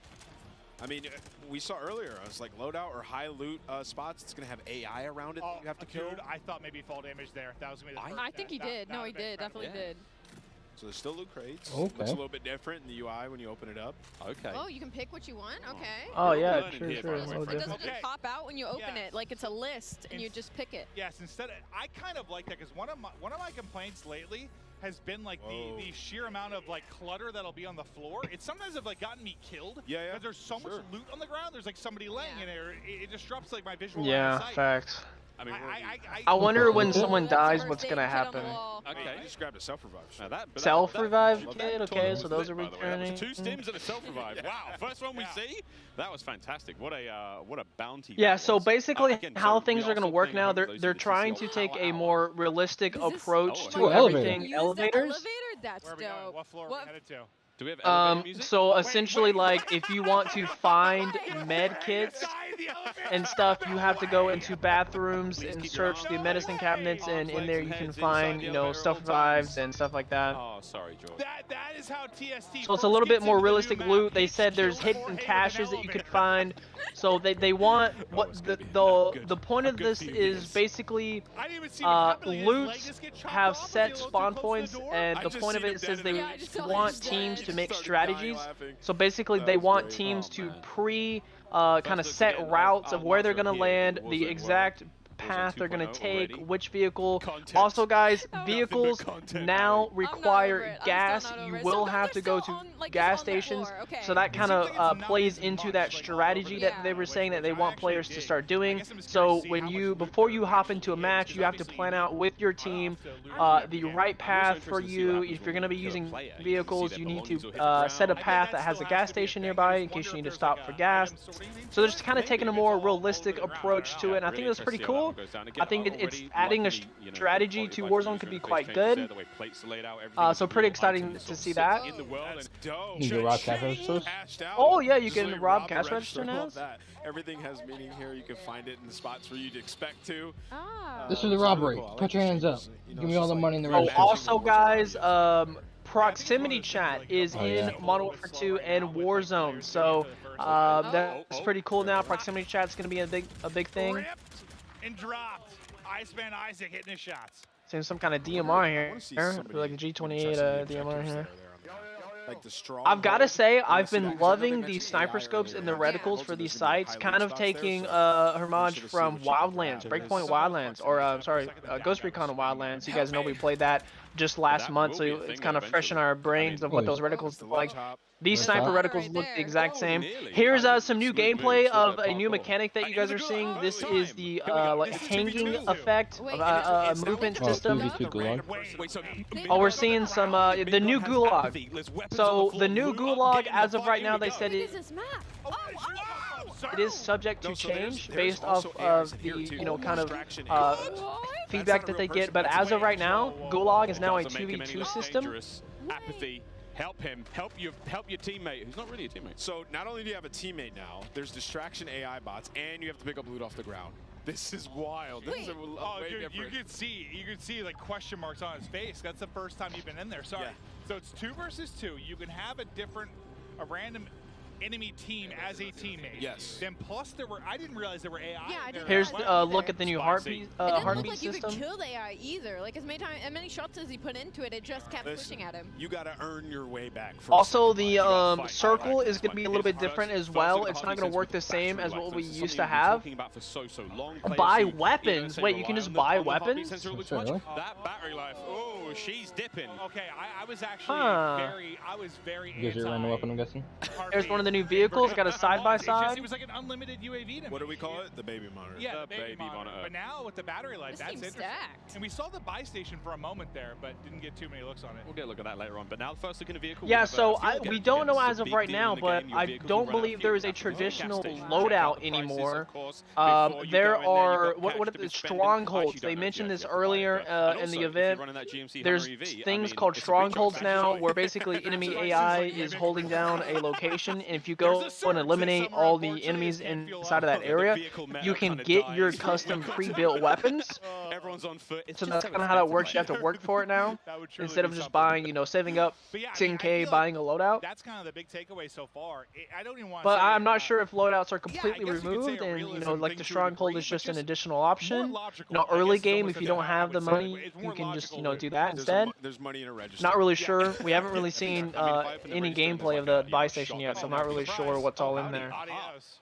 I mean, we saw earlier, I was like loadout or high loot spots, it's going to have AI around it that you have to kill. Dude, I thought maybe fall damage there. That was going to be the first. I think he did. No, he did. Definitely did. So there's still loot crates. Okay. Looks a little bit different in the UI when you open it up. Okay. Oh, you can pick what you want? Okay. Oh, yeah, sure. It doesn't just pop out when you open it. Like, it's a list, and you just pick it. Yes, instead of, I kind of like that, because one of my complaints lately has been like the sheer amount of like clutter that'll be on the floor. It sometimes have like gotten me killed. Yeah. Because there's so much loot on the ground. There's like somebody laying in there. It disrupts like my visual Yeah, line of sight. facts. I mean, I wonder when someone dies, what's gonna happen. Okay, you just grabbed a self-revive. Self-revive kid? Okay, so those are returning. 2 stims and a self-revive. Wow, first one we see. That was fantastic. What a bounty. Yeah, so basically how things are going to work now, they're trying to take a more realistic approach to everything. Elevators? That's dope. What floor are we headed to? Do we have elevator music? So essentially, like, if you want to find med kits and stuff, you have to go into bathrooms and search the medicine cabinets, and in there you can find, you know, self-revives and stuff like that. Oh, sorry, George. That is how TST. So it's a little bit more realistic loot. They said there's hidden caches that you could find. So they want what the point of this is basically loot have set spawn points, and the point of it says they want teams to make strategies. So basically they want teams to kind of set routes of where they're going to land, the exact path they're going to take, which vehicle. Also, guys, vehicles now require gas. You will have to go to gas stations, so that kind of plays into that strategy that they were saying that they want players to start doing. So when before you hop into a match, you have to plan out with your team the right path for you. If you're going to be using vehicles, you need to set a path that has a gas station nearby in case you need to stop for gas. So they're just kind of taking a more realistic approach to it, and I think that's pretty cool. I think it's adding a strategy to Warzone could be quite good. So pretty exciting to see that. You can rob cash registers? Oh yeah, you can rob cash register now. Everything has meaning here. You can find it in the spots where you'd expect to. This is a robbery. Put your hands up. Give me all the money in the register. Also, guys, proximity chat is in Modern Warfare 2 and Warzone, so that's pretty cool now. Proximity chat's gonna be a big thing. And dropped. Iceman Isaac hitting his shots. Seeing some kind of DMR here, like a G28 DMR here. Like the strong. I've got to say, I've been loving the sniper scopes and the reticles for these sites, kind of taking homage from Wildlands, Breakpoint Wildlands, or sorry, Ghost Recon Wildlands. You guys know we played that just last month, so it's kind of fresh in our brains of what those reticles look like. These sniper reticles look the exact same. Here's some new gameplay of a new mechanic that you guys are seeing. This is the like hanging effect of a movement system. Oh, we're seeing some the new Gulag. So the new Gulag, as of right now, they said it is subject to change based off of the kind of feedback that they get. But as of right now, Gulag is now a 2v2 system. Apathy. Help him. Help your teammate, who's not really a teammate. So not only do you have a teammate now, there's distraction AI bots, and you have to pick up loot off the ground. This is wild. This is way different. You could see like question marks on his face. That's the first time you've been in there. Sorry. Yeah. So it's 2 versus 2. You can have a random enemy team as a teammate. Yes. Then plus I didn't realize there were AI. Yeah, I didn't. Here's a look at the new heartbeat system. It didn't look like you could kill the AI either. Like as many shots as he put into it, it just kept pushing at him. You gotta earn your way back. Also, the circle is gonna be a little bit different as well. It's not gonna work the same as what we used to have. Buy weapons. Wait, you can just buy weapons? That battery life. Oh, she's dipping. Okay, I was actually very You guys are random weapon, I'm guessing? There's one of the new vehicles, got a side-by-side. It was like an unlimited UAV to me. What do we call it? The baby monitor. Yeah, the baby monitor. But now with the battery life, that's interesting. Stacked. And we saw the buy station for a moment there, but didn't get too many looks on it. We'll get a look at that later on. But now the first look in the vehicle. Yeah, so we don't know as of right now, but I don't believe there is a traditional loadout anymore. There are what are the strongholds? They mentioned this earlier in the event. There's things called strongholds now, where basically enemy AI is holding down a location, and if you go and eliminate all the enemies inside of that area, you can get your custom pre-built weapons. everyone's on foot. So that's kind of how that works. You have to work for it now, instead of just buying, you know, saving up 10K, buying a loadout. That's kind of the big takeaway so far. I don't even want to But say, I'm not sure if loadouts are completely removed, and you know, like the stronghold is just an additional option. You know, early game, if you don't have the money, you can just, you know, do that instead. There's money in a register. Not really sure. We haven't really seen any gameplay of the buy station yet, so I'm not really sure what's all in there.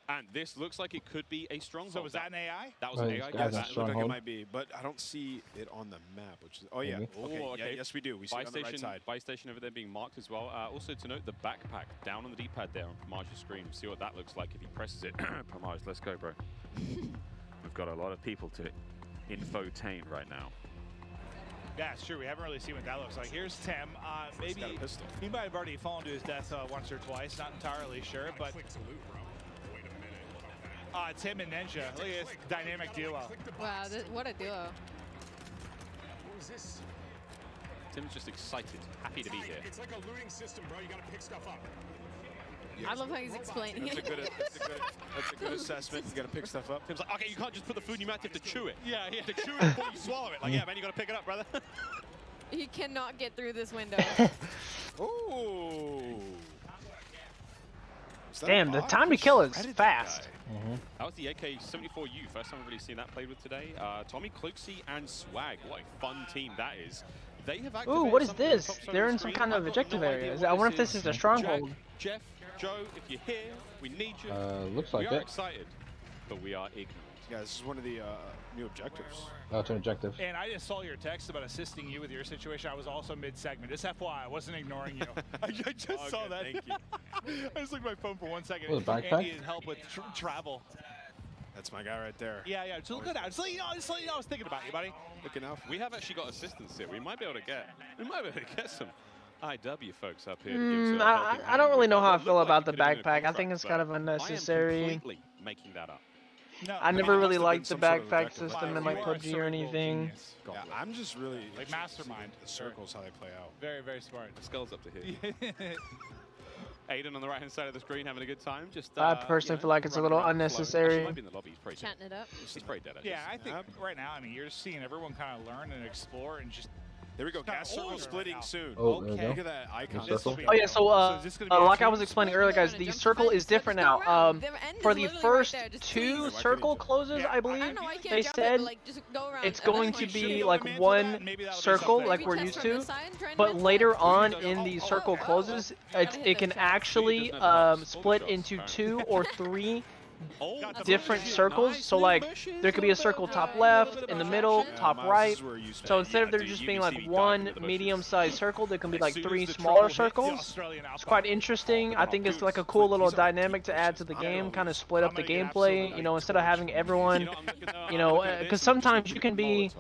And this looks like it could be a stronghold. So was that an AI? That was an AI. Yeah, that looked like it might be, but I don't see it on the map. Which is, oh yeah, okay. Yeah, yes we do. We see it on the right side. Buy station over there being marked as well. Also to note, the backpack down on the D-pad there on Pramage's screen. See what that looks like if he presses it. Pramage, let's go, bro. We've got a lot of people to infotain right now. Yeah, it's true. We haven't really seen what that looks like. Here's Tim. Maybe he might have already fallen to his death once or twice. Not entirely sure, but Tim and Ninja. Look at this dynamic duo. Wow, what a duo. What is this? Tim's just excited, happy to be here. It's like a looting system, bro. You gotta pick stuff up. I love how he's explaining it. That's a good assessment. You gotta pick stuff up. Tim's like, okay, you can't just put the food in your mouth, you have to chew it. Yeah, you have to chew it before you swallow it. Like, yeah, man, you gotta pick it up, brother. He cannot get through this window. Ooh. Damn, the time to kill is fast. That was the AK-74U. First time I've really seen that played with today. Tommy, Kluxy, and Swag. What a fun team that is. They have activated. Ooh, what is this? They're in some kind of objective area. I wonder if this is a stronghold. Jeff, Joe, if you're here, we need you. Looks like we are it. excited, but we are ignorant. Yeah, this is one of the new objectives. Oh, it's an objective. And I just saw your text about assisting you with your situation. I was also mid-segment. Just FYI, I wasn't ignoring you. I just saw that. Thank you. I just looked at my phone for 1 second. Oh, the backpack? And needed help with travel. That's my guy right there. Yeah, yeah. Just look at that. Just let you know, I was thinking about you, buddy. Looking out. We have actually got assistance here. We might be able to get some IW folks up here. I don't really know how I feel about the backpack. I think it's kind of unnecessary. I am completely making that up. No, I never really liked the backpack system in like PUBG or anything. Yeah, I'm just really like mastermind. The circles, how they play out. Very, very smart. The skull's up to here. Aiden on the right-hand side of the screen having a good time. Just I personally feel like it's a little unnecessary. Might be in the lobby. He's probably chatting it up. He's pretty dead. Yeah, I think right now, I mean, you're just seeing everyone kind of learn and explore and just. There we go. Gas circle splitting soon. Oh, okay. Look at that icon. Oh yeah, so like I was explaining earlier, guys, the circle is different now. For the first 2 circle closes, I believe, they said it's going to be like 1 circle, like we're used to. But later on in the circle closes, it can actually split into 2 or 3 different circles. So like there could be a circle top left, in the middle, top right. So instead of there just being like 1 medium-sized circle, there can be like 3 smaller circles. It's quite interesting. I think it's like a cool little dynamic to add to the game, kind of split up the gameplay, you know, instead of having everyone, you know, because sometimes you can be,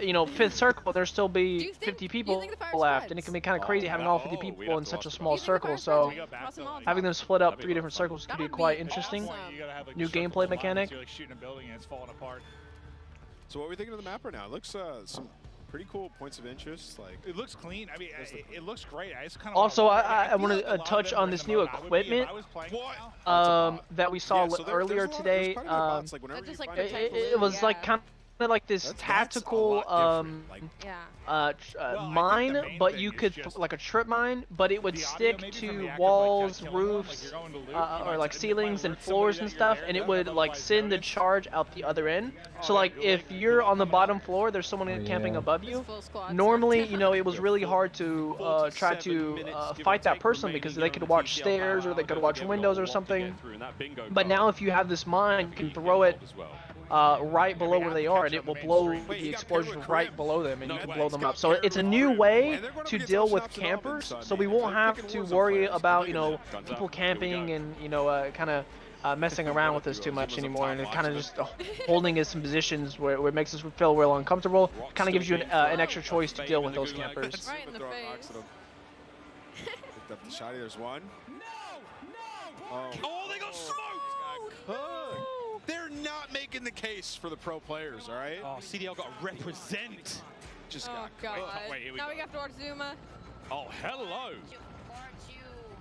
you know, 5th circle, there'll still be 50 people left, and it can be kind of crazy having all 50 people in such a small circle. So having them split up 3 different circles could be quite interesting. New gameplay mechanic. So what are we thinking of the map right now? It looks some pretty cool points of interest. Like it looks clean. I mean, it looks great. I just kind of also I want to touch on this new equipment that we saw earlier today. It was like kind of like this tactical mine, but you could like a trip mine, but it would stick to walls, roofs, or like ceilings and floors and stuff, and it would like send the charge out the other end. So like if you're on the bottom floor, there's someone camping above you. Normally, you know, it was really hard to try to fight that person because they could watch stairs or they could watch windows or something. But now if you have this mine, you can throw it right below where they are, and it will blow the explosion right below them, and you can blow them up. So it's a new way to deal with campers, so we won't have to worry about, you know, people camping and, you know, kind of messing around with us too much anymore, and it kind of just holding us in positions where it makes us feel real uncomfortable. Kind of gives you an extra choice to deal with those campers. Right in the face. Picked up the shotty. There's one. Oh, they got smoked! They're not making the case for the pro players, all right? Oh, CDL got to represent. Just God. Wait, here we now go. we have to watch Zuma. Oh, hello.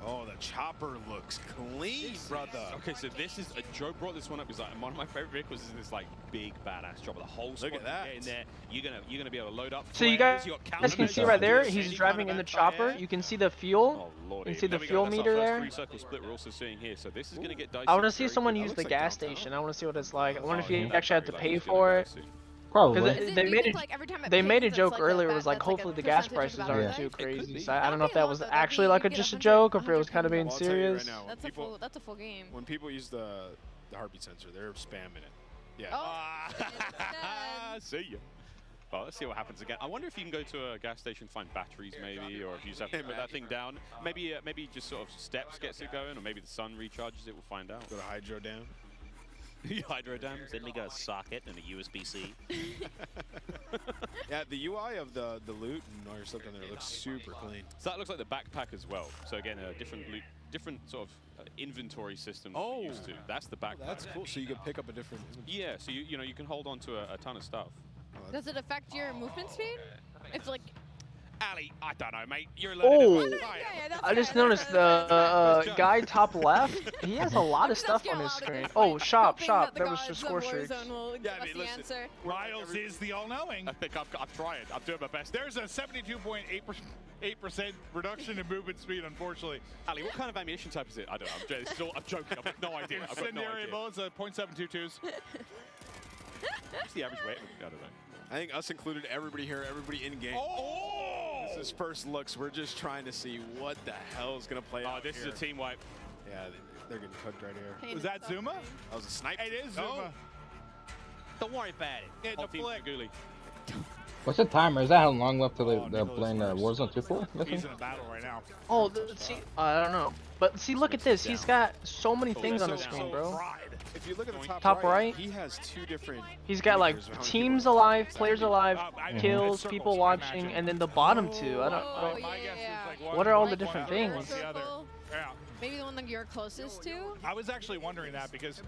Oh, the chopper looks clean, brother. Okay, so this is Joe brought this one up because like one of my favorite vehicles is this like big badass chopper. The whole squad Look at that. Get in there. You're gonna be able to load up. So you guys can see right there, he's driving in the chopper. You can see the fuel. You can see the fuel meter there. Three-circle split we're also seeing here. So this is gonna get dicey. I want to see someone use the gas station. I want to see what it's like. I wonder if you actually have to pay for it. Probably. They made a joke earlier. It was like, hopefully the gas prices aren't too crazy. So I don't know if that was actually like just a joke or if it was kind of being serious. That's a full game. When people use the heartbeat sensor, they're spamming it. Yeah. Oh, see ya. Well, let's see what happens again. I wonder if you can go to a gas station, find batteries maybe, or if you just have to put that thing down. Maybe just sort of steps gets it going, or maybe the sun recharges it. We'll find out. Go to hydro dam. Hydro dams. Then we got a socket and a USB-C. Yeah, the UI of the loot and all your stuff in there looks super clean. So that looks like the backpack as well. So again, a different sort of inventory system that we're used to. That's the backpack. That's cool. So you can pick up a different. Yeah. So you know you can hold on to a ton of stuff. Does it affect your movement speed? It's like. Ali, I don't know, mate. You're learning. I just noticed the guy top left. He has a lot of stuff on his screen. Oh, shop. That was just score streaks. Yeah, I mean, listen. Riles is the all-knowing. I think I'm trying. I'm doing my best. There's a 72.8% reduction in movement speed, unfortunately. Ali, what kind of ammunition type is it? I don't know. I'm joking. I've got no idea. I've got no Incendiary idea. bullets, .722s. What's the average weight? I don't know. I think us included, everybody here, everybody in game. Oh! This is first looks. We're just trying to see what the hell is going to play out. Oh, this is a team wipe. Yeah, they're getting cooked right here. Was that Zuma? That was a sniper. It is Zuma. Don't worry about it. Yeah, the flick. What's the timer? Is that how long left till they're playing Warzone 2 for? He's in a battle right now. Oh, see, I don't know. But see, look at this. He's got so many things on the screen, bro. If you look at the top right, he has two different. He's got like teams alive, players alive, kills, people watching, and then the bottom two. I don't. What are all the different things? Maybe the one that you're closest to? I was actually wondering that because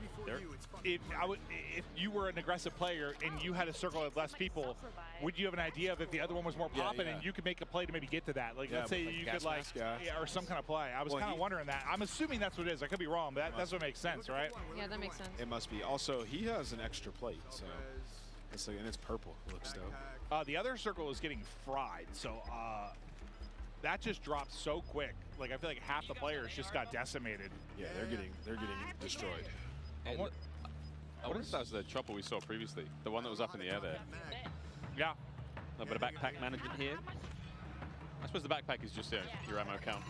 if you were an aggressive player and you had a circle of less people, would you have an idea of if the other one was more popping and you could make a play to maybe get to that? Like, let's say you could like, or some kind of play. I was kind of wondering that. I'm assuming that's what it is. I could be wrong, but that's what makes sense, right? Yeah, that makes sense. It must be. Also, he has an extra plate, so it's like, and it's purple. It looks dope. The other circle is getting fried, so that just dropped so quick. Like, I feel like half the players just got decimated. Yeah, they're getting destroyed. I wonder if that was the chopper we saw previously, the one that was up in the air there. Yeah. A bit of backpack management here. I suppose the backpack is just your ammo count.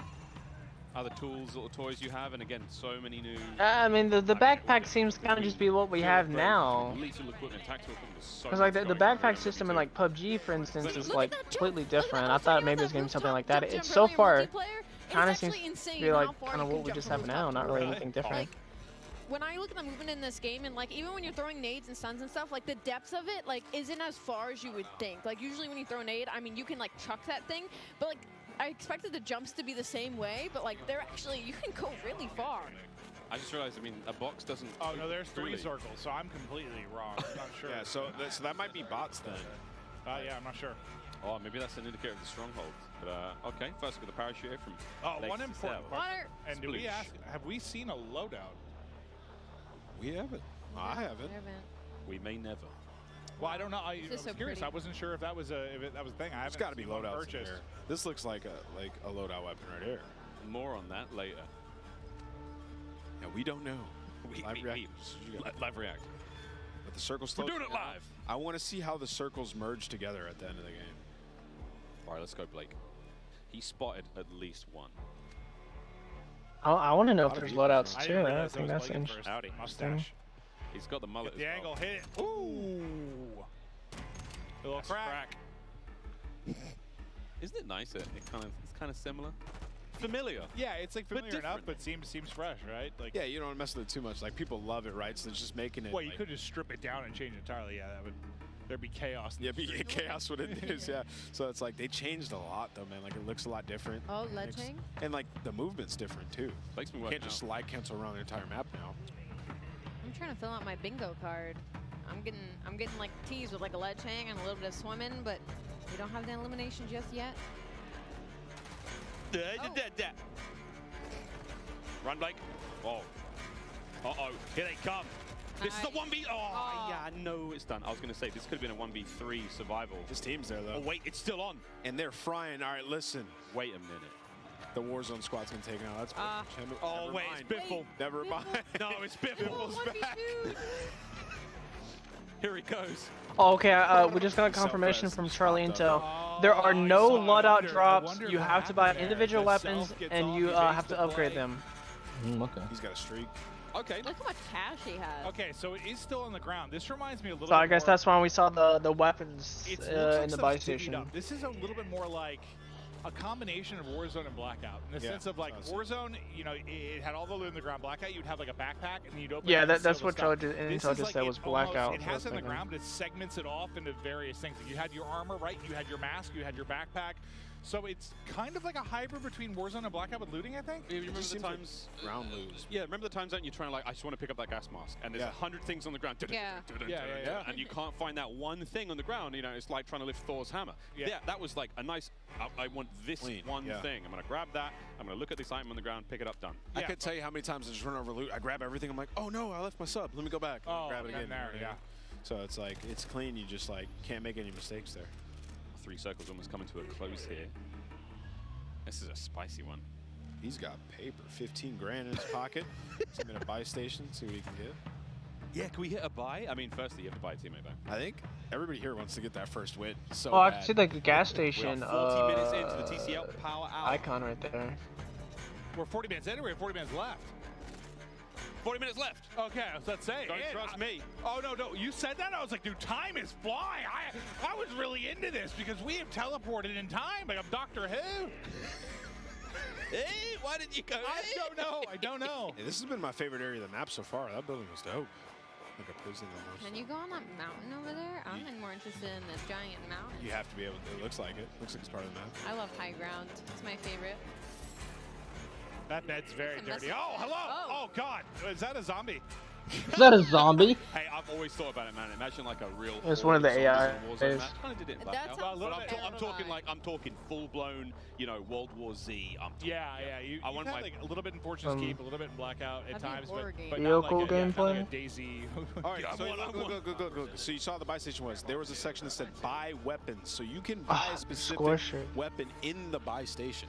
Other tools, little toys you have, and again, so many new. I mean, the backpack seems to kind of just be what we have now. Lethal equipment, tactical equipment, so because like the backpack system in like PUBG, for instance, is like completely different. I thought maybe it was gonna be something like that. It's so far kind of seems to be like kind of what we just have now, not really anything different. When I look at the movement in this game, and like even when you're throwing nades and stuns and stuff, like the depth of it like isn't as far as you would think. Like usually when you throw a nade, I mean you can like chuck that thing, but like I expected the jumps to be the same way, but like they're actually, you can go really far. I just realized, I mean, a box doesn't. Oh no, there's 3 circles, so I'm completely wrong. I'm not sure. Yeah, so that might be bots then. Yeah, I'm not sure. Oh, maybe that's an indicator of the stronghold. But okay, first with the parachute here from. One important question. And do we ask? Have we seen a loadout? We haven't. I haven't. We may never. Well, I don't know. I was curious. I wasn't sure if that was a thing. I haven't. It's got to be loadouts in here. This looks like a loadout weapon right here. More on that later. Yeah, we don't know. Live react. But the circles. We're doing it live. I want to see how the circles merge together at the end of the game. All right, let's go, Blake. He spotted at least one. I want to know if there's loadouts too. I think that's interesting. Howdy. Mustache. He's got the mullet. The angle hit it. Ooh. A little crack. Isn't it nice? It's kind of similar. Familiar. Yeah, it's like familiar enough, but seems fresh, right? Like yeah, you don't mess with it too much. Like people love it, right? So it's just making it. Well, you could just strip it down and change it entirely. Yeah, there'd be chaos. Yeah, chaos what it is. Yeah. So it's like they changed a lot though, man. Like it looks a lot different. Oh, ledging. And like the movement's different too. Makes me you can't just slide cancel around the entire map now. I'm trying to fill out my bingo card. I'm getting like teased with like a ledge hang and a little bit of swimming, but we don't have the elimination just yet. Run, Blake. Oh. Uh-oh. Here they come. This is a 1v. Oh, yeah, no, it's done. I was going to say, this could have been a 1v3 survival. His team's there, though. Oh, wait, it's still on. And they're frying. All right, listen. Wait a minute. The Warzone squad's going to take it out. That's oh, wait, it's Biffle. Never mind. No, it's Biffle. Biffle's back. Here he goes. Oh, okay, we just got a confirmation from Charlie Intel. There are no loadout drops. You have to buy individual weapons, and you have to upgrade them. Okay. He's got a streak. Okay. Look how much cash he has. Okay, so it is still on the ground. This reminds me a little So bit I guess more, that's why we saw the weapons it in the buy station. This is a little bit more like a combination of Warzone and Blackout, in the sense of like Warzone, you know, it had all the loot in the ground. Blackout, you'd have like a backpack, and you'd open. Yeah, it and that's what Intel just said was Blackout. It has it in the ground, but it segments it off into various things. Like you had your armor, right? You had your mask, you had your backpack. So it's kind of like a hybrid between Warzone and Blackout with looting, I think. You remember the times round lose? Yeah, remember the times that you're trying to like, I just want to pick up that gas mask, and there's 100 things on the ground. Yeah. And you can't find that one thing on the ground. You know, it's like trying to lift Thor's hammer. Yeah, that was like a nice. I want this one thing. I'm gonna grab that. I'm gonna look at this item on the ground, pick it up, done. I could tell you how many times I just run over loot. I grab everything. I'm like, oh no, I left my sub. Let me go back. And grab it again. Yeah. So it's like it's clean. You just like can't make any mistakes there. 3 circles almost coming to a close here. This is a spicy one. He's got paper, 15 grand in his pocket. He's gonna buy station, see what he can get. Yeah, can we hit a buy? I mean, firstly, you have to buy a teammate back. I think everybody here wants to get that first win. So oh, I can see like the gas station. We're 40 minutes into the TCL power out. Icon right there. We're 40 minutes in, or we have 40 minutes left? 40 minutes left. Okay, I was about to say. Don't trust me. Oh, no, you said that? I was like, dude, time is flying. I was really into this because we have teleported in time. Like I'm Doctor Who. Hey, why did you go? I don't know. Hey, this has been my favorite area of the map so far. That building was dope. Like a prison almost. Can you go on that mountain over there? I'm more interested in the giant mountain. You have to be able to. It looks like it. Looks like it's part of the map. I love high ground. It's my favorite. That bed's very dirty. Oh, hello! Oh, God! Is that a zombie? Is that a zombie? Hey, I've always thought about it, man. Imagine like a real. It's one of the AI. Kind of did it in Blackout. But I'm talking full-blown, you know, World War Z. Yeah. I want had like a little bit in Fortune's Keep, a little bit in Blackout at times, but not like gameplay. Like a Daisy. All right, so go. So you saw the buy station was there was a section that said buy weapons, so you can buy a specific weapon in the buy station.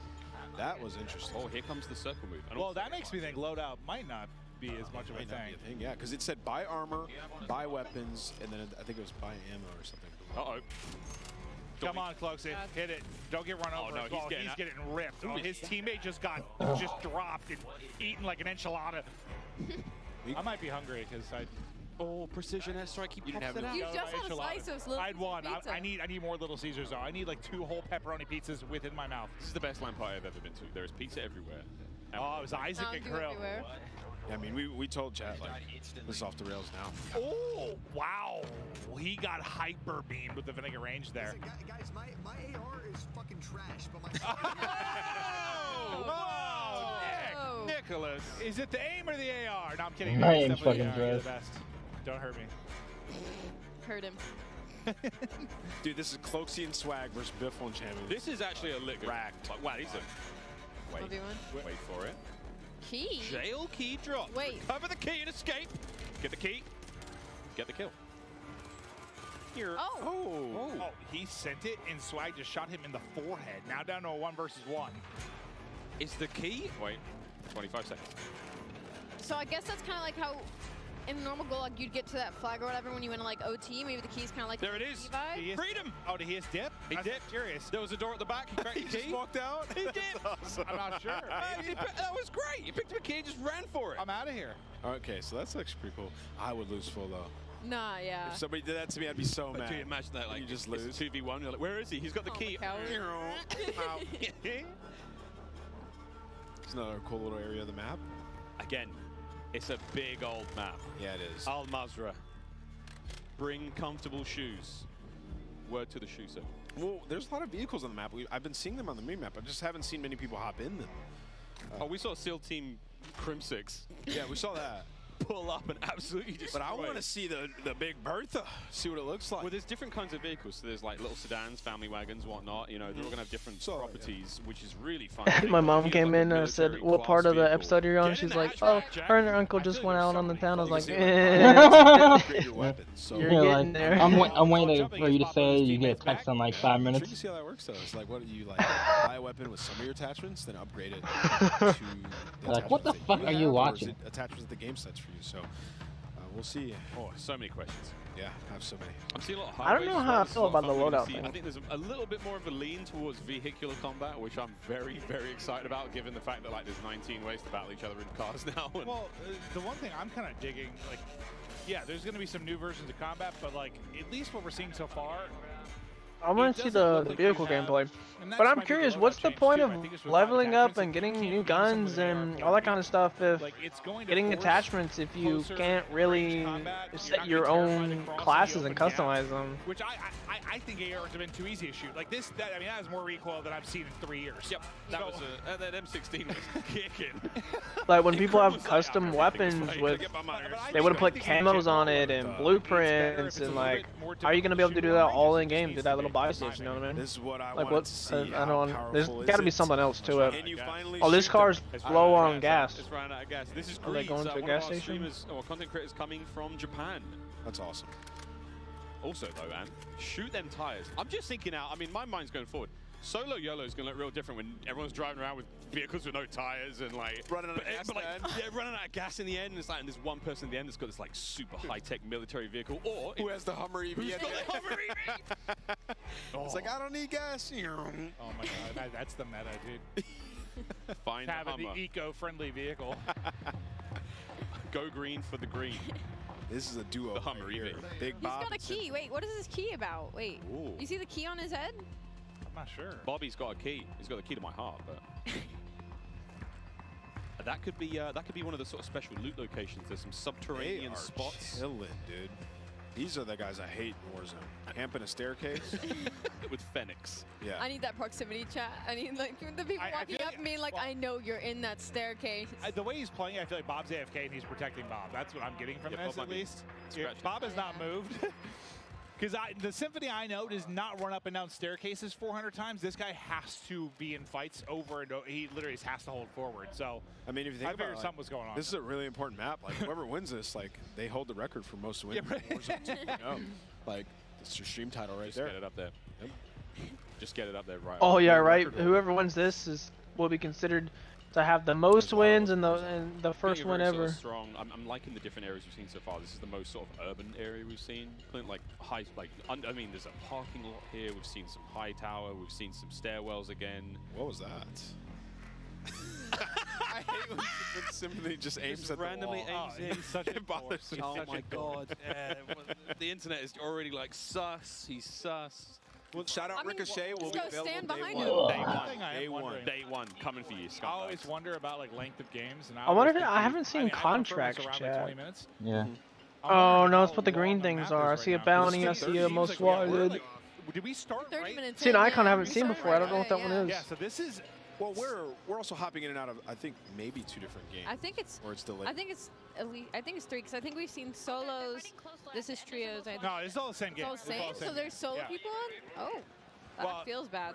That was interesting. Oh, here comes the circle move. Well, that makes me think loadout might not be as much of a thing. Yeah, because it said buy armor, buy weapons, and then I think it was buy ammo or something. Uh-oh. Come on, Cloaksy. Hit it. Don't get run over. No, he's getting ripped. Oh, his teammate just dropped and eaten like an enchilada. I might be hungry because I... Oh, precision airstrike. Keep You just had a slice of Little I had one. Pizza. I need more Little Caesars though. I need like 2 whole pepperoni pizzas within my mouth. This is the best LAN party I've ever been to. There is pizza everywhere. Oh, it was Isaac and Krill. Yeah, I mean, we told chat like this is off the rails now. Oh, wow. He got hyper beamed with the vinegar range there. Guys, my AR is fucking trash, but my... Whoa! Nicholas. Is it the aim or the AR? No, I'm kidding. My aim's fucking trash. Don't hurt me. Hurt him. Dude, this is Cloaksy and Swag versus Biffle and Champion. This is actually a lit racked. Like, wow, these are... Wait for it. Key? Jail key drop. Wait. Recover the key and escape. Get the key. Get the kill. Here. Oh. Oh, he sent it and Swag just shot him in the forehead. Now down to a 1 versus 1. Is the key? Wait, 25 seconds. So I guess that's kind of like how in normal Gulag you'd get to that flag or whatever when you went to like OT. Maybe the key's kind of like there it is. Freedom. Oh, did he just dip? He dipped. Curious. There was a door at the back. He cracked the key. Just walked out. He dipped. Awesome. I'm not sure. That was great. He picked up a key and just ran for it. I'm out of here. Okay, so that's actually pretty cool. I would lose full though. Nah, yeah. If somebody did that to me, I'd be so mad. Dude, imagine that, like, you just lose. It's a 2v1. You're like, where is he? He's got the key. It's another cool little area of the map. Again, it's a big old map. Yeah, it is. Al Mazrah. Bring comfortable shoes. Word to the shoe set. Well, there's a lot of vehicles on the map. I've been seeing them on the mini-map. I just haven't seen many people hop in them. Oh, we saw SEAL Team Crim 6. Yeah, we saw that. pull up and absolutely destroy. But I want to see the Big Bertha, see what it looks like. Well, there's different kinds of vehicles. So there's like little sedans, family wagons, whatnot. You know, they're all going to have different properties, which is really fun. My mom came in and said, "What part of the episode are you on?" She's like, "Oh, her and her uncle just went out on the town." I was like, "You're getting there." I'm waiting for you to say you get a text in like 5 minutes. You see how that works though. It's like, what do you like? Buy a weapon with some of your attachments, then upgrade it to the like, what the fuck are you watching? It attaches with the game sets for you. So we'll see. Oh, so many questions. Yeah, I have so many. I'm seeing a lot of I don't know how I feel about the loadout I think there's a little bit more of a lean towards vehicular combat, which I'm very, very excited about, given the fact that like there's 19 ways to battle each other in cars now. Well, the one thing I'm kind of digging, like, yeah, there's going to be some new versions of combat, but like at least what we're seeing so far. I want to see the vehicle gameplay. But I'm curious, what's the point of leveling up and getting new guns and all that kind of stuff if getting attachments if you can't really set your own classes and customize them? Which I think ARs have been too easy to shoot. Like this, I mean, that is more recoil than I've seen in 3 years. Yep, that was that M16 was kicking. Like when people have custom weapons with, they would have put camos on it and blueprints and like, how are you gonna be able to do that all in game? Do that little buy station, you know what I mean? This is what I like want to see. I don't. There's got to be something else to it. Finally Oh, this car's low on gas. It's running out of gas. This is Are they going to a gas station? Or content creators coming from Japan. That's awesome. Also, though, man, shoot them tires. I'm just thinking out. I mean, my mind's going forward. Solo YOLO is going to look real different when everyone's driving around with vehicles with no tires and like running out of gas. Running out of gas in the end. And it's like, and there's one person at the end that's got this like super high-tech military vehicle, or who has the Hummer EV? Who's got the Hummer EV? It's like, I don't need gas. Oh my god, that's the meta, dude. Find having the eco-friendly vehicle. Go green for the green. This is a duo. The Hummer EV. Big Bob. He's got a key. Wait, what is his key about? Wait, you see the key on his head? I'm not sure. Bobby's got a key. He's got the key to my heart, but that could be one of the sort of special loot locations. There's some subterranean spots. Chilling, dude. These are the guys I hate in Warzone. Camp in a staircase with Fenix. Yeah. I need that proximity chat. I need like the people walking up me like, I know you're in that staircase. The way he's playing, I feel like Bob's AFK and he's protecting Bob. That's what I'm getting from this, at least. Bob has not moved. Because the Symphony I know does not run up and down staircases 400 times. This guy has to be in fights over and over. He literally has to hold forward. So I mean, if you think I figured about something was going on. This is a really important map. Like whoever wins this, like they hold the record for most wins. Yeah, right. Like it's your stream title right Just there. Get it up there. Yep. Just get it up there, right? Oh yeah, right. Whoever wins this will be considered to have the most wins and the first win ever. Strong. I'm liking the different areas we've seen so far. This is the most sort of urban area we've seen. Like high, I mean, there's a parking lot here. We've seen some high tower. We've seen some stairwells again. What was that? I hate when Symphony just aims at randomly the wall. aims in. Such a bothers me. Oh my god. The internet is already like sus. He's sus. Well, shout out Ricochet. Will be available day one. Day one, coming for you, Scott. I always wonder about like length of games. And I wonder if I haven't seen contracts chat. Like 20 minutes. Yeah. Oh no, that's what the green things are. I see a bounty. I see a most wanted. Did we start 30 minutes? See an icon I haven't seen before. I don't know what that one is. Yeah. So this is. Well, we're also hopping in and out of I think maybe 2 different games. I think it's. Or it's delayed. I think it's at least. I think it's 3 because I think we've seen solos. This is trios. I think. No, it's all the same game. It's all the same. So there's solo people in. Oh, that feels bad.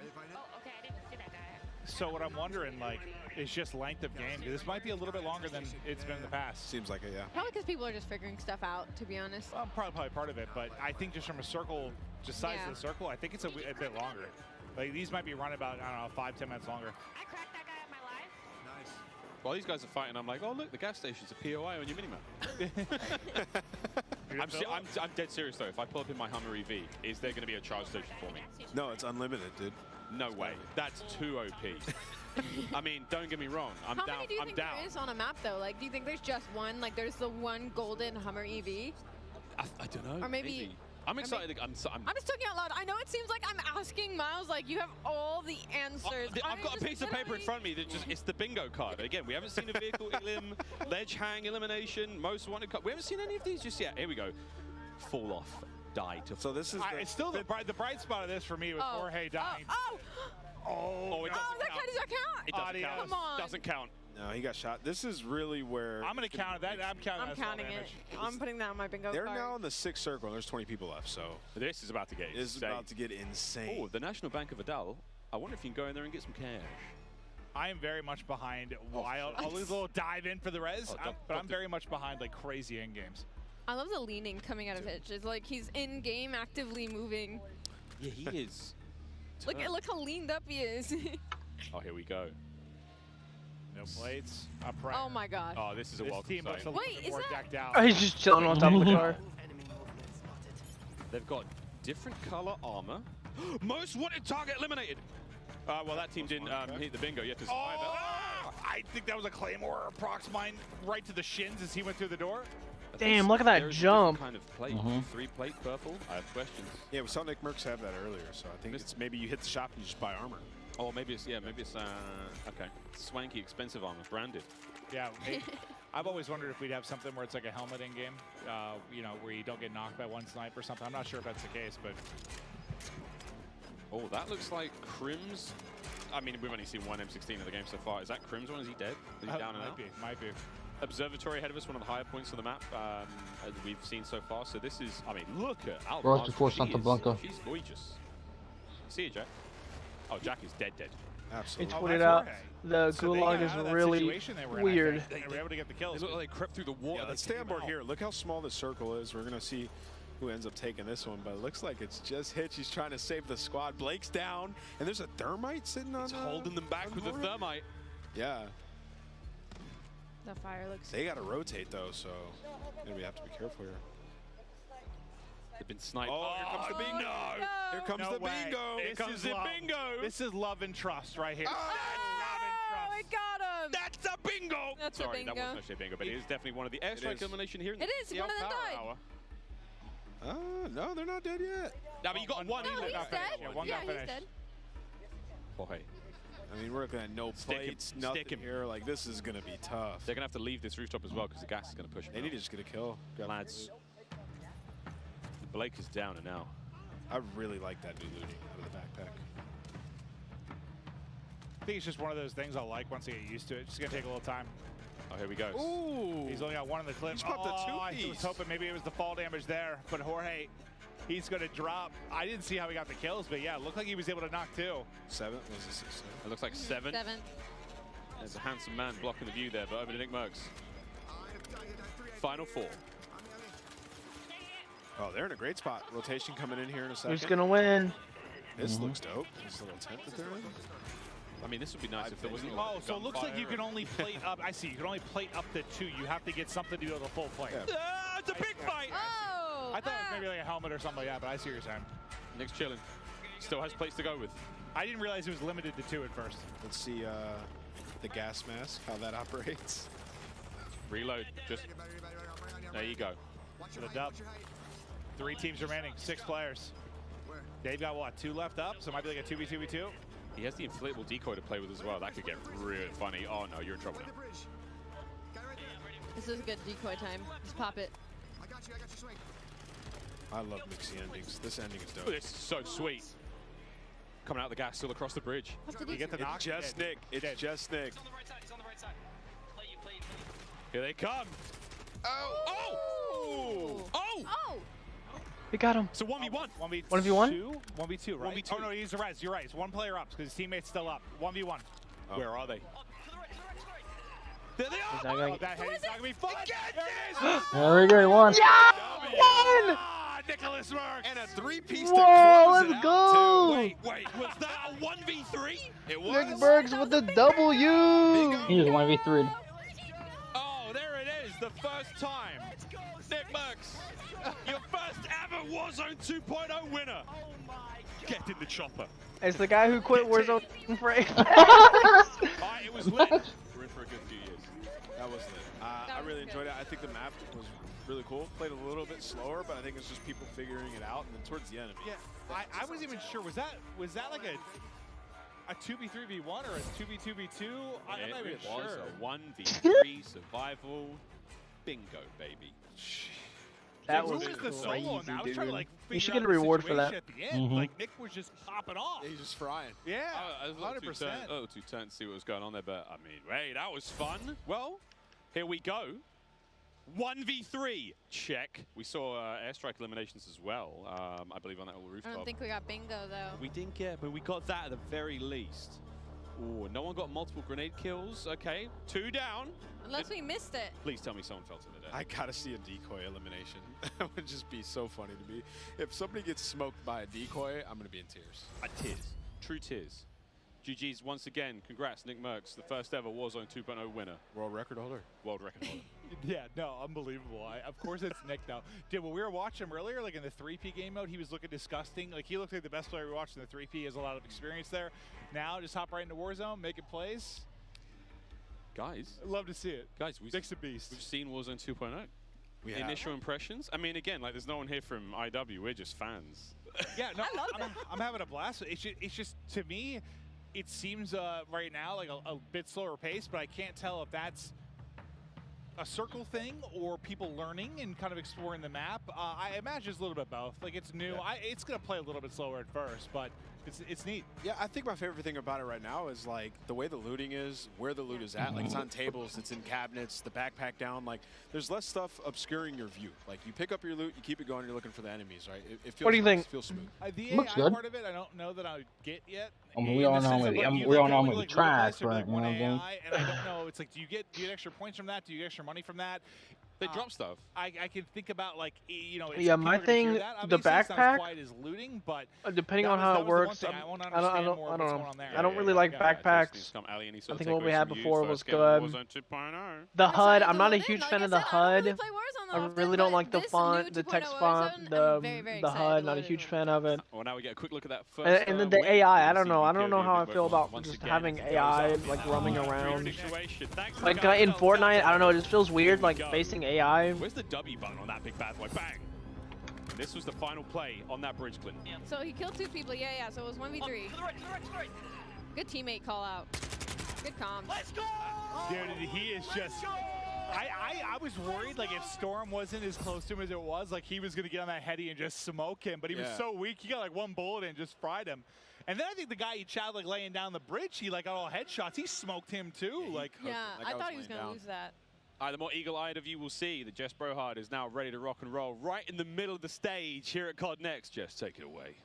So what I'm wondering, like, is just length of game. This might be a little bit longer than it's been in the past. Seems like it, yeah. Probably because people are just figuring stuff out, to be honest. Well, probably part of it, but I think just from a circle, just size of the circle, I think it's a bit longer. Like, these might be running about, I don't know, 5-10 minutes longer. I cracked that guy in my life. Nice. While these guys are fighting, I'm like, oh, look, the gas station's a POI on your minimap. I'm dead serious, though. If I pull up in my Hummer EV, is there going to be a charge station for me? No, it's unlimited, dude. No way. That's too OP. I mean, don't get me wrong. I'm down. How many do you think there is on a map, though? Like, do you think there's just one? Like, there's the one golden Hummer EV? I don't know. Or maybe I'm excited. I'm just talking out loud. I know it seems like I'm asking Miles, like, you have all the answers. I've got a piece of paper in front of me that it's the bingo card. Again, we haven't seen a vehicle elim, ledge hang elimination, most wanted card. We haven't seen any of these just yet. Here we go. Fall off. Die to. So this is. It's still the bright spot of this for me was Jorge dying. Oh, it doesn't count. Does that count? It doesn't count. Come on. Doesn't count. No, he got shot. This is really where I'm gonna count that. I'm counting it. I'm putting that on my bingo They're card. now in the 6th circle, and there's 20 people left, so this is about to get insane. This is about to get insane. Oh, the National Bank of Adal. I wonder if you can go in there and get some cash. I am very much behind Wild. I'll lose a little dive in for the res, but I'm very much behind like crazy end games. I love the leaning coming out of Hitch. It's like he's in game, actively moving. Yeah, he is. Look how leaned up he is. Oh, here we go. No plates. Up right. Oh my god. Oh, this is a welcome team looks sight. a little bit more decked out. Oh, he's just chilling on top of the car. They've got different color armor. Most wanted target eliminated. Well, that team didn't hit the bingo yet to survive. I think that was a Claymore or prox mine right to the shins as he went through the door. Damn, look at that jump. Kind of plate, 3-plate purple. I have questions. Yeah, we saw Nick Merckx have that earlier, so I think it's maybe you hit the shop and you just buy armor. Oh, maybe it's okay. Swanky, expensive armor, branded. Yeah, I've always wondered if we'd have something where it's like a helmet in game, you know, where you don't get knocked by one snipe or something. I'm not sure if that's the case, but. Oh, that looks like Crim's. I mean, we've only seen one M16 of the game so far. Is that Crim's one? Is he dead? Is he down and out? Might be. Observatory ahead of us, one of the higher points of the map we've seen so far. So this is, I mean, look at Road to Fort Santa Blanca. She's gorgeous. See you, Jack. Oh, Jack is dead. Absolutely. He tweeted out the gulag is really weird. They were able to get the kills. They look like they crept through the water. Yeah, let's stay on board here. Look how small this circle is. We're gonna see who ends up taking this one, but it looks like it's just Hitch. He's trying to save the squad. Blake's down, and there's a thermite sitting on. He's holding them back with the thermite. Yeah. The fire looks. They gotta rotate though, so we have to be careful here. They've been sniped. Oh, here comes the bingo! No. Here comes the bingo! Here comes the bingo! This is love and trust right here. Oh, I got him! That's a bingo! That's Sorry, a bingo. that wasn't actually a bingo, but it is definitely one of the airstrike elimination here in it is. the One of them Power died. Hour. No, they're not dead yet. No, but you got one. No, he's dead. Yeah, he's dead. Jorge. I mean, we're looking at no plates, nothing here. Like, this is going to be tough. They're going to have to leave this rooftop as well because the gas is going to push them. They need to just get a kill. Lads. Blake is down and now. I really like that new looting out of the backpack. I think it's just one of those things I'll like once I get used to it. It's just going to take a little time. Oh, here we go. Ooh. He's only got one in the clip. He's got the two-piece. I was hoping maybe it was the fall damage there, but Jorge, he's going to drop. I didn't see how he got the kills, but yeah, it looked like he was able to knock two. 7? Was it 6? It looks like 7. 7. There's a handsome man blocking the view there, but over to Nick Merckx. Final 4. Oh, they're in a great spot. Rotation coming in here in a second. Who's gonna win? This looks dope. This little tent that they're in. I mean, this would be nice if there wasn't. Oh, so it looks like you can only plate up. I see. You can only plate up to 2. You have to get something to do with a full plate. Yeah. It's a big fight. Oh! I thought it was maybe like a helmet or something like that, but I see what you're saying. Nick's chilling. Still has plates to go with. I didn't realize it was limited to 2 at first. Let's see the gas mask, how that operates. Reload. Just there you go. For the dub. 3 teams remaining, 6 players. They've got what, 2 left up, so it might be like a 2v2v2. He has the inflatable decoy to play with as well. That could get really funny. Oh no, you're in trouble now. This is a good decoy time. Just pop it. I love mixy endings. This ending is dope. Oh, this is so sweet. Coming out the gas, still across the bridge. You get the knock. It's just Nick. It's just Nick. Here they come. Oh! Oh! Oh! Oh! We got him. So 1v1. 1v1? 1v2, right? 1v2. Oh no, he's the res. You're right. It's 1 player up because his teammate's still up. 1v1. Oh. Where are they? There they are! Oh, that head is not gonna be fun. There we go, he won. Yeah! Won! Nicholas Merckx! And a 3-piece to Whoa, close let's it go! out, too. Wait, was that a 1v3? It was. Nick Merckx with the W! He just 1v3'd. Oh, there it is. The first time. Nick Merckx, your first ever Warzone 2.0 winner. Get in the chopper. It's the guy who quit Warzone for 8 It was lit. We're in for a good few years. That was lit. I really enjoyed it. I think the map was really cool. Played a little bit slower, but I think it's just people figuring it out. And then towards the end, Yeah, I wasn't even sure. Was that like a 2v3v1 or a 2v2v2? I'm not even sure. It was a 1v3 survival bingo, baby. That was the solo on that. I was trying to like you should figure get a out the reward for that. situation at the end. Like Nick was just popping off. He's just frying. Yeah, I was 100%. a little too tense to see what was going on there, but I mean, hey, that was fun. Well, here we go. 1v3, check. We saw airstrike eliminations as well, I believe on that little rooftop. I don't think we got bingo, though. We didn't get, but we got that at the very least. Ooh, no one got multiple grenade kills. Okay, 2 down. Unless we missed it. Please tell me someone fell to the death. I gotta see a decoy elimination. That would just be so funny to me. If somebody gets smoked by a decoy, I'm gonna be in tears. Tears. True tears. GG's once again. Congrats, Nick Merckx, the first ever Warzone 2.0 winner. World record holder. World record holder. Yeah, no, unbelievable. Of course it's Nick now. Dude, when we were watching him earlier, like in the 3P game mode, he was looking disgusting. Like he looked like the best player we watched in the 3P. He has a lot of experience there. Now, just hop right into Warzone, making plays. Guys. I'd love to see it. Guys, Nick's a beast. We've seen Warzone 2.0. Initial impressions? I mean, again, like there's no one here from IW. We're just fans. Yeah, no, I'm having a blast. It's just to me, it seems right now like a bit slower pace, but I can't tell if that's a circle thing or people learning and kind of exploring the map. I imagine it's a little bit both. Like it's new. Yeah. It's gonna play a little bit slower at first, but it's neat. Yeah, I think my favorite thing about it right now is like the way the looting is, where the loot is at. Like it's on tables, it's in cabinets, the backpack down. Like there's less stuff obscuring your view. Like you pick up your loot, you keep it going, you're looking for the enemies, right? It feels What do you think? It feels smooth. The Looks AI good. part of it, I don't know that I would get yet. I mean, we all know I'm with the trash, right? You know what I'm saying? And I don't know. It's like, do you get extra points from that? Do you get extra money from that? They drop stuff. I can think about like yeah, my thing, the backpack. Quite as looting, but depending on how it works, I don't really like backpacks. I think what we had before was good. The HUD, I'm not a huge fan of the HUD. I really don't like the font, the text font, the HUD. Not a huge fan of it. Well, now we get a quick look at that first. And then the AI, I don't know how I feel about just having AI like roaming around. Like in Fortnite, I don't know, it just feels weird like facing AI. Where's the W button on that big bad boy? Bang! This was the final play on that bridge, Clinton. So he killed 2 people. Yeah. So it was 1v3. To the right. Good teammate call out. Good comms. Let's go! Dude, he is just. I was worried like if Storm wasn't as close to him as it was, like he was gonna get on that heady and just smoke him. But he was so weak, he got like 1 bullet and just fried him. And then I think the guy he shot like laying down the bridge, he like got all headshots. He smoked him too. Yeah, I thought he was gonna lose that. The more eagle-eyed of you will see that Jess Brohard is now ready to rock and roll right in the middle of the stage here at COD Next. Jess, take it away.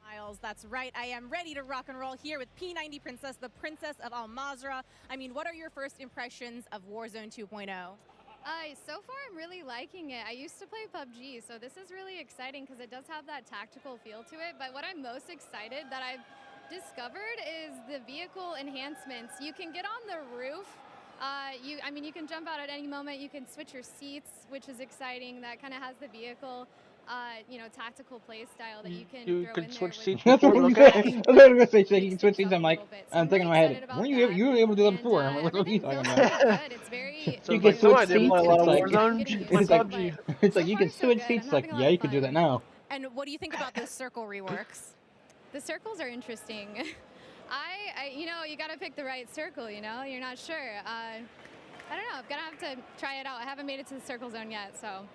Miles, that's right. I am ready to rock and roll here with P90 Princess, the Princess of Al Mazrah. I mean, what are your first impressions of Warzone 2.0? So far, I'm really liking it. I used to play PUBG, so this is really exciting because it does have that tactical feel to it. But what I'm most excited that I've discovered is the vehicle enhancements. You can get on the roof. I mean, you can jump out at any moment. You can switch your seats, which is exciting. That kind of has the vehicle, tactical play style that you can You throw could in switch there. seats. That's what you said. I was gonna say you can switch seats. I'm like, I'm thinking in my head, weren't you were able to do that before? I'm like, what are you talking about? It's very. You can switch seats. It's It's like you can switch seats. Like, yeah, you can do that now. And what do you think about the circle reworks? The circles are interesting. You gotta pick the right circle, you're not sure. I don't know, I'm gonna have to try it out. I haven't made it to the circle zone yet, so.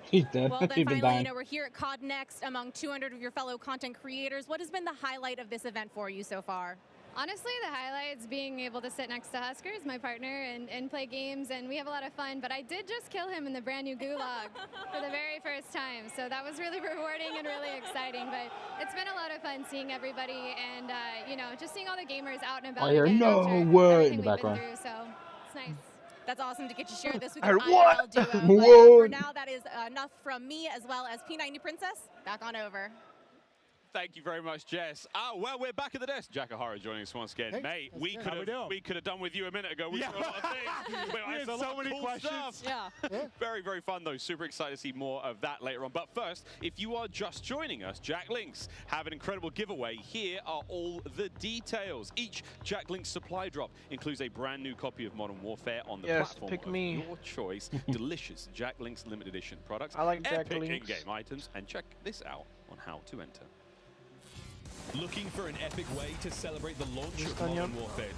He's dead. Well, then finally, we're here at COD Next among 200 of your fellow content creators. What has been the highlight of this event for you so far? Honestly, the highlight's being able to sit next to Huskers, my partner, and play games, and we have a lot of fun. But I did just kill him in the brand new Gulag for the very first time, so that was really rewarding and really exciting. But it's been a lot of fun seeing everybody and, just seeing all the gamers out and about. I hear no word in the background. So it's nice. That's awesome to get to share this with your what? IRL duo. But for now, that is enough from me as well as P90 Princess. Back on over. Thank you very much, Jess. Well, we're back at the desk. Jack O'Hara joining us once again. Hey, mate, we could have done with you a minute ago. We saw a lot of things. We had so many questions. Stuff. Yeah. Very, very fun, though. Super excited to see more of that later on. But first, if you are just joining us, Jack Links have an incredible giveaway. Here are all the details. Each Jack Links supply drop includes a brand new copy of Modern Warfare on the platform pick of me. your choice. Delicious Jack Links limited edition products. I like Jack Epic Links. in-game items. And check this out on how to enter. Looking for an epic way to celebrate the launch of Modern Warfare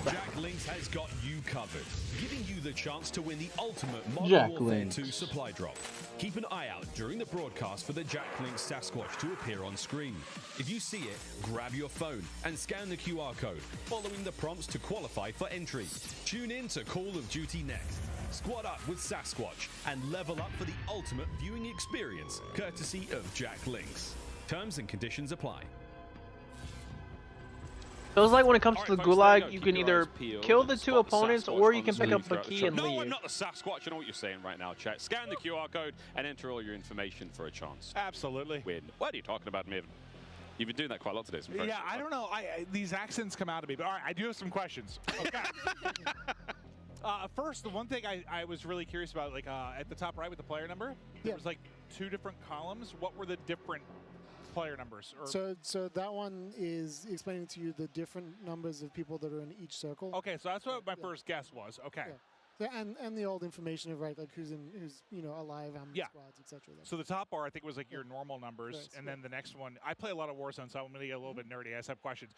2? Jack Links has got you covered, giving you the chance to win the ultimate Modern Warfare 2 supply drop. Keep an eye out during the broadcast for the Jack Links Sasquatch to appear on screen. If you see it, grab your phone and scan the QR code, following the prompts to qualify for entry. Tune in to Call of Duty next. Squad up with Sasquatch and level up for the ultimate viewing experience, courtesy of Jack Links. Terms and conditions apply. Feels like when it comes to the Gulag, you can either kill the two opponents or you can pick up a key and leave. No, I'm not the Sasquatch. I know what you're saying right now, chat. Scan the QR code and enter all your information for a chance. Absolutely. Win. What are you talking about, Miv? You've been doing that quite a lot today. Yeah, I don't know. These accents come out of me, but all right, I do have some questions. Okay. First, the one thing I was really curious about, like at the top right with the player number, there was like 2 different columns. What were the different player numbers? So that one is explaining to you the different numbers of people that are in each circle. Okay, so that's what my first guess was. Okay. Yeah. And the old information of like who's alive, how many squads, etc. So the top bar I think was like your normal numbers, and then the next one. I play a lot of Warzone, so I'm gonna get a little bit nerdy. I just have questions.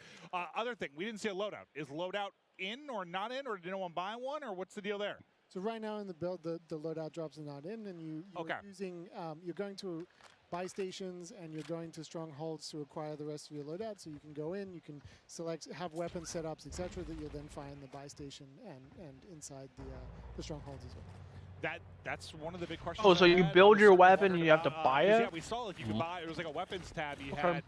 Other thing, we didn't see a loadout. Is loadout in or not in, or did no one buy one, or what's the deal there? So right now in the build, the loadout drops are not in, and you're using you're going to buy stations and you're going to strongholds to acquire the rest of your loadout. So you can go in, you can select, have weapon setups, etc. that you'll then find the buy station and inside the strongholds as well. That's one of the big questions. Oh, so you build your weapon and you have to buy it? Yeah, we saw if you could buy. It was like a weapons tab you had.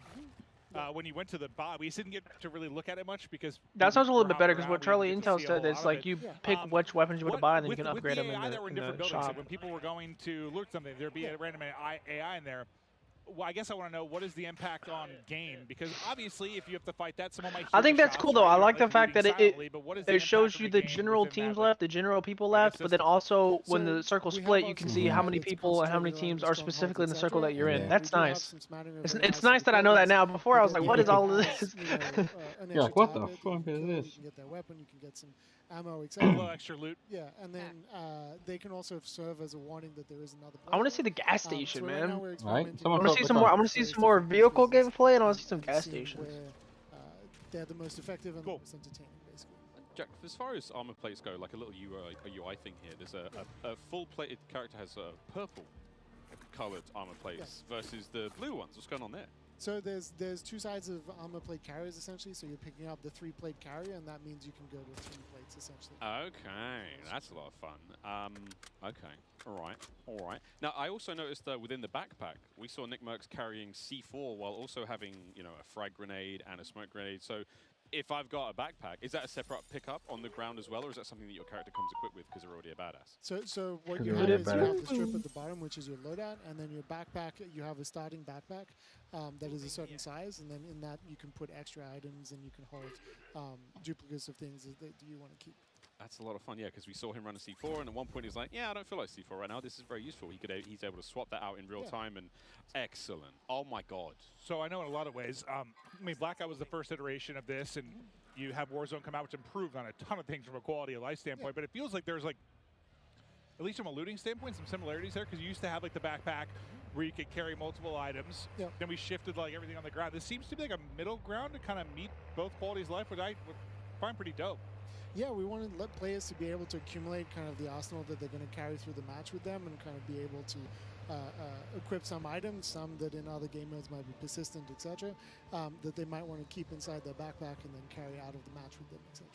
When you went to the buy, we didn't get to really look at it much because that sounds a little bit better because what Charlie Intel said is like you pick which weapons you want to buy and then you can upgrade them in the shop. So when people were going to loot something, there'd be a random AI in there. Well, I guess I want to know what is the impact on game, because obviously if you have to fight that, someone might. I think that's cool though. I like the fact that it shows you the general teams left, the general people left, but then also when the circle split, you can see how many people and how many teams are specifically in the circle that you're in. That's nice. It's nice that I know that now. Before I was like, what is all of this? You're like, what the fuck is this? You can get that weapon, you can get some ammo, etc. A little extra loot. Yeah, and then they can also serve as a warning that there is another player. I want to see the gas station, man. Right? I want to see some more. I want to see some more vehicle gameplay, and I want to see some gas stations. Where, they're the most effective and the most entertaining, basically. Jack, as far as armor plates go, like a little UI thing here. There's a full-plated character has purple-colored armor plates versus the blue ones. What's going on there? So there's 2 sides of armor plate carriers essentially. So you're picking up the 3-plate carrier, and that means you can go to 3 plates essentially. Okay, that's a lot of fun. Okay, all right. Now I also noticed that within the backpack, we saw Nick Merckx carrying C4 while also having a frag grenade and a smoke grenade. So if I've got a backpack, is that a separate pickup on the ground as well, or is that something that your character comes equipped with because they're already a badass? So what you have is you have the strip at the bottom, which is your loadout, and then your backpack, you have a starting backpack that is a certain size, and then in that you can put extra items and you can hold duplicates of things that you want to keep. That's a lot of fun, yeah, because we saw him run a C4, and at one point he's like, yeah, I don't feel like C4 right now. This is very useful. He's able to swap that out in real time, and excellent. Oh, my God. So I know in a lot of ways, I mean, Blackout was the first iteration of this, and you have Warzone come out, which improved on a ton of things from a quality of life standpoint, but it feels like there's, like, at least from a looting standpoint, some similarities there, because you used to have, like, the backpack where you could carry multiple items. Then we shifted, like, everything on the ground. This seems to be, like, a middle ground to kind of meet both qualities of life, which I would find pretty dope. Yeah, we wanted to let players to be able to accumulate kind of the arsenal that they're going to carry through the match with them, and kind of be able to equip some items, some that in other game modes might be persistent, etc., that they might want to keep inside their backpack and then carry out of the match with them, etc.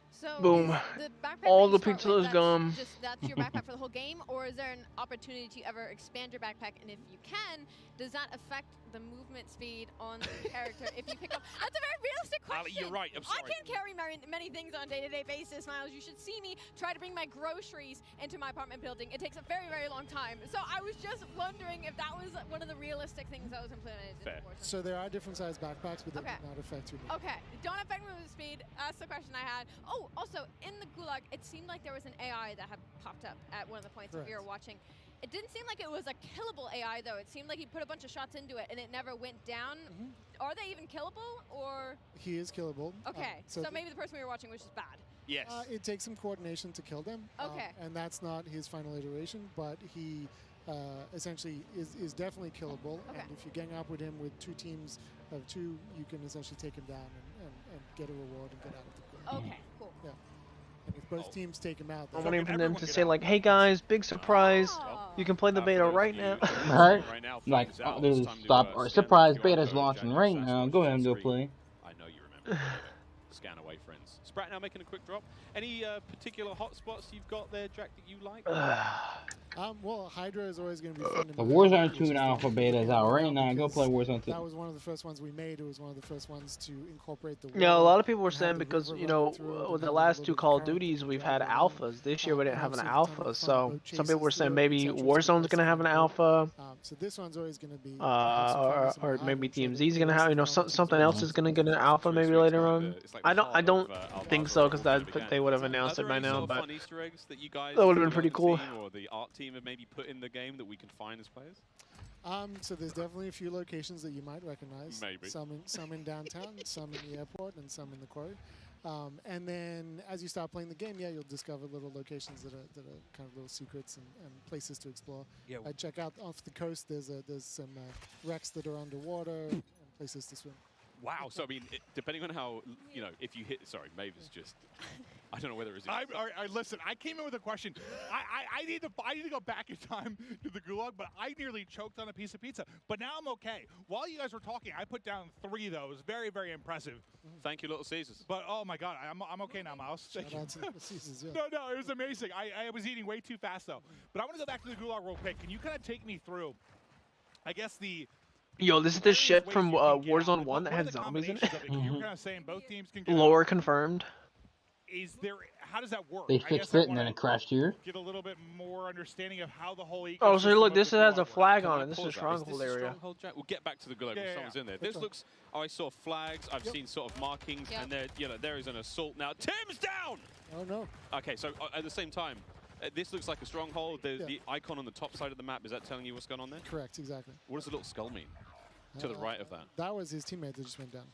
So boom. The backpack all the pizza is gone. That's your backpack for the whole game, or is there an opportunity to ever expand your backpack? And if you can, does that affect the movement speed on the character if you pick up? That's a very realistic question. Ali, you're right. I'm sorry. I can't carry many things on a day-to-day basis, Miles. You should see me try to bring my groceries into my apartment building. It takes a very, very long time. So I was just wondering if that was one of the realistic things that was implemented. Fair. So there are different size backpacks, but they do not affect your movement. Okay, don't affect movement speed. That's the question I had. Oh, also in the Gulag, it seemed like there was an AI that had popped up at one of the points that we were watching. It didn't seem like it was a killable AI, though. It seemed like he put a bunch of shots into it, and it never went down. Are they even killable, or? He is killable. Okay, so maybe the person we were watching was just bad. Yes. It takes some coordination to kill them. Okay. And that's not his final iteration, but he essentially is definitely killable. And if you gang up with him with 2 teams of 2, you can essentially take him down and get a reward and get out of the game. Okay, cool. Yeah. And if both teams take him out, I'm waiting for them to say like, "Hey guys, big surprise! You can play the beta right now." Right? Like, there's stop or surprise beta's launching right now. Go ahead and go play. I know you remember. Scan away, friends. Sprat now making a quick drop. Any particular hotspots you've got there, Jack, that you like? Well, Hydra is always going to be fun. The Warzone 2 alpha beta is out right now. Go play Warzone 2. That was one of the first ones we made. It was one of the first ones to incorporate the. Yeah, a lot of people were saying because with the last 2 Call of Duties we've had alphas. This year we didn't have an alpha, so some people were saying maybe Warzone's gonna have an alpha. So this one's always gonna be. Or maybe DMZ's gonna have, something else is gonna get an alpha maybe later on. I don't think so because they would have announced it by now, but that would have been pretty cool. Or the art team have maybe put in the game that we can find as players? So there's definitely a few locations that you might recognize. Maybe. Some in downtown, some in the airport, and some in the quarry. And then as you start playing the game, yeah, you'll discover little locations that are kind of little secrets and places to explore. Yeah. I check out off the coast. There's some wrecks that are underwater and places to swim. Wow. So I mean, depending on how if you hit, sorry, Maeve is just. I don't know whether it's. Listen, I came in with a question. I need to go back in time to the gulag, but I nearly choked on a piece of pizza. But now I'm okay. While you guys were talking, I put down 3 of those. Very, very impressive. Thank you, Little Caesars. But oh my God, I'm okay now, Miles. Shout out to Little Caesars, yeah. No, it was amazing. I was eating way too fast though. But I want to go back to the gulag real quick. Can you kind of take me through? I guess the. Yo, this is the shit from Warzone 1 that had zombies in it. You were kind of saying both teams can get Lore confirmed. How does that work? They fixed it and then it crashed here. Get a little bit more understanding of how the whole Oh, so look, this has a flag on it. This is a stronghold area. Stronghold, Jack? We'll get back to the gulag when someone's in there. This looks. I saw flags. I've seen sort of markings, and there is an assault now. Tim's down. Oh no. Okay, so at the same time, this looks like a stronghold. The icon on the top side of the map, is that telling you what's going on there? Correct, exactly. What does the little skull mean? To the right of that. That was his teammate that just went down.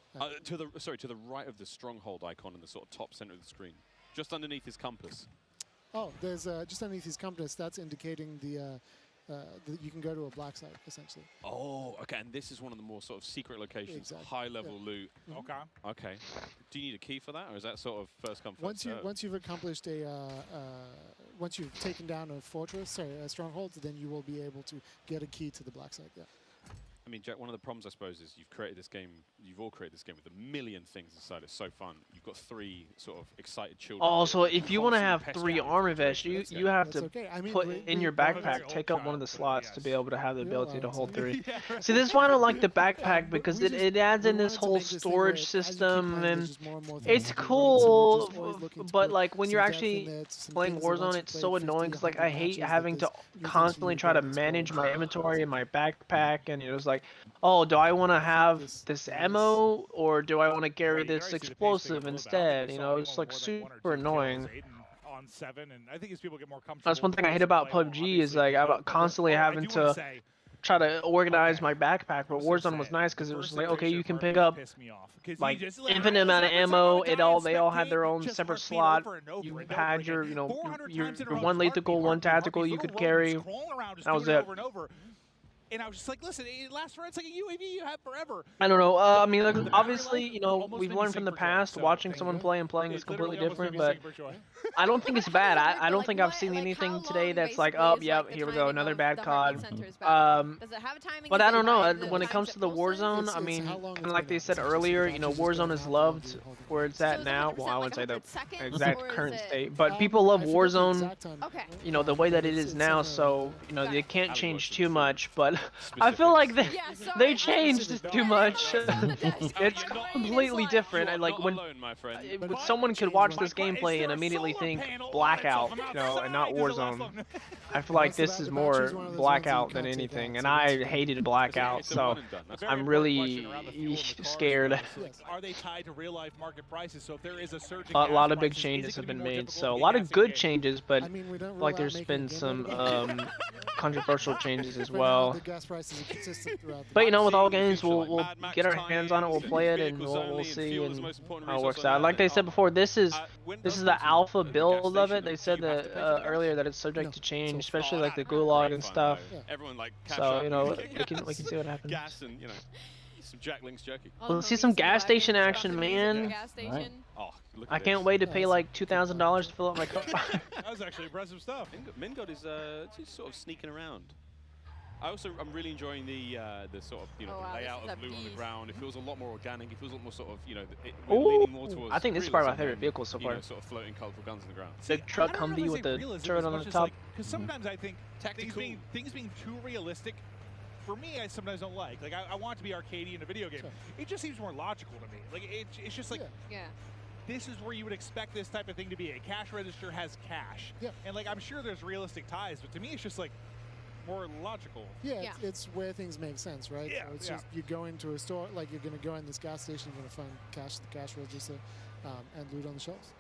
To the right of the stronghold icon in the sort of top center of the screen, just underneath his compass. Oh, there's just underneath his compass. That's indicating that you can go to a black site essentially. Oh, okay. And this is one of the more sort of secret locations, high level loot. Okay. Okay. Do you need a key for that, or is that sort of first come first serve? Once you've accomplished once you've taken down a stronghold, then you will be able to get a key to the black site. Yeah. I mean, Jack, one of the problems, I suppose, is you've all created this game with a million things inside. It's so fun. You've got 3 sort of excited children. Also, if you want to have 3 armor vests, you have to put in your backpack, take up one of the slots to be able to have the ability to hold 3. See, this is why I don't like the backpack, because it adds in this whole storage system, and it's cool, but like when you're actually playing Warzone, it's so annoying, because like I hate having to constantly try to manage my inventory in my backpack, and it's like, oh, do I want to have this ammo or do I want to carry this explosive instead? It's like super annoying. On 7, and I think as people get more comfortable. That's one thing I hate about PUBG is like I'm constantly having to try to organize my backpack, but Warzone was nice because it was like, okay, you can pick up like infinite amount of ammo. They all had their own separate slot. You had your your 1 lethal, 1 tactical you could carry. That was it. And I was just like, listen, it lasts for, it's like a UAV you have forever. I don't know. I mean, like, obviously, we've learned from the past. Watching someone play and playing is completely different, but I don't think it's bad. I don't think I've seen anything today that's like, oh, yeah, here we go, another bad COD. But I don't know. When it comes to the Warzone, I mean, kind of like they said earlier, Warzone is loved where it's at now. Well, I wouldn't say the exact current state, but people love Warzone, the way that it is now. So, they can't change too much, but I feel like they changed too much. It's completely different. And like when someone could watch this gameplay and immediately think Blackout, and not Warzone. I feel like this is more Blackout than anything, and I hated Blackout, so I'm really scared. Are they tied to real life market prices? So if there is a surge, a lot of big changes have been made, so a lot of good changes, but like there's been some controversial changes as well. But with all games, we'll get our hands on it, we'll play it, and we'll see how it works out. Like they said before, this is the alpha build of it. They said that earlier that it's subject to change, game, especially like the Gulag and stuff. Everyone like cash so up. you know we can see what happens. Gas and you know some Jack Link's jerky. Let's see some gas station action, man. Right. Oh, look at I can't wait to pay like $2,000 to fill up my car. That was actually impressive stuff. Mingod is just sort of sneaking around. I'm really enjoying the sort of the layout of blue on the ground. It feels a lot more organic. It feels a lot more sort of we're leaning more towards. I think this is probably my favorite vehicle so far. Sort of floating colorful guns on the ground. Big truck Humvee with the turret on the top. Because sometimes I think things being too realistic, for me, I sometimes don't like. Like I want it to be arcadey in a video game. Sure. It just seems more logical to me. Like it's just like this is where you would expect this type of thing to be. A cash register has cash. Yeah. And like I'm sure there's realistic ties, but to me it's just like more logical. Yeah, it's where things make sense, right? Yeah, so it's just you go into a store, like you're going to go in this gas station, you're going to find cash, the cash register, and loot on the shelves.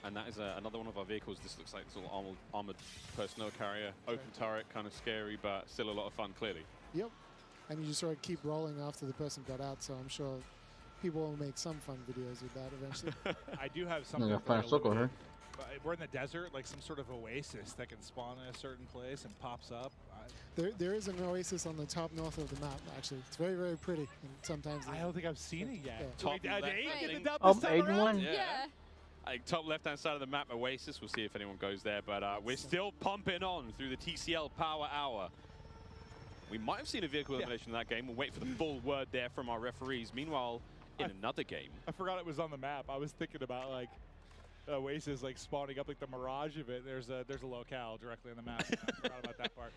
And that is another one of our vehicles. This looks like this little armored personnel carrier, open turret, kind of scary, but still a lot of fun, clearly. Yep. And you just sort of keep rolling after the person got out, so I'm sure people will make some fun videos with that eventually. I do have something. Yeah, find a circle here. We're in the desert, like some sort of oasis that can spawn in a certain place and pops up. There is an oasis on the top north of the map, actually. It's very, very pretty. And sometimes I don't think I've seen it yet. Yeah. Top left-hand side of the map, Oasis. We'll see if anyone goes there, but we're still pumping on through the TCL Power Hour. We might have seen a vehicle elimination in that game. We'll wait for the full word there from our referees. Meanwhile, in another game, I forgot it was on the map. I was thinking about like Oasis like spawning up like the mirage of it. There's a locale directly on the map. I forgot about that part.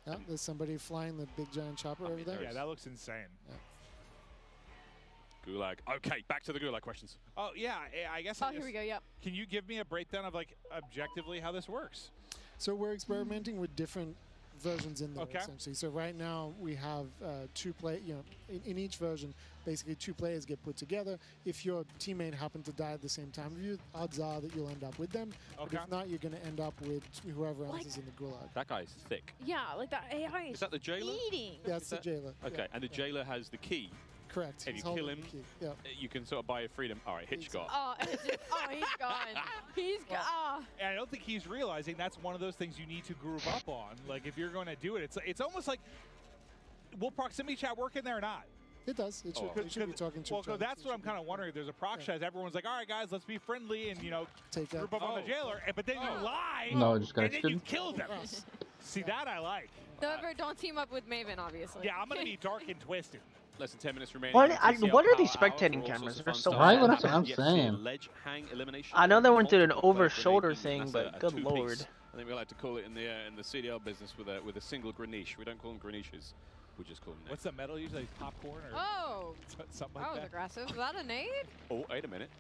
Oh, there's somebody flying the big giant chopper over there. Yeah, that looks insane. Yeah. Gulag. Okay, back to the Gulag questions. Oh yeah, I guess. Here we go. Yep. Can you give me a breakdown of like objectively how this works? So we're experimenting with different versions in there essentially. So right now we have in each version, basically 2 players get put together. If your teammate happened to die at the same time as you, odds are that you'll end up with them. But if not, you're going to end up with whoever else is in the Gulag. That guy's thick. Yeah, like that AI is that the jailer? Eating. That's the jailer. Okay, and the jailer has the key. Correct. If you kill him, you can sort of buy your freedom. All right, Hitchcock. He's gone. He's gone. And I don't think he's realizing that's one of those things you need to group up on. Like if you're going to do it, it's almost like, will proximity chat work in there or not? It does. It should be talking to each other. Well, that's what I'm kind of wondering. If there's a proc chat, everyone's like, all right, guys, let's be friendly and, group up on the jailer. But then you lie, and then you kill them. See, that I like. However, don't team up with Maven, obviously. Yeah, I'm going to be dark and twisted. Less than 10 minutes remaining. What are these spectating cameras? They're so right. That's what I'm saying. I know they went through an over-shoulder thing, but good lord. I think we like to call it in the CDL business with a single graniche. We don't call them graniches. We just call them. What's the metal usually? Popcorn or something like that? Was aggressive. Was that a nade? Oh, wait a minute.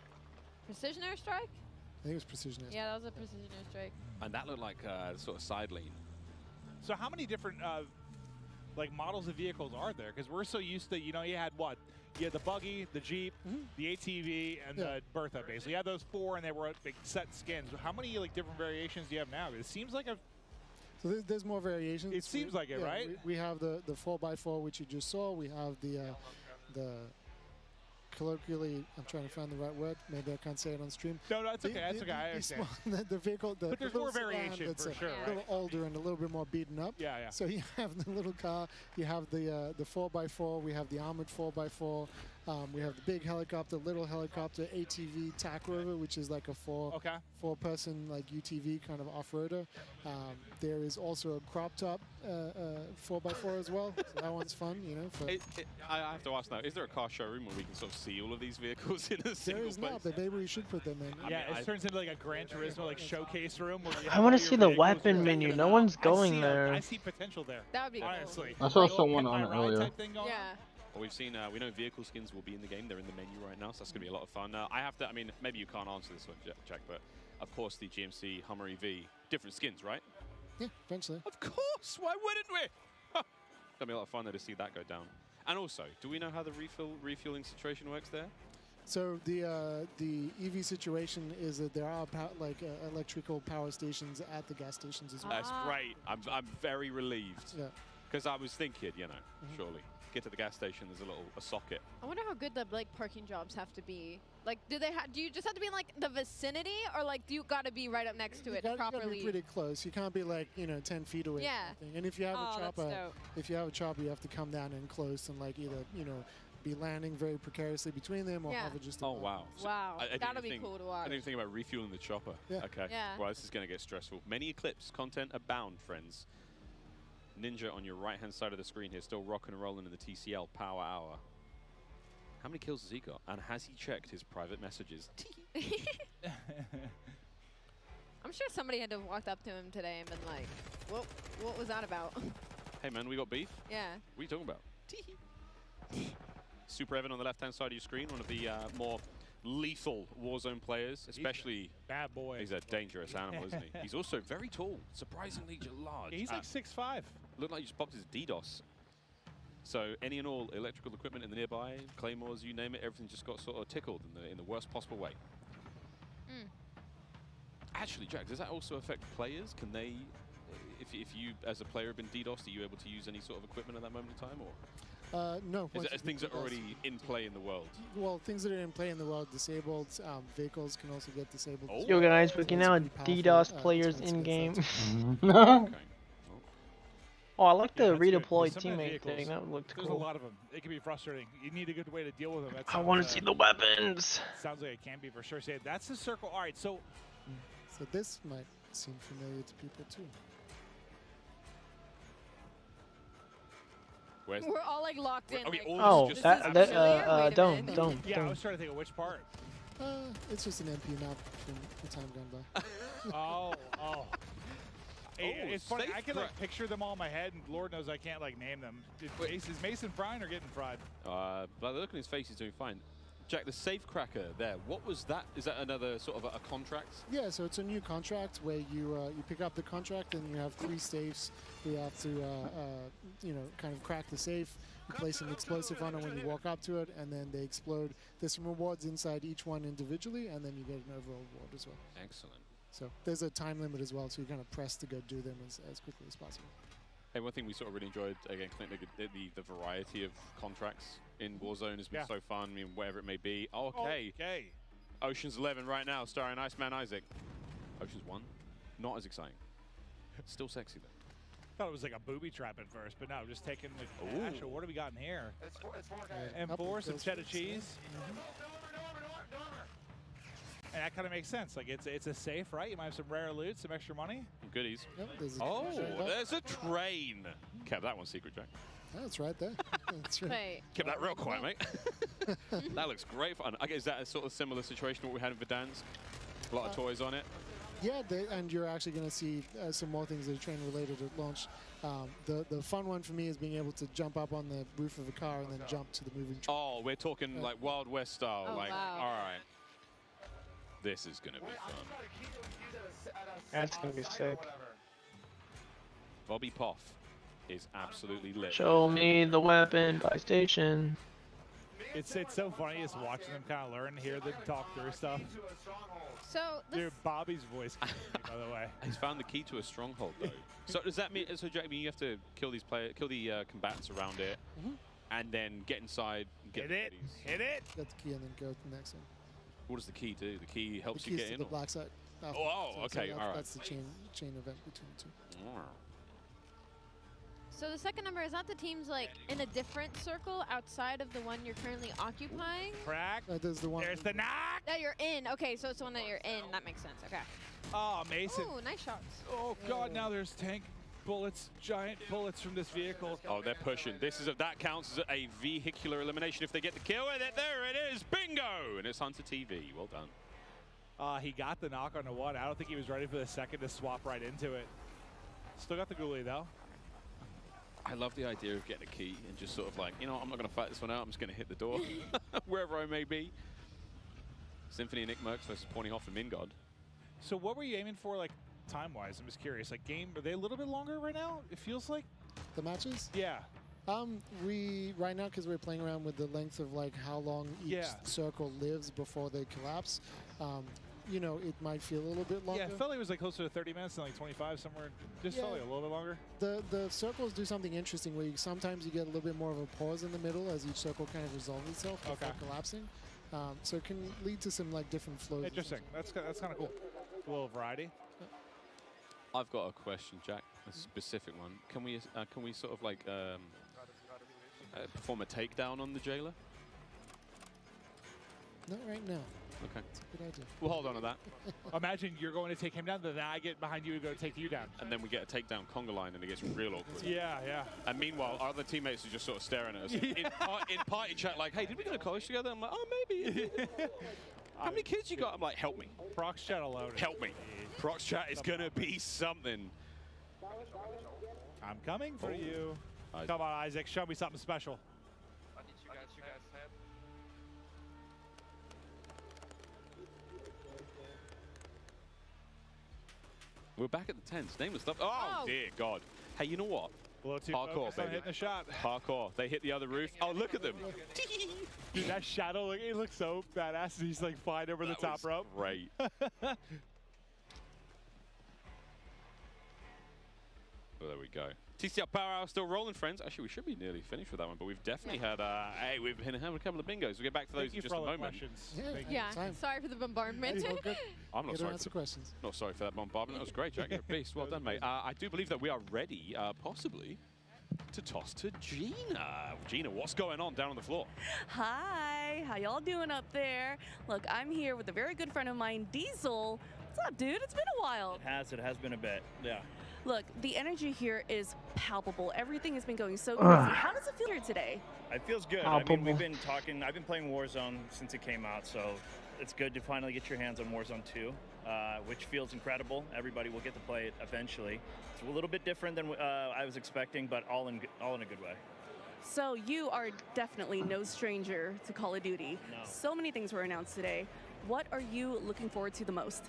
Precision airstrike? I think it was precision airstrike. Yeah, that was a precision airstrike. And that looked like sort of side lean. So how many different like models of vehicles are there? Because we're so used to, you had what? You had the buggy, the Jeep, the ATV, and the Bertha, basically. You had those 4, and they were big set skins. How many different variations do you have now? It seems like So there's more variations. It seems like it, right? We have the 4x4, which you just saw. We have the colloquially, I'm trying to find the right word. Maybe I can't say it on stream. No, it's okay. That's okay. I understand. The vehicle, but there's more variation that's for sure, a little older and a little bit more beaten up. Yeah. So you have the little car. You have the 4x4. We have the armored 4x4. We have the big helicopter, little helicopter, ATV, TAC Rover, which is like a four-person like UTV kind of off-roader. There is also a crop top 4x4 as well. So that one's fun, I have to ask now: is there a car showroom where we can sort of see all of these vehicles in a single place? There is not, but maybe we should put them in. Yeah, it turns into like a Gran Turismo like showcase room. Where I want to see the weapon menu. No one's going there. I see potential there. That would be honestly. I saw someone on it earlier. Yeah. Well, we've seen, we know vehicle skins will be in the game. They're in the menu right now, so that's going to be a lot of fun. I mean, maybe you can't answer this one, Jack, but of course the GMC Hummer EV, different skins, right? Yeah, eventually. Of course, why wouldn't we? It's going to be a lot of fun there to see that go down. And also, do we know how the refueling situation works there? So the EV situation is that there are electrical power stations at the gas stations as well. That's great. I'm very relieved. Yeah. Because I was thinking, surely. get to the gas station, there's a socket. I wonder how good the like parking jobs have to be. Like, do you just have to be in like the vicinity, or like do you got to be right up next to it properly? You gotta be pretty close. You can't be like 10 feet away. Yeah. And if you have a chopper, you have to come down in close and like either be landing very precariously between them or hover just above. Oh wow! Wow, that'll be cool to watch. I didn't even think about refueling the chopper. Yeah. Okay. Yeah. Well, this is going to get stressful. Many Eclipse content abound, friends. Ninja on your right-hand side of the screen here, still rocking and rolling in the TCL Power Hour. How many kills has he got? And has he checked his private messages? I'm sure somebody had to have walked up to him today and been like, what was that about? Hey man, we got beef? Yeah. What are you talking about? Super Evan on the left-hand side of your screen, one of the more lethal Warzone players, especially... Bad boy. He's a dangerous animal, isn't he? He's also very tall, surprisingly large. He's like 6'5". Looked like he just popped his DDoS. So any and all electrical equipment in the nearby, claymores, you name it, everything just got sort of tickled in the worst possible way. Actually, Jack, does that also affect players? Can they, if you as a player have been DDoSed, are you able to use any sort of equipment at that moment in time, or? No. Is it things that are already in play in the world? Well, things that are in play in the world disabled. Vehicles can also get disabled. Yo guys, we can now DDoS players in game. Okay. Oh, I like the that's good. redeploy Some of the teammate thing. That looked There's cool. a lot of them. It can be frustrating. You need a good way to deal with them. I want to see the weapons. Sounds like it can be for sure. Say that's the circle. All right, so this might seem familiar to people too. We're all like locked in. Don't. Yeah, I was trying to think of which part. It's just an MP map from the time gone by. Oh. It's funny. I can like picture them all in my head, and Lord knows I can't like name them. Is Mason frying or getting fried? But the look on his face, he's doing fine. Jack, the safe cracker there. What was that? Is that another sort of a contract? Yeah, so it's a new contract where you pick up the contract and you have 3 safes. You have to kind of crack the safe. You place an explosive on it when you walk up to it, and then they explode. There's some rewards inside each one individually, and then you get an overall reward as well. Excellent. So there's a time limit as well, so you kind of press to go do them as quickly as possible. Hey, one thing we sort of really enjoyed, again, the variety of contracts in Warzone has been so fun. I mean, whatever it may be. Okay. Ocean's 11 right now, starring Iceman Isaac. Ocean's 1, not as exciting. Still sexy, though. Thought it was like a booby trap at first, but no, just taking the actual. What do we got in here? M4, some cheddar cheese. And that kind of makes sense. Like it's a safe, right? You might have some rare loot, some extra money. Goodies. Yep, there's a train. Kept that one secret, Jack. Oh, it's right there. That's right. Wait. Kept that real quiet, mate. That looks great fun. I guess is that a sort of similar situation to what we had in Verdansk? A lot of toys on it. Yeah, and you're actually going to see some more things that are train related at launch. The fun one for me is being able to jump up on the roof of a car and then jump to the moving train. Oh, we're talking like Wild West style. Oh, like, wow. all right. This is going to be fun. That's going to be sick. Bobby Poff is absolutely lit. Show me the weapon by station. It's so funny just watching them kind of learn, hear them talk through stuff. So dude, Bobby's voice, by the way. He's found the key to a stronghold, though. So does that mean? So Jack, you have to kill these combatants around it, and then get inside. And get hit it. Get the key and then go to the next one. What does the key do? The key helps the you keys get to in. The black side. Okay, all right. That's the chain event between the two. So the second number, is that the team's like in a different circle outside of the one you're currently occupying? Crack. There's the one. There's the knock. That you're in. Okay, so it's the one that you're in. That makes sense. Okay. Oh, Mason. Ooh, nice shots. Oh God, now there's tank bullets, giant bullets from this vehicle. Oh, they're pushing. That counts as a vehicular elimination if they get the kill with it. There it is. Bingo! And it's Hunter TV. Well done. He got the knock on the one. I don't think he was ready for the second to swap right into it. Still got the ghoulie though. I love the idea of getting a key and just sort of like, you know, I'm not going to fight this one out. I'm just going to hit the door wherever I may be. Symphony and Nick Merckx versus Pornyhoff and Mingod. So what were you aiming for, like, time-wise? I'm just curious. Like, are they a little bit longer right now? It feels like the matches. Yeah. We right now, because we're playing around with the length of like how long each circle lives before they collapse. you know, it might feel a little bit longer. Yeah, it felt like it was like closer to 30 minutes than like 25 somewhere. Just felt like a little bit longer. The circles do something interesting where sometimes you get a little bit more of a pause in the middle as each circle kind of resolves itself before collapsing. So it can lead to some like different flows. Interesting. That's kind of cool. A little variety. I've got a question, Jack. A specific one. Can we sort of like perform a takedown on the jailer? Not right now. Okay. That's a good idea. We'll hold on to that. Imagine you're going to take him down, then I get behind you and go to take you down. And then we get a takedown conga line and it gets real awkward. Yeah, yeah. And meanwhile, our other teammates are just sort of staring at us. In party chat, like, hey, did we go to college together? I'm like, oh, maybe. How many kids you got? I'm like, help me. Prox chat alone. Help me. Prox chat is going to be something. I'm coming for you. Come on, Isaac. Show me something special. I need you guys head. We're back at the tents. Nameless stuff. Oh, dear God. Hey, you know what? Parkour, baby. Hitting the shot. Parkour. They hit the other roof. Oh, look at them. Dude, that shadow, it looks so badass. He's like flying over the top rope. Great. Well, there we go. TCL Power Hour still rolling, friends. Actually, we should be nearly finished with that one, but we've definitely had, hey, we've had a couple of bingos. We'll get back to those in just a moment. Yeah, sorry for the bombardment. I'm not sorry. Not sorry for that bombardment. That was great, Jack. You're a beast. Well done, mate. I do believe that we are ready, possibly, to toss to Gina. Gina, what's going on down on the floor? Hi, how y'all doing up there? Look, I'm here with a very good friend of mine, Diesel. What's up, dude? It's been a while. It has been a bit, yeah. Look, the energy here is palpable. Everything has been going so crazy. How does it feel here today? It feels good. Palpable. I mean, we've been talking. I've been playing Warzone since it came out, so it's good to finally get your hands on Warzone 2, which feels incredible. Everybody will get to play it eventually. It's a little bit different than I was expecting, but all in a good way. So you are definitely no stranger to Call of Duty. No. So many things were announced today. What are you looking forward to the most?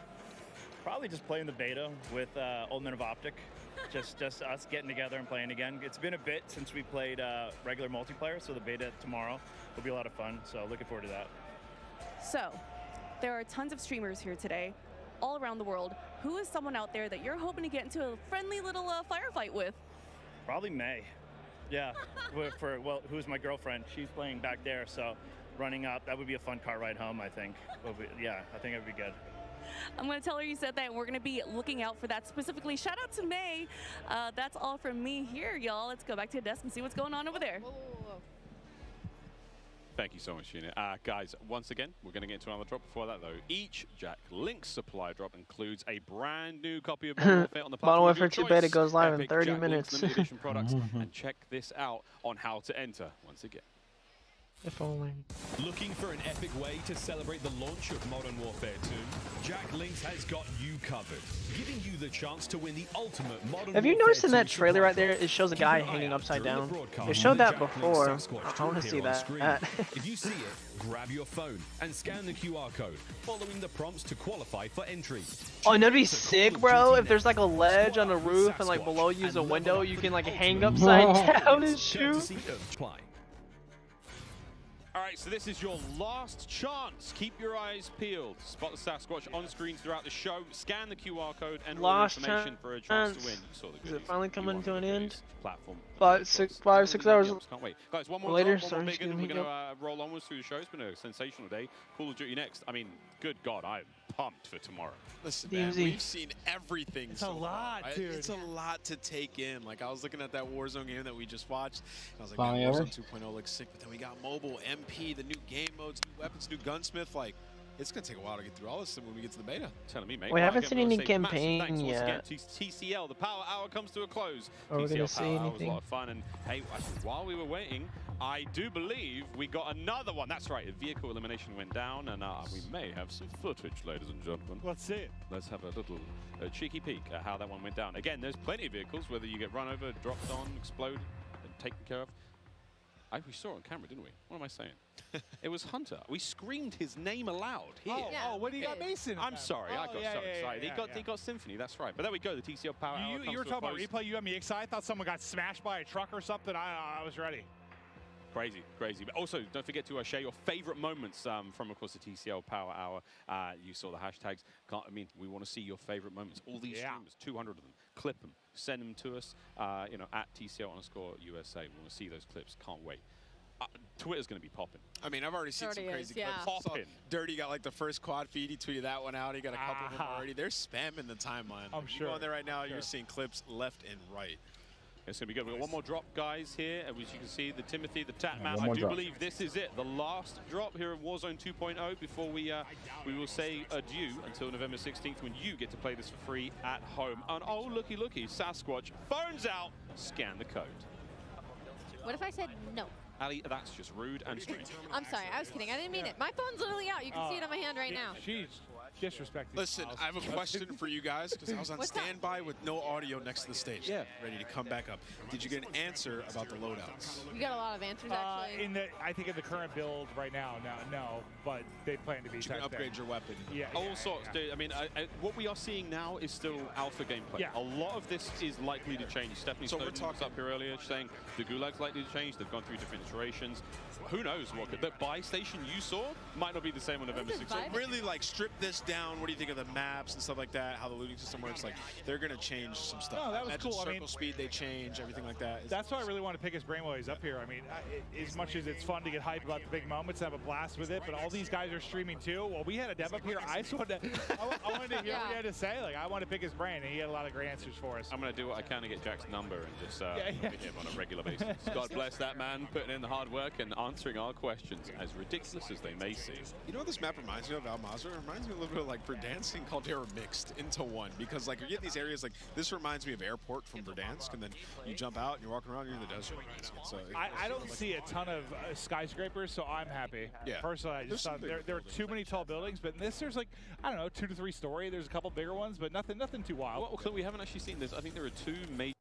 Probably just playing the beta with Old Men of Optic. just us getting together and playing again. It's been a bit since we played regular multiplayer, so the beta tomorrow will be a lot of fun. So looking forward to that. So there are tons of streamers here today, all around the world. Who is someone out there that you're hoping to get into a friendly little firefight with? Probably May. Yeah, who's my girlfriend? She's playing back there, so running up, that would be a fun car ride home, I think. Yeah, I think it would be good. I'm going to tell her you said that, and we're going to be looking out for that specifically. Shout out to May. That's all from me here, y'all. Let's go back to the desk and see what's going on over there. Thank you so much, Gina. Guys, once again, we're going to get into another drop. Before that, though, each Jack Link supply drop includes a brand new copy of Modern Warfare on the platform. Modern Warfare 2 beta goes live in 30 Jack minutes. Link's limited edition products, and check this out on how to enter once again. If only. Looking for an epic way to celebrate the launch of Modern Warfare 2? Jack Links has got you covered, giving you the chance to win the ultimate Modern Have you Warfare noticed in 2 that trailer right there, supply it shows a drop. guy Keep an eye hanging out upside during down? the broadcast They of showed the that Jack Link before. Sasquatch I want to tool see here on that. screen. If you see it, grab your phone and scan the QR code, following the prompts to qualify for entry. Oh, and that'd be sick, bro, if there's like a ledge on the roof and like below you is a window, you can like hang upside down and shoot. All right, so this is your last chance. Keep your eyes peeled. Spot the Sasquatch on screen throughout the show. Scan the QR code and all information for a chance to win. You saw the goodies. Is it finally coming to an end? Platform. 5-6 hours Can't wait. Guys, one more later. We're going to roll onwards through the show. It's been a sensational day. Call of Duty next. I mean, good God, I'm pumped for tomorrow. Listen, man, we've seen everything. It's a lot, far, right? dude. It's a lot to take in. Like, I was looking at that Warzone game that we just watched, and I was like, Finally man, over? Warzone 2.0 looks sick, but then we got mobile, MP, the new game modes, new weapons, new gunsmith. Like, it's going to take a while to get through all this when we get to the beta. Telling me, mate. We haven't Again, seen we wanna any say campaign massive thanks once yet. again to TCL. The Power Hour comes to a close. Are we TCL gonna see Power Hour was a anything? lot of fun. And hey, while we were waiting, I do believe we got another one. That's right, a vehicle elimination went down, and we may have some footage, ladies and gentlemen. Let's see it. Let's have a little cheeky peek at how that one went down. Again, there's plenty of vehicles, whether you get run over, dropped on, exploded, and taken care of. We saw it on camera, didn't we? What am I saying? It was Hunter. We screamed his name aloud here. Oh, what do you got Mason? I'm sorry, I got so excited. He got Symphony, that's right. But there we go, the TCL Power Hour You were talking about replay, you got me excited. I thought someone got smashed by a truck or something. I was ready. Crazy, crazy. But also, don't forget to share your favorite moments from, of course, the TCL Power Hour. You saw the hashtags. We want to see your favorite moments. All these streamers, 200 of them. Clip them. Send them to us, you know, at TCL_USA. We want to see those clips. Can't wait. Twitter's going to be popping. I mean, I've already seen some crazy clips. Popping. Dirty got like the first quad feed. He tweeted that one out. He got a couple of them already. They're spamming the timeline. I'm sure. You go on there right now, you're seeing clips left and right. It's going to be good. We've got one more drop, guys, here. As you can see, the Timothy, the Tatman. I do believe this is it. The last drop here at Warzone 2.0 before we will say adieu until November 16th when you get to play this for free at home. And oh, looky, Sasquatch, phones out, scan the code. What if I said no? Ali, that's just rude and strange. I'm sorry, I was kidding. I didn't mean it. My phone's literally out. You can see it on my hand right now. She's disrespecting. Listen, I have a question for you guys because I was on standby with no audio next to the stage. Yeah. Ready to come back up. Did you get an answer about the loadouts? You got a lot of answers, actually. I think in the current build right now, no, but they plan to be. You can upgrade your weapon. Yeah. All sorts, dude. I mean, what we are seeing now is still alpha gameplay. Yeah. A lot of this is likely to change. Stephanie Snowden was up here earlier saying the Gulag's likely to change. They've gone through different iterations. Who knows what could. The buy station you saw might not be the same on November 16th. Really, like, strip this down. What do you think of the maps and stuff like that? How the looting system works? Like, they're going to change some stuff. No, that was cool. Circle speed, they change, everything like that. That's why I really want to pick his brain while he's up here. I mean, as much as it's fun to get hyped about the big moments, have a blast with it, but all these guys are streaming too. Well, we had a dev up here. I just wanted to, I wanted to hear what he had to say. Like, I want to pick his brain, and he had a lot of great answers for us. I'm going to do what I can to get Jack's number and just hit him on a regular basis. God bless that man, putting in the hard work and answering our questions, as ridiculous as they may seem. You know what this map reminds me of, Al-Mazrah? It reminds me a little bit of like Verdansk and Caldera mixed into one, because like you get these areas like this reminds me of Airport from Verdansk, and then you jump out and you're walking around, you're in the desert. So I don't see a ton of skyscrapers, so I'm happy. Yeah. Personally, I just thought there are too many tall buildings, but in this there's like, I don't know, 2 to 3 story. There's a couple bigger ones, but nothing too wild. Well, Clint, we haven't actually seen this. I think there are 2 major.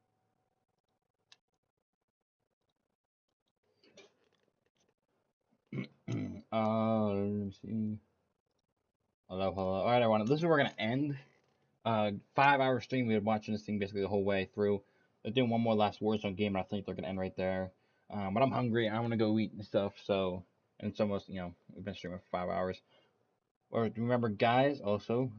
Let me see. Hello. All right, everyone. This is where we're gonna end. 5-hour stream. We were watching this thing basically the whole way through. They're doing one more last Warzone game, and I think they're gonna end right there. But I'm hungry. I want to go eat and stuff. So, and it's almost, you know, we've been streaming for 5 hours. Or remember, guys, also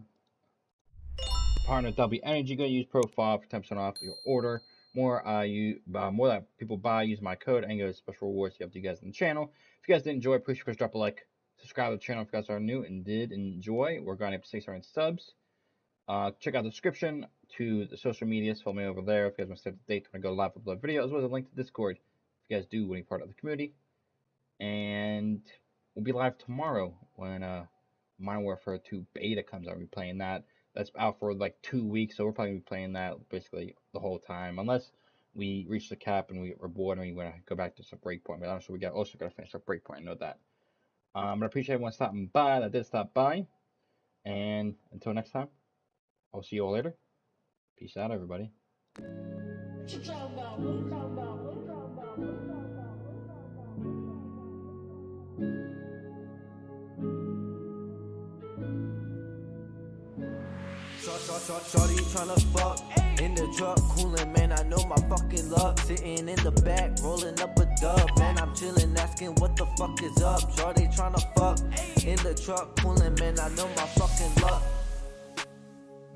partner with W Energy. Go use profile for 10% off your order. More that people buy, use my code, and get special rewards you have to you guys on the channel. If you guys did enjoy, please drop a like, subscribe to the channel if you guys are new and did enjoy. We're going up to 600 subs. Check out the description to the social medias. Follow me over there if you guys want to set the date when I go live upload video, as well as a link to Discord if you guys do want to be part of the community. And we'll be live tomorrow when Modern Warfare 2 beta comes out. We'll be playing that. That's out for like 2 weeks, so we're probably going to be playing that basically the whole time, unless we reach the cap and we're bored and we want to go back to some breakpoint. But honestly, we also got to finish our breakpoint. I know that. But I appreciate everyone stopping by. That did stop by. And until next time, I'll see you all later. Peace out, everybody. Shorty tryna fuck in the truck, coolin', man. I know my fucking luck. Sitting in the back, rolling up a dub, man. I'm chillin', asking what the fuck is up. Shorty tryna fuck in the truck, coolin', man. I know my fucking luck.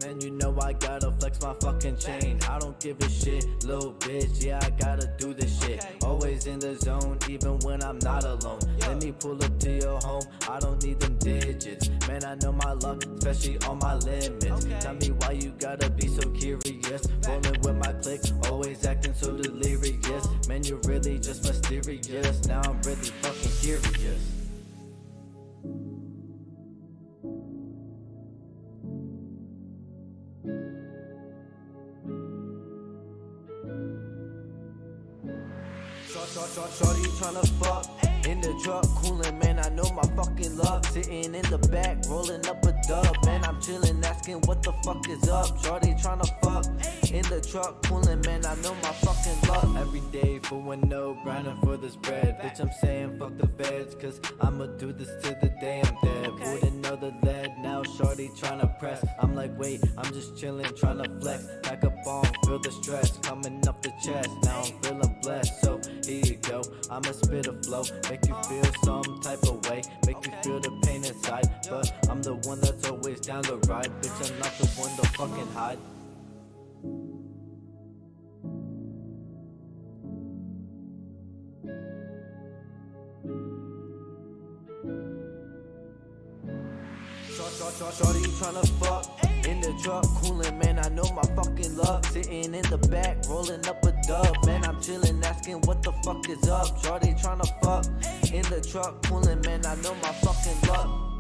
Man, you know I gotta flex my fucking chain. I don't give a shit, little bitch. Yeah, I gotta do this shit. Always in the zone, even when I'm not alone. Let me pull up to your home. I don't need them digits. Man, I know my luck, especially on my limits. Tell me why you gotta be so curious. Rolling with my clique, always acting so delirious. Man, you're really just mysterious. Now I'm really fucking curious. Shorty tryna fuck In the truck, coolin', man, I know my fucking luck. Sitting in the back, rolling up a dub. Man, I'm chillin', asking what the fuck is up. Shorty tryna fuck. In the truck, coolin', man, I know my fucking luck. Every day for window, grinding for this bread. Bitch, I'm saying fuck the feds, cause I'ma do this till the day I'm dead. Wouldn't know the lead, now shorty tryna press. I'm like, wait, I'm just chillin', tryna flex. Pack up on, feel the stress coming up the chest. Now I'm feeling blessed, so here you go. I'ma spit a flow, make you feel some type of way, make you feel the pain inside. But I'm the one that's always down the ride. Bitch, I'm not the one to fucking hide. Shorty tryna fuck. In the truck, coolin', man, I know my fucking luck. Sitting in the back, rolling up a dub. Man, I'm chillin', asking what the fuck is up. Shorty tryna fuck. In the truck, coolin', man, I know my fucking luck.